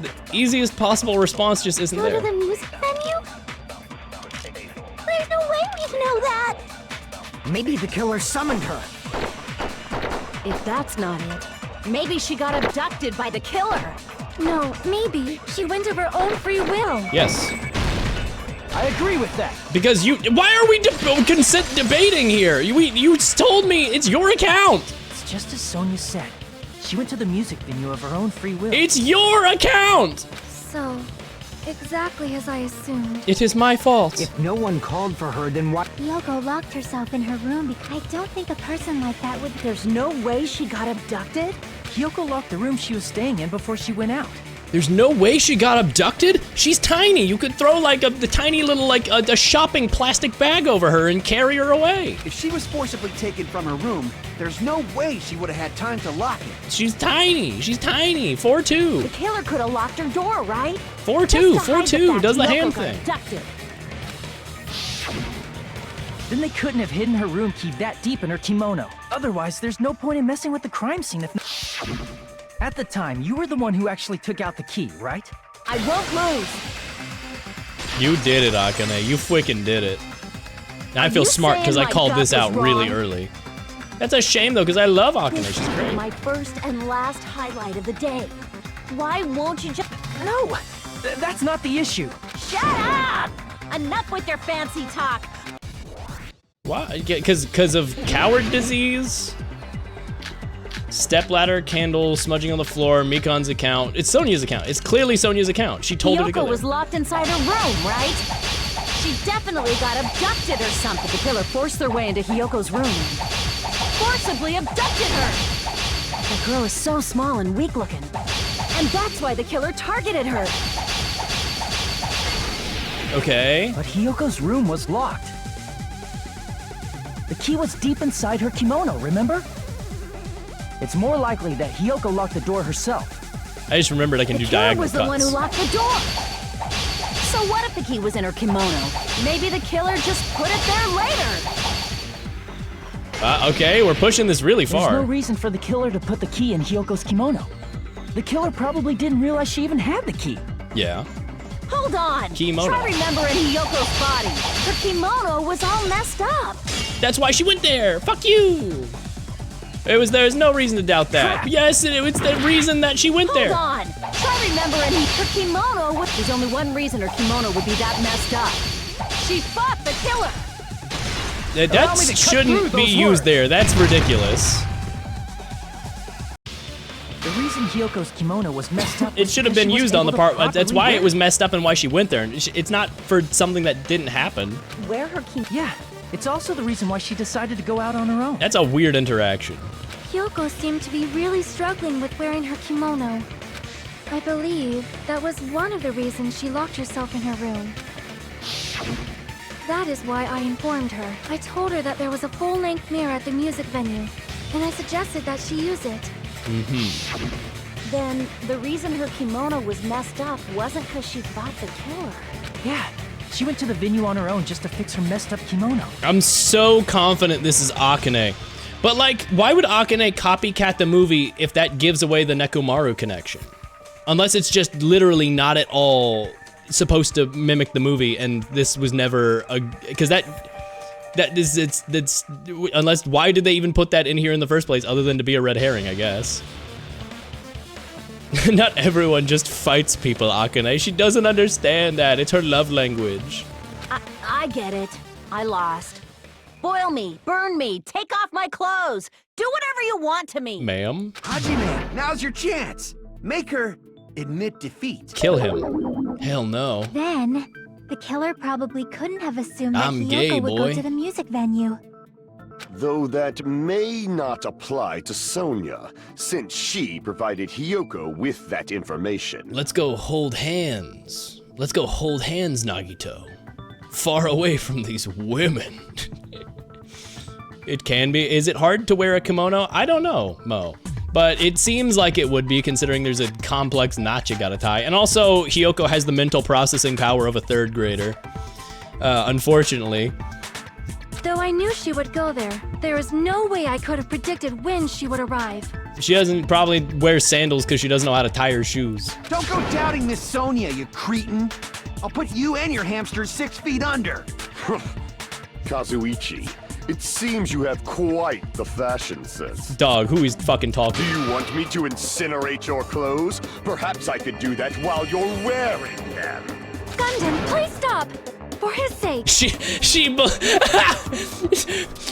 The easiest possible response just isn't Go to there. the music venue? There's no way we'd know that! Maybe the killer summoned her. If that's not it, maybe she got abducted by the killer. No, maybe she went of her own free will. Yes. I agree with that. Because why are we debating here? You told me it's your account. It's just as Sonya said. She went to the music venue of her own free will. It's your account. So, exactly as I assumed. It is my fault. If no one called for her, then why? Hiyoko locked herself in her room because I don't think a person like that would... There's no way she got abducted? Hiyoko locked the room she was staying in before she went out. There's no way she got abducted? She's tiny. You could throw like the tiny little a shopping plastic bag over her and carry her away. If she was forcibly taken from her room, there's no way she would have had time to lock it. She's tiny. She's tiny. 4'2". The killer could have locked her door, right? 4'2". 4'2". Does the hand thing. Abducted. Then they couldn't have hidden her room key that deep in her kimono. Otherwise, there's no point in messing with the crime scene if... At the time, you were the one who actually took out the key, right? I won't lose. You did it, Akane. You freaking did it. Now I feel smart because I called this out really early. That's a shame though, because I love Akane. She's great. My first and last highlight of the day. Why won't you just... No! That's not the issue. Shut up! Enough with your fancy talk. Why? Because of coward disease? Stepladder, candle, smudging on the floor, Mikan's account. It's Sonya's account. It's clearly Sonya's account. She told her to go Hiyoko there. was locked inside her room, right? She definitely got abducted or something. The killer forced their way into Hiyoko's room. Forcibly abducted her! The girl is so small and weak-looking. And that's why the killer targeted her. Okay. But Hiyoko's room was locked. The key was deep inside her kimono, remember? It's more likely that Hiyoko locked the door herself. I just remembered I can do diagonal was cuts. the one who locked the door. So what if the key was in her kimono? Maybe the killer just put it there later. Okay, we're pushing this really far. There's no reason for the killer to put the key in Hiyoko's kimono. The killer probably didn't realize she even had the key. Yeah. Hold on. Kimono. Try remembering Hiyoko's body. Her kimono was all messed up. That's why she went there. Fuck you. There's no reason to doubt that. Yes, it was the reason that she went there. Hold on. Try remembering her kimono. There's only one reason her kimono would be that messed up. She fought the killer. That shouldn't be used there. That's ridiculous. The reason Hiyoko's kimono was messed up. It should have been used on the part. That's why it was messed up and why she went there. It's not for something that didn't happen. Where her kimono? Yeah, it's also the reason why she decided to go out on her own. That's a weird interaction. Hiyoko seemed to be really struggling with wearing her kimono. I believe that was one of the reasons she locked herself in her room. That is why I informed her. I told her that there was a full-length mirror at the music venue, and I suggested that she use it. Mm-hmm. Then the reason her kimono was messed up wasn't because she fought the killer. Yeah, she went to the venue on her own just to fix her messed up kimono. I'm so confident this is Akane. But like, why would Akane copycat the movie if that gives away the Nekomaru connection? Unless it's just literally not at all supposed to mimic the movie, and this was never a, because that's unless, why did they even put that in here in the first place other than to be a red herring, I guess. Not everyone just fights people, Akane. She doesn't understand that. It's her love language. I get it. I lost. Boil me, burn me, take off my clothes. Do whatever you want to me. Ma'am? Hajime, now's your chance. Make her admit defeat. Kill him. Hell no. Then, the killer probably couldn't have assumed that I'm Hiyoko gay, would boy. go to the music venue. Though that may not apply to Sonia, since she provided Hiyoko with that information. Let's go hold hands. Let's go hold hands, Nagito. Far away from these women. It can be. Is it hard to wear a kimono? I don't know, Mo. But it seems like it would be, considering there's a complex knot you gotta tie. And also, Hiyoko has the mental processing power of a 3rd grader. Unfortunately. Though I knew she would go there, there is no way I could have predicted when she would arrive. She doesn't probably wear sandals because she doesn't know how to tie her shoes. Don't go doubting Miss Sonia, you cretin. I'll put you and your hamsters 6 feet under. Kazuichi, it seems you have quite the fashion sense. Dog, who is fucking talking? Do you want me to incinerate your clothes? Perhaps I could do that while you're wearing them. Gundam, please stop! For his sake.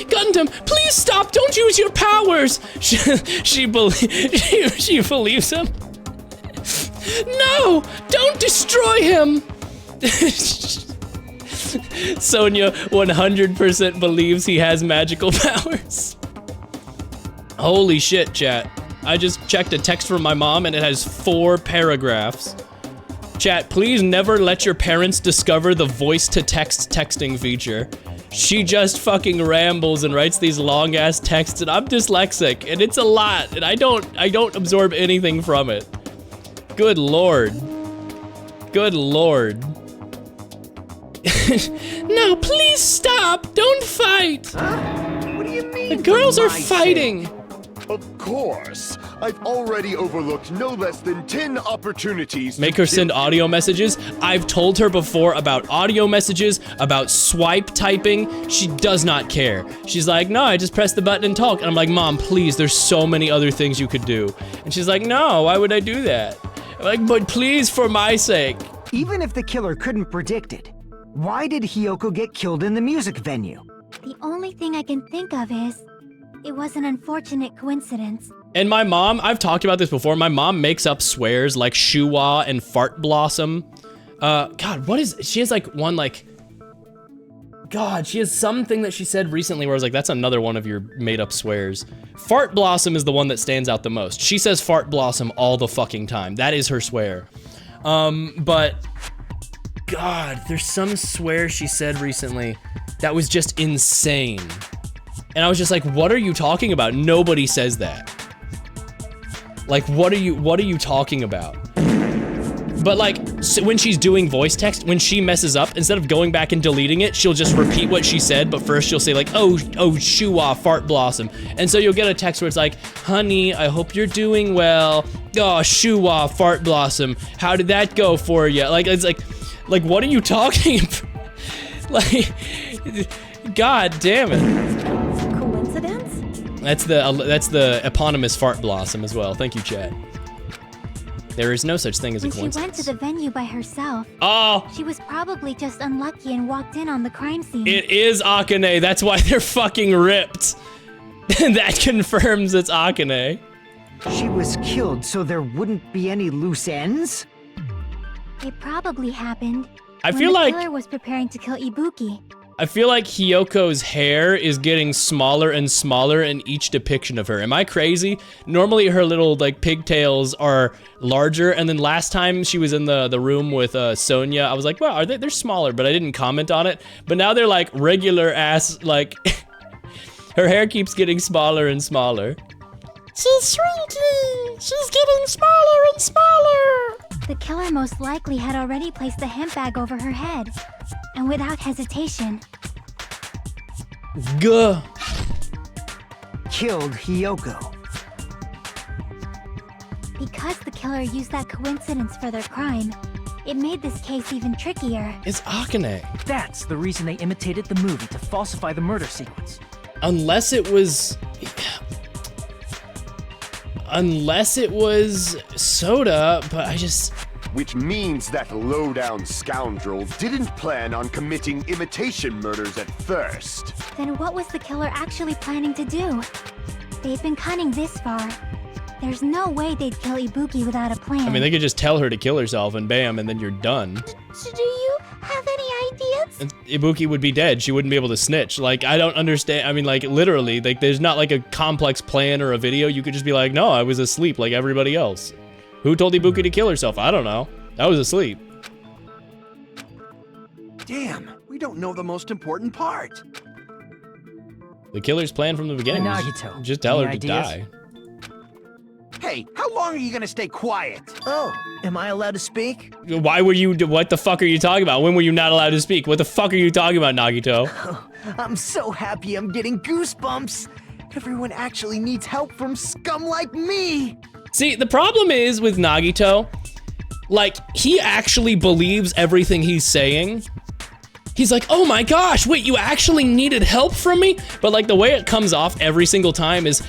Gundam, please stop! Don't use your powers! She believes him. No! Don't destroy him! Sonia 100% believes he has magical powers. Holy shit, chat. I just checked a text from my mom and it has 4 paragraphs. Chat, please never let your parents discover the voice-to-text texting feature. She just fucking rambles and writes these long-ass texts, and I'm dyslexic, and it's a lot, and I don't absorb anything from it. Good lord. Good lord. No, please stop! Don't fight! What do you mean? The girls are fighting! Of course. I've already overlooked no less than 10 opportunities. Make her send audio messages. I've told her before about audio messages, about swipe typing. She does not care. She's like, no, I just press the button and talk. And I'm like, Mom, please, there's so many other things you could do. And she's like, no, why would I do that? I'm like, but please, for my sake. Even if the killer couldn't predict it, why did Hiyoko get killed in the music venue? The only thing I can think of is, it was an unfortunate coincidence. And my mom, I've talked about this before, my mom makes up swears like shuwa and fart blossom. God, what is, she has like one like, God, she has something that she said recently where I was like, that's another one of your made up swears. Fart blossom is the one that stands out the most. She says fart blossom all the fucking time. That is her swear. But God, there's some swear she said recently that was just insane. And I was just like, what are you talking about? Nobody says that. Like, what are you talking about? But like, so when she's doing voice text, when she messes up, instead of going back and deleting it, she'll just repeat what she said, but first she'll say like, oh, shoo-ah, fart blossom. And so you'll get a text where it's like, honey, I hope you're doing well. Oh, shoo-ah, fart blossom. How did that go for you? Like, it's like, what are you talking about? Like, god damn it. Coincidence? That's the eponymous fart blossom as well. Thank you, chat. There is no such thing as a coincidence. When she went to the venue by herself, she was probably just unlucky and walked in on the crime scene. It is Akane. That's why they're fucking ripped. That confirms it's Akane. She was killed, so there wouldn't be any loose ends? It probably happened I when feel the like- killer was preparing to kill Ibuki. I feel like Hiyoko's hair is getting smaller and smaller in each depiction of her. Am I crazy? Normally her little like pigtails are larger, and then last time she was in the room with Sonia, I was like, wow, they're smaller, but I didn't comment on it. But now they're like regular ass, like her hair keeps getting smaller and smaller. She's shrinking! She's getting smaller and smaller! The killer most likely had already placed the hemp bag over her head. And without hesitation... Gah! Killed Hiyoko. Because the killer used that coincidence for their crime, it made this case even trickier. It's Akane. That's the reason they imitated the movie to falsify the murder sequence. Unless it was Soda, but I just... Which means that low-down scoundrel didn't plan on committing imitation murders at first. Then what was the killer actually planning to do? They've been cunning this far. There's no way they'd kill Ibuki without a plan. I mean, they could just tell her to kill herself and bam, and then you're done. Do you have any ideas? And Ibuki would be dead. She wouldn't be able to snitch. Like, I don't understand. I mean, like, literally, like, there's not like a complex plan or a video. You could just be like, no, I was asleep like everybody else. Who told Ibuki to kill herself? I don't know. I was asleep. Damn, we don't know the most important part. The killer's plan from the beginning. Nagito, Just tell her any to ideas? die. Hey, how long are you gonna stay quiet? Oh, am I allowed to speak? Why were you, what the fuck are you talking about? When were you not allowed to speak? What the fuck are you talking about, Nagito? I'm so happy I'm getting goosebumps. Everyone actually needs help from scum like me. See, the problem is with Nagito, like, he actually believes everything he's saying. He's like, oh my gosh, wait, you actually needed help from me? But like the way it comes off every single time is,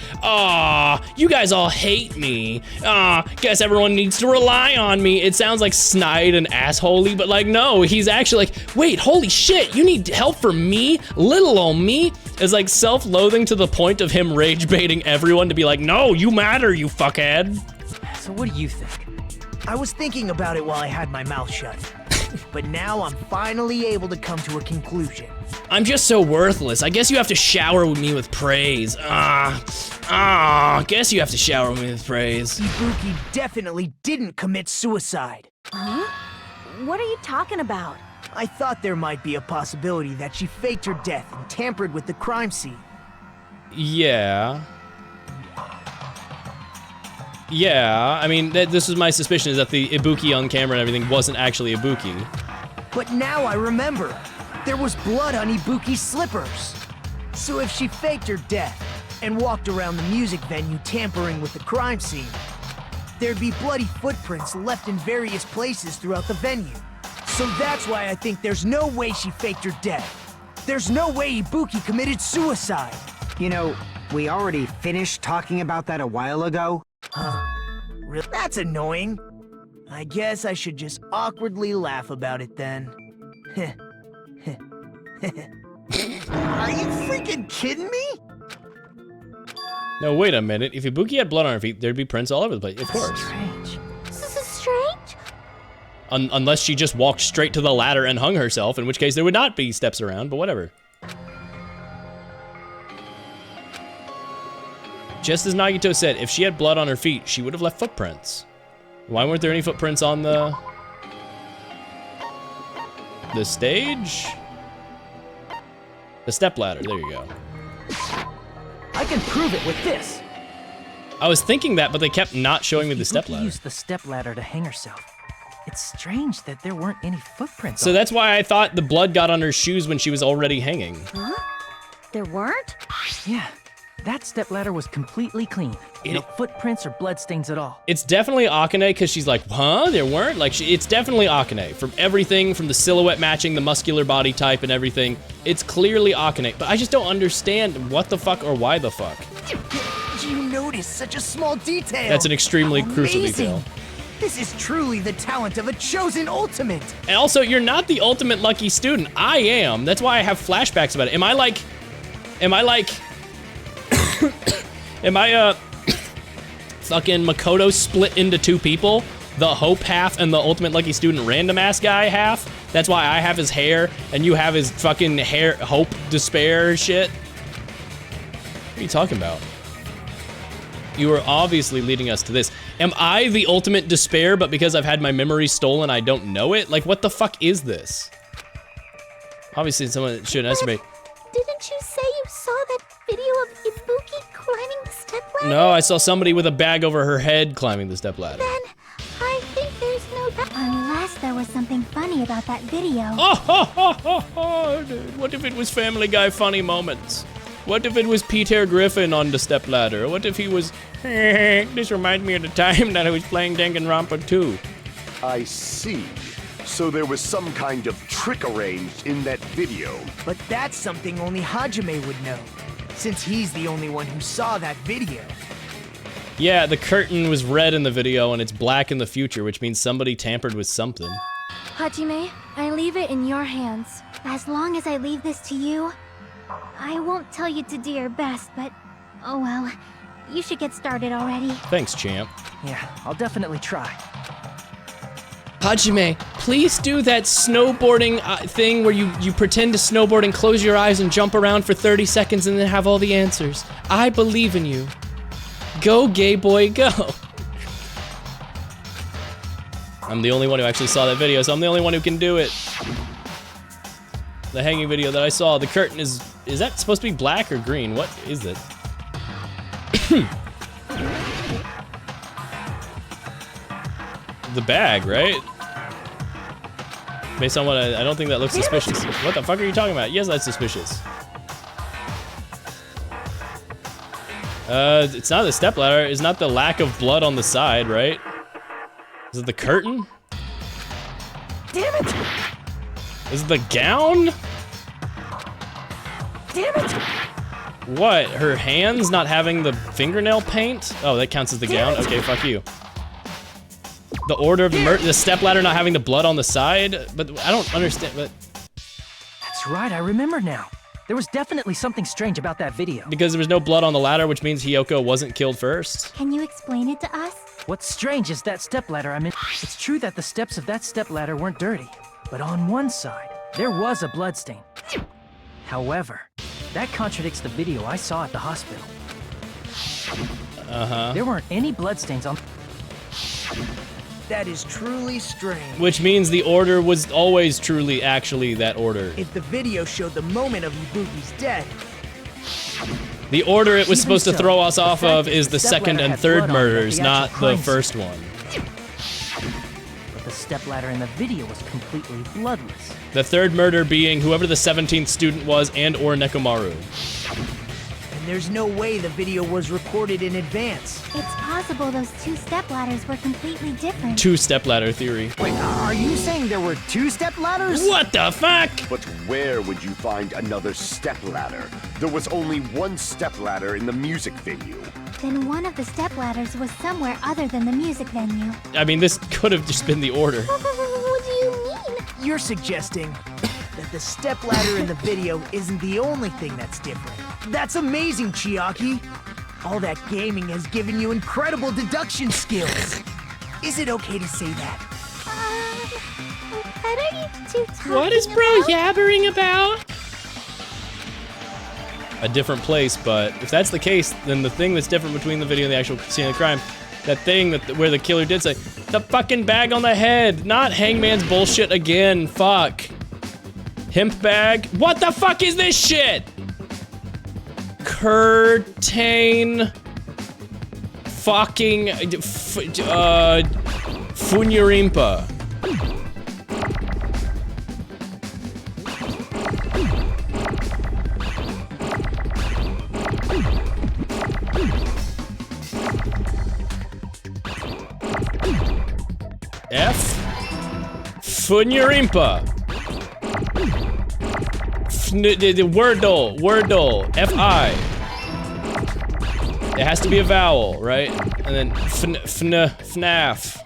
you guys all hate me. Guess everyone needs to rely on me. It sounds like snide and assholey, but like, no, he's actually like, wait, holy shit, you need help from me? Little ol' me? Is like self-loathing to the point of him rage baiting everyone to be like, no, you matter, you fuckhead. So what do you think? I was thinking about it while I had my mouth shut. But now I'm finally able to come to a conclusion. I'm just so worthless. I guess you have to shower me with praise. Guess you have to shower me with praise. Ibuki definitely didn't commit suicide. Huh? What are you talking about? I thought there might be a possibility that she faked her death and tampered with the crime scene. Yeah. Yeah, I mean, this was my suspicion, is that the Ibuki on camera and everything wasn't actually Ibuki. But now I remember. There was blood on Ibuki's slippers. So if she faked her death and walked around the music venue tampering with the crime scene, there'd be bloody footprints left in various places throughout the venue. So that's why I think there's no way she faked her death. There's no way Ibuki committed suicide. You know, we already finished talking about that a while ago. Huh. Really? That's annoying. I guess I should just awkwardly laugh about it then. Are you freaking kidding me? No, wait a minute. If Ibuki had blood on her feet, there'd be prints all over the place. Of course. Strange. This is strange. Unless she just walked straight to the ladder and hung herself, in which case there would not be steps around, but whatever. Just as Nagito said, if she had blood on her feet, she would have left footprints. Why weren't there any footprints on the stage? The stepladder, there you go. I can prove it with this. I was thinking that, but they kept not showing me the Ibuki stepladder. used the stepladder to hang herself. It's strange that there weren't any footprints So on that's why I thought the blood got on her shoes when she was already hanging. Huh? There weren't? Yeah, that stepladder was completely clean. No footprints or bloodstains at all. It's definitely Akane because she's like, huh? There weren't? Like, it's definitely Akane. From everything, from the silhouette matching the muscular body type and everything, it's clearly Akane. But I just don't understand what the fuck or why the fuck. Did you notice such a small detail? That's an extremely crucial Amazing. detail. This is truly the talent of a chosen ultimate. And also, you're not the ultimate lucky student. I am. That's why I have flashbacks about it. Am I fucking Makoto split into two people? The Hope half and the ultimate lucky student random ass guy half? That's why I have his hair and you have his fucking hair, Hope, despair shit? What are you talking about? You are obviously leading us to this. Am I the ultimate despair, but because I've had my memory stolen, I don't know it? Like, what the fuck is this? Obviously, someone should estimate. Didn't you say you saw that video of Ibuki climbing the stepladder? No, I saw somebody with a bag over her head climbing the stepladder. Then I think there's no doubt. Unless there was something funny about that video. Oh, dude. What if it was Family Guy funny moments? What if it was Peter Griffin on the stepladder? What if he was, this reminds me of the time that I was playing Danganronpa 2. I see. So there was some kind of trick arranged in that video. But that's something only Hajime would know, since he's the only one who saw that video. Yeah, the curtain was red in the video and it's black in the future, which means somebody tampered with something. Hajime, I leave it in your hands. As long as I leave this to you, I won't tell you to do your best, but oh well. You should get started already. Thanks, champ. Yeah, I'll definitely try. Hajime, please do that snowboarding thing where you pretend to snowboard and close your eyes and jump around for 30 seconds and then have all the answers. I believe in you. Go, gay boy, go. I'm the only one who actually saw that video, so I'm the only one who can do it. The hanging video that I saw, the curtain is that supposed to be black or green? What is it? The bag, right? Based on what I don't think that looks suspicious. What the fuck are you talking about? Yes, that's suspicious. It's not the stepladder. It's not the lack of blood on the side, right? Is it the curtain? Damn it! Is it the gown? Damn it! What? Her hands not having the fingernail paint? Oh, that counts as the gown? Okay, fuck you. The order of the stepladder not having the blood on the side? But I don't understand, but... That's right, I remember now. There was definitely something strange about that video. Because there was no blood on the ladder, which means Hiyoko wasn't killed first. Can you explain it to us? What's strange is that stepladder, it's true that the steps of that stepladder weren't dirty, but on one side, there was a bloodstain. However, that contradicts the video I saw at the hospital. Uh-huh. There weren't any bloodstains on... That is truly strange. Which means the order was always truly actually that order. If the video showed the moment of Ibuki's death... The order it was Even supposed to so, throw us the off fact of that is the the second stepladder and had third blood on it at murders, the not actual the crime first one. But the stepladder in the video was completely bloodless. The third murder being whoever the 17th student was and or Nekomaru. And there's no way the video was recorded in advance. It's possible those two stepladders were completely different. Two stepladder theory. Wait, are you saying there were two stepladders? What the fuck? But where would you find another stepladder? There was only one stepladder in the music venue. Then one of the stepladders was somewhere other than the music venue. I mean, this could have just been the order. What do you mean? You're suggesting that the stepladder in the video isn't the only thing that's different. That's amazing, Chiaki. All that gaming has given you incredible deduction skills. Is it okay to say that? What are you two talking What is bro yabbering about? A different place, but if that's the case, then the thing that's different between the video and the actual scene of the crime, that thing where the killer did say, the fucking bag on the head, not Hangman's bullshit again, fuck. Hemp bag? What the fuck is this shit? Curtain fucking Funyarimpa. F Funyarimpa. Wordle, F-I. It has to be a vowel, right? And then FNAF.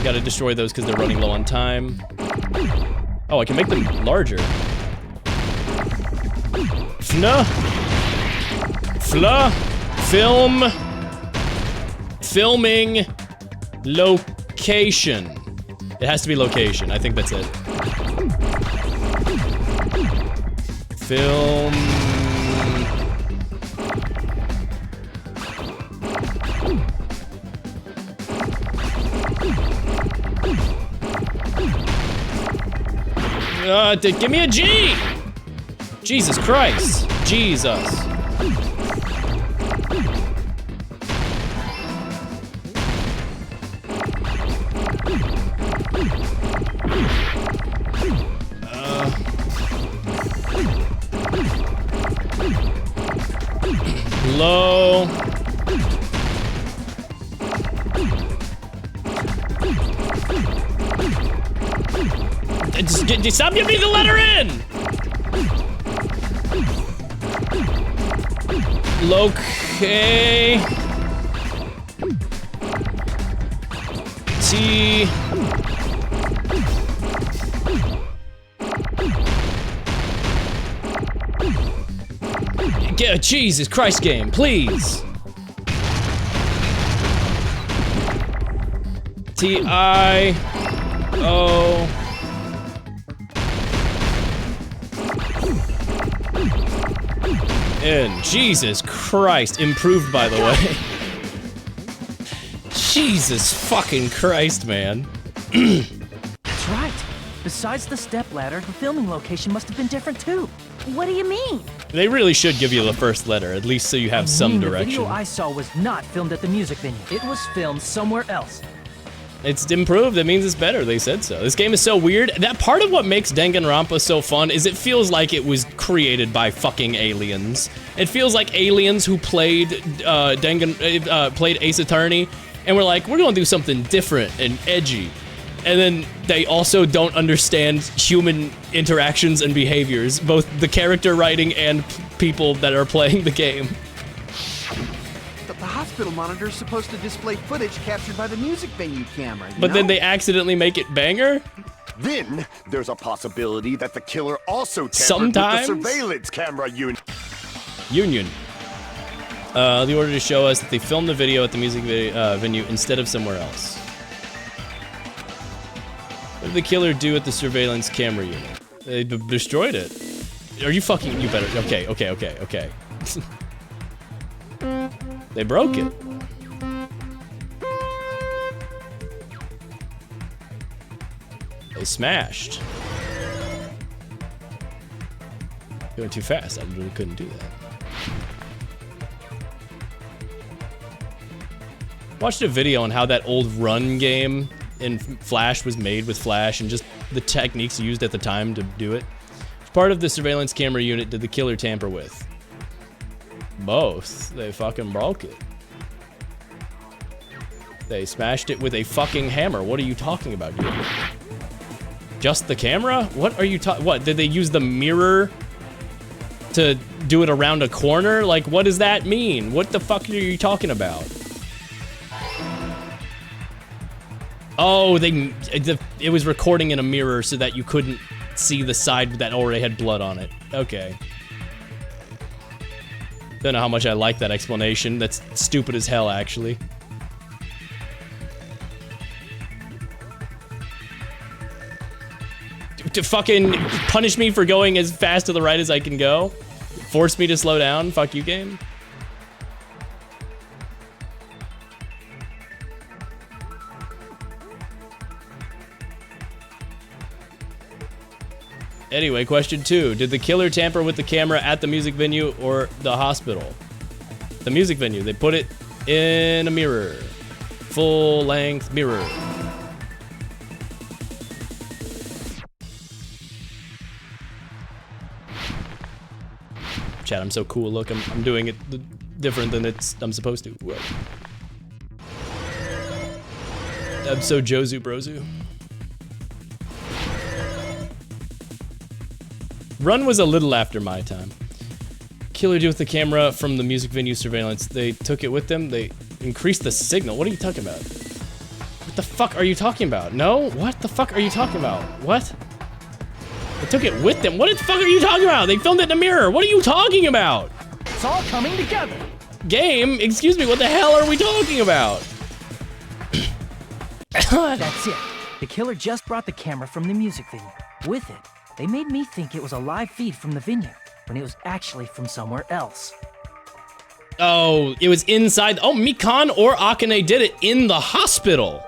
Gotta destroy those because they're running low on time. Oh, I can make them larger. Filming, location. It has to be location, I think that's it. Film. Give me a G! Jesus Christ. Jesus. Low. Just stop giving me the letter N! Locate. T. Get a Jesus Christ game, please. T-I-O. N. Jesus Christ. Improved, by the way. Jesus fucking Christ, man. That's right. Besides the stepladder, the filming location must have been different too. What do you mean? They really should give you the first letter, at least so you have some The direction. video I saw was not filmed at the music venue. It was filmed somewhere else. It's improved, that means it's better, they said so. This game is so weird. That part of what makes Danganronpa so fun is it feels like it was created by fucking aliens. It feels like aliens who played played Ace Attorney and were like, we're gonna do something different and edgy. And then they also don't understand human interactions and behaviors, both the character writing and people that are playing the game. The hospital monitor is supposed to display footage captured by the music venue camera, But then they accidentally make it banger? Then there's a possibility that the killer also tampered Sometimes? with the surveillance camera unit. The order to show us that they filmed the video at the music venue instead of somewhere else. What did the killer do at the surveillance camera unit? They destroyed it. Are you fucking... You better... Okay. They broke it. They smashed. Going too fast. I really couldn't do that. Watched a video on how that old Run game in Flash was made with Flash and just the techniques used at the time to do it. Which part of the surveillance camera unit did the killer tamper with? Both. They fucking broke it. They smashed it with a fucking hammer. What are you talking about, dude? Just the camera? What are you talking? What, did they use the mirror to do it around a corner? Like, what does that mean? What the fuck are you talking about? Oh, it was recording in a mirror so that you couldn't see the side that already had blood on it. Okay. Don't know how much I like that explanation. That's stupid as hell, actually. To fucking punish me for going as fast to the right as I can go? Force me to slow down? Fuck you, game. Anyway, question 2. Did the killer tamper with the camera at the music venue or the hospital? The music venue. They put it in a mirror. Full-length mirror. Chat, I'm so cool. Look, I'm doing it different than I'm supposed to. Whoa. I'm so Jozu Brozu. Run was a little after my time. Killer did with the camera from the music venue surveillance. They took it with them. They increased the signal. What are you talking about? What the fuck are you talking about? No? What the fuck are you talking about? What? They took it with them. What the fuck are you talking about? They filmed it in a mirror. What are you talking about? It's all coming together. Game? Excuse me, what the hell are we talking about? That's it. The killer just brought the camera from the music venue. With it, they made me think it was a live feed from the venue, when it was actually from somewhere else. Oh, it was inside. Oh, Mikan or Akane did it in the hospital.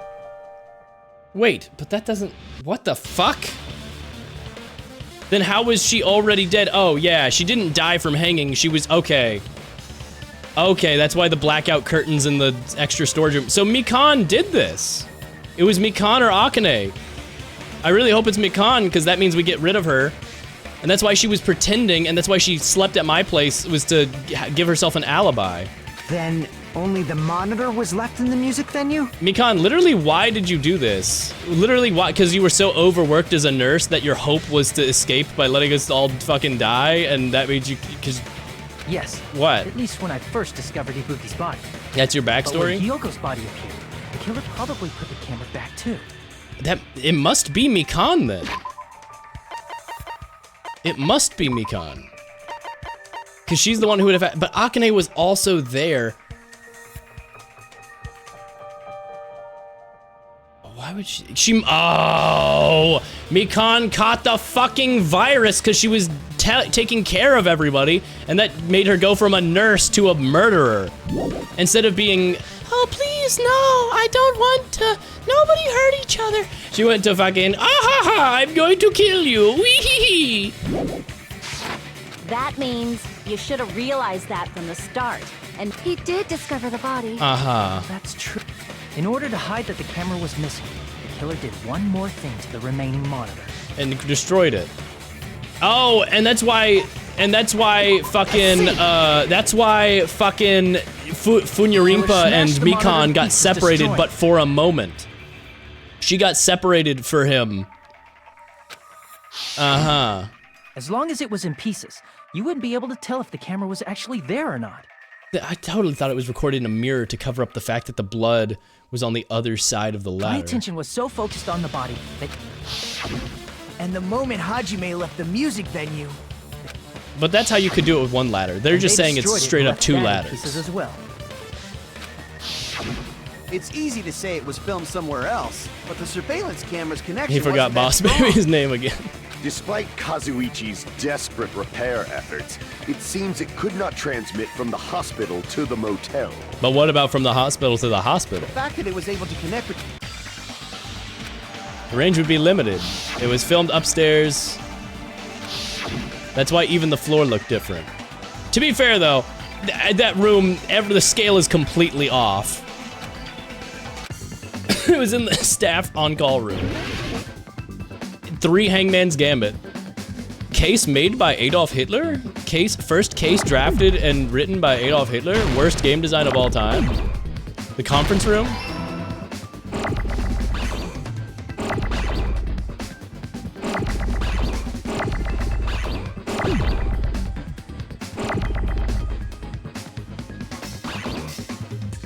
Wait, but that doesn't... What the fuck? Then how was she already dead? Oh, yeah, she didn't die from hanging. She was... Okay. Okay, that's why the blackout curtains in the extra storage room. So Mikan did this. It was Mikan or Akane. I really hope it's Mikan, because that means we get rid of her. And that's why she was pretending, and that's why she slept at my place, was to give herself an alibi. Then only the monitor was left in the music venue? Mikan, literally, why did you do this? Literally, why? Because you were so overworked as a nurse that your hope was to escape by letting us all fucking die, and that made you... Because... Yes. What? At least when I first discovered Ibuki's body. That's your But backstory? when Hyoko's body appeared, the killer probably put the camera back too. It must be Mikan, then. It must be Mikan. Because she's the one who would have... But Akane was also there. Why would she... Oh! Mikan caught the fucking virus because she was taking care of everybody, and that made her go from a nurse to a murderer. Instead of being... Oh, please, no, I don't want to... Nobody hurt each other. She went to fucking... Ah ha ha, I'm going to kill you. Wee. That means you should have realized that from the start. And he did discover the body. Uh-huh. That's true. In order to hide that the camera was missing, the killer did one more thing to the remaining monitor. And destroyed it. Oh, and that's why... And that's why fucking... that's why fucking... Funyarimpa and Mikan got separated, but for a moment. She got separated for him. Uh-huh. As long as it was in pieces, you wouldn't be able to tell if the camera was actually there or not. I totally thought it was recorded in a mirror to cover up the fact that the blood was on the other side of the ladder. My attention was so focused on the body that... And the moment Hajime left the music venue... But that's how you could do it with one ladder. They're just saying it's straight up two ladders. Pieces as well. It's easy to say it was filmed somewhere else, but the surveillance camera's connection... He forgot Boss Baby's name again. Despite Kazuichi's desperate repair efforts, it seems it could not transmit from the hospital to the motel. But what about from the hospital to the hospital? The fact that it was able to connect with... The range would be limited. It was filmed upstairs. That's why even the floor looked different. To be fair, though, that room, the scale is completely off. It was in the staff on-call room. 3 Hangman's Gambit. Case made by Adolf Hitler? First case drafted and written by Adolf Hitler? Worst game design of all time? The conference room?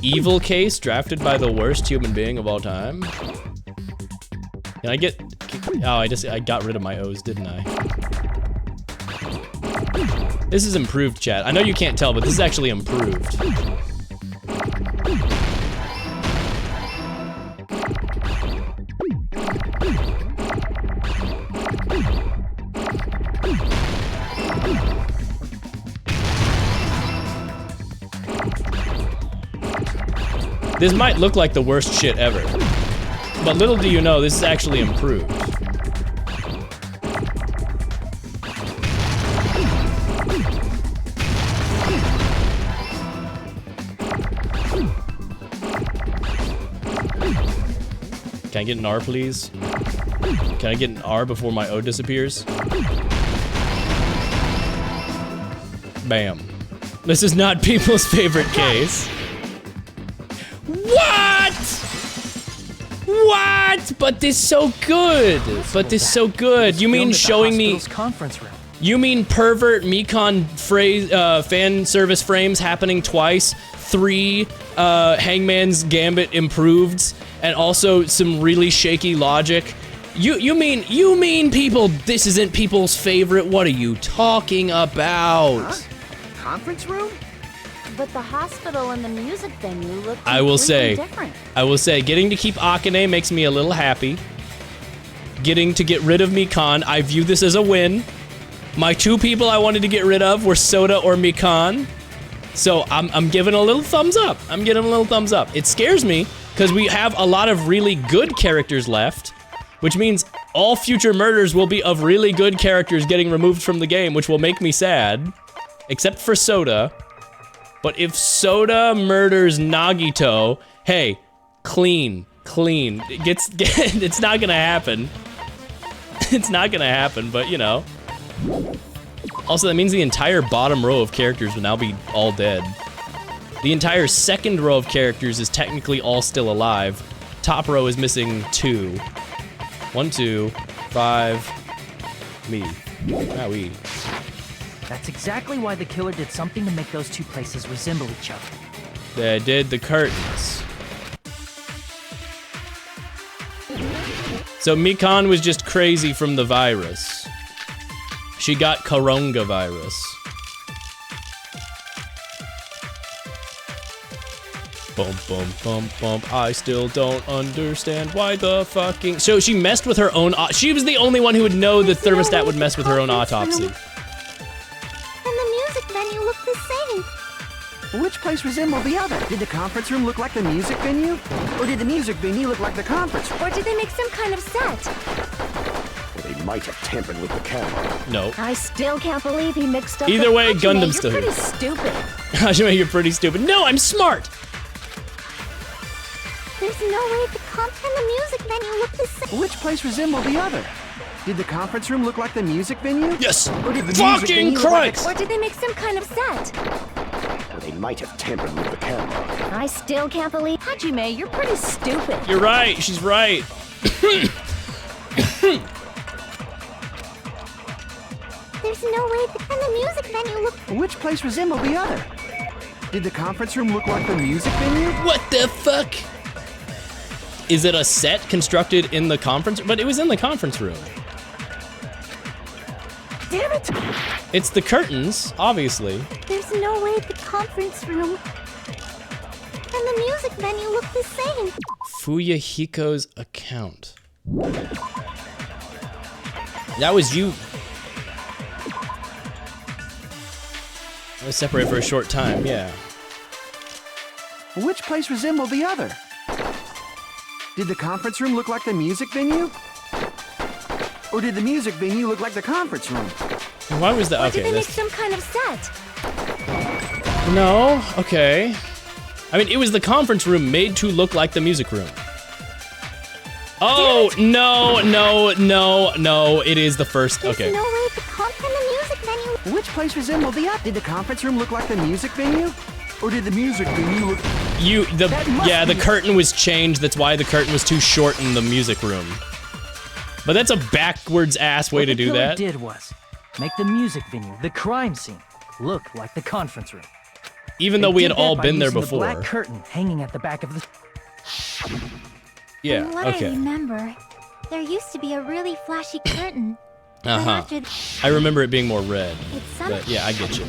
Evil case drafted by the worst human being of all time? Can I get... Oh, I got rid of my O's, didn't I? This is improved, chat. I know you can't tell, but this is actually improved. This might look like the worst shit ever, but little do you know, this is actually improved. Can I get an R, please? Can I get an R before my O disappears? Bam. This is not people's favorite case. What? What? But this so good. But this so good. You mean showing me... conference room. You mean pervert Mekon fan service frames happening twice, 3 Hangman's Gambit improved, and also some really shaky logic? You mean people, this isn't people's favorite? What are you talking about? Huh? Conference room? But the hospital and the music venue look I will say, different. getting to keep Akane makes me a little happy. Getting to get rid of Mekon, I view this as a win. My 2 people I wanted to get rid of were Soda or Mekon. So I'm giving a little thumbs up. I'm getting a little thumbs up. It scares me because we have a lot of really good characters left, which means all future murders will be of really good characters getting removed from the game, which will make me sad. Except for Soda. But if Soda murders Nagito, hey, clean. It's not gonna happen. It's not gonna happen, but you know. Also, that means the entire bottom row of characters will now be all dead. The entire second row of characters is technically all still alive. Top row is missing 2. 1, 2, 5, me. Owie. That's exactly why the killer did something to make those 2 places resemble each other. They did the curtains. So Mekon was just crazy from the virus. She got coronavirus. Bum bum bum bum. I still don't understand why the fucking. So she messed with her own. She was the only one who would know the thermostat would mess with her own autopsy. And the music venue looked the same. Which place resembled the other? Did the conference room look like the music venue? Or did the music venue look like the conference room? Or did they make some kind of set? Or they might have tampered with the camera. No. I still can't believe he mixed up. Either the way, Hajime. Gundam's still You're here. pretty stupid. Hajime, you're pretty stupid. No, I'm smart. There's no way the comp and the music venue look the same. Which place resembled the other? Did the conference room look like the music venue? Yes! Or did the Fucking music venue Christ! Look like Or did they make some kind of set? Or they might have tampered with the camera. I still can't believe Hajime. You're pretty stupid. You're right. She's right. There's no way and the music venue look. Which place resembled the other? Did the conference room look like the music venue? What the fuck? Is it a set constructed in the conference? But it was in the conference room. Damn it! It's the curtains, obviously. There's no way the conference room and the music venue look the same. Fuyahiko's account. That was you. I was separated for a short time, yeah. Which place resembled the other? Did the conference room look like the music venue? Or did the music venue look like the conference room? Why was that? Or Okay, did they make that's... some kind of set? No, okay. I mean, it was the conference room made to look like the music room. Oh, no, it is the first, okay. There's no way the comp and the music venue. Which place resembled the other? Did the conference room look like the music venue? Or did the music venue look... The curtain was changed, that's why the curtain was too short in the music room. But that's a backwards ass way to do that. What the killer did was make the music venue, the crime scene, look like the conference room. Even though we had all been there The before. black curtain hanging at the back of the... Yeah, From what I remember, there used to be a really flashy curtain. I remember it being more red. It's But yeah, I get you.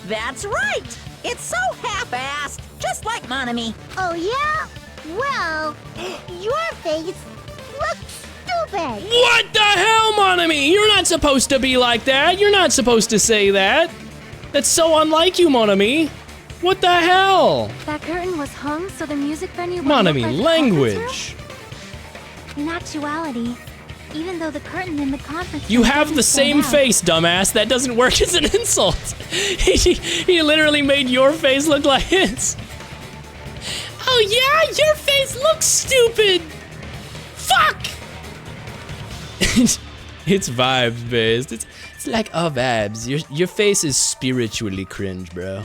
That's right! It's so half-assed, just like Monami. Oh yeah? Well, your face looks stupid. What the hell, Monami? You're not supposed to be like that. You're not supposed to say that. That's so unlike you, Monami. What the hell? That curtain was hung so the music venue would Monami, look like language. In actuality, even though the curtain in the conference You room have doesn't the same stand out, face, dumbass. That doesn't work as an insult. He literally made your face look like his. Oh yeah, your face looks stupid. Fuck fuck? It's vibes based. It's like all vibes. Your face is spiritually cringe, bro.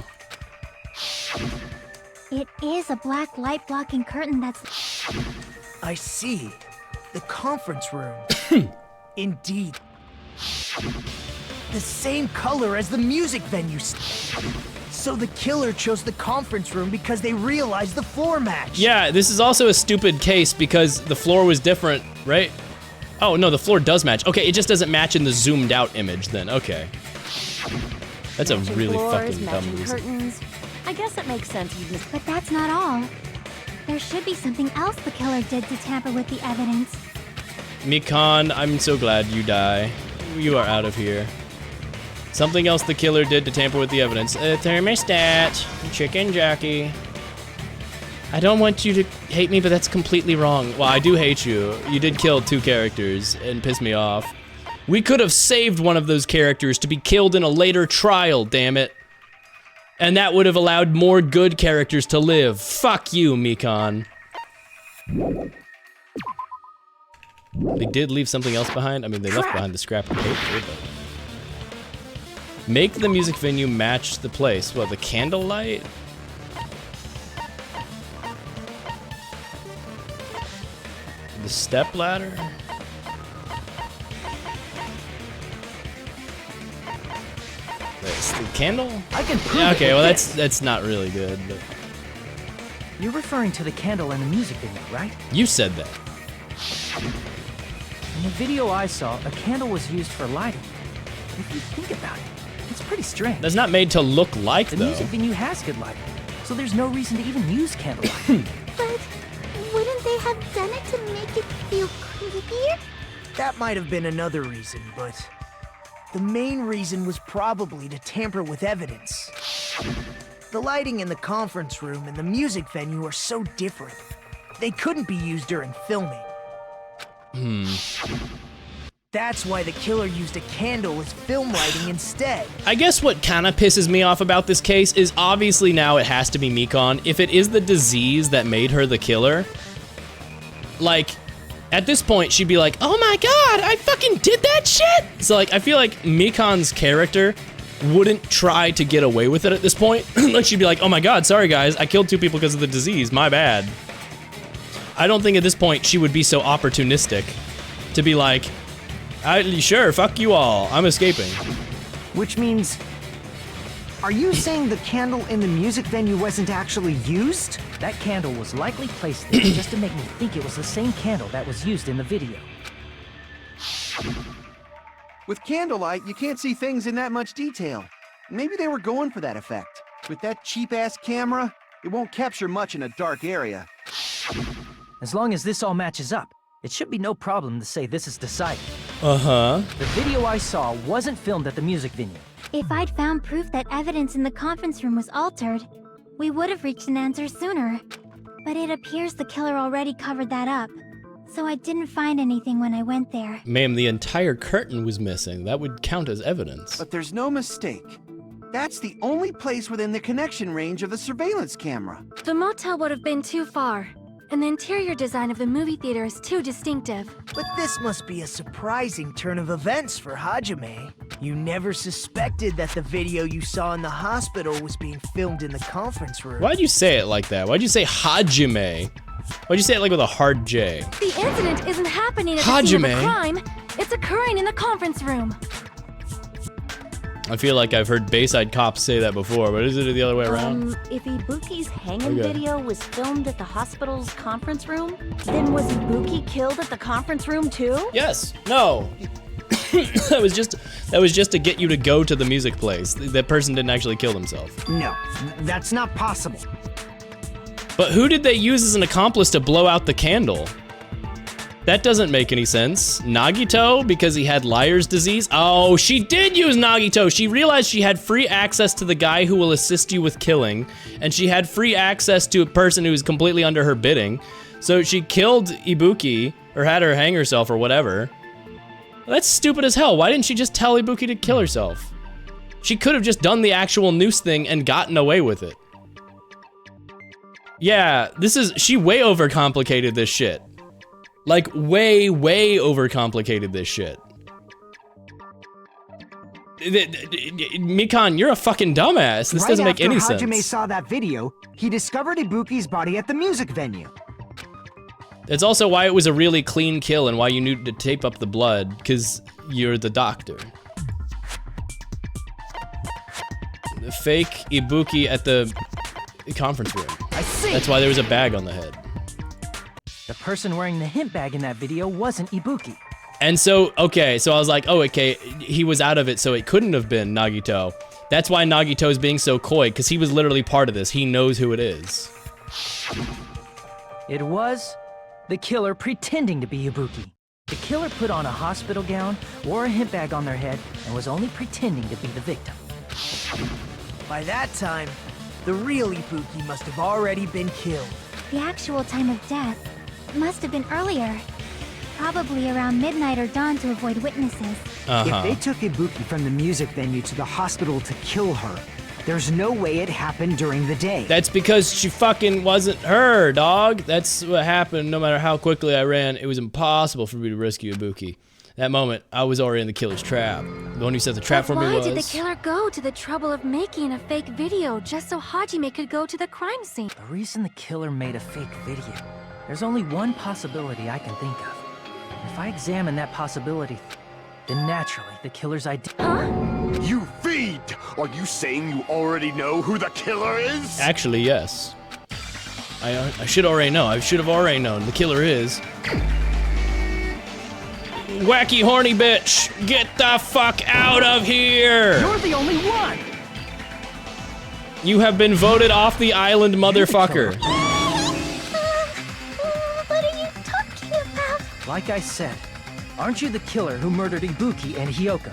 It is a black light blocking curtain that's... I see. The conference room. Indeed. The same color as the music venue. So the killer chose the conference room because they realized the floor match. Yeah, this is also a stupid case because the floor was different, right? Oh, no, the floor does match. Okay, it just doesn't match in the zoomed out image then. Okay. That's a really fucking dumb reason. Curtains. I guess it makes sense you just... But that's not all. There should be something else the killer did to tamper with the evidence. Mikan, I'm so glad you die. You are out of here. Something else the killer did to tamper with the evidence. Thermostat. Chicken jockey. I don't want you to hate me, but that's completely wrong. Well, I do hate you. You did kill 2 characters and piss me off. We could have saved one of those characters to be killed in a later trial, damn it. And that would have allowed more good characters to live. Fuck you, Mikan. They did leave something else behind. I mean, they left behind the scrap of paper, but... Make the music venue match the place. What, the candlelight? The step ladder? The candle? I can prove yeah, okay, it well with that's not really good, but... You're referring to the candle in the music video, right? You said that. In the video I saw, a candle was used for lighting. If you think about it, it's pretty strange. That's not made to look like, the though. music venue has good lighting, so there's no reason to even use candlelight. But wouldn't they have done it to make it feel creepier? That might have been another reason, but the main reason was probably to tamper with evidence. The lighting in the conference room and the music venue are so different. They couldn't be used during filming. That's why the killer used a candle as film lighting instead. I guess what kind of pisses me off about this case is obviously now it has to be Mikan. If it is the disease that made her the killer, like, at this point she'd be like, oh my god, I fucking did that shit! So like, I feel like Mikan's character wouldn't try to get away with it at this point. Like she'd be like, oh my god, sorry guys, I killed 2 people because of the disease, my bad. I don't think at this point she would be so opportunistic to be like, sure, fuck you all, I'm escaping. Which means, are you saying the candle in the music venue wasn't actually used? That candle was likely placed there just to make me think it was the same candle that was used in the video. With candlelight, you can't see things in that much detail. Maybe they were going for that effect. With that cheap-ass camera, it won't capture much in a dark area. As long as this all matches up, it should be no problem to say this is decided. Uh-huh. The video I saw wasn't filmed at the music venue. If I'd found proof that evidence in the conference room was altered, we would have reached an answer sooner. But it appears the killer already covered that up. So I didn't find anything when I went there. Ma'am, the entire curtain was missing. That would count as evidence. But there's no mistake. That's the only place within the connection range of the surveillance camera. The motel would have been too far, and the interior design of the movie theater is too distinctive. But this must be a surprising turn of events for Hajime. You never suspected that the video you saw in the hospital was being filmed in the conference room. Why'd you say it like that? Why'd you say Hajime? Why'd you say it like with a hard J? The incident isn't happening at the scene of the crime. It's occurring in the conference room. I feel like I've heard Bayside Cops say that before, but is it the other way around? If Ibuki's hanging Okay. video was filmed at the hospital's conference room, then was Ibuki killed at the conference room too? Yes. No. that was just to get you to go to the music place. That person didn't actually kill himself. No, that's not possible. But who did they use as an accomplice to blow out the candle? That doesn't make any sense. Nagito, because he had liar's disease? Oh, she did use Nagito. She realized she had free access to the guy who will assist you with killing, and she had free access to a person who was completely under her bidding. So she killed Ibuki, or had her hang herself, or whatever. That's stupid as hell. Why didn't she just tell Ibuki to kill herself? She could have just done the actual noose thing and gotten away with it. Yeah, she way overcomplicated this shit. Like, way, way overcomplicated this shit. Mikan, you're a fucking dumbass. This doesn't make any sense. Right after Hajime saw that video, he discovered Ibuki's body at the music venue. That's also why it was a really clean kill and why you needed to tape up the blood, because you're the doctor. The fake Ibuki at the conference room. I see. That's why there was a bag on the head. The person wearing the hint bag in that video wasn't Ibuki. And so, okay, so I was like, oh, okay, he was out of it, so it couldn't have been Nagito. That's why Nagito's being so coy, because he was literally part of this. He knows who it is. It was the killer pretending to be Ibuki. The killer put on a hospital gown, wore a hint bag on their head, and was only pretending to be the victim. By that time, the real Ibuki must have already been killed. The actual time of death must have been earlier. Probably around midnight or dawn to avoid witnesses. If they took Ibuki from the music venue to the hospital to kill her, there's no way it happened during the day. That's because she fucking wasn't her, dog. That's what happened. No matter how quickly I ran, it was impossible for me to rescue Ibuki. That moment, I was already in the killer's trap. The one who set the trap for me was... Why did the killer go to the trouble of making a fake video just so Hajime could go to the crime scene? The reason the killer made a fake video, there's only one possibility I can think of. If I examine that possibility, then naturally the killer's idea... You fiend! Are you saying you already know who the killer is? Actually, yes. I should already know. I should have already known. The killer is... Wacky horny bitch! Get the fuck out of here! You're the only one! You have been voted off the island, motherfucker. What are you talking about? Like I said, aren't you the killer who murdered Ibuki and Hyoko?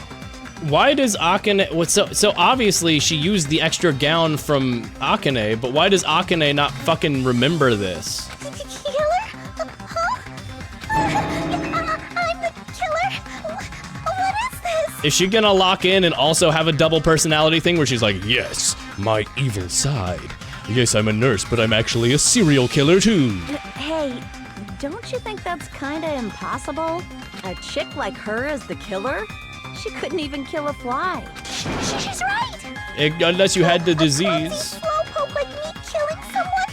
Why does Akane... So obviously she used the extra gown from Akane, but why does Akane not fucking remember this? Killer? Huh? I'm the killer? What is this? Is she gonna lock in and also have a double personality thing where she's like, yes, my evil side. Yes, I'm a nurse, but I'm actually a serial killer too. Hey, don't you think that's kinda impossible? A chick like her as the killer? She couldn't even kill a fly. She's right! Unless you had the disease. Slowpoke like me killing someone?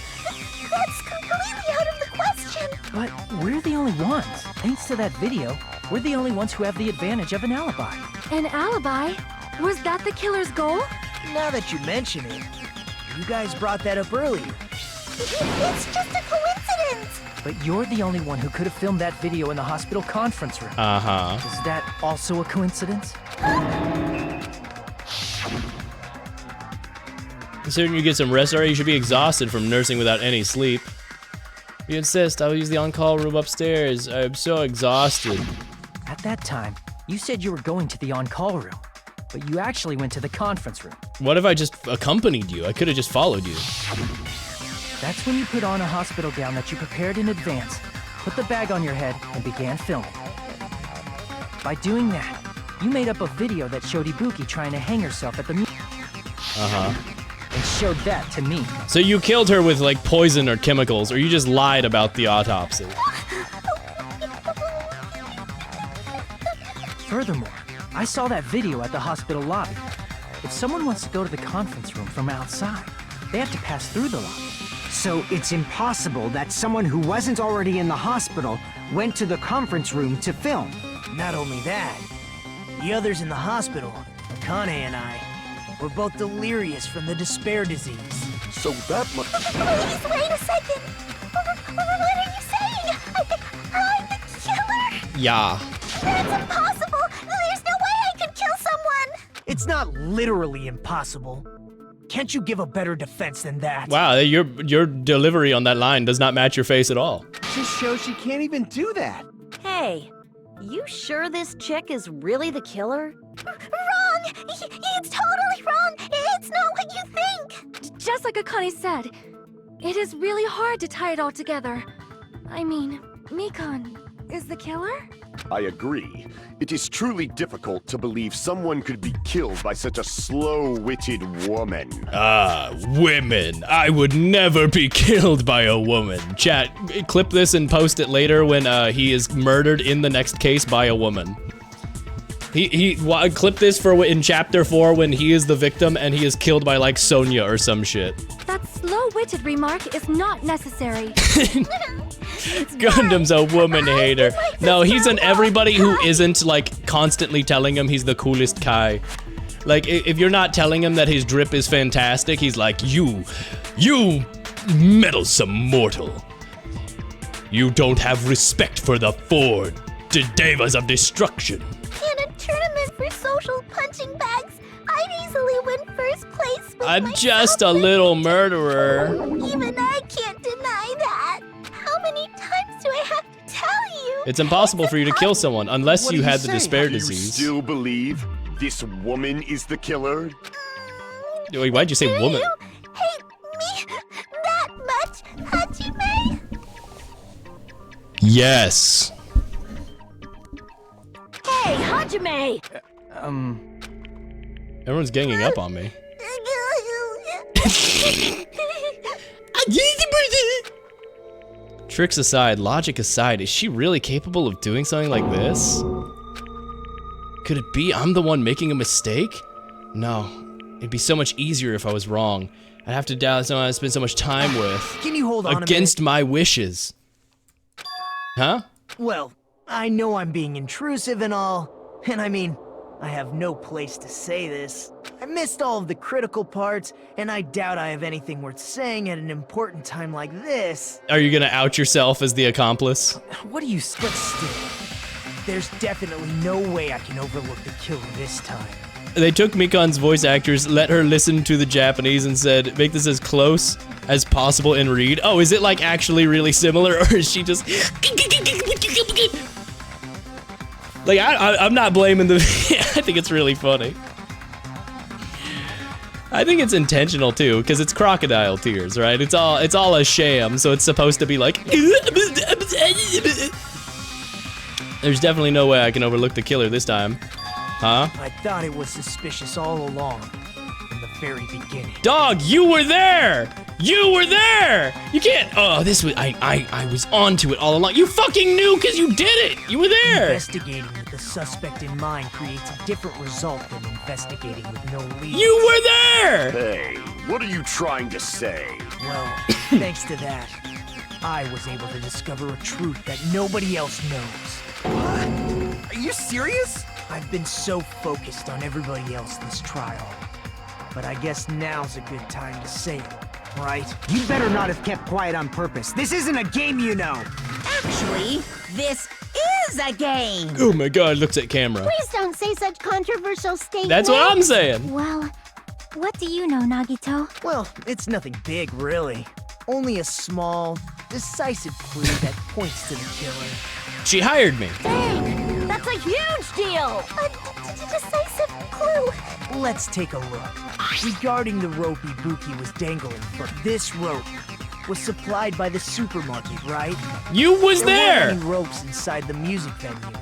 That's completely out of the question. But we're the only ones. Thanks to that video, we're the only ones who have the advantage of an alibi. An alibi? Was that the killer's goal? Now that you mention it, you guys brought that up earlier. It's just a coincidence. But you're the only one who could have filmed that video in the hospital conference room. Uh-huh. Is that also a coincidence? Considering you get some rest already, you should be exhausted from nursing without any sleep. If you insist, I will use the on-call room upstairs. I'm so exhausted. At that time, you said you were going to the on-call room, but you actually went to the conference room. What if I just accompanied you? I could have just followed you. That's when you put on a hospital gown that you prepared in advance, put the bag on your head, and began filming. By doing that, you made up a video that showed Ibuki trying to hang herself at the and showed that to me. So you killed her with, like, poison or chemicals, or you just lied about the autopsy? Furthermore, I saw that video at the hospital lobby. If someone wants to go to the conference room from outside, they have to pass through the lobby. So it's impossible that someone who wasn't already in the hospital went to the conference room to film. Not only that, the others in the hospital, Akane and I, were both delirious from the despair disease. So that must... Please, wait a second. What are you saying? I'm the killer? Yeah. That's impossible. There's no way I could kill someone. It's not literally impossible. Can't you give a better defense than that? Wow, your delivery on that line does not match your face at all. Just shows she can't even do that. Hey, you sure this chick is really the killer? Wrong! It's totally wrong! It's not what you think! Just like Akane said, it is really hard to tie it all together. I mean, Mikan is the killer? I agree. It is truly difficult to believe someone could be killed by such a slow-witted woman. Ah, women. I would never be killed by a woman. Chat, clip this and post it later when he is murdered in the next case by a woman. Clip this for in chapter 4 when he is the victim and he is killed by like Sonya or some shit. That slow-witted remark is not necessary. Gundam's a woman hater. No, he's an everybody who isn't like constantly telling him he's the coolest Kai. Like if you're not telling him that his drip is fantastic, he's like, you meddlesome mortal. You don't have respect for the 4 devas of destruction. In a tournament for social punching bags, I'd easily win first place with I'm just a little murderer. Even I can't deny that. How many times do I have to tell you? It's impossible for you to kill someone unless What you do had the say? despair Do you disease. still believe this woman is the killer? Wait, why'd you say woman? Hate me that much, Hajime? Yes. Hey, Hajime! Everyone's ganging up on me. Tricks aside, logic aside, is she really capable of doing something like this? Could it be I'm the one making a mistake? No. It'd be so much easier if I was wrong. I'd have to doubt someone I spend so much time with. Can you hold on against my wishes. Huh? Well, I know I'm being intrusive and all, and I mean, I have no place to say this. I missed all of the critical parts, and I doubt I have anything worth saying at an important time like this. Are you gonna out yourself as the accomplice? What do you... But still, there's definitely no way I can overlook the killer this time. They took Mikan's voice actors, let her listen to the Japanese and said, make this as close as possible and read. Oh, is it like actually really similar or is she just... Like, I'm not blaming the... I think it's really funny. I think it's intentional too, because it's crocodile tears, right? It's all a sham, so it's supposed to be like... There's definitely no way I can overlook the killer this time. Huh? I thought it was suspicious all along, from the very beginning. Dog, you were there! You were there! You can't... Oh, this was... I was onto it all along. You fucking knew because you did it! You were there! Investigating with the suspect in mind creates a different result than investigating with no lead. You were there! Hey, what are you trying to say? Well, thanks to that, I was able to discover a truth that nobody else knows. What? Are you serious? I've been so focused on everybody else this trial. But I guess now's a good time to say it, right? You better not have kept quiet on purpose. This isn't a game, you know. Actually, this is a game. Oh my god, looks at camera. Please don't say such controversial statements. That's what I'm saying. Well, what do you know, Nagito? Well, it's nothing big, really. Only a small, decisive clue that points to the killer. She hired me. Dang, that's a huge deal! A decisive clue. Let's take a look. Regarding the rope Ibuki was dangling from, this rope was supplied by the supermarket, right? You was There there! weren't any ropes inside the music venue.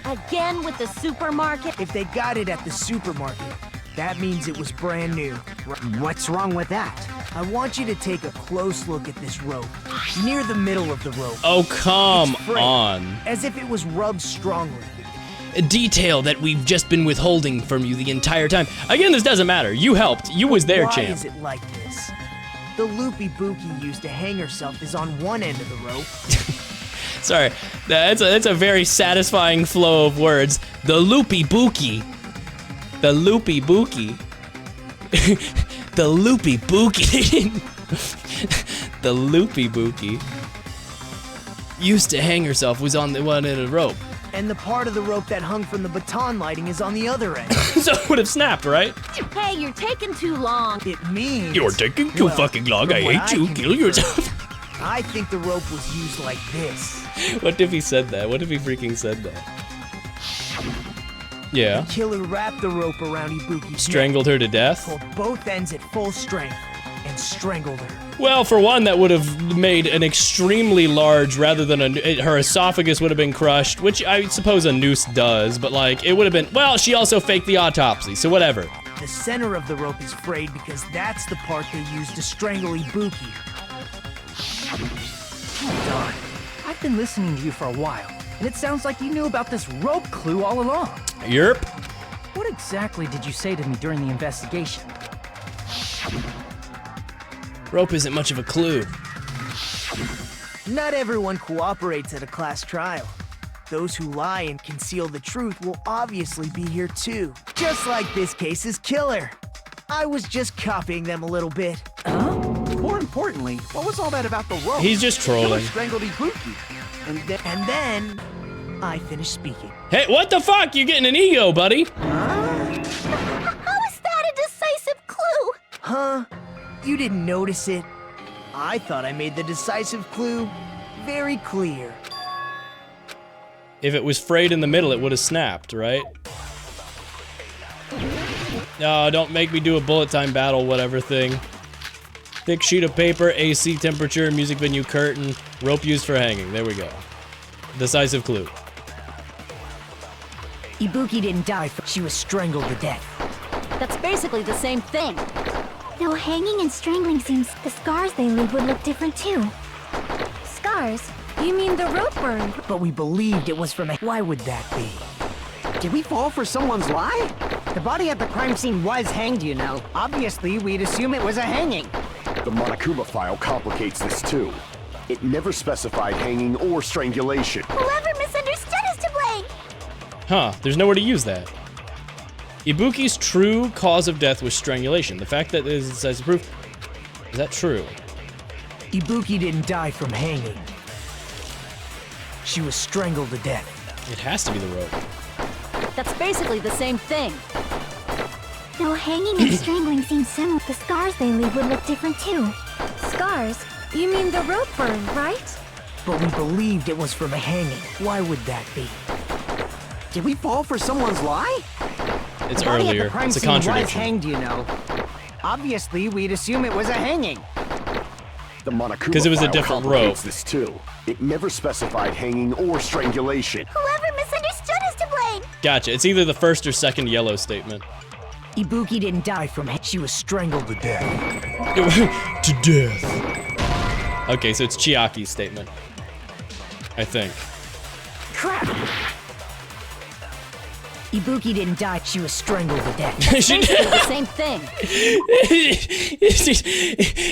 Again with the supermarket? If they got it at the supermarket, that means it was brand new. What's wrong with that? I want you to take a close look at this rope. Near the middle of the rope. Oh, come It's frayed, on. As if it was rubbed strongly. A detail that we've just been withholding from you the entire time. Again, this doesn't matter. You helped. You was there, Why champ. is it like this? The loop Ibuki used to hang herself is on one end of the rope. Sorry, that's a very satisfying flow of words. The loopy bookie. The loopy bookie. The loopy bookie. The loopy bookie. Used to hang herself was on the one end of the rope. And the part of the rope that hung from the baton lighting is on the other end. So it would have snapped, right? Hey, you're taking too long. It means... You're taking too fucking long. I hate you. Kill yourself. I think the rope was used like this. What if he said that? What if he freaking said that? Yeah. The killer wrapped the rope around Ibuki's Strangled her to death? neck, pulled both ends at full strength, and and strangled her. Well, for one, that would have made an extremely large, rather than her esophagus would have been crushed, which I suppose a noose does, but like, it would have been, well, she also faked the autopsy, so whatever. The center of the rope is frayed because that's the part they used to strangle Ibuki. Don, I've been listening to you for a while, and it sounds like you knew about this rope clue all along. Yerp. What exactly did you say to me during the investigation? Rope isn't much of a clue. Not everyone cooperates at a class trial. Those who lie and conceal the truth will obviously be here too. Just like this case's killer. I was just copying them a little bit. Huh? More importantly, what was all that about the rope? He's just trolling. Killer strangled Ibuki. And then I finished speaking. Hey, what the fuck? You're getting an ego, buddy. How is that a decisive clue? Huh? You didn't notice it? I thought I made the decisive clue very clear. If it was frayed in the middle, it would have snapped, right? No, don't make me do a bullet time battle, whatever thing. Thick sheet of paper, AC temperature, music venue curtain, rope used for hanging. There we go. Decisive clue. Ibuki didn't die, she was strangled to death. That's basically the same thing. Though hanging and strangling seems, the scars they leave would look different too. Scars? You mean the rope burn? But we believed it was from a... Why would that be? Did we fall for someone's lie? The body at the crime scene was hanged, you know. Obviously, we'd assume it was a hanging. The Monokuma file complicates this too. It never specified hanging or strangulation. Whoever misunderstood is to blame. Huh, there's nowhere to use that. Ibuki's true cause of death was strangulation. The fact that there's decisive proof, is that true? Ibuki didn't die from hanging. She was strangled to death. It has to be the rope. That's basically the same thing. Though hanging and strangling seem similar, the scars they leave would look different too. Scars? You mean the rope burn, right? But we believed it was from a hanging. Why would that be? Did we fall for someone's lie? It's the body earlier. At the crime It's a scene was contradiction. hanged, you know. Obviously, we'd assume it was a hanging. The Monokuma 'Cause it was a file different complicates rope. this too. It never specified hanging or strangulation. Whoever misunderstood is to blame. Gotcha. It's either the first or second yellow statement. Ibuki didn't die from she was strangled to death. To death. Okay, so it's Chiaki's statement. I think. Crap! Ibuki didn't die, she was strangled to death. That's basically the same thing.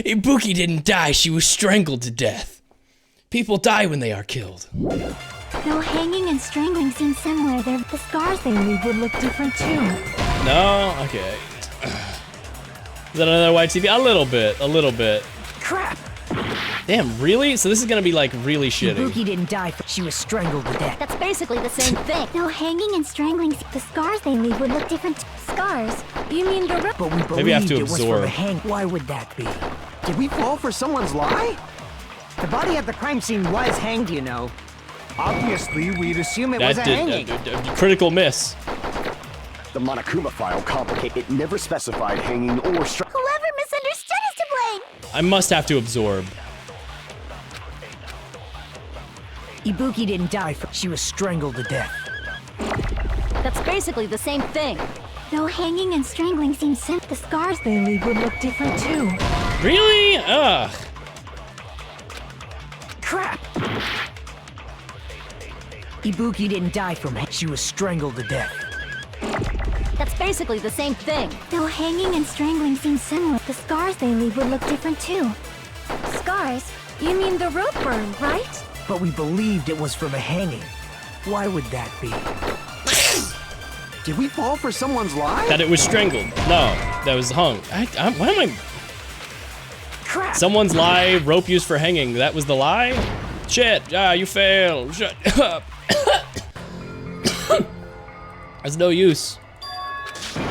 Ibuki didn't die, she was strangled to death. People die when they are killed. Though hanging and strangling seem similar, the scars they leave would look different too. No? Okay. Is that another white TV? A little bit, a little bit. Crap! Damn, really? So this is gonna be like really shitty. Ibuki didn't die, she was strangled to death. That's basically the same thing. Though hanging and strangling, the scars they leave would look different. Scars? You mean the rope? But we believed Maybe I have to it was absorb. from a hang. Why would that be? Did we fall for someone's lie? The body at the crime scene was hanged, you know. Obviously, we'd assume it was a hanging. Critical miss. The Monokuma file complicates. It never specified hanging or strangulation. Whoever misunderstood is to blame. I must have to absorb. Ibuki didn't die, she was strangled to death. That's basically the same thing. Though hanging and strangling seem similar, the scars they leave would look different too. Really? Ugh. Crap! Ibuki didn't die from she was strangled to death. That's basically the same thing. Though hanging and strangling seem similar, the scars they leave would look different too. Scars? You mean the rope burn, right? But we believed it was from a hanging. Why would that be? Did we fall for someone's lie? That it was strangled. No, that was hung. Why am I? Crap! Someone's lie, rope used for hanging. That was the lie? Shit, you failed. Shut up. That's no use.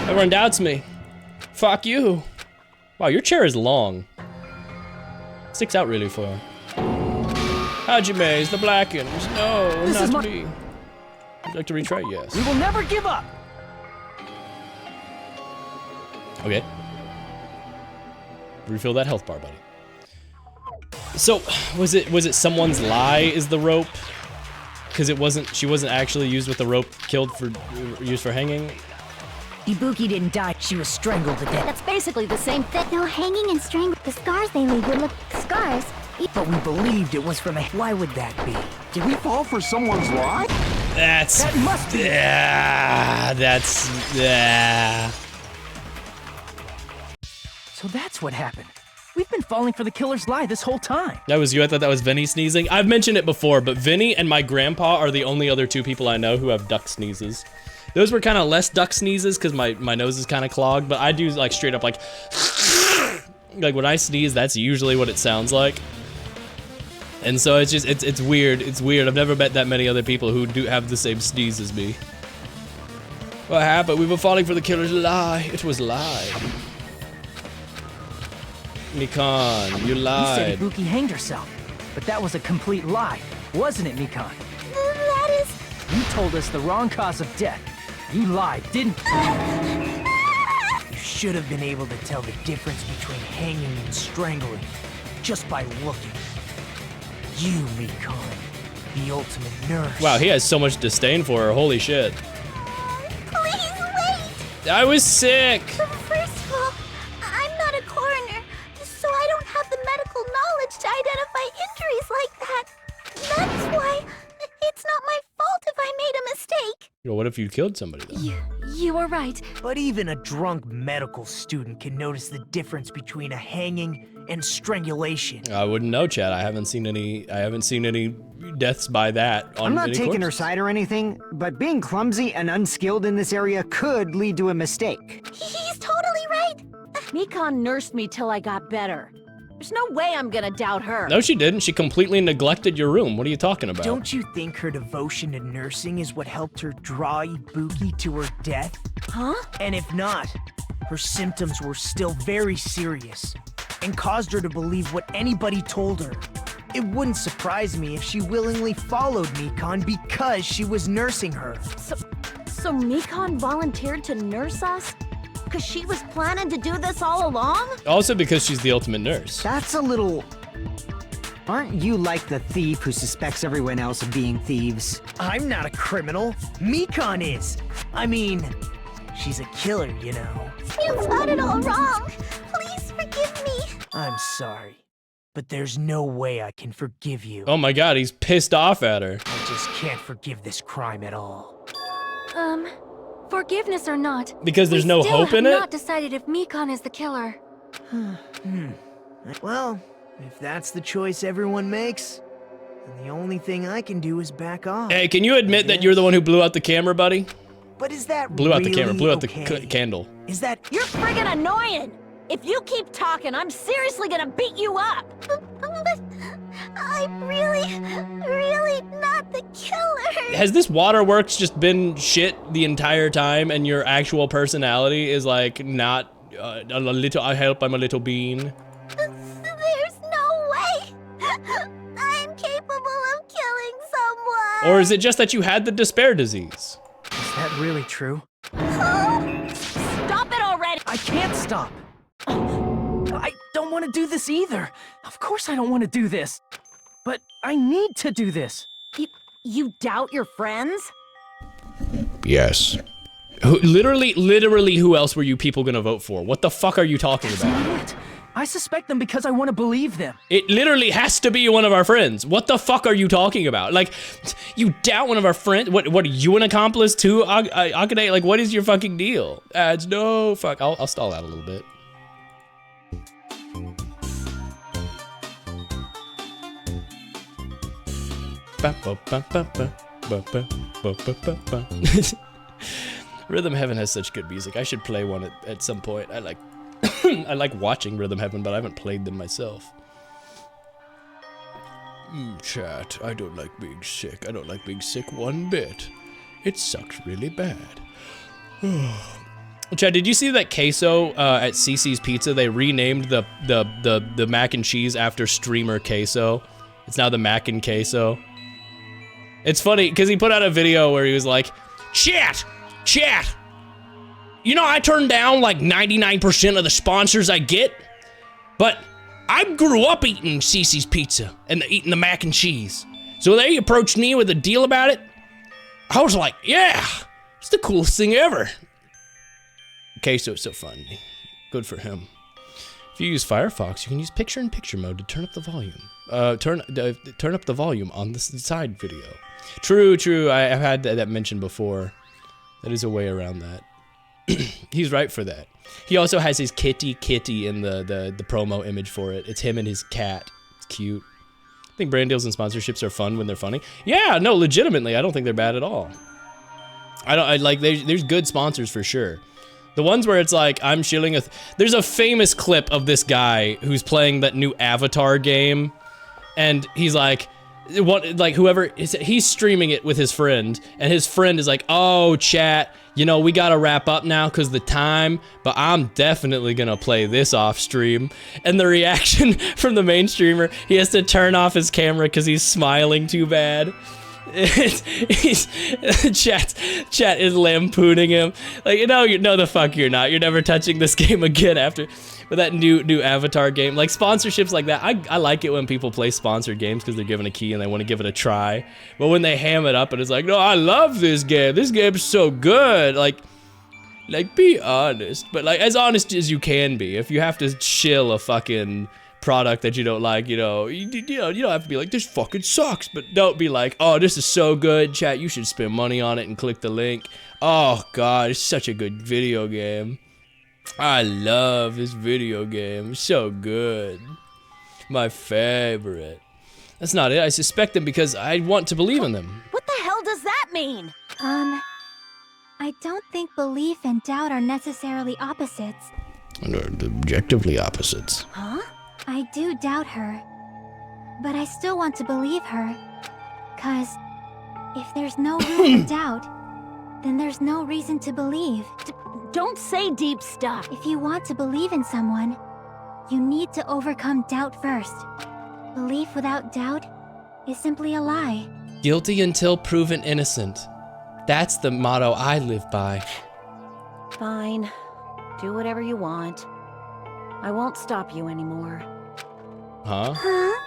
Everyone doubts me. Fuck you. Wow, your chair is long. Sticks out really far. Hajime's the Blackens. No, This is not me. Would you like to retry? Yes. We will never give up. Okay. Refill that health bar, buddy. So, was it someone's lie is the rope? Because she wasn't actually used with the rope used for hanging? Ibuki didn't die, she was strangled to death. That's basically the same thing. No, hanging and strangling. The scars they leave would look scars. But we believed it was from a... Why would that be? Did we fall for someone's lie? That must be... Yeah, So that's what happened. We've been falling for the killer's lie this whole time. That was you? I thought that was Vinny sneezing. I've mentioned it before, but Vinny and my grandpa are the only other two people I know who have duck sneezes. Those were kind of less duck sneezes because my nose is kind of clogged, but I do like straight up like when I sneeze, that's usually what it sounds like. And so it's just, it's weird. It's weird. I've never met that many other people who do have the same sneeze as me. What happened? We were falling for the killer's lie. It was a lie. Mikan, you lied. You said Ibuki hanged herself, but that was a complete lie, wasn't it, Mikan? That is... You told us the wrong cause of death. You lied, didn't you? You should have been able to tell the difference between hanging and strangling just by looking. You, Mikan, the ultimate nurse. Wow, he has so much disdain for her. Holy shit. Please wait! I was sick! First of all, I'm not a coroner, so I don't have the medical knowledge to identify injuries like that. That's why it's not my fault if I made a mistake. Well, what if you killed somebody, though? You were right. But even a drunk medical student can notice the difference between a hanging and strangulation. I wouldn't know, Chad. I haven't seen any deaths by that on I'm not any taking her corpses. side or anything, but being clumsy and unskilled in this area could lead to a mistake. He's totally right. Mikan nursed me till I got better. There's no way I'm gonna doubt her. No, she didn't. She completely neglected your room. What are you talking about? Don't you think her devotion to nursing is what helped her draw Ibuki to her death? Huh? And if not, her symptoms were still very serious and caused her to believe what anybody told her. It wouldn't surprise me if she willingly followed Mikan because she was nursing her. So Mikan volunteered to nurse us? Because she was planning to do this all along? Also because she's the ultimate nurse. That's a little... Aren't you like the thief who suspects everyone else of being thieves? I'm not a criminal. Mikan is. I mean, she's a killer, you know. You've got it all wrong. Please forgive me. I'm sorry, but there's no way I can forgive you. Oh my god, he's pissed off at her. I just can't forgive this crime at all. Forgiveness or not. Because there's no hope in We it? still have not decided if Mikan is the killer. Well, if that's the choice everyone makes, then the only thing I can do is back off. Hey, can you admit that you're the one who blew out the camera, buddy? But is that Blew out the really camera, blew out the okay? candle. Is that... You're friggin' annoying! If you keep talking, I'm seriously gonna beat you up! But I'm really not the killer. Has this waterworks just been shit the entire time and your actual personality is like not a little, I help, I'm a little bean? There's no way. I'm capable of killing someone. Or is it just that you had the despair disease? Is that really true? Stop it already! I can't stop. I don't want to do this either. Of course I don't want to do this. But I need to do this. You doubt your friends? Yes. Literally, who else were you people gonna vote for? What the fuck are you talking That's about? not it. I suspect them because I want to believe them. It literally has to be one of our friends. What the fuck are you talking about? Like, you doubt one of our friends? What are you an accomplice too, Akane? Like, what is your fucking deal? Ads, no, fuck. I'll stall out a little bit. Rhythm Heaven has such good music. I should play one at some point. I like I like watching Rhythm Heaven, but I haven't played them myself. Chat, I don't like being sick. I don't like being sick one bit. It sucks really bad. Chad, did you see that queso at CC's Pizza? They renamed the mac and cheese after Streamer Queso. It's now the Mac and Queso. It's funny because he put out a video where he was like, Chat! You know, I turn down like 99% of the sponsors I get, But I grew up eating Cece's Pizza and eating the mac and cheese. So they approached me with a deal about it. I was like, yeah, it's the coolest thing ever. Queso's so fun. Good for him. If you use Firefox, you can use picture-in-picture mode to turn up the volume. Turn up the volume on the side video. True. I've had that mentioned before. That is a way around that. He's right for that. He also has his kitty in the promo image for it. It's him and his cat. It's cute. I think brand deals and sponsorships are fun when they're funny. Yeah, no, legitimately, I don't think they're bad at all. There's good sponsors for sure. The ones where it's like, I'm shilling there's a famous clip of this guy who's playing that new Avatar game, and he's like, he's streaming it with his friend, and his friend is like, oh, chat, you know, we gotta wrap up now because the time, but I'm definitely gonna play this off stream. And the reaction from the main streamer, he has to turn off his camera because he's smiling too bad. Chat is lampooning him. Like, no, the fuck you're not. You're never touching this game again after. But that new Avatar game, like sponsorships like that, I like it when people play sponsored games because they're given a key and they want to give it a try. But when they ham it up and it's like, no, I love this game. This game's so good. Like be honest. But like as honest as you can be. If you have to shill a fucking product that you don't like, you don't have to be like, this fucking sucks, but don't be like, oh, this is so good, chat, you should spend money on it and click the link. Oh god, it's such a good video game. I love this video game, it's so good. My favorite. That's not it, I suspect them because I want to believe in them. What the hell does that mean? I don't think belief and doubt are necessarily opposites. They're objectively opposites. Huh? I do doubt her, but I still want to believe her, 'cause if there's no room for doubt, then there's no reason to believe. Don't say deep stuff. If you want to believe in someone, you need to overcome doubt first. Belief without doubt is simply a lie. Guilty until proven innocent. That's the motto I live by. Fine. Do whatever you want. I won't stop you anymore. Huh? Huh?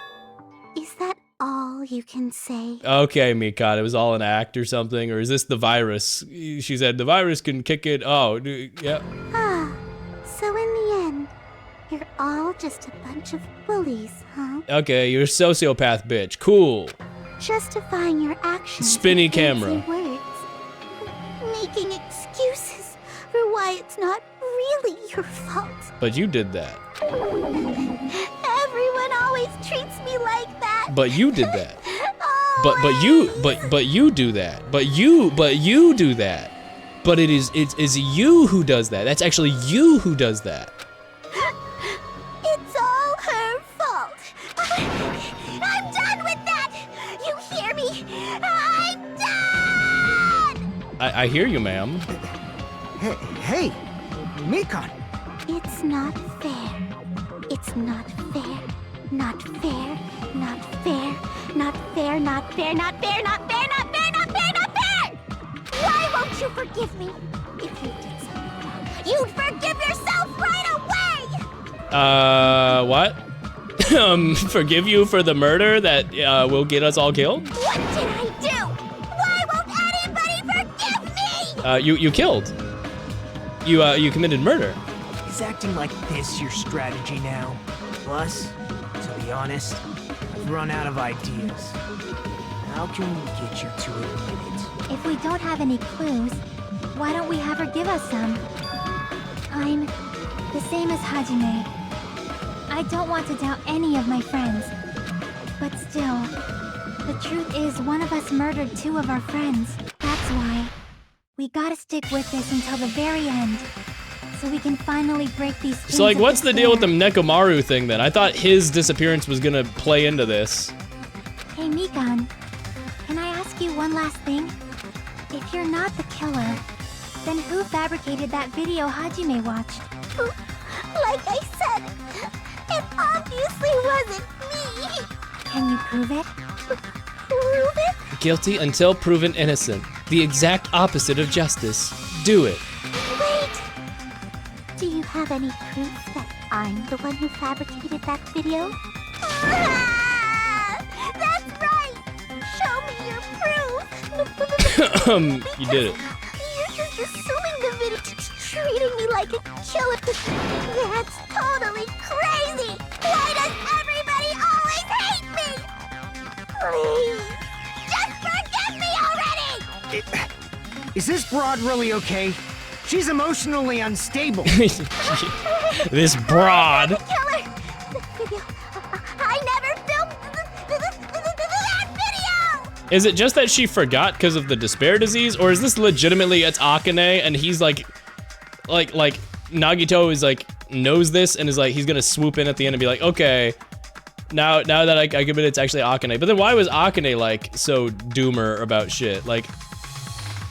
Is that all you can say? Okay, Mikon, it was all an act or something, or is this the virus? She said the virus can kick it. Oh, yeah. Ah, so in the end, you're all just a bunch of bullies, huh? Okay, you're a sociopath bitch. Cool. Justifying your actions. Spinny with camera. fancy words. Making excuses for why it's not really your fault. But you did that. Everyone always treats me like that. But you did that. But you do that. But you do that. But it's you who does that. That's actually you who does that. It's all her fault. I'm done with that. You hear me? I'm done. I hear you, ma'am. Hey, Mikon. It's not fair. It's not fair. Not fair. Not fair. Not fair. Not fair. Not fair. Not fair. Not fair. Not fair. Not fair. Why won't you forgive me? If you did something wrong, you'd forgive yourself right away. What? Forgive you for the murder that will get us all killed? What did I do? Why won't anybody forgive me? You killed. You committed murder. Is acting like this your strategy now? Plus, to be honest, I've run out of ideas. How can we get you to admit it? If we don't have any clues, why don't we have her give us some? I'm the same as Hajime. I don't want to doubt any of my friends. But still, the truth is one of us murdered two of our friends. That's why we gotta stick with this until the very end. So we can finally break these chains. So like, what's the deal with the Nekomaru thing then? I thought his disappearance was gonna play into this. Hey Mikon, can I ask you one last thing? If you're not the killer, then who fabricated that video Hajime watched? Like I said, it obviously wasn't me. Can you prove it? Prove it? Guilty until proven innocent. The exact opposite of justice. Do it. Wait. Do you have any proof that I'm the one who fabricated that video? Ah, that's right! Show me your proof! You did it. You're just assuming the video, treating me like a killer. That's totally crazy! Why does everybody always hate me? Please, just forgive me already! Is this broad really okay? She's emotionally unstable. This broad. Killer! The video, I never filmed that video! Is it just that she forgot because of the despair disease, or is this legitimately it's Akane and he's like Nagito is like knows this and is like he's gonna swoop in at the end and be like, okay, now that I admit it's actually Akane. But then why was Akane like so doomer about shit? Like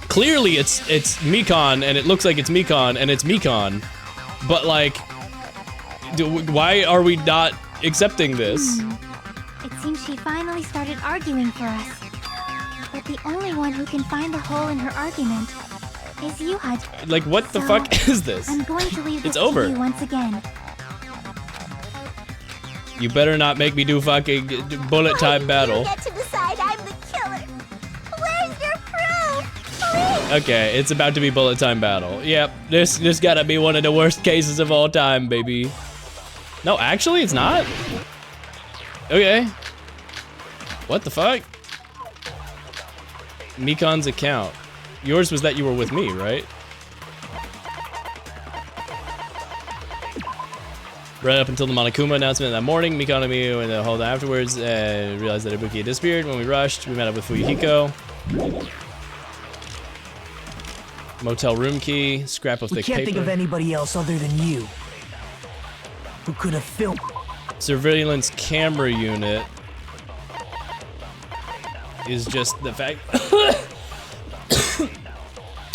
clearly it's Mikan and it looks like it's Mikan and it's Mikan, but like why are we not accepting this? It seems she finally started arguing for us. But the only one who can find the hole in her argument is you, Haji. Like what the fuck is this? I'm going to leave this It's over. to you once again. You better not make me do fucking bullet time battle. You get to decide I'm the killer. Where's your proof? Please! Okay, it's about to be bullet time battle. Yep, this gotta be one of the worst cases of all time, baby. No, actually, it's not. Okay. What the fuck? Mikan's account. Yours was that you were with me, right? Right up until the Monokuma announcement that morning, Mikan and me and the whole day afterwards realized that Ibuki had disappeared. When we rushed, we met up with Fuyuhiko. Motel room key, scrap of We thick can't paper. think of anybody else other than you who could have filmed. Surveillance camera unit is just the fact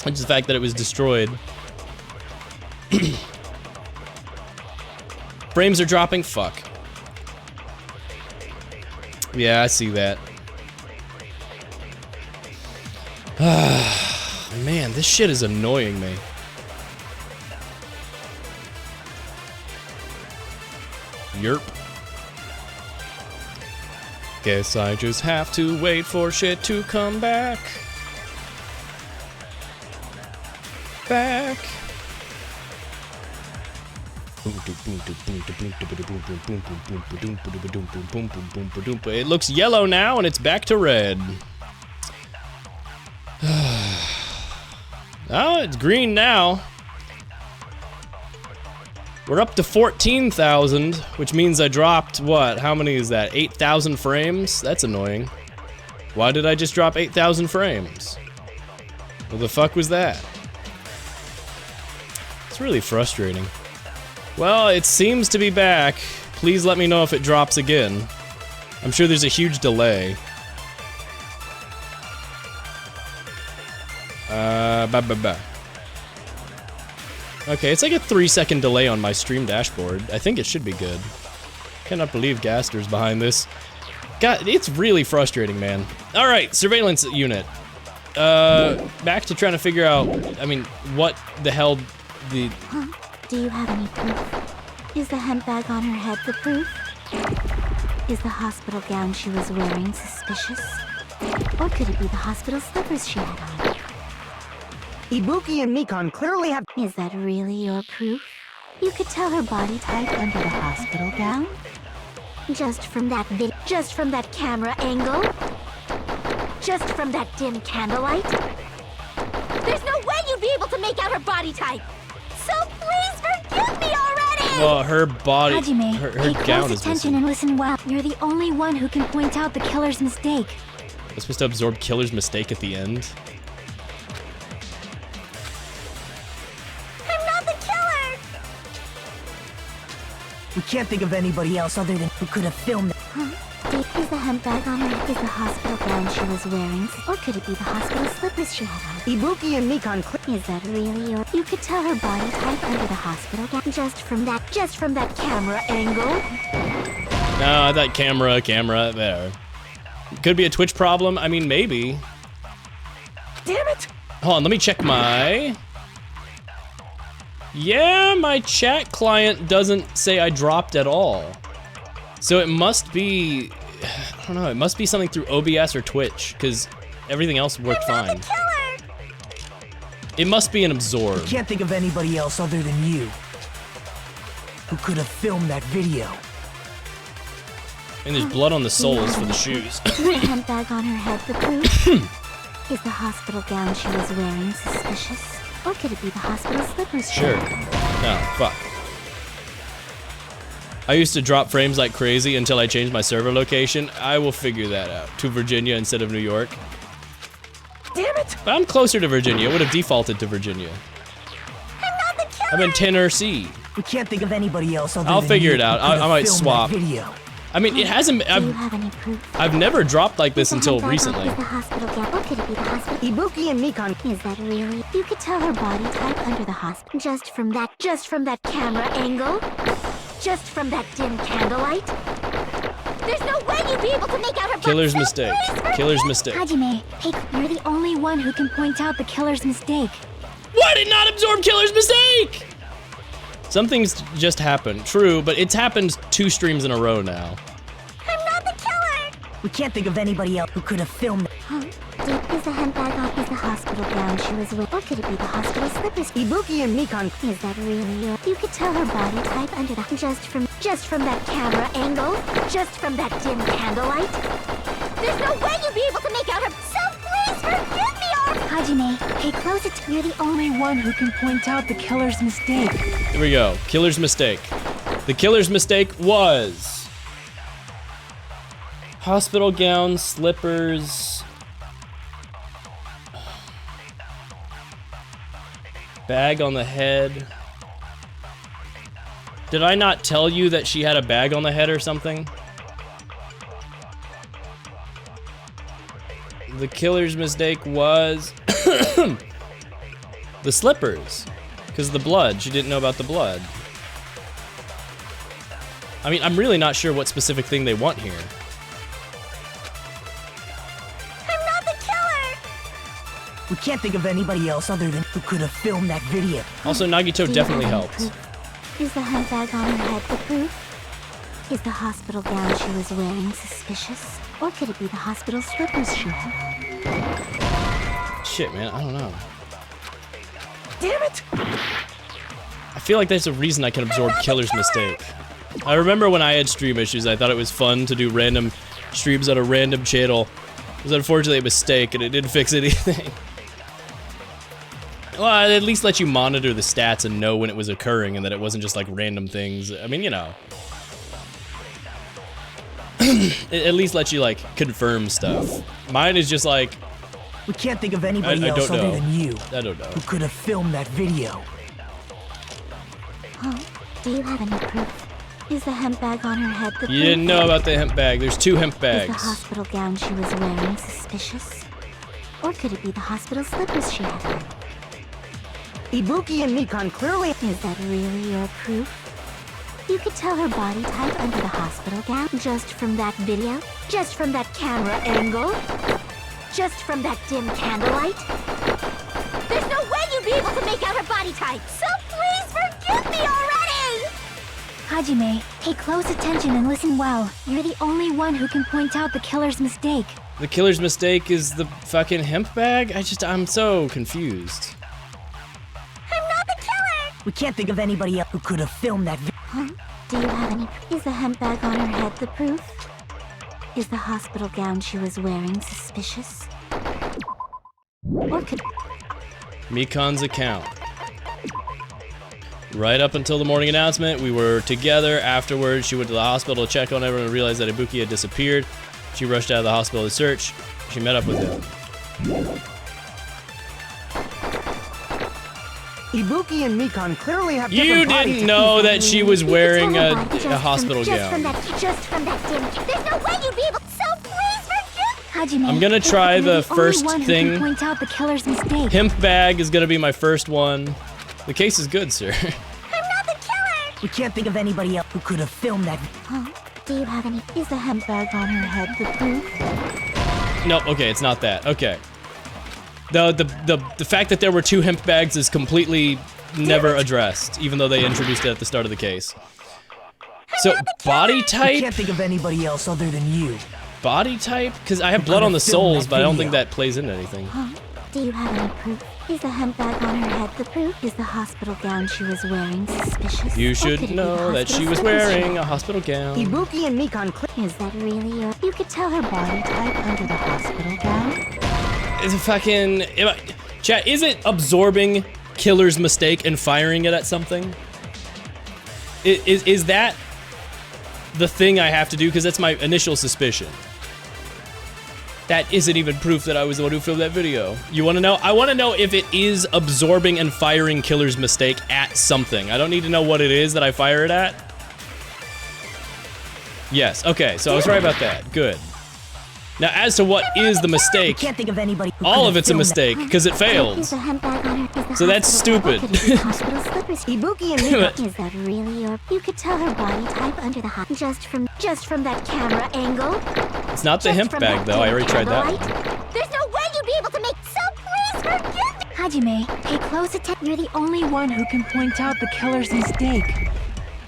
it's the fact that it was destroyed. Frames are dropping. Fuck. Yeah, I see that. Man, this shit is annoying me. Yerp. Guess I just have to wait for shit to come back. Back. It looks yellow now and it's back to red. Oh, it's green now. We're up to 14,000, which means I dropped, what? How many is that? 8,000 frames? That's annoying. Why did I just drop 8,000 frames? What the fuck was that? It's really frustrating. Well, it seems to be back. Please let me know if it drops again. I'm sure there's a huge delay. Okay, it's like a 3-second delay on my stream dashboard. I think it should be good. Cannot believe Gaster's behind this. God, it's really frustrating, man. Alright, surveillance unit. Back to trying to figure out, I mean, what the hell the... Do you have any proof? Is the hemp bag on her head the proof? Is the hospital gown she was wearing suspicious? Or could it be the hospital slippers she had on? Ibuki and Mikan clearly have... Is that really your proof? You could tell her body type under the hospital gown? Just from that just from that camera angle? Just from that dim candlelight? There's no way you'd be able to make out her body type! So please forgive me already! Well, her body, Hajime, her pay gown close is attention missing. and listen well. You're the only one who can point out the killer's mistake. I'm supposed to absorb Killer's mistake at the end. I'm not the killer! We can't think of anybody else other than who could have filmed it. Huh? Is the hemp bag on her? Is the hospital gown she was wearing? Or could it be the hospital slippers she had on? Ibuki and Mikan Is that really your... You could tell her body type under the hospital gown just from that camera angle? No, I thought camera, there. Could be a Twitch problem. I mean, maybe. Damn it! Hold on, let me check my... Yeah, my chat client doesn't say I dropped at all. So it must be, I don't know, it must be something through OBS or Twitch, because everything else worked fine. It must be an absorb. I can't think of anybody else other than you who could have filmed that video. And there's blood on the soles for the shoes. Is the handbag on her head the proof? Is the hospital gown she was wearing suspicious? Or could it be the hospital slippers? Sure. No, fuck. I used to drop frames like crazy until I changed my server location. I will figure that out. To Virginia instead of New York. Damn it! But I'm closer to Virginia. It would have defaulted to Virginia. I'm in Tennessee. We can't think of anybody else other I'll than figure you it out. who could I have might filmed swap. that video. I mean, it hasn't. Do you have any proof? I've never dropped like this Is the until handbag recently. Is the hospital gown? Or could it be the hospital? Ibuki and Mikan. Is that really? You could tell her body type under the hospital. Just from that camera angle. Just from that dim candlelight. There's no way you'd be able to make out her Killer's butt. mistake. Killer's mistake. Hajime, hey, you're the only one who can point out the killer's mistake. Why did not absorb Killer's mistake? Something's just happened. True, but it's happened 2 streams in a row now. I'm not the killer. We can't think of anybody else who could have filmed it. Huh? Is the handbag on? Is the hospital gown she was wearing? Or could it be the hospital slippers? Ibuki and Mikan. Is that really your? You could tell her body type under the just from that camera angle, just from that dim candlelight. There's no way you'd be able to make out her. So please forgive me, Hajime, pay close attention. You're the only one who can point out the killer's mistake. Here we go. Killer's mistake. The killer's mistake was hospital gown, slippers, bag on the head. Did I not tell you that she had a bag on the head or something? The killer's mistake was the slippers. Because of the blood. She didn't know about the blood. I mean, I'm really not sure what specific thing they want here. I'm not the killer. We can't think of anybody else other than who could have filmed that video. Also, Nagito definitely helped. Is the handbag on her head the proof? Is the hospital gown she was wearing suspicious? Or could it be the hospital slippers she had? Shit, man, I don't know. Damn it! I feel like there's a reason I can absorb Killer's mistake. I remember when I had stream issues, I thought it was fun to do random streams on a random channel. It was unfortunately a mistake and it didn't fix anything. Well, it at least let you monitor the stats and know when it was occurring and that it wasn't just like random things. I mean, you know. It at least lets you like confirm stuff. Mine is just like, we can't think of anybody I else don't other know. than you I don't know. who could have filmed that video. Huh? Do you have any proof? Is the hemp bag on her head the proof? You didn't know about the hemp bag. There's 2 hemp Is bags. the hospital gown she was wearing suspicious? Or could it be the hospital slippers she had on? Ibuki and Mikan clearly. Is that really your proof? You could tell her body type under the hospital gown just from that video, just from that camera angle, just from that dim candlelight. There's no way you'd be able to make out her body type, so please forgive me already! Hajime, pay close attention and listen well. You're the only one who can point out the killer's mistake. The killer's mistake is the fucking hemp bag? I'm so confused. I'm not the killer! We can't think of anybody else who could have filmed that video. Huh? Do you have any? Is the hemp bag on her head the proof? Is the hospital gown she was wearing suspicious? Or could... Mikan's account. Right up until the morning announcement, we were together. Afterwards, she went to the hospital to check on everyone and realized that Ibuki had disappeared. She rushed out of the hospital to search. She met up with him. Ibuki and Mikan clearly have You different body didn't know that she was wearing a hospital Just from gown. that dim... There's no way you'd be able... So please forgive... Hajime, I'm gonna try the first only one who thing. can point out the killer's mistake. Hemp bag is gonna be my first one. The case is good, sir. I'm not the killer! We can't think of anybody else who could have filmed that. Huh? Do you have any... Is the hemp bag on her head the proof? No, okay, it's not that. Okay. The fact that there were 2 hemp bags is completely never addressed, even though they introduced it at the start of the case. So, body type? I can't think of anybody else other than you. Body type? Because I have blood on the soles, but I don't think that plays into anything. Huh? Do you have any proof? Is the hemp bag on her head the proof? Is the hospital gown she was wearing suspicious? You should know that she was wearing a hospital gown. Ibuki and Mikan Is that really your... You could tell her body type under the hospital gown? Is it fucking... Chat, is it absorbing Killer's mistake and firing it at something? Is that the thing I have to do? Because that's my initial suspicion. That isn't even proof that I was the one who filmed that video. You want to know? I want to know if it is absorbing and firing Killer's mistake at something. I don't need to know what it is that I fire it at. Yes, okay, so I was right about that. Good. Now, as to what is the mistake, Can't think of anybody all of it's a mistake, because it failed. So that's stupid. Ibuki and Mika. Is that really your... You could tell her body type under the hot... Just from that camera angle. It's not the hemp bag, though. I already tried that one. There's no way you'd be able to make... So please forgive me! Hajime, pay close attention. You're the only one who can point out the killer's mistake.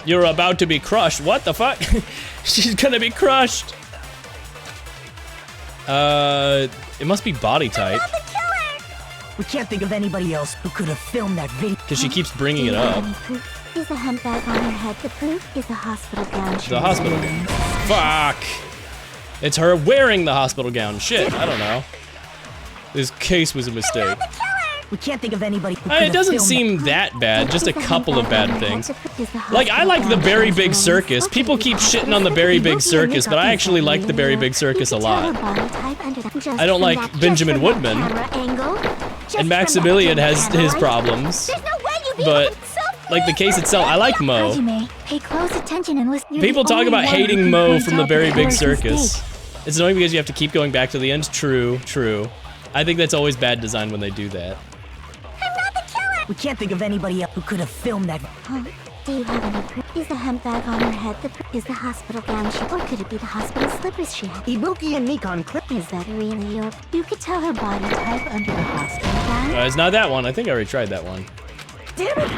You're about to be crushed. What the fuck? She's gonna be crushed. It must be body type. We can't think of anybody else who could have filmed that video. Because she keeps bringing it up. Is the hemp bag on her head the proof? Is the hospital gown she The was hospital wearing? gown. Fuck. It's her wearing the hospital gown. Shit, I don't know. This case was a mistake. We can't think of anybody who It doesn't seem that bad, just a couple of bad things. Like, I like the Very Big Circus. People keep shitting on the Very Big Circus, but I actually like the Very Big Circus a lot. I don't like Benjamin Woodman. And Maximilian has his problems. But, like, the case itself, I like Mo. Pay close attention and listen. People talk about hating Mo from the Very Big Circus. It's annoying because you have to keep going back to the end. True, true. I think that's always bad design when they do that. We can't think of anybody else who could have filmed that. Huh? Do you have any proof? Is the hemp bag on her head the proof? Is the hospital gown she... Or could it be the hospital slippers she had? Ibuki and Mikan Is that really your... You could tell her body type under the hospital gown? It's not that one. I think I already tried that one. Damn it!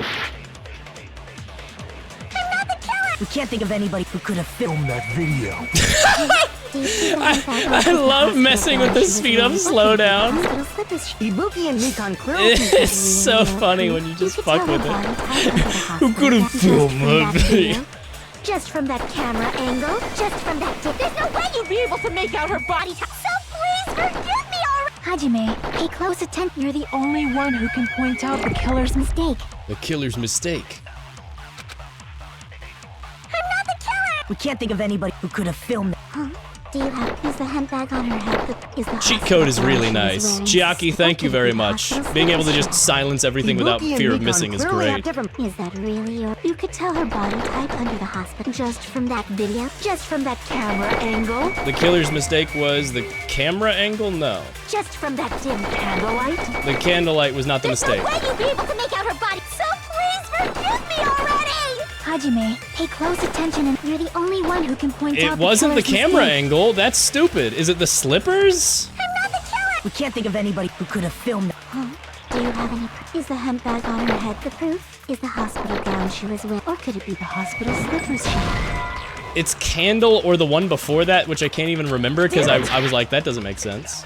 We can't think of anybody who could have filmed that video. I love messing with the speed up slowdown. Ibuki and Mikan It's so funny when you just fuck with it. Who could have filmed that video? Just from that camera angle, just from that tip. There's no way you'd be able to make out her body type. So please forgive me already. Hajime, pay close attention. You're the only one who can point out the killer's mistake. The killer's mistake. We can't think of anybody who could have filmed that. Huh? Do you have... Is the hemp bag on her head is the Cheat code is really nice. Chiaki, thank you very much. Being able to just silence everything without fear of missing is great. Is that really your... You could tell her body type under the hospital just from that video, just from that camera angle. The killer's mistake was the camera angle? No. Just from that dim candlelight. The candlelight was not the mistake. There's no way you'd be able to make out her body. So please forgive me already. Hajime, pay close attention and you're the only one who can point out It wasn't the killer's camera mistake. angle. That's stupid. Is it the slippers? We can't think of anybody who could have filmed that. Huh? Do you have any proof? Is the hemp bag on her head the proof? Is the hospital gown she was wearing? Or could it be the hospital slippers she had? It's Candle or the one before that, which I can't even remember because I was like, that doesn't make sense.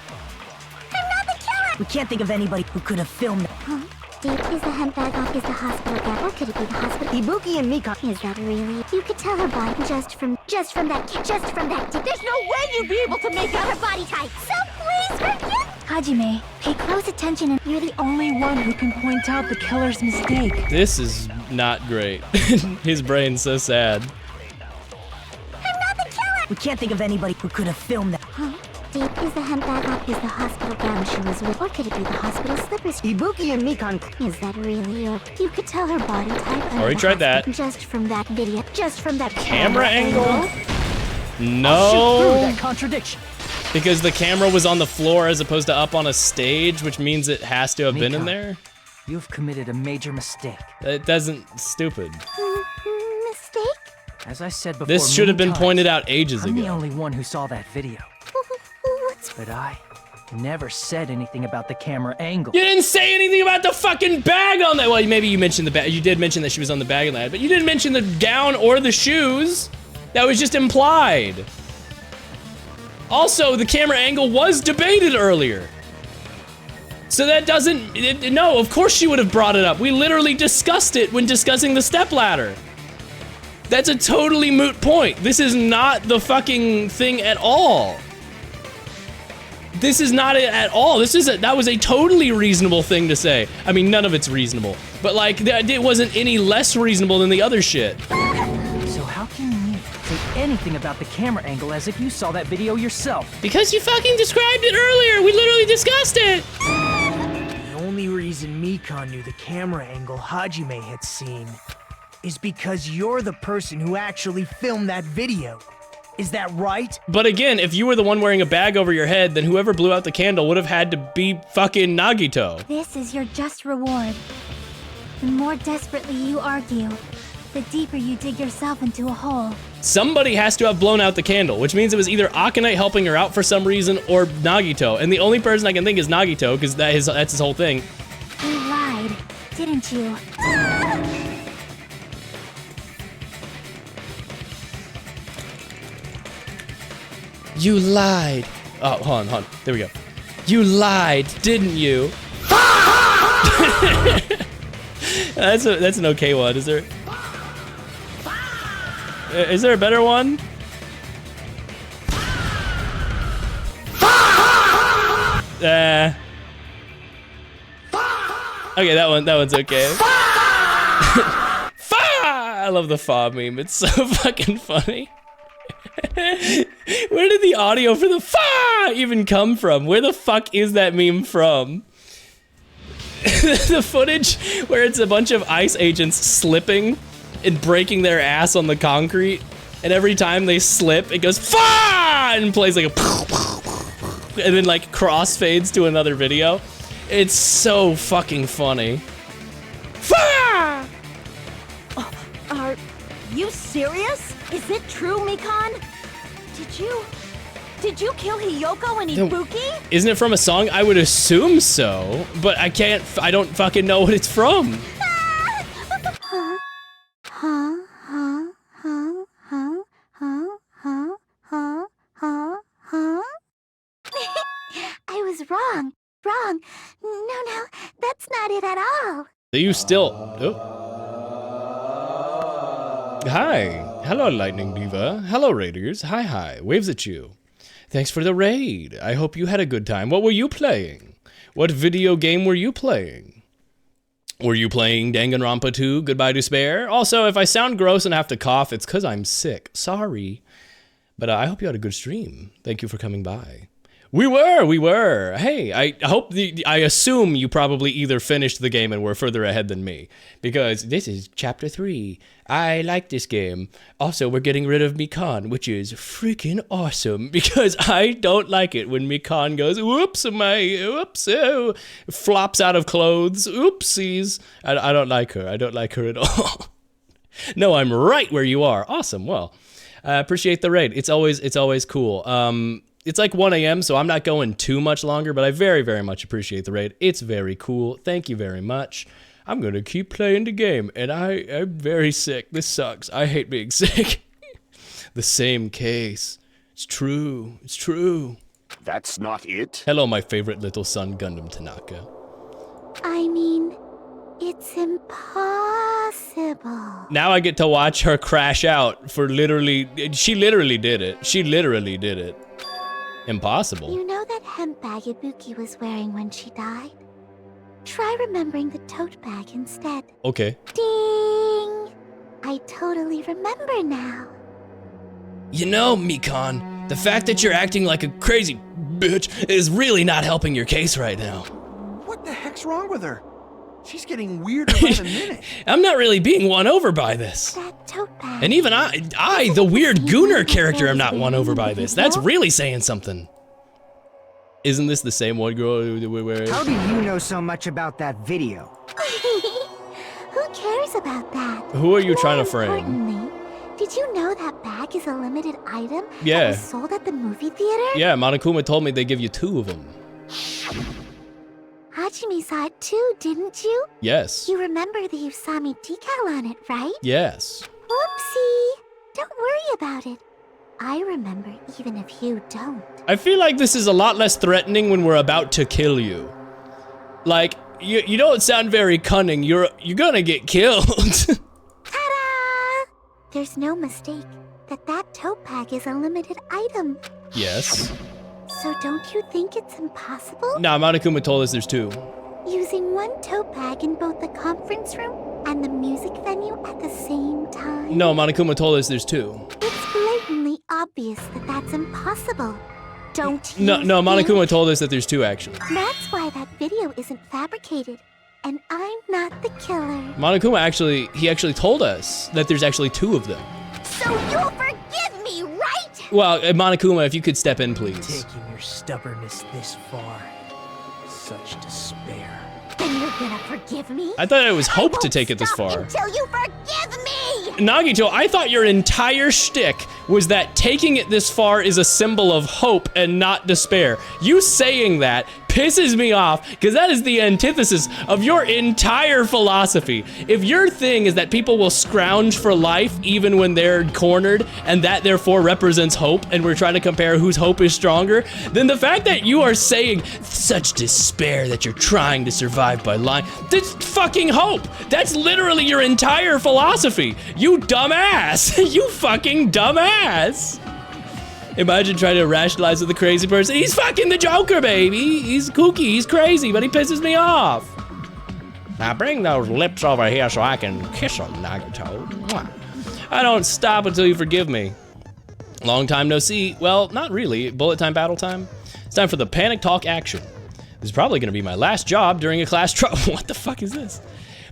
We can't think of anybody who could have filmed that. Huh? Is the hemp bag on? Is the hospital gown? Or could it be the hospital? Ibuki and Mika. Is that really? You could tell her body just from that tip. There's no way you'd be able to make out her body type. So please forgive. Hajime, pay close attention and you're the only one who can point out the killer's mistake. This is not great. His brain's so sad. We can't think of anybody who could have filmed that. Huh? Is the hemp bag on? Is the hospital gown she was wearing? Or could it be the hospital slippers? Ibuki and Mikan. Is that really your... You could tell her body type. Already tried that. Just from that video. Just from that Camera angle? I'll shoot through No. that contradiction. Because the camera was on the floor as opposed to up on a stage, which means it has to have been in there. You've committed a major mistake. It doesn't. Stupid. Mistake? As I said before, This should have been many pointed times, out ages I'm the ago. only one who saw that video. What's... But I Never said anything about the camera angle. You didn't say anything about the fucking bag on that. Well, maybe you mentioned the bag. You did mention that she was on the bag on that, but you didn't mention the gown or the shoes. That was just implied. Also, the camera angle was debated earlier. So that doesn't, no, of course she would have brought it up. We literally discussed it when discussing the stepladder. That's a totally moot point. This is not the fucking thing at all. This is not it at all. That was a totally reasonable thing to say. I mean, none of it's reasonable, but like, it wasn't any less reasonable than the other shit. So how can you say anything about the camera angle as if you saw that video yourself? Because you fucking described it earlier. We literally discussed it. The only reason Mikan knew the camera angle Hajime had seen is because you're the person who actually filmed that video. Is that right? But again, if you were the one wearing a bag over your head, then whoever blew out the candle would have had to be fucking Nagito. This is your just reward. The more desperately you argue, the deeper you dig yourself into a hole. Somebody has to have blown out the candle, which means it was either Akane helping her out for some reason or Nagito. And the only person I can think is Nagito, because that's his whole thing. You lied, didn't you? You lied. Oh, hold on. There we go. You lied, didn't you? That's an okay one. Is there a better one? Okay, that one's okay. I love the fa meme. It's so fucking funny. Where did the audio for the fa even come from? Where the fuck is that meme from? The footage where it's a bunch of ICE agents slipping and breaking their ass on the concrete, and every time they slip, it goes fa and plays like a and then like crossfades to another video. It's so fucking funny. Fa! Are you serious? Is it true, Mikan? Did you kill Hiyoko and Ibuki? Isn't it from a song? I would assume so, but I don't fucking know what it's from. I was wrong. No, that's not it at all. You still, Hi. Hello, Lightning Diva. Hello, Raiders. Hi. Waves at you. Thanks for the raid. I hope you had a good time. What were you playing? What video game were you playing? Were you playing Danganronpa 2, Goodbye Despair? Also, if I sound gross and have to cough, it's because I'm sick. Sorry. But I hope you had a good stream. Thank you for coming by. We were. Hey, I assume you probably either finished the game and were further ahead than me, because this is chapter 3. I like this game. Also, we're getting rid of Mikan, which is freaking awesome, because I don't like it when Mikan goes, oops, flops out of clothes, oopsies. I don't like her. I don't like her at all. No, I'm right where you are. Awesome. Well, I appreciate the raid. It's always cool. It's like 1 a.m., so I'm not going too much longer, but I very, very much appreciate the raid. It's very cool. Thank you very much. I'm going to keep playing the game, and I'm very sick. This sucks. I hate being sick. The same case. It's true. It's true. That's not it. Hello, my favorite little son, Gundam Tanaka. I mean, it's impossible. Now I get to watch her crash out for she literally did it. She literally did it. Impossible. You know that hemp bag Ibuki was wearing when she died? Try remembering the tote bag instead. Okay. Ding! I totally remember now. You know, Mikan, the fact that you're acting like a crazy bitch is really not helping your case right now. What the heck's wrong with her? She's getting weirder by the minute. I'm not really being won over by this. That tote bag. And even I, the weird Gooner character, am not won over by this. That's really saying something. Isn't this the same one girl where... How do you know so much about that video? Who cares about that? Who are you trying to frame? Importantly, did you know that bag is a limited item Yeah. that was sold at the movie theater? Yeah, Monokuma told me they give you 2 of them. Hajime saw it too, didn't you? Yes. You remember the Usami decal on it, right? Yes. Whoopsie! Don't worry about it. I remember even if you don't. I feel like this is a lot less threatening when we're about to kill you. Like, you don't sound very cunning. You're gonna get killed. Ta-da! There's no mistake that tote bag is a limited item. Yes. So don't you think it's impossible? Nah, Monokuma told us there's 2. Using one tote bag in both the conference room and the music venue at the same time? No, Monokuma told us there's 2. It's blatantly obvious that that's impossible. Don't you No, Monokuma think? told us that there's 2 actually. That's why that video isn't fabricated. And I'm not the killer. Monokuma actually told us that there's actually 2 of them. So you'll forgive me, right? Well, Monokuma, if you could step in, please. Taking your stubbornness this far. Such despair. Then you're gonna forgive me? I thought it was hope to take it this far. Until you forgive me! Nagito, I thought your entire shtick was that taking it this far is a symbol of hope and not despair. You saying that pisses me off because that is the antithesis of your entire philosophy. If your thing is that people will scrounge for life even when they're cornered and that therefore represents hope and we're trying to compare whose hope is stronger, then the fact that you are saying such despair that you're trying to survive by lying, that's fucking hope. That's literally your entire philosophy. You dumbass. You fucking dumbass. Imagine trying to rationalize with a crazy person. He's fucking the Joker, baby. He's kooky, he's crazy, but he pisses me off. Now bring those lips over here so I can kiss them, Nagito. Mwah. I don't stop until you forgive me. Long time no see. Well, not really. Bullet time, battle time. It's time for the panic talk action. This is probably gonna be my last job during a class trial. What the fuck is this?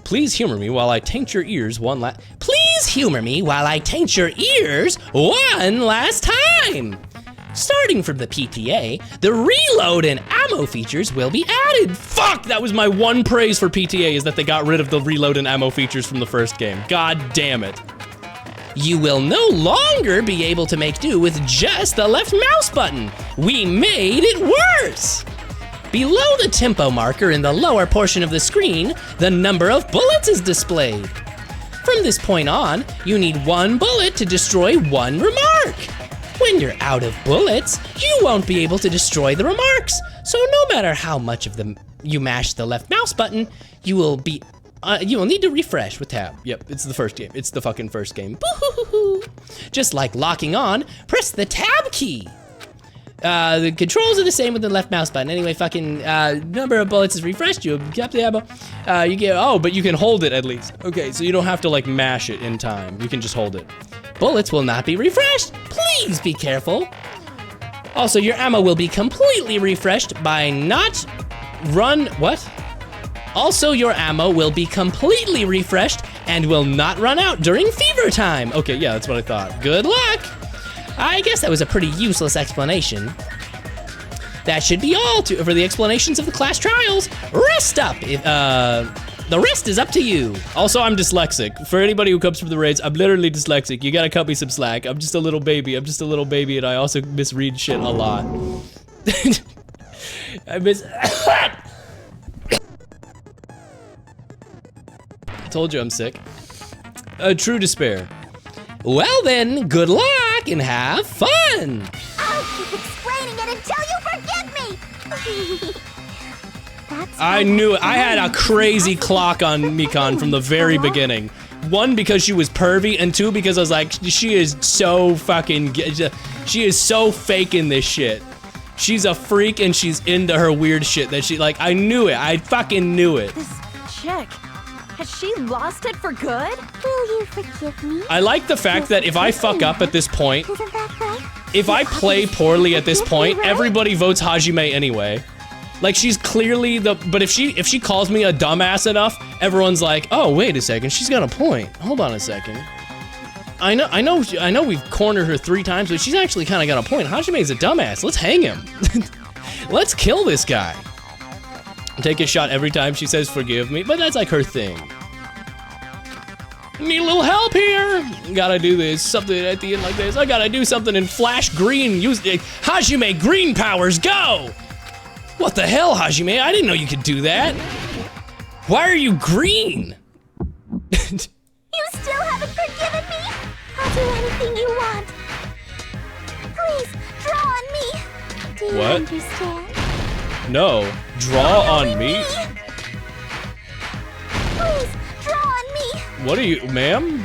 Please humor me while I taint your ears one last. Please humor me while I taint your ears one last time. Starting from the PTA, the reload and ammo features will be added. Fuck, that was my one praise for PTA is that they got rid of the reload and ammo features from the first game. God damn it. You will no longer be able to make do with just the left mouse button. We made it worse. Below the tempo marker in the lower portion of the screen, the number of bullets is displayed. From this point on, you need 1 bullet to destroy 1 remark. When you're out of bullets, you won't be able to destroy the remarks. So no matter how much of them you mash the left mouse button, you will need to refresh with tab. Yep, it's the first game. It's the fucking first game. Boo-hoo-hoo-hoo. Just like locking on, press the tab key. The controls are the same with the left mouse button. Anyway, fucking number of bullets is refreshed. You get the ammo. You get, oh, but you can hold it at least. Okay, so you don't have to like mash it in time. You can just hold it. Bullets will not be refreshed. Please be careful. Also, your ammo will be completely refreshed by not run, what? Also, your ammo will be completely refreshed and will not run out during fever time. Okay, yeah, that's what I thought. Good luck. I guess that was a pretty useless explanation. That should be all for the explanations of the class trials. Rest up. The rest is up to you. Also, I'm dyslexic. For anybody who comes from the raids, I'm literally dyslexic. You gotta cut me some slack. I'm just a little baby. And I also misread shit a lot. I told you I'm sick. True despair. Well then, good luck and have fun! I'll keep explaining it until you forgive me! I knew it. I had a crazy clock on Mikan from the very beginning. 1, because she was pervy, and 2, because I was like, she is so fucking, she is so faking this shit. She's a freak and she's into her weird shit that she, like, I knew it. I fucking knew it. This chick, has she lost it for good? Will you forgive me? I like the fact that if I fuck up at this point, if I play poorly at this point, everybody votes Hajime anyway. Like, she's clearly but if she calls me a dumbass enough, everyone's like, oh, wait a second, she's got a point. Hold on a second. I know we've cornered her 3 times, but she's actually kind of got a point. Hajime's a dumbass. Let's hang him. Let's kill this guy. Take a shot every time she says forgive me, but that's like her thing. Need a little help here. Gotta do this, something at the end like this. I gotta do something in flash green. Use Hajime green powers, go! What the hell, Hajime? I didn't know you could do that. Why are you green? You still haven't forgiven me? I'll do anything you want. Please, draw on me. Do you What? understand? No. Draw on me? Please, draw on me. What are you, ma'am?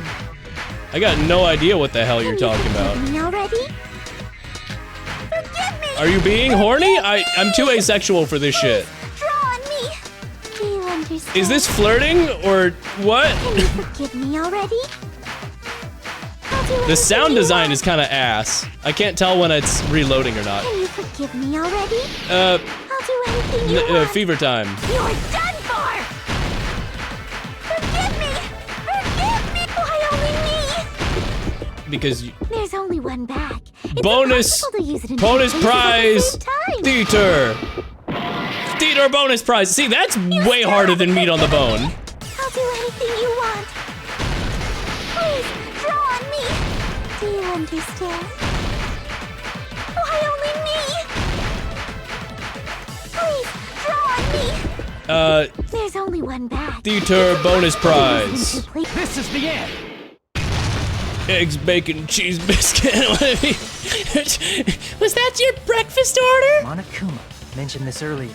I got no idea what the hell you're talking about. Me already? Are you being horny? I'm too asexual for this shit. Draw on me. Do you understand? Is this flirting or what? Can you forgive me already? The sound design is kind of ass. I can't tell when it's reloading or not. Can you forgive me already? I'll do anything you want. Fever time. You're done for! Forgive me! Forgive me! Why only me? Because you, There's only one bag. It's bonus impossible to use it in bonus two places prize at the same time. theater bonus prize. See, that's way harder than meat on the bone. I'll do anything you want. Please, draw on me. Do you understand? Why only me? Please, draw on me. There's only one bag. Theater bonus prize. This is the end. Eggs, bacon, cheese, biscuit. Was that your breakfast order? Monokuma mentioned this earlier.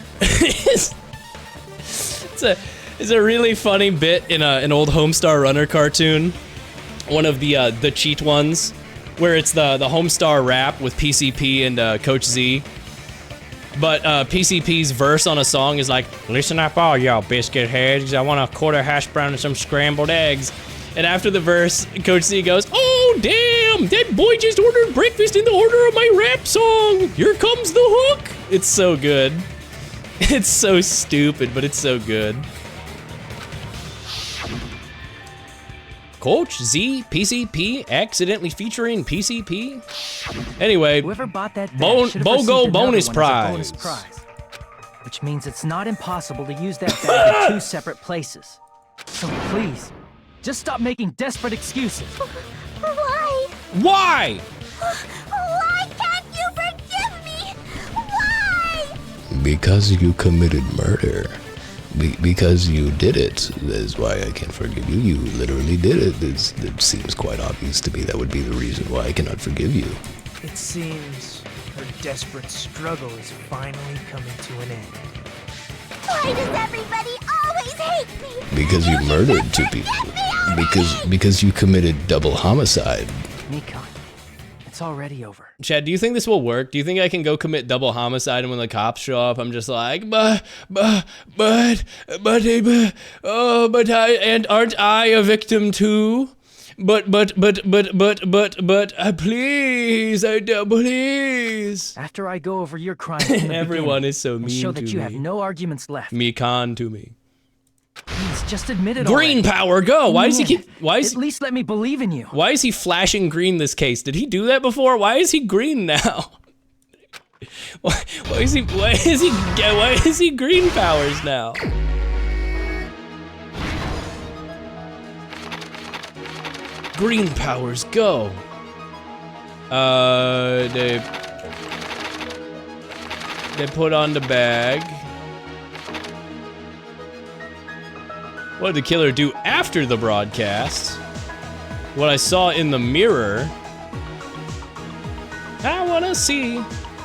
It's a really funny bit in an old Homestar Runner cartoon. One of the cheat ones, where it's the Homestar rap with PCP and Coach Z. But PCP's verse on a song is like, "Listen up, all y'all biscuit heads. I want a quarter hash brown and some scrambled eggs." And after the verse, Coach Z goes, "Oh damn! That boy just ordered breakfast in the order of my rap song. Here comes the hook." It's so good. It's so stupid, but it's so good. Coach Z, PCP, accidentally featuring PCP. Anyway, whoever bought that bag should have received BOGO another bonus one as a prize. bonus prize. Which means it's not impossible to use that bag in two separate places. So please, just stop making desperate excuses. Why? Why? Why can't you forgive me? Why? Because you committed murder. Because you did it. That's why I can't forgive you. You literally did it. It seems quite obvious to me that would be the reason why I cannot forgive you. It seems her desperate struggle is finally coming to an end. Why does everybody always hate me? Because you murdered two people. Because you committed double homicide. Mikon, it's already over. Chad, do you think this will work? Do you think I can go commit double homicide and when the cops show up, I'm just like, but aren't I a victim too? But, please, please. After I go over your crimes in the Everyone beginning is so and mean show to that you me. have no arguments left. Mikon to me. Please, just admit it Green already. power, go! Why does he keep? At least let me believe in you. Why is he flashing green this case? Did he do that before? Why is he green now? Why is he green powers now? Green powers, go. They put on the bag. What did the killer do after the broadcast? What I saw in the mirror. I wanna see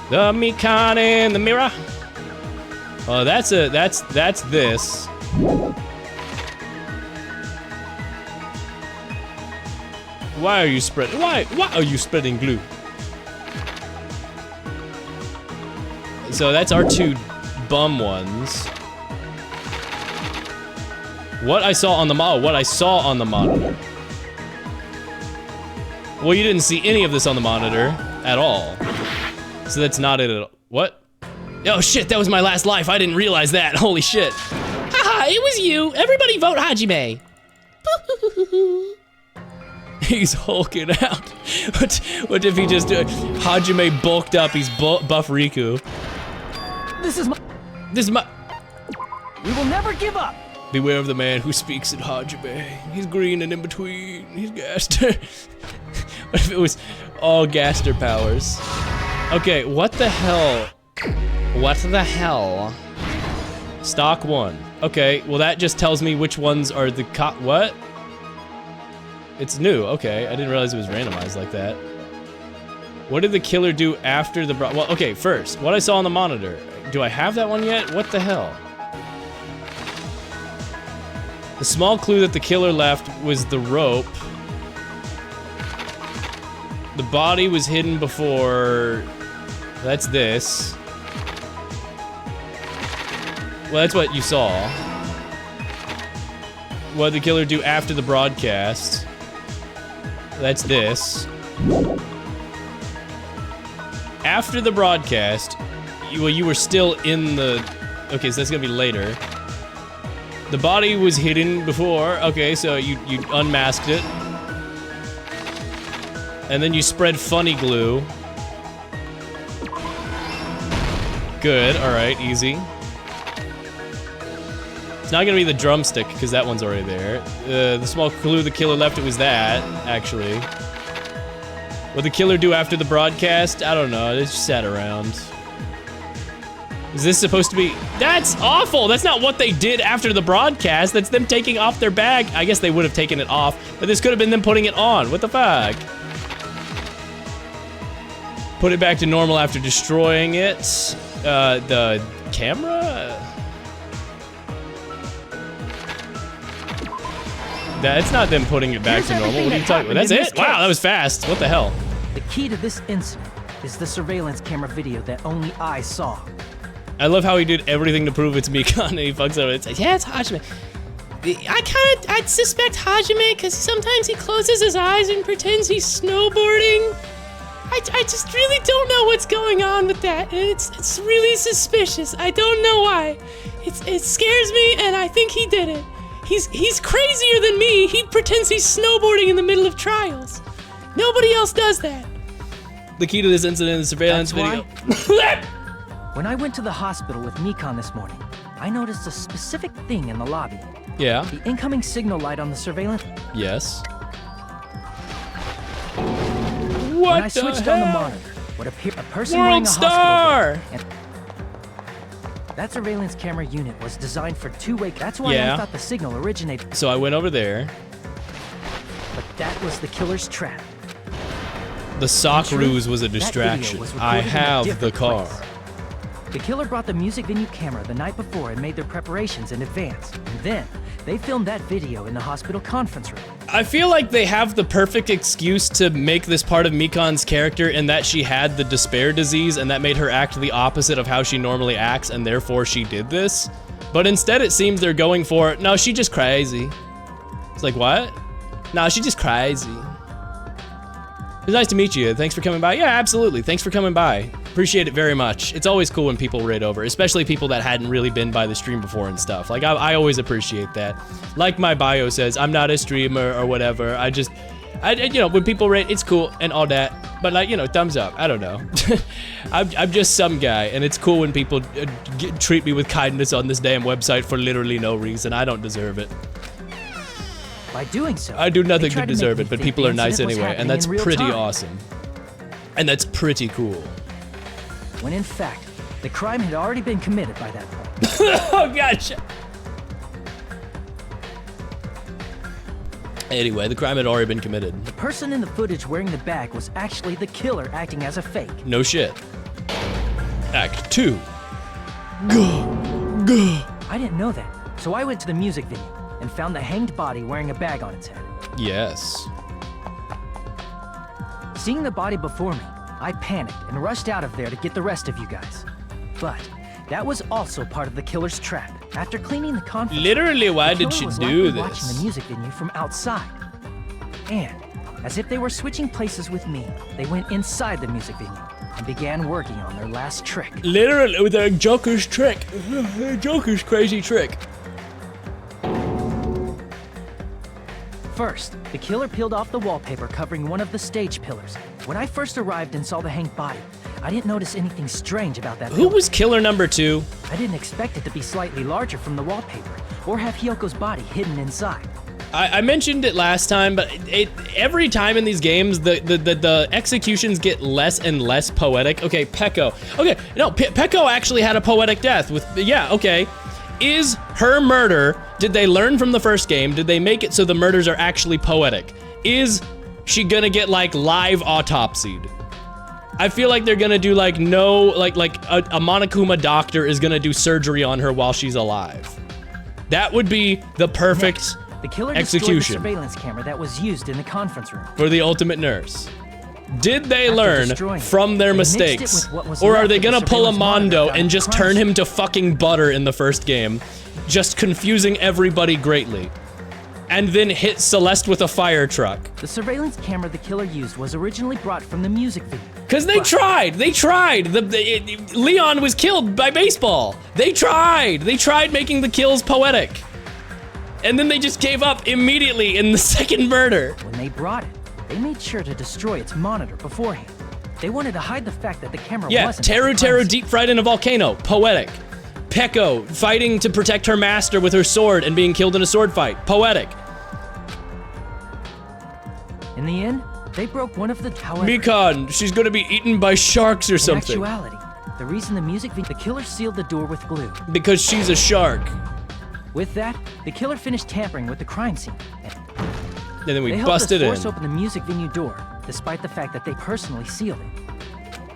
the Mikon in the mirror. Oh, that's this. Why are you spreading? Why are you spreading glue? So that's our two bum ones. What I saw on the monitor. Well, you didn't see any of this on the monitor at all. So that's not it at all. What? Oh shit, that was my last life. I didn't realize that. Holy shit. Haha, it was you. Everybody vote Hajime. He's hulking out. What if he just Hajime bulked up? He's buff Riku. This is my. We will never give up. Beware of the man who speaks in Hajime. He's green and in between. He's Gaster. What if it was all Gaster powers? Okay, what the hell? What the hell? Stock 1. Okay, well that just tells me which ones are the what? It's new, okay. I didn't realize it was randomized like that. What did the killer do after the well, okay, first, what I saw on the monitor. Do I have that one yet? What the hell? The small clue that the killer left was the rope. The body was hidden before... That's this. Well, that's what you saw. What did the killer do after the broadcast? That's this. After the broadcast, you were still in the... Okay, so that's gonna be later. The body was hidden before. Okay, so you unmasked it. And then you spread funny glue. Good, alright, easy. It's not gonna be the drumstick, because that one's already there. The small clue the killer left, it was that, actually. What did the killer do after the broadcast? I don't know, it just sat around. Is this supposed to be... That's awful! That's not what they did after the broadcast. That's them taking off their bag. I guess they would have taken it off, but this could have been them putting it on. What the fuck? Put it back to normal after destroying it. The camera? That's not them putting it back to normal. What are you talking about? That's it? Wow, that was fast. What the hell? The key to this incident is the surveillance camera video that only I saw. I love how he did everything to prove it's Mikon and he fucks up. It's like, yeah, it's Hajime. I'd suspect Hajime because sometimes he closes his eyes and pretends he's snowboarding. I just really don't know what's going on with that. It's really suspicious. I don't know why. It scares me and I think he did it. He's crazier than me. He pretends he's snowboarding in the middle of trials. Nobody else does that. The key to this incident is the surveillance video. When I went to the hospital with Mikon this morning, I noticed a specific thing in the lobby. Yeah. The incoming signal light on the surveillance. Yes. When I switched on the monitor, what appeared a person World wearing a Star! hospital gown. That surveillance camera unit was designed for two-way. That's why I thought the signal originated. So I went over there. But that was the killer's trap. The sock ruse was a distraction. I have the car. The killer brought the music venue camera the night before and made their preparations in advance. And then, they filmed that video in the hospital conference room. I feel like they have the perfect excuse to make this part of Mikon's character in that she had the despair disease and that made her act the opposite of how she normally acts and therefore she did this. But instead it seems they're going for, no, she just crazy. It's like, what? No, she just crazy. It was nice to meet you. Thanks for coming by. Yeah, absolutely. Thanks for coming by. Appreciate it very much. It's always cool when people raid over, especially people that hadn't really been by the stream before and stuff. Like, I always appreciate that. Like my bio says, I'm not a streamer or whatever. You know, when people raid, it's cool and all that. But like, you know, thumbs up. I don't know. I'm just some guy, and it's cool when people treat me with kindness on this damn website for literally no reason. I don't deserve it. By doing so, I do nothing to deserve it, but people are nice anyway, and that's pretty awesome. And that's pretty cool. When in fact, the crime had already been committed by that point. Oh, gotcha. Anyway, the crime had already been committed. The person in the footage wearing the bag was actually the killer acting as a fake. No shit. Act 2. Gah. I didn't know that, so I went to the music venue and found the hanged body wearing a bag on its head. Yes. Seeing the body before me, I panicked and rushed out of there to get the rest of you guys. But that was also part of the killer's trap. After cleaning the conference, literally, why did she do this? Watching the music venue from outside, and as if they were switching places with me, they went inside the music venue and began working on their last trick. Literally, with their Joker's trick, Joker's crazy trick. First, the killer peeled off the wallpaper covering one of the stage pillars. When I first arrived and saw the hanged body, I didn't notice anything strange about that pillar. Who was killer number 2? I didn't expect it to be slightly larger from the wallpaper, or have Hyoko's body hidden inside. I mentioned it last time, but every time in these games, the executions get less and less poetic. Okay, Peko. Okay, no, Peko actually had a poetic death with, yeah, okay. Is her murder, did they learn from the first game? Did they make it so the murders are actually poetic? Is she gonna get like live autopsied? I feel like they're gonna do like a Monokuma doctor is gonna do surgery on her while she's alive. That would be the perfect Next, the killer execution. destroyed the surveillance camera that was used in the conference room. For the ultimate nurse. Did they After learn destroying from their they mixed it mistakes? with what was Or are left they of the gonna pull a surveillance monitor Mondo found and at just the turn crime him to fucking butter in the first game? Just confusing everybody greatly. And then hit Celeste with a fire truck. The surveillance camera the killer used was originally brought from the music video. Cause they tried. Leon was killed by baseball. They tried making the kills poetic. And then they just gave up immediately in the second murder. When they brought it, they made sure to destroy its monitor beforehand. They wanted to hide the fact that the camera wasn't. Yeah, Teru deep fried in a volcano, poetic. Peko fighting to protect her master with her sword and being killed in a sword fight, poetic. In the end, they broke one of the towers. Mikan, she's gonna be eaten by sharks or something. In actuality, the reason the music video, the killer sealed the door with glue. Because she's a shark. With that, the killer finished tampering with the crime scene. And then we they busted helped us in. force open the music venue door, despite the fact that they personally sealed it.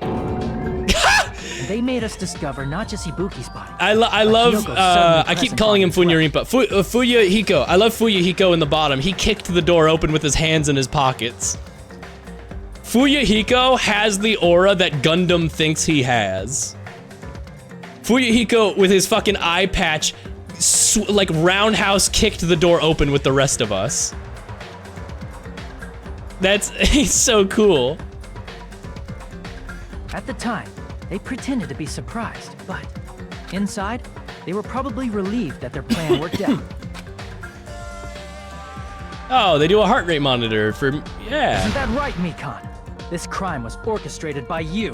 And they made us discover not just Ibuki's body. I love, I keep calling him Funyarimpa. Fuya Hiko. I love Fuya Hiko in the bottom. He kicked the door open with his hands in his pockets. Fuya Hiko has the aura that Gundam thinks he has. Fuya Hiko with his fucking eye patch, like roundhouse kicked the door open with the rest of us. He's so cool. At the time, they pretended to be surprised, but inside, they were probably relieved that their plan worked out. Oh, they do a heart rate monitor for, yeah. Isn't that right, Mikan? This crime was orchestrated by you.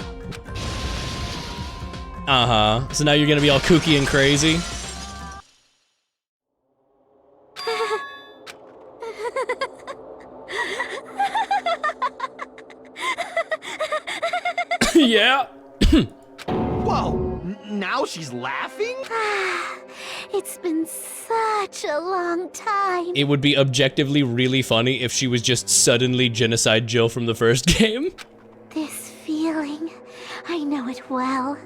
Uh-huh. So now you're gonna be all kooky and crazy? Yeah. Whoa, now she's laughing? It's been such a long time. It would be objectively really funny if she was just suddenly Genocide Jill from the first game. This feeling, I know it well.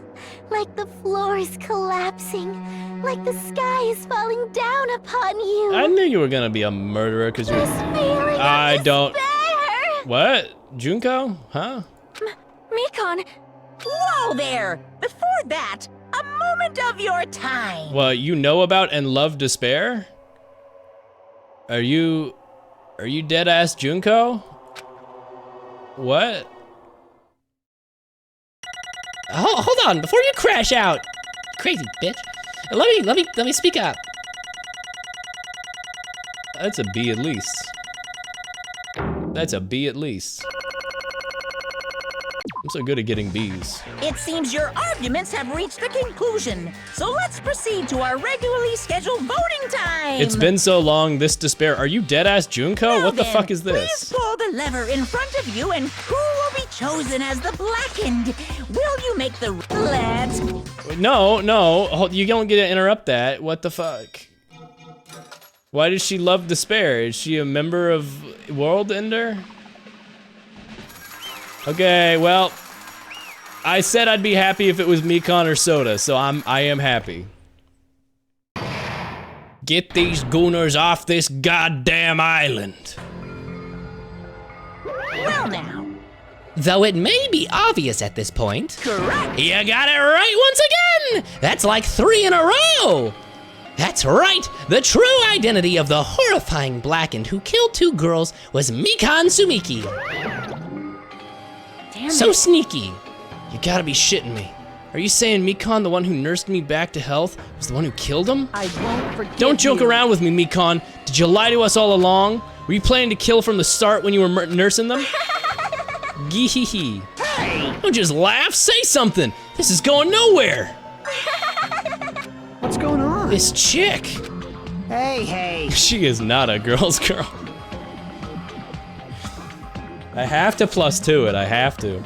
Like the floor is collapsing, like the sky is falling down upon you. I knew you were gonna be a murderer because you're. Feeling I of don't. despair. What? Junko? Huh? Mikan! Whoa there! Before that, a moment of your time. What, you know about and love despair? Are you dead ass Junko? What? Hold on, before you crash out, crazy bitch. Let me speak up. That's a B at least. That's a B at least. I'm so good at getting B's. It seems your arguments have reached a conclusion, so let's proceed to our regularly scheduled voting time. It's been so long, this despair. Are you dead ass Junko? Now What the then, fuck is this? Please pull the lever in front of you, and who will be chosen as the blackened? Will you make the let's? No, you don't get to interrupt that. What the fuck? Why does she love despair? Is she a member of World Ender? Okay, well, I said I'd be happy if it was Mikan or Soda, so I am happy. Get these gooners off this goddamn island. Well now. Though it may be obvious at this point. Correct. You got it right once again! That's like 3 in a row! That's right! The true identity of the horrifying blackened who killed 2 girls was Mikan Sumiki. Damn So it. sneaky. You gotta be shitting me. Are you saying Mikan, the one who nursed me back to health, was the one who killed him? I won't forgive Don't joke you. around with me, Mikan. Did you lie to us all along? Were you planning to kill from the start when you were nursing them? Gee. Hey! Don't just laugh, say something. This is going nowhere. What's going on? This chick. Hey, She is not a girl's girl. I have to plus 2 it, I have to.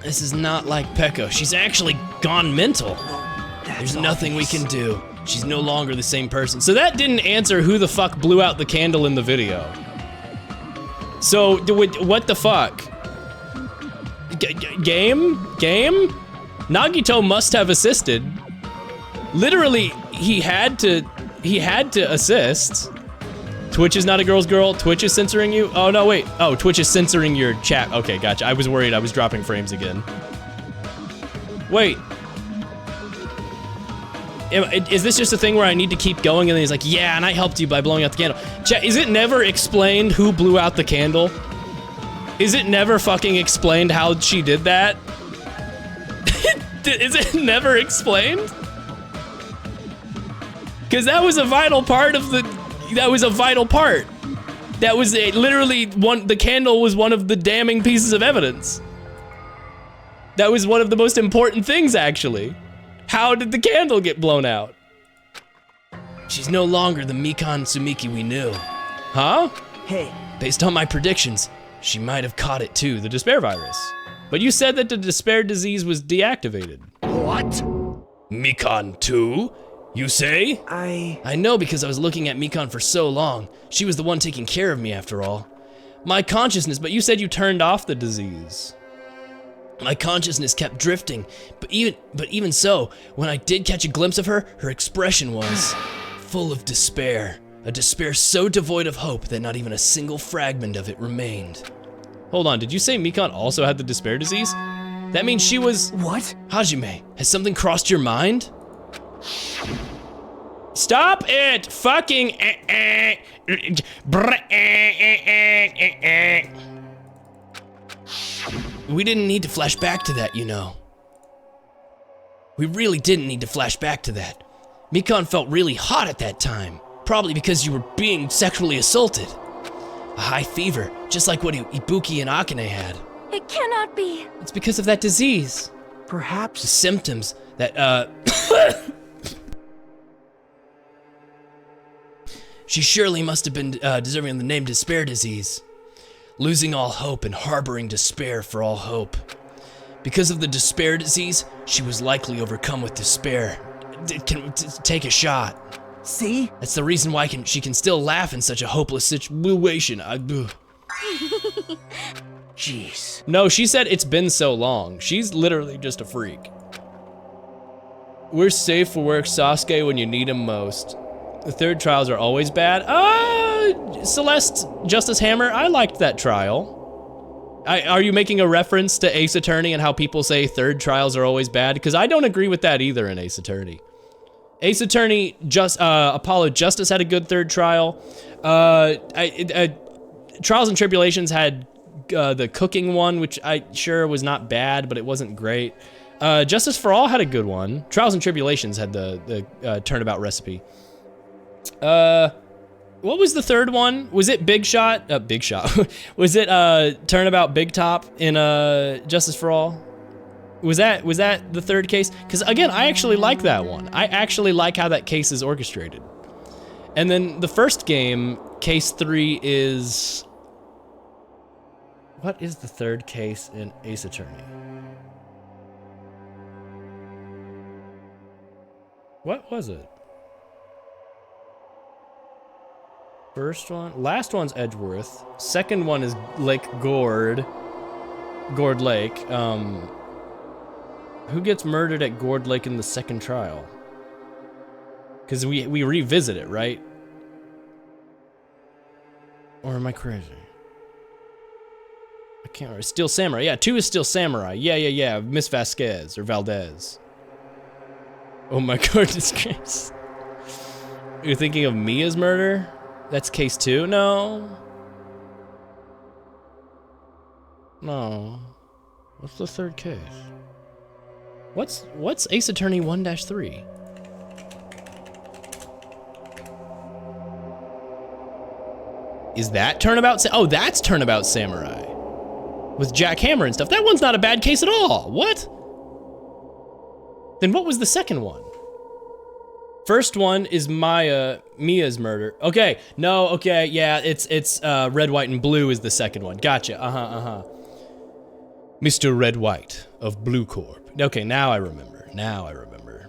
This is not like Pekka. She's actually gone mental. There's nothing we can do. She's no longer the same person. So that didn't answer who the fuck blew out the candle in the video. So, what the fuck? Game? Nagito must have assisted. Literally, he had to assist. Twitch is not a girl's girl. Twitch is censoring you. Oh no, wait. Oh, Twitch is censoring your chat. Okay, gotcha. I was worried I was dropping frames again. Wait. Is this just a thing where I need to keep going and then he's like, yeah, and I helped you by blowing out the candle. Chat, is it never explained who blew out the candle? Is it never fucking explained how she did that? Is it never explained? Because that was a vital part of the... That was a vital part. That was literally the candle was one of the damning pieces of evidence. That was one of the most important things, actually. How did the candle get blown out? She's no longer the Mikan Sumiki we knew. Huh? Hey. Based on my predictions, she might have caught it too, the despair virus. But you said that the despair disease was deactivated. What? Mikan 2? You say? I know because I was looking at Mikan for so long. She was the one taking care of me after all. My consciousness, but you said you turned off the disease. My consciousness kept drifting, but even so, when I did catch a glimpse of her, her expression was full of despair. A despair so devoid of hope that not even a single fragment of it remained. Hold on, did you say Mikan also had the despair disease? That means she was... What? Hajime, has something crossed your mind? Stop it! Fucking We didn't need to flash back to that, you know. We really didn't need to flash back to that. Mikan felt really hot at that time. Probably because you were being sexually assaulted. A high fever, just like what Ibuki and Akane had. It cannot be. It's because of that disease. Perhaps. The symptoms that, She surely must have been deserving of the name despair disease. Losing all hope and harboring despair for all hope. Because of the despair disease, she was likely overcome with despair. Take a shot. See? That's the reason why she can still laugh in such a hopeless situation. Jeez. No, she said it's been so long. She's literally just a freak. We're safe for work, Sasuke, when you need him most. The third trials are always bad. Celeste Justice Hammer, I liked that trial. Are you making a reference to Ace Attorney and how people say third trials are always bad? Because I don't agree with that either in Ace Attorney. Ace Attorney, Apollo Justice had a good third trial. Trials and Tribulations had the cooking one, which I sure was not bad, but it wasn't great. Justice for All had a good one. Trials and Tribulations had the turnabout recipe. What was the third one? Was it Big Shot? Big Shot. Was it Turnabout Big Top in Justice for All? Was that the third case? Because again, I actually like that one. I actually like how that case is orchestrated. And then the first game, case 3 is... What is the third case in Ace Attorney? What was it? First one, last one's Edgeworth. Second one is Lake Gord Lake. Who gets murdered at Gord Lake in the second trial? Because we revisit it, right? Or am I crazy? I can't remember. Steel Samurai. Yeah, 2 is Steel Samurai. Yeah. Miss Vasquez or Valdez. Oh my goodness gracious. You're thinking of Mia's murder? That's case 2? No. What's the third case? What's Ace Attorney 1-3? Is that Turnabout? Oh, that's Turnabout Samurai. With Jack Hammer and stuff. That one's not a bad case at all. What? Then what was the second one? First one is Mia's murder. Okay, no, okay, yeah, it's Red, White, and Blue is the second one. Gotcha, Mr. Red White of Blue Corp. Okay, now I remember.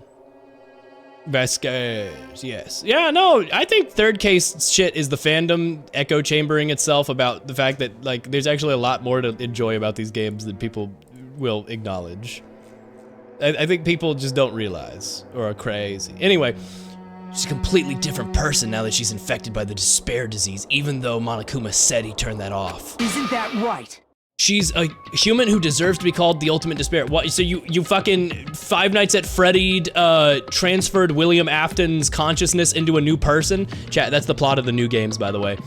Vasquez, yes. Yeah, no, I think third case shit is the fandom echo chambering itself about the fact that, like, there's actually a lot more to enjoy about these games than people will acknowledge. I think people just don't realize, or are crazy. Anyway, she's a completely different person now that she's infected by the despair disease, even though Monokuma said he turned that off. Isn't that right? She's a human who deserves to be called the ultimate despair. What? So you fucking Five Nights at Freddy transferred William Afton's consciousness into a new person? Chat, that's the plot of the new games, by the way.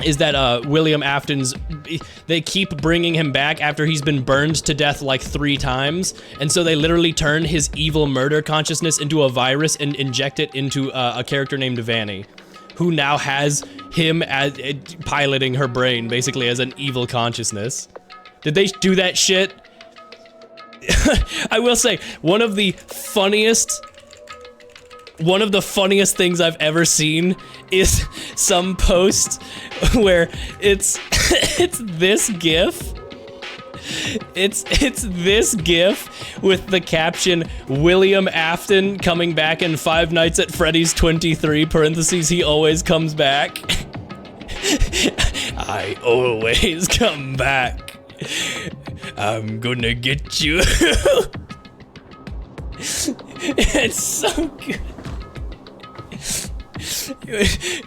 Is that William Afton's, they keep bringing him back after he's been burned to death like 3 times, and so they literally turn his evil murder consciousness into a virus and inject it into a character named Vanny, who now has him as piloting her brain, basically as an evil consciousness. Did they do that shit? I will say, one of the funniest things I've ever seen is some post where it's this GIF. It's this GIF with the caption, William Afton coming back in Five Nights at Freddy's 23, parentheses, he always comes back. I always come back. I'm gonna get you. It's so good.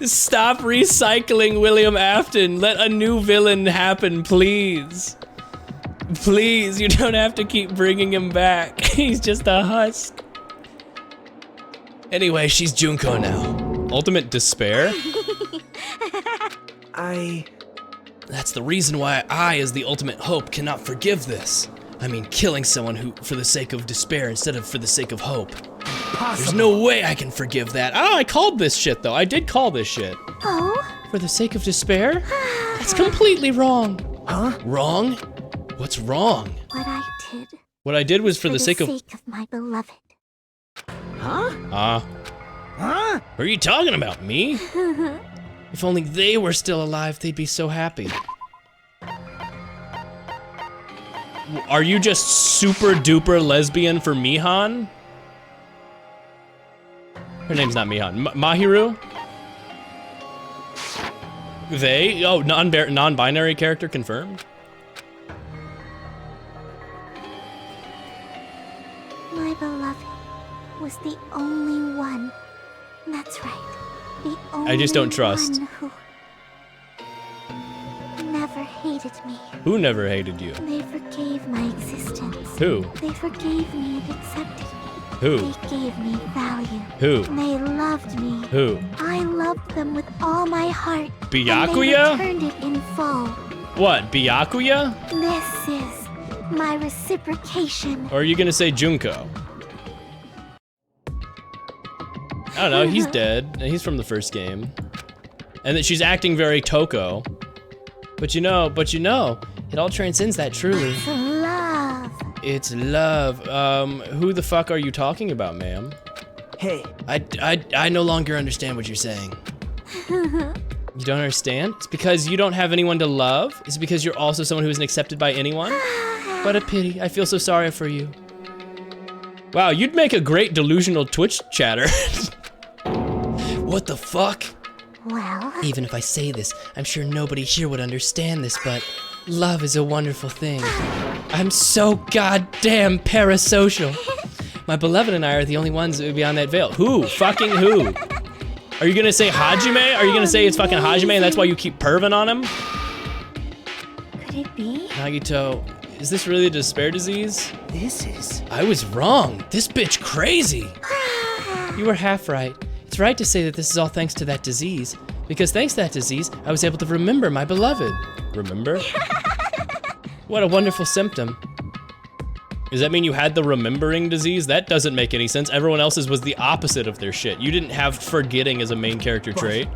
Stop recycling William Afton. Let a new villain happen, please. Please, you don't have to keep bringing him back. He's just a husk. Anyway, she's Junko now. Ultimate despair? That's the reason why I, as the ultimate hope, cannot forgive this. I mean, killing someone who, for the sake of despair instead of for the sake of hope. There's no way I can forgive that. Oh, I called this shit, though. I did call this shit. Oh? For the sake of despair? That's completely wrong. Huh? Wrong? What's wrong? What I did. What I did was for the sake of my beloved. Huh? Huh? What are you talking about, me? If only they were still alive, they'd be so happy. Are you just super duper lesbian for Mihan? Her name's not Mihan. Mahiru? They? Oh, non-binary character confirmed? My beloved was the only one. That's right. The only I just don't trust. one who never hated me. Who never hated you? They forgave my existence. Who? They forgave me and accepted me. Who? They gave me value. Who? They loved me. Who? I loved them with all my heart. Byakuya? And they returned it in full. What, Byakuya? This is my reciprocation. Or are you gonna say Junko? I don't know, he's dead. He's from the first game. And that she's acting very Toko. But you know, it all transcends that truly. It's love. It's love. Who the fuck are you talking about, ma'am? Hey. I no longer understand what you're saying. You don't understand? It's because you don't have anyone to love? Is it because you're also someone who isn't accepted by anyone? What a pity. I feel so sorry for you. Wow, you'd make a great delusional Twitch chatter. What the fuck? Well... Even if I say this, I'm sure nobody here would understand this, but love is a wonderful thing. I'm so goddamn parasocial. My beloved and I are the only ones beyond that veil. Who? Fucking who? Are you gonna say Hajime? Are you gonna say it's fucking Hajime and that's why you keep perving on him? Could it be? Nagito, is this really a despair disease? This is... I was wrong. This bitch crazy. You were half right. It's right to say that this is all thanks to that disease. Because thanks to that disease, I was able to remember my beloved. Remember? What a wonderful symptom. Does that mean you had the remembering disease? That doesn't make any sense. Everyone else's was the opposite of their shit. You didn't have forgetting as a main character trait.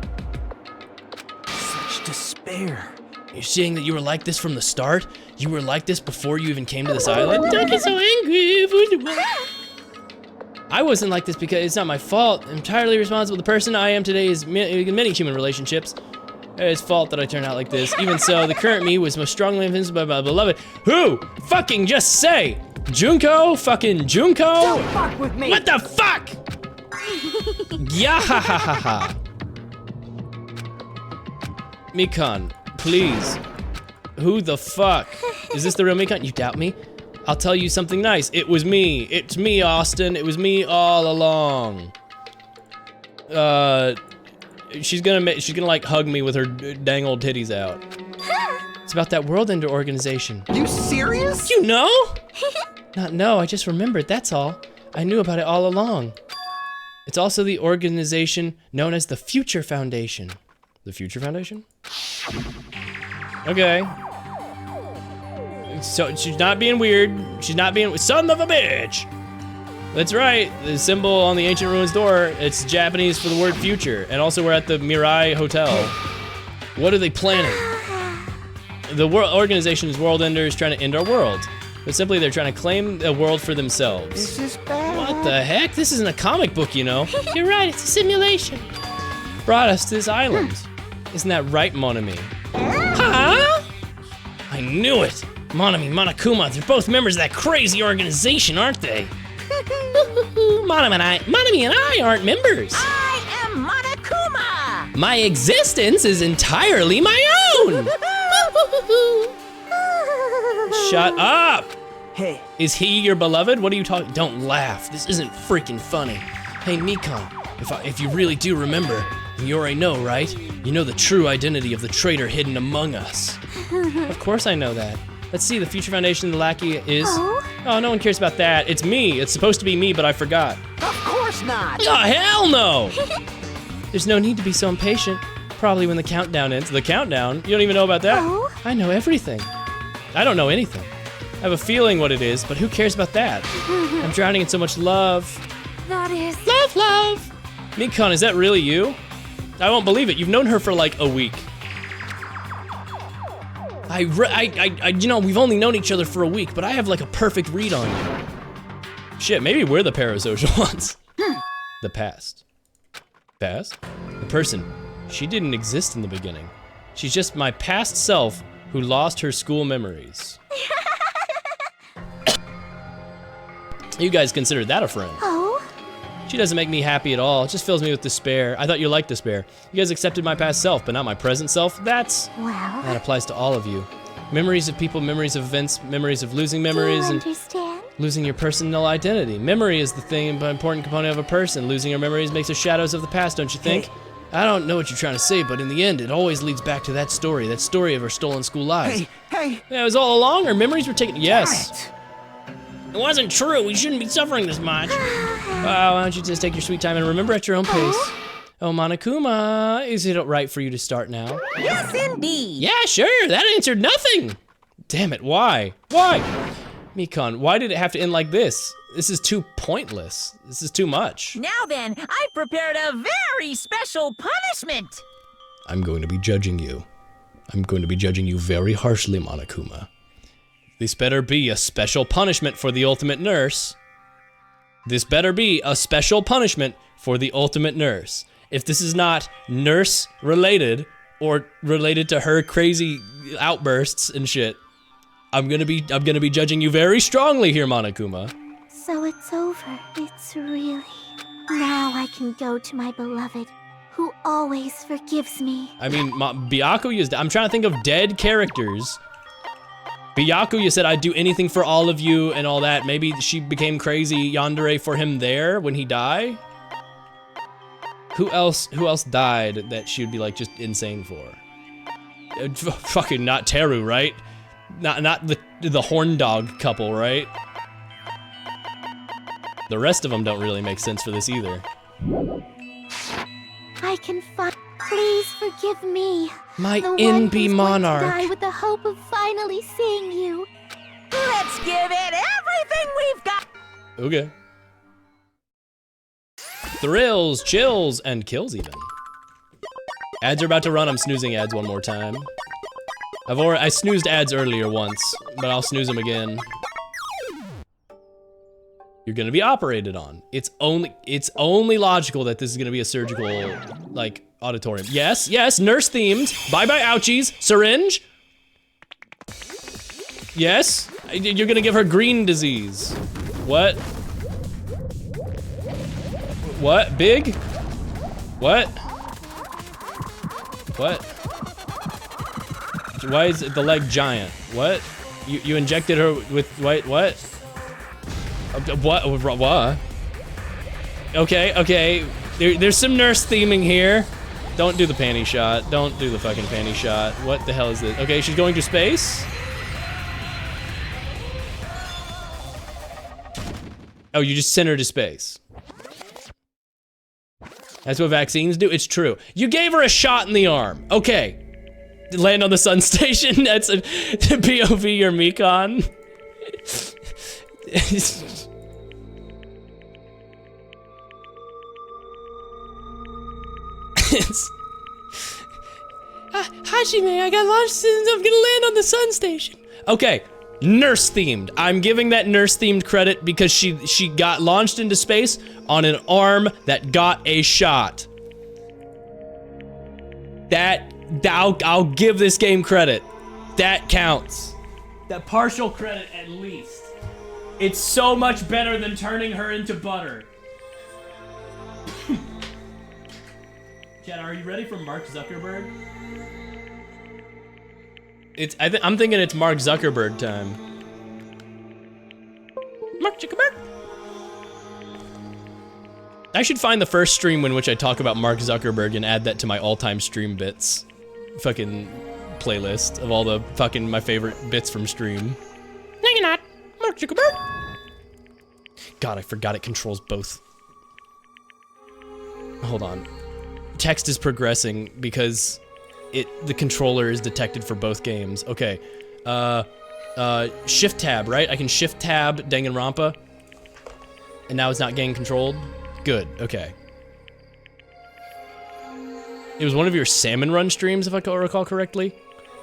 Such despair. You're saying that you were like this from the start? You were like this before you even came to this island? Don't get so angry. I wasn't like this because it's not my fault. I'm entirely responsible. The person I am today is many human relationships. It's fault that I turned out like this. Even so, the current me was most strongly influenced by my beloved. Who? Fucking just say! Junko? Fucking Junko? Don't fuck with me! What the fuck? Yeah ha ha ha ha. Mikan, please. Who the fuck? Is this the real Mikan? You doubt me? I'll tell you something nice. It was me. It's me, Austin. It was me all along. She's gonna like hug me with her dang old titties out. It's about that World Ender organization. You serious? You know? Not know, I just remembered, that's all. I knew about it all along. It's also the organization known as the Future Foundation. The Future Foundation? Okay. So she's not being weird. She's not being son of a bitch. That's right. The symbol on the ancient ruins door, it's Japanese for the word future. And also we're at the Mirai Hotel. What are they planning? The organization is World Enders trying to end our world. But simply they're trying to claim a world for themselves. This is bad. What the heck? This isn't a comic book, you know. You're right, it's a simulation. Brought us to this island. Isn't that right, Monami? Huh? I knew it. Monami, Monokuma, they're both members of that crazy organization, aren't they? Monami and I aren't members. I am Monokuma. My existence is entirely my own. Shut up. Hey. Is he your beloved? What are you talking? Don't laugh. This isn't freaking funny. Hey, Mikan, if you really do remember, then you already know, right? You know the true identity of the traitor hidden among us. Of course I know that. Let's see, the Future Foundation, the lackey is... Oh, no one cares about that. It's me. It's supposed to be me, but I forgot. Of course not. Oh, hell no! There's no need to be so impatient. Probably when the countdown ends. The countdown? You don't even know about that? I know everything. I don't know anything. I have a feeling what it is, but who cares about that? I'm drowning in so much love. That is... Love! Mikan, is that really you? I won't believe it. You've known her for like a week. You know, we've only known each other for a week, but I have like a perfect read on you. Shit, maybe we're the parasocial ones. The past. Past? The person. She didn't exist in the beginning. She's just my past self who lost her school memories. You guys consider that a friend. She doesn't make me happy at all. It just fills me with despair. I thought you liked despair. You guys accepted my past self, but not my present self? That applies to all of you. Memories of people, memories of events, memories of losing memories, and losing your personal identity. Memory is the thing, important component of a person. Losing your memories makes us shadows of the past, don't you think? Hey. I don't know what you're trying to say, but in the end, it always leads back to that story of our stolen school lives. Hey! Yeah, it was all along, our memories were taken. Yes. It wasn't true. We shouldn't be suffering this much. Why don't you just take your sweet time and remember at your own pace? Oh, Monokuma, is it right for you to start now? Yes, indeed. Yeah, sure. That answered nothing. Damn it, why? Why? Mikan, why did it have to end like this? This is too pointless. This is too much. Now then, I prepared a very special punishment. I'm going to be judging you. I'm going to be judging you very harshly, Monokuma. This better be a special punishment for the ultimate nurse. This better be a special punishment for the ultimate nurse. If this is not nurse related or related to her crazy outbursts and shit, I'm gonna be judging you very strongly here, Monokuma. So it's over. It's really... Now I can go to my beloved, who always forgives me. I mean, Byakuya is... I'm trying to think of dead characters. Byakuya said, I'd do anything for all of you and all that. Maybe she became crazy yandere for him there when he died? Who else died that she would be like just insane for? Fucking not Teru, right? Not the horn dog couple, right? The rest of them don't really make sense for this either. I can find... Please forgive me. My the NB monarch. Die with the hope of finally seeing you. Let's give it everything we've got. Okay. Thrills, chills, and kills even. Ads are about to run. I'm snoozing ads one more time. I snoozed ads earlier once, but I'll snooze them again. you're gonna be operated on. It's only logical that this is gonna be a surgical, like, auditorium. Yes, yes, nurse themed. Bye-bye ouchies. Syringe. Yes, you're gonna give her green disease. What? What? Big? What? What? Why is the leg giant? What? You injected her with what? What? Okay, okay. There's some nurse theming here. Don't do the panty shot. Don't do the fucking panty shot. What the hell is this? Okay, she's going to space. Oh, you just sent her to space. That's what vaccines do? It's true. You gave her a shot in the arm. Okay. Land on the sun station. That's a POV or Mekon. Hajime, I got launched and I'm gonna land on the sun station. Okay, nurse themed. I'm giving that nurse themed credit because she got launched into space on an arm that got a shot. I'll give this game credit. That counts. That partial credit at least. It's so much better than turning her into butter. Chad, are you ready for Mark Zuckerberg? I'm thinking it's Mark Zuckerberg time. Mark Zuckerberg. I should find the first stream in which I talk about Mark Zuckerberg and add that to my all-time stream bits. Fucking playlist of all the fucking my favorite bits from stream. No, you're not. Mark Zuckerberg. God, I forgot it controls both. Hold on. Text is progressing because the controller is detected for both games. Okay. Shift tab, right? I can shift tab Danganronpa. And now it's not gang controlled. Good, okay. It was one of your Salmon Run streams, if I recall correctly.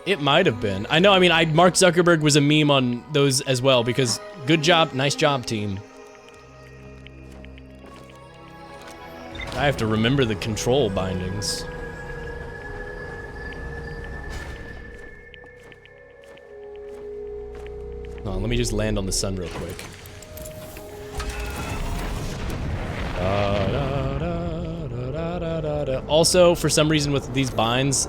It might have been. I know, I mean, Mark Zuckerberg was a meme on those as well, because good job, nice job, team. I have to remember the control bindings. Hold on, let me just land on the sun real quick. Also, for some reason with these binds,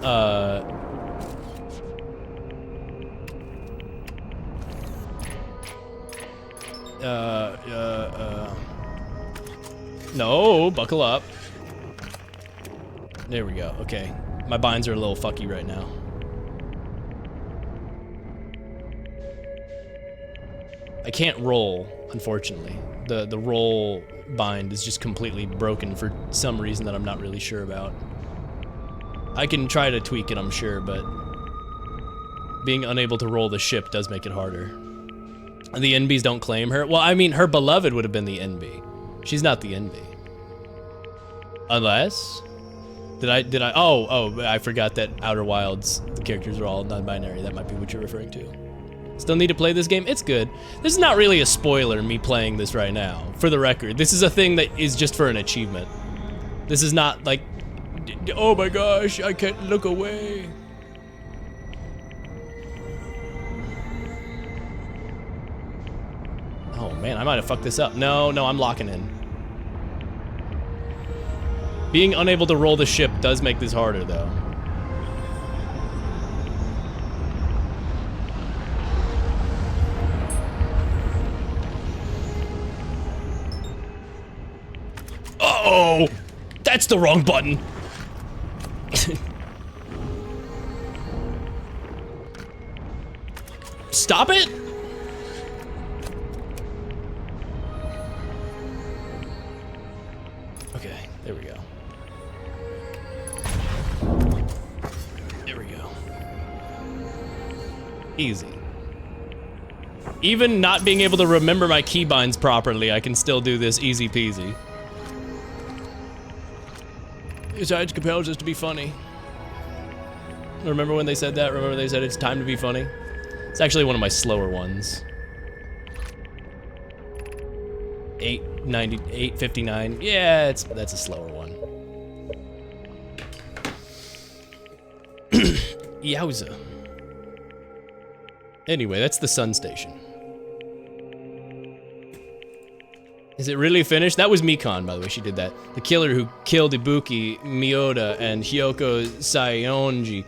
no, buckle up. There we go, okay. My binds are a little fucky right now. I can't roll, unfortunately. The roll bind is just completely broken for some reason that I'm not really sure about. I can try to tweak it, I'm sure, but being unable to roll the ship does make it harder. And the NBs don't claim her. Well, I mean, her beloved would have been the NB. She's not the NB. Unless? Did I, oh, I forgot that Outer Wilds, the characters are all non-binary. That might be what you're referring to. Still need to play this game? It's good. This is not really a spoiler, me playing this right now. For the record, this is a thing that is just for an achievement. This is not like, oh my gosh, I can't look away. Oh man, I might have fucked this up. No, I'm locking in. Being unable to roll the ship does make this harder though. Uh-oh! That's the wrong button. Stop it! Okay, there we go. There we go. Easy. Even not being able to remember my keybinds properly, I can still do this easy peasy. Besides, compels us to be funny. Remember when they said that? Remember they said it's time to be funny? It's actually one of my slower ones. 8:59. Yeah, that's a slower one. Yowza. Anyway, that's the Sun Station. Is it really finished? That was Mikan, by the way, she did that. The killer who killed Ibuki, Miyoda, and Hyoko Saionji.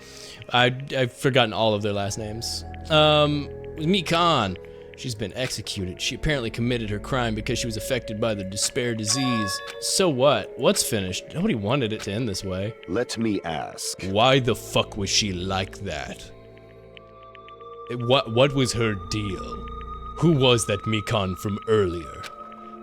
I've forgotten all of their last names. Mikan. She's been executed. She apparently committed her crime because she was affected by the despair disease. So what? What's finished? Nobody wanted it to end this way. Let me ask. Why the fuck was she like that? What was her deal? Who was that Mikan from earlier?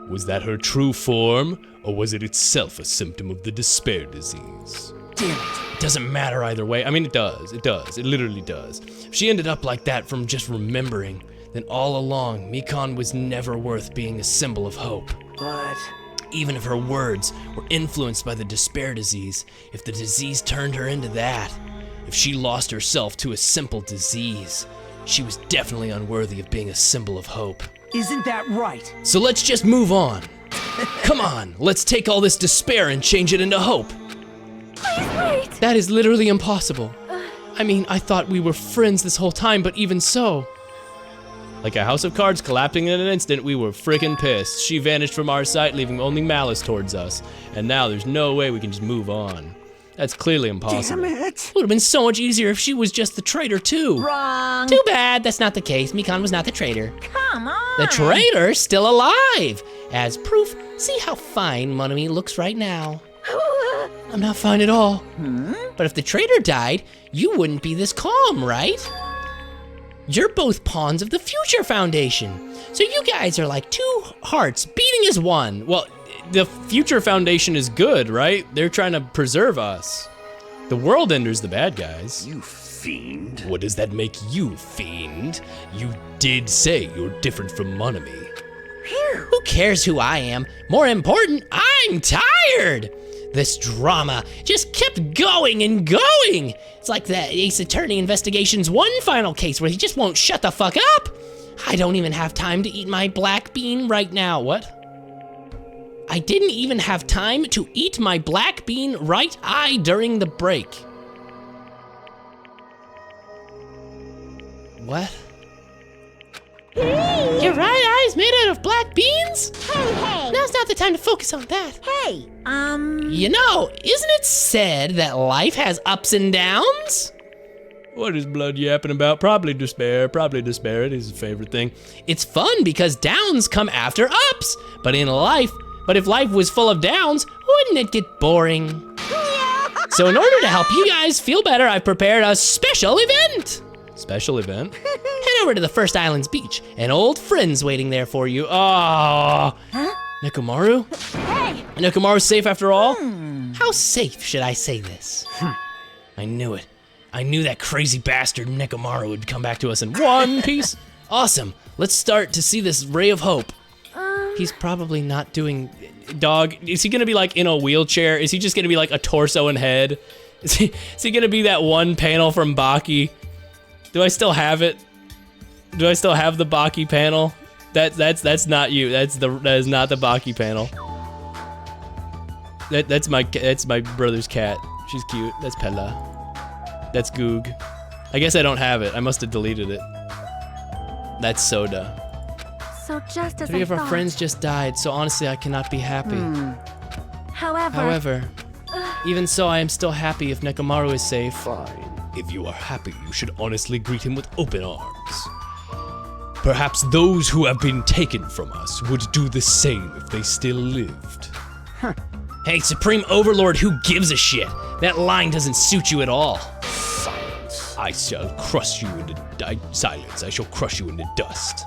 Was that her true form, or was it itself a symptom of the despair disease? Damn it. It doesn't matter either way. I mean, it does. It does. It literally does. If she ended up like that from just remembering, then all along, Mikan was never worth being a symbol of hope. But even if her words were influenced by the despair disease, if the disease turned her into that, if she lost herself to a simple disease, she was definitely unworthy of being a symbol of hope. Isn't that right? So let's just move on. Come on, let's take all this despair and change it into hope. Please wait! That is literally impossible. I mean, I thought we were friends this whole time, but even so. Like a house of cards collapsing in an instant, we were frickin' pissed. She vanished from our sight, leaving only malice towards us. And now there's no way we can just move on. That's clearly impossible. Damn it! It would have been so much easier if she was just the traitor too. Wrong. Too bad, that's not the case. Mikan was not the traitor. Come on. The traitor's still alive. As proof, see how fine Monomi looks right now. I'm not fine at all. But if the traitor died, you wouldn't be this calm, right? You're both pawns of the Future Foundation. So you guys are like two hearts beating as one. Well, the Future Foundation is good, right? They're trying to preserve us. The World Ender's the bad guys. You fiend. What does that make you, fiend? You did say you're different from Monomi. Who cares who I am? More important, I'm tired. This drama just kept going and going. It's like the Ace Attorney investigation's one final case where he just won't shut the fuck up. I don't even have time to eat my black bean right now. What? I didn't even have time to eat my black bean right eye during the break. What? Hey! Your right eye's made out of black beans? Hey! Now's not the time to focus on that. Hey, You know, isn't it said that life has ups and downs? What is Blood yapping about? Probably despair. Probably despair. It is his favorite thing. It's fun because downs come after ups. But if life was full of downs, wouldn't it get boring? So in order to help you guys feel better, I've prepared a special event. Special event? Head over to the First Islands beach. An old friend's waiting there for you. Oh, Huh? Nekomaru? Hey! Nekomaru's safe after all? How safe should I say this? I knew it. I knew that crazy bastard Nekomaru would come back to us in one piece. Awesome. Let's start to see this ray of hope. He's probably not doing... Dog, is he gonna be like in a wheelchair? Is he just gonna be like a torso and head? Is he gonna be that one panel from Baki? Do I still have it? Do I still have the Baki panel? That's not you. That is not the Baki panel. That's my brother's cat. She's cute. That's Pella. That's Goog. I guess I don't have it. I must have deleted it. That's Soda. So just as 3 I of our thought. friends just died, so honestly I cannot be happy. However, Even so, I am still happy if Nekomaru is safe. Fine. If you are happy, you should honestly greet him with open arms. Perhaps those who have been taken from us would do the same if they still lived. Hey, Supreme Overlord, who gives a shit? That line doesn't suit you at all. Silence. I shall crush you into silence. I shall crush you into dust.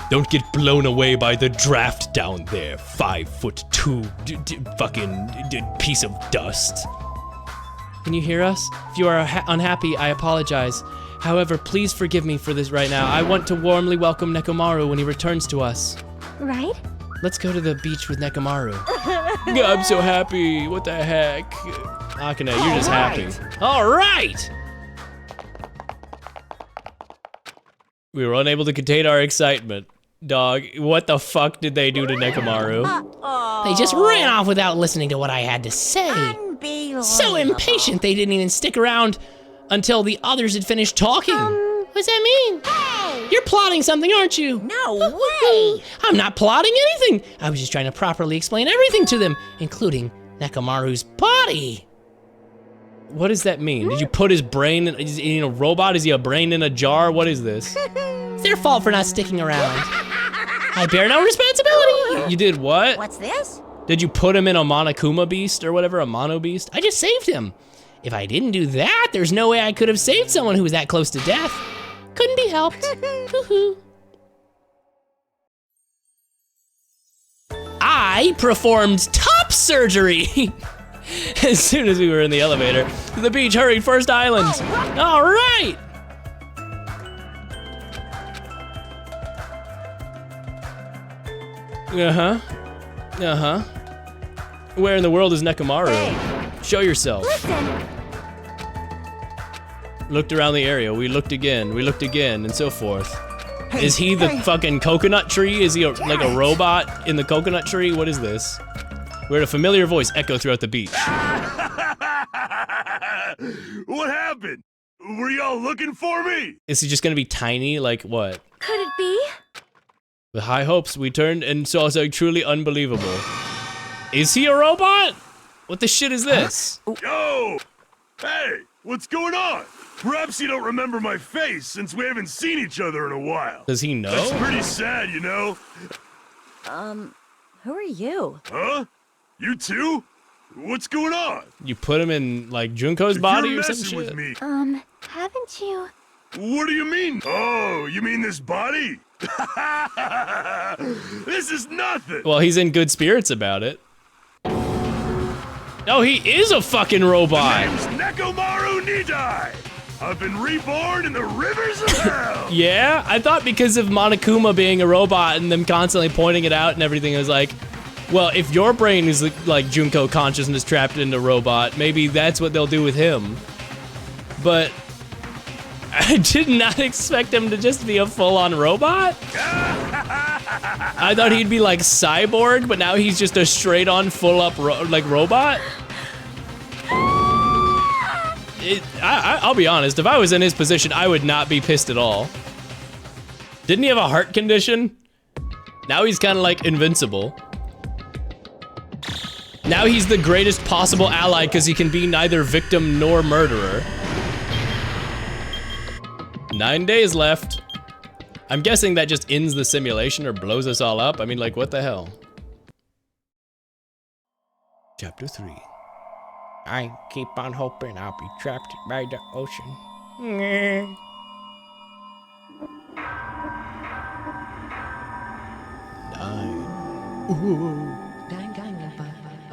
Don't get blown away by the draft down there, 5'2" fucking piece of dust. Can you hear us? If you are unhappy, I apologize. However, please forgive me for this right now. I want to warmly welcome Nekomaru when he returns to us. right? Let's go to the beach with Nekomaru. I'm so happy. What the heck? Akane, you're just happy. All right! We were unable to contain our excitement. Dog, what the fuck did they do to Nekomaru? They just ran off without listening to what I had to say. So impatient they didn't even stick around until the others had finished talking. What's that mean? Hey! You're plotting something, aren't you? No way! I'm not plotting anything. I was just trying to properly explain everything to them, including Nekomaru's body. What does that mean? Did you put his brain in, is he a robot? Is he a brain in a jar? What is this? It's their fault for not sticking around. I bear no responsibility. You did what? What's this? Did you put him in a Monokuma beast or whatever, a mono beast? I just saved him. If I didn't do that, there's no way I could have saved someone who was that close to death. Couldn't be helped. I performed top surgery. As soon as we were in the elevator, to the beach, hurry, first island. All right. Where in the world is Nekomaru? Hey. Show yourself. Listen. Looked around the area, we looked again, and so forth. Hey, is he the fucking coconut tree? Is he like a robot in the coconut tree? What is this? We heard a familiar voice echo throughout the beach. What happened? Were y'all looking for me? Is he just gonna be tiny? Like what? Could it be? With high hopes, we turned and saw something truly unbelievable. Is he a robot? What the shit is this? Huh? Yo! Hey, what's going on? Perhaps you don't remember my face since we haven't seen each other in a while. Does he know? That's pretty sad, you know? Who are you? Huh? You too? What's going on? You put him in, like, Junko's body or some shit? With me. Haven't you? What do you mean? Oh, you mean this body? This is nothing. Well, he's in good spirits about it. No, he is a fucking robot. My name's Nekomaru Nidai. I've been reborn in the rivers of hell. Yeah? I thought because of Monokuma being a robot and them constantly pointing it out and everything, it was like, well, if your brain is like Junko consciousness trapped in a robot, maybe that's what they'll do with him. But I did not expect him to just be a full-on robot. I thought he'd be like Cyborg, but now he's just a straight-on, full-up robot. I'll be honest, if I was in his position, I would not be pissed at all. Didn't he have a heart condition? Now he's kind of like invincible. Now he's the greatest possible ally because he can be neither victim nor murderer. 9 days left. I'm guessing that just ends the simulation or blows us all up. I mean, like, what the hell? Chapter 3. I keep on hoping I'll be trapped by the ocean.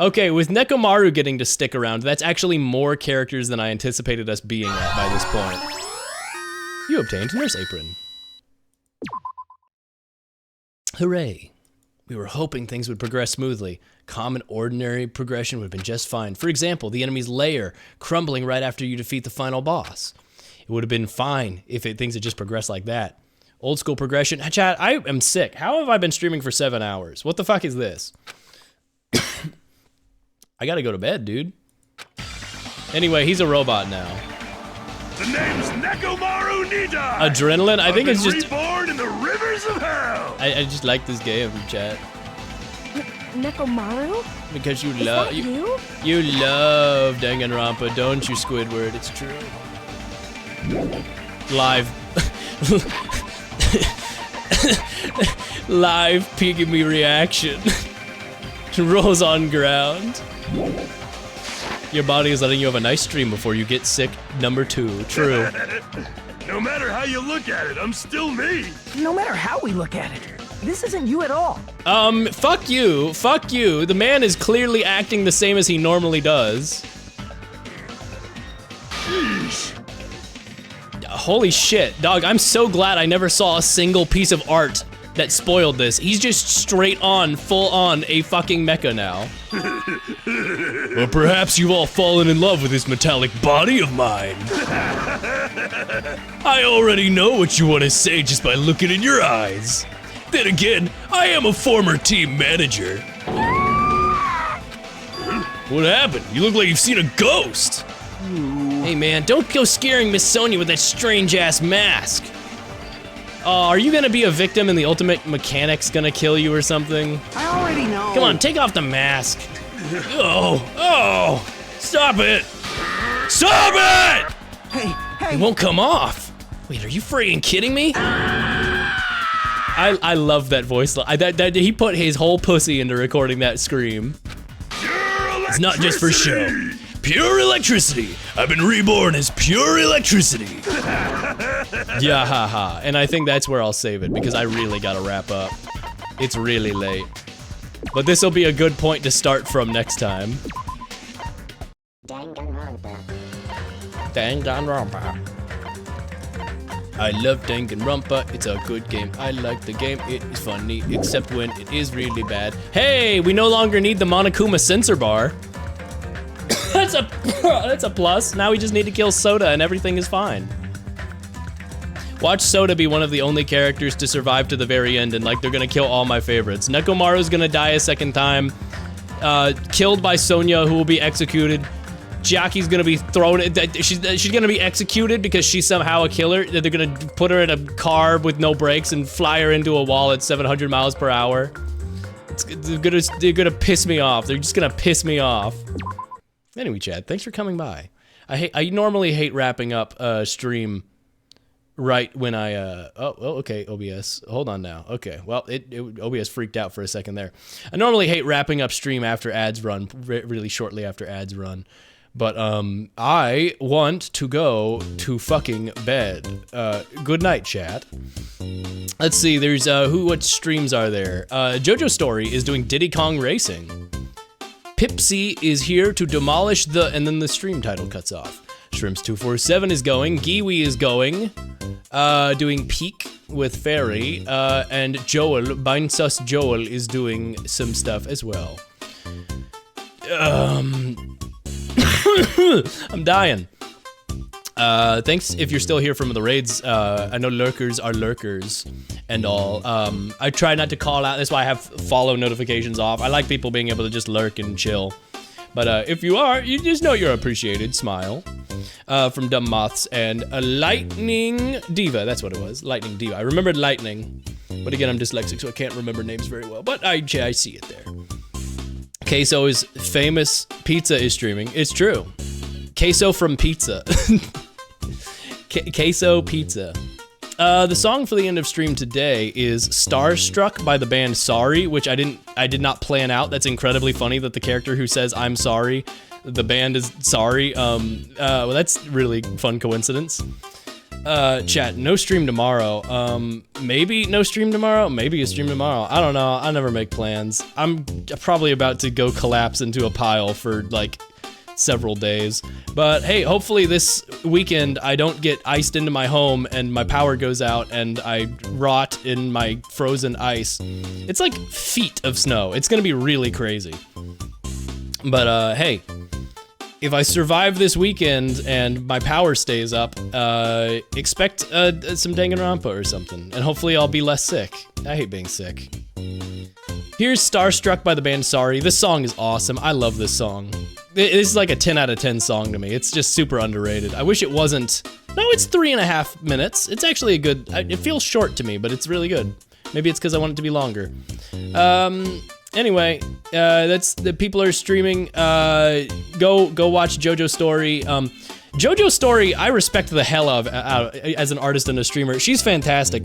Okay, with Nekomaru getting to stick around, that's actually more characters than I anticipated us being at by this point. You obtained Nurse Apron. Hooray. We were hoping things would progress smoothly. Common, ordinary progression would have been just fine. For example, the enemy's lair crumbling right after you defeat the final boss. It would have been fine if things had just progressed like that. Old school progression. Chat, I am sick. How have I been streaming for 7 hours? What the fuck is this? I gotta go to bed, dude. Anyway, he's a robot now. The name's Nekomaru Nidai. Adrenaline? I think it's just reborn in the rivers of hell. I just like this game, chat. Nekomaru? Because you Is love that you? You love Danganronpa, don't you, Squidward? It's true. Live. Live Piggy reaction. Rolls on ground. Your body is letting you have a nice stream before you get sick. Number 2. True. No matter how you look at it, I'm still me. No matter how we look at it, this isn't you at all. Fuck you. Fuck you. The man is clearly acting the same as he normally does. Sheesh. Holy shit, dog, I'm so glad I never saw a single piece of art that spoiled this. He's just straight on, full on, a fucking mecha now. Or perhaps you've all fallen in love with this metallic body of mine. I already know what you want to say just by looking in your eyes. Then again, I am a former team manager. What happened? You look like you've seen a ghost. Hey man, don't go scaring Miss Sonia with that strange-ass mask. Are you gonna be a victim and the ultimate mechanic's gonna kill you or something? I already know. Come on, take off the mask. Oh, stop it. Stop it! Hey. It won't come off. Wait, are you freaking kidding me? I love that voice. He put his whole pussy into recording that scream. It's not just for show. Pure electricity. I've been reborn as pure electricity. Yeah, haha. And I think that's where I'll save it because I really gotta wrap up. It's really late. But this will be a good point to start from next time. Danganronpa. I love Danganronpa, it's a good game. I like the game, it is funny, except when it is really bad. Hey, we no longer need the Monokuma sensor bar. That's a plus. Now we just need to kill Soda and everything is fine. Watch Soda be one of the only characters to survive to the very end and like they're gonna kill all my favorites. Nekomaru's gonna die a second time. Killed by Sonia, who will be executed. Chiaki's gonna be thrown, she's gonna be executed because she's somehow a killer. They're gonna put her in a car with no brakes and fly her into a wall at 700 miles per hour. They're gonna piss me off. They're just gonna piss me off. Anyway, Chad, thanks for coming by. I normally hate wrapping up a stream right when I, okay, OBS, hold on now. Okay, well, OBS freaked out for a second there. I normally hate wrapping up stream after ads run, really shortly after ads run. But, I want to go to fucking bed. Good night, chat. Let's see, there's, what streams are there? JoJo Story is doing Diddy Kong Racing. Pipsy is here to demolish the, and then the stream title cuts off. Shrimps247 is going, Giwi is going, doing Peak with Fairy, and Joel, Bindsus Joel is doing some stuff as well. I'm dying. Thanks if you're still here from the raids. I know lurkers are lurkers and all. I try not to call out, that's why I have follow notifications off. I like people being able to just lurk and chill. But if you are, you just know you're appreciated. Smile. From Dumb Moths and a Lightning Diva. That's what it was. Lightning Diva. I remembered Lightning. But again, I'm dyslexic, so I can't remember names very well. But I see it there. Queso's famous pizza is streaming. It's true. Queso from Pizza. Queso Pizza. The song for the end of stream today is Starstruck by the band Sorry, which I did not plan out. That's incredibly funny that the character who says I'm sorry, the band is Sorry. Well, that's really fun coincidence. Chat, no stream tomorrow. Maybe no stream tomorrow, maybe a stream tomorrow. I don't know, I never make plans. I'm probably about to go collapse into a pile for like several days. But hey, hopefully this weekend I don't get iced into my home and my power goes out and I rot in my frozen ice. It's like feet of snow. It's gonna be really crazy. But hey, if I survive this weekend and my power stays up, expect some Danganronpa or something, and hopefully I'll be less sick. I hate being sick. Here's Starstruck by the band Sorry. This song is awesome. I love this song. This is like a 10 out of 10 song to me. It's just super underrated. I wish it wasn't. No, it's 3.5 minutes. It's actually a good, it feels short to me, but it's really good. Maybe it's because I want it to be longer. Anyway, that's the people are streaming. Go watch JoJo Story. JoJo Story, I respect the hell of as an artist and a streamer. She's fantastic.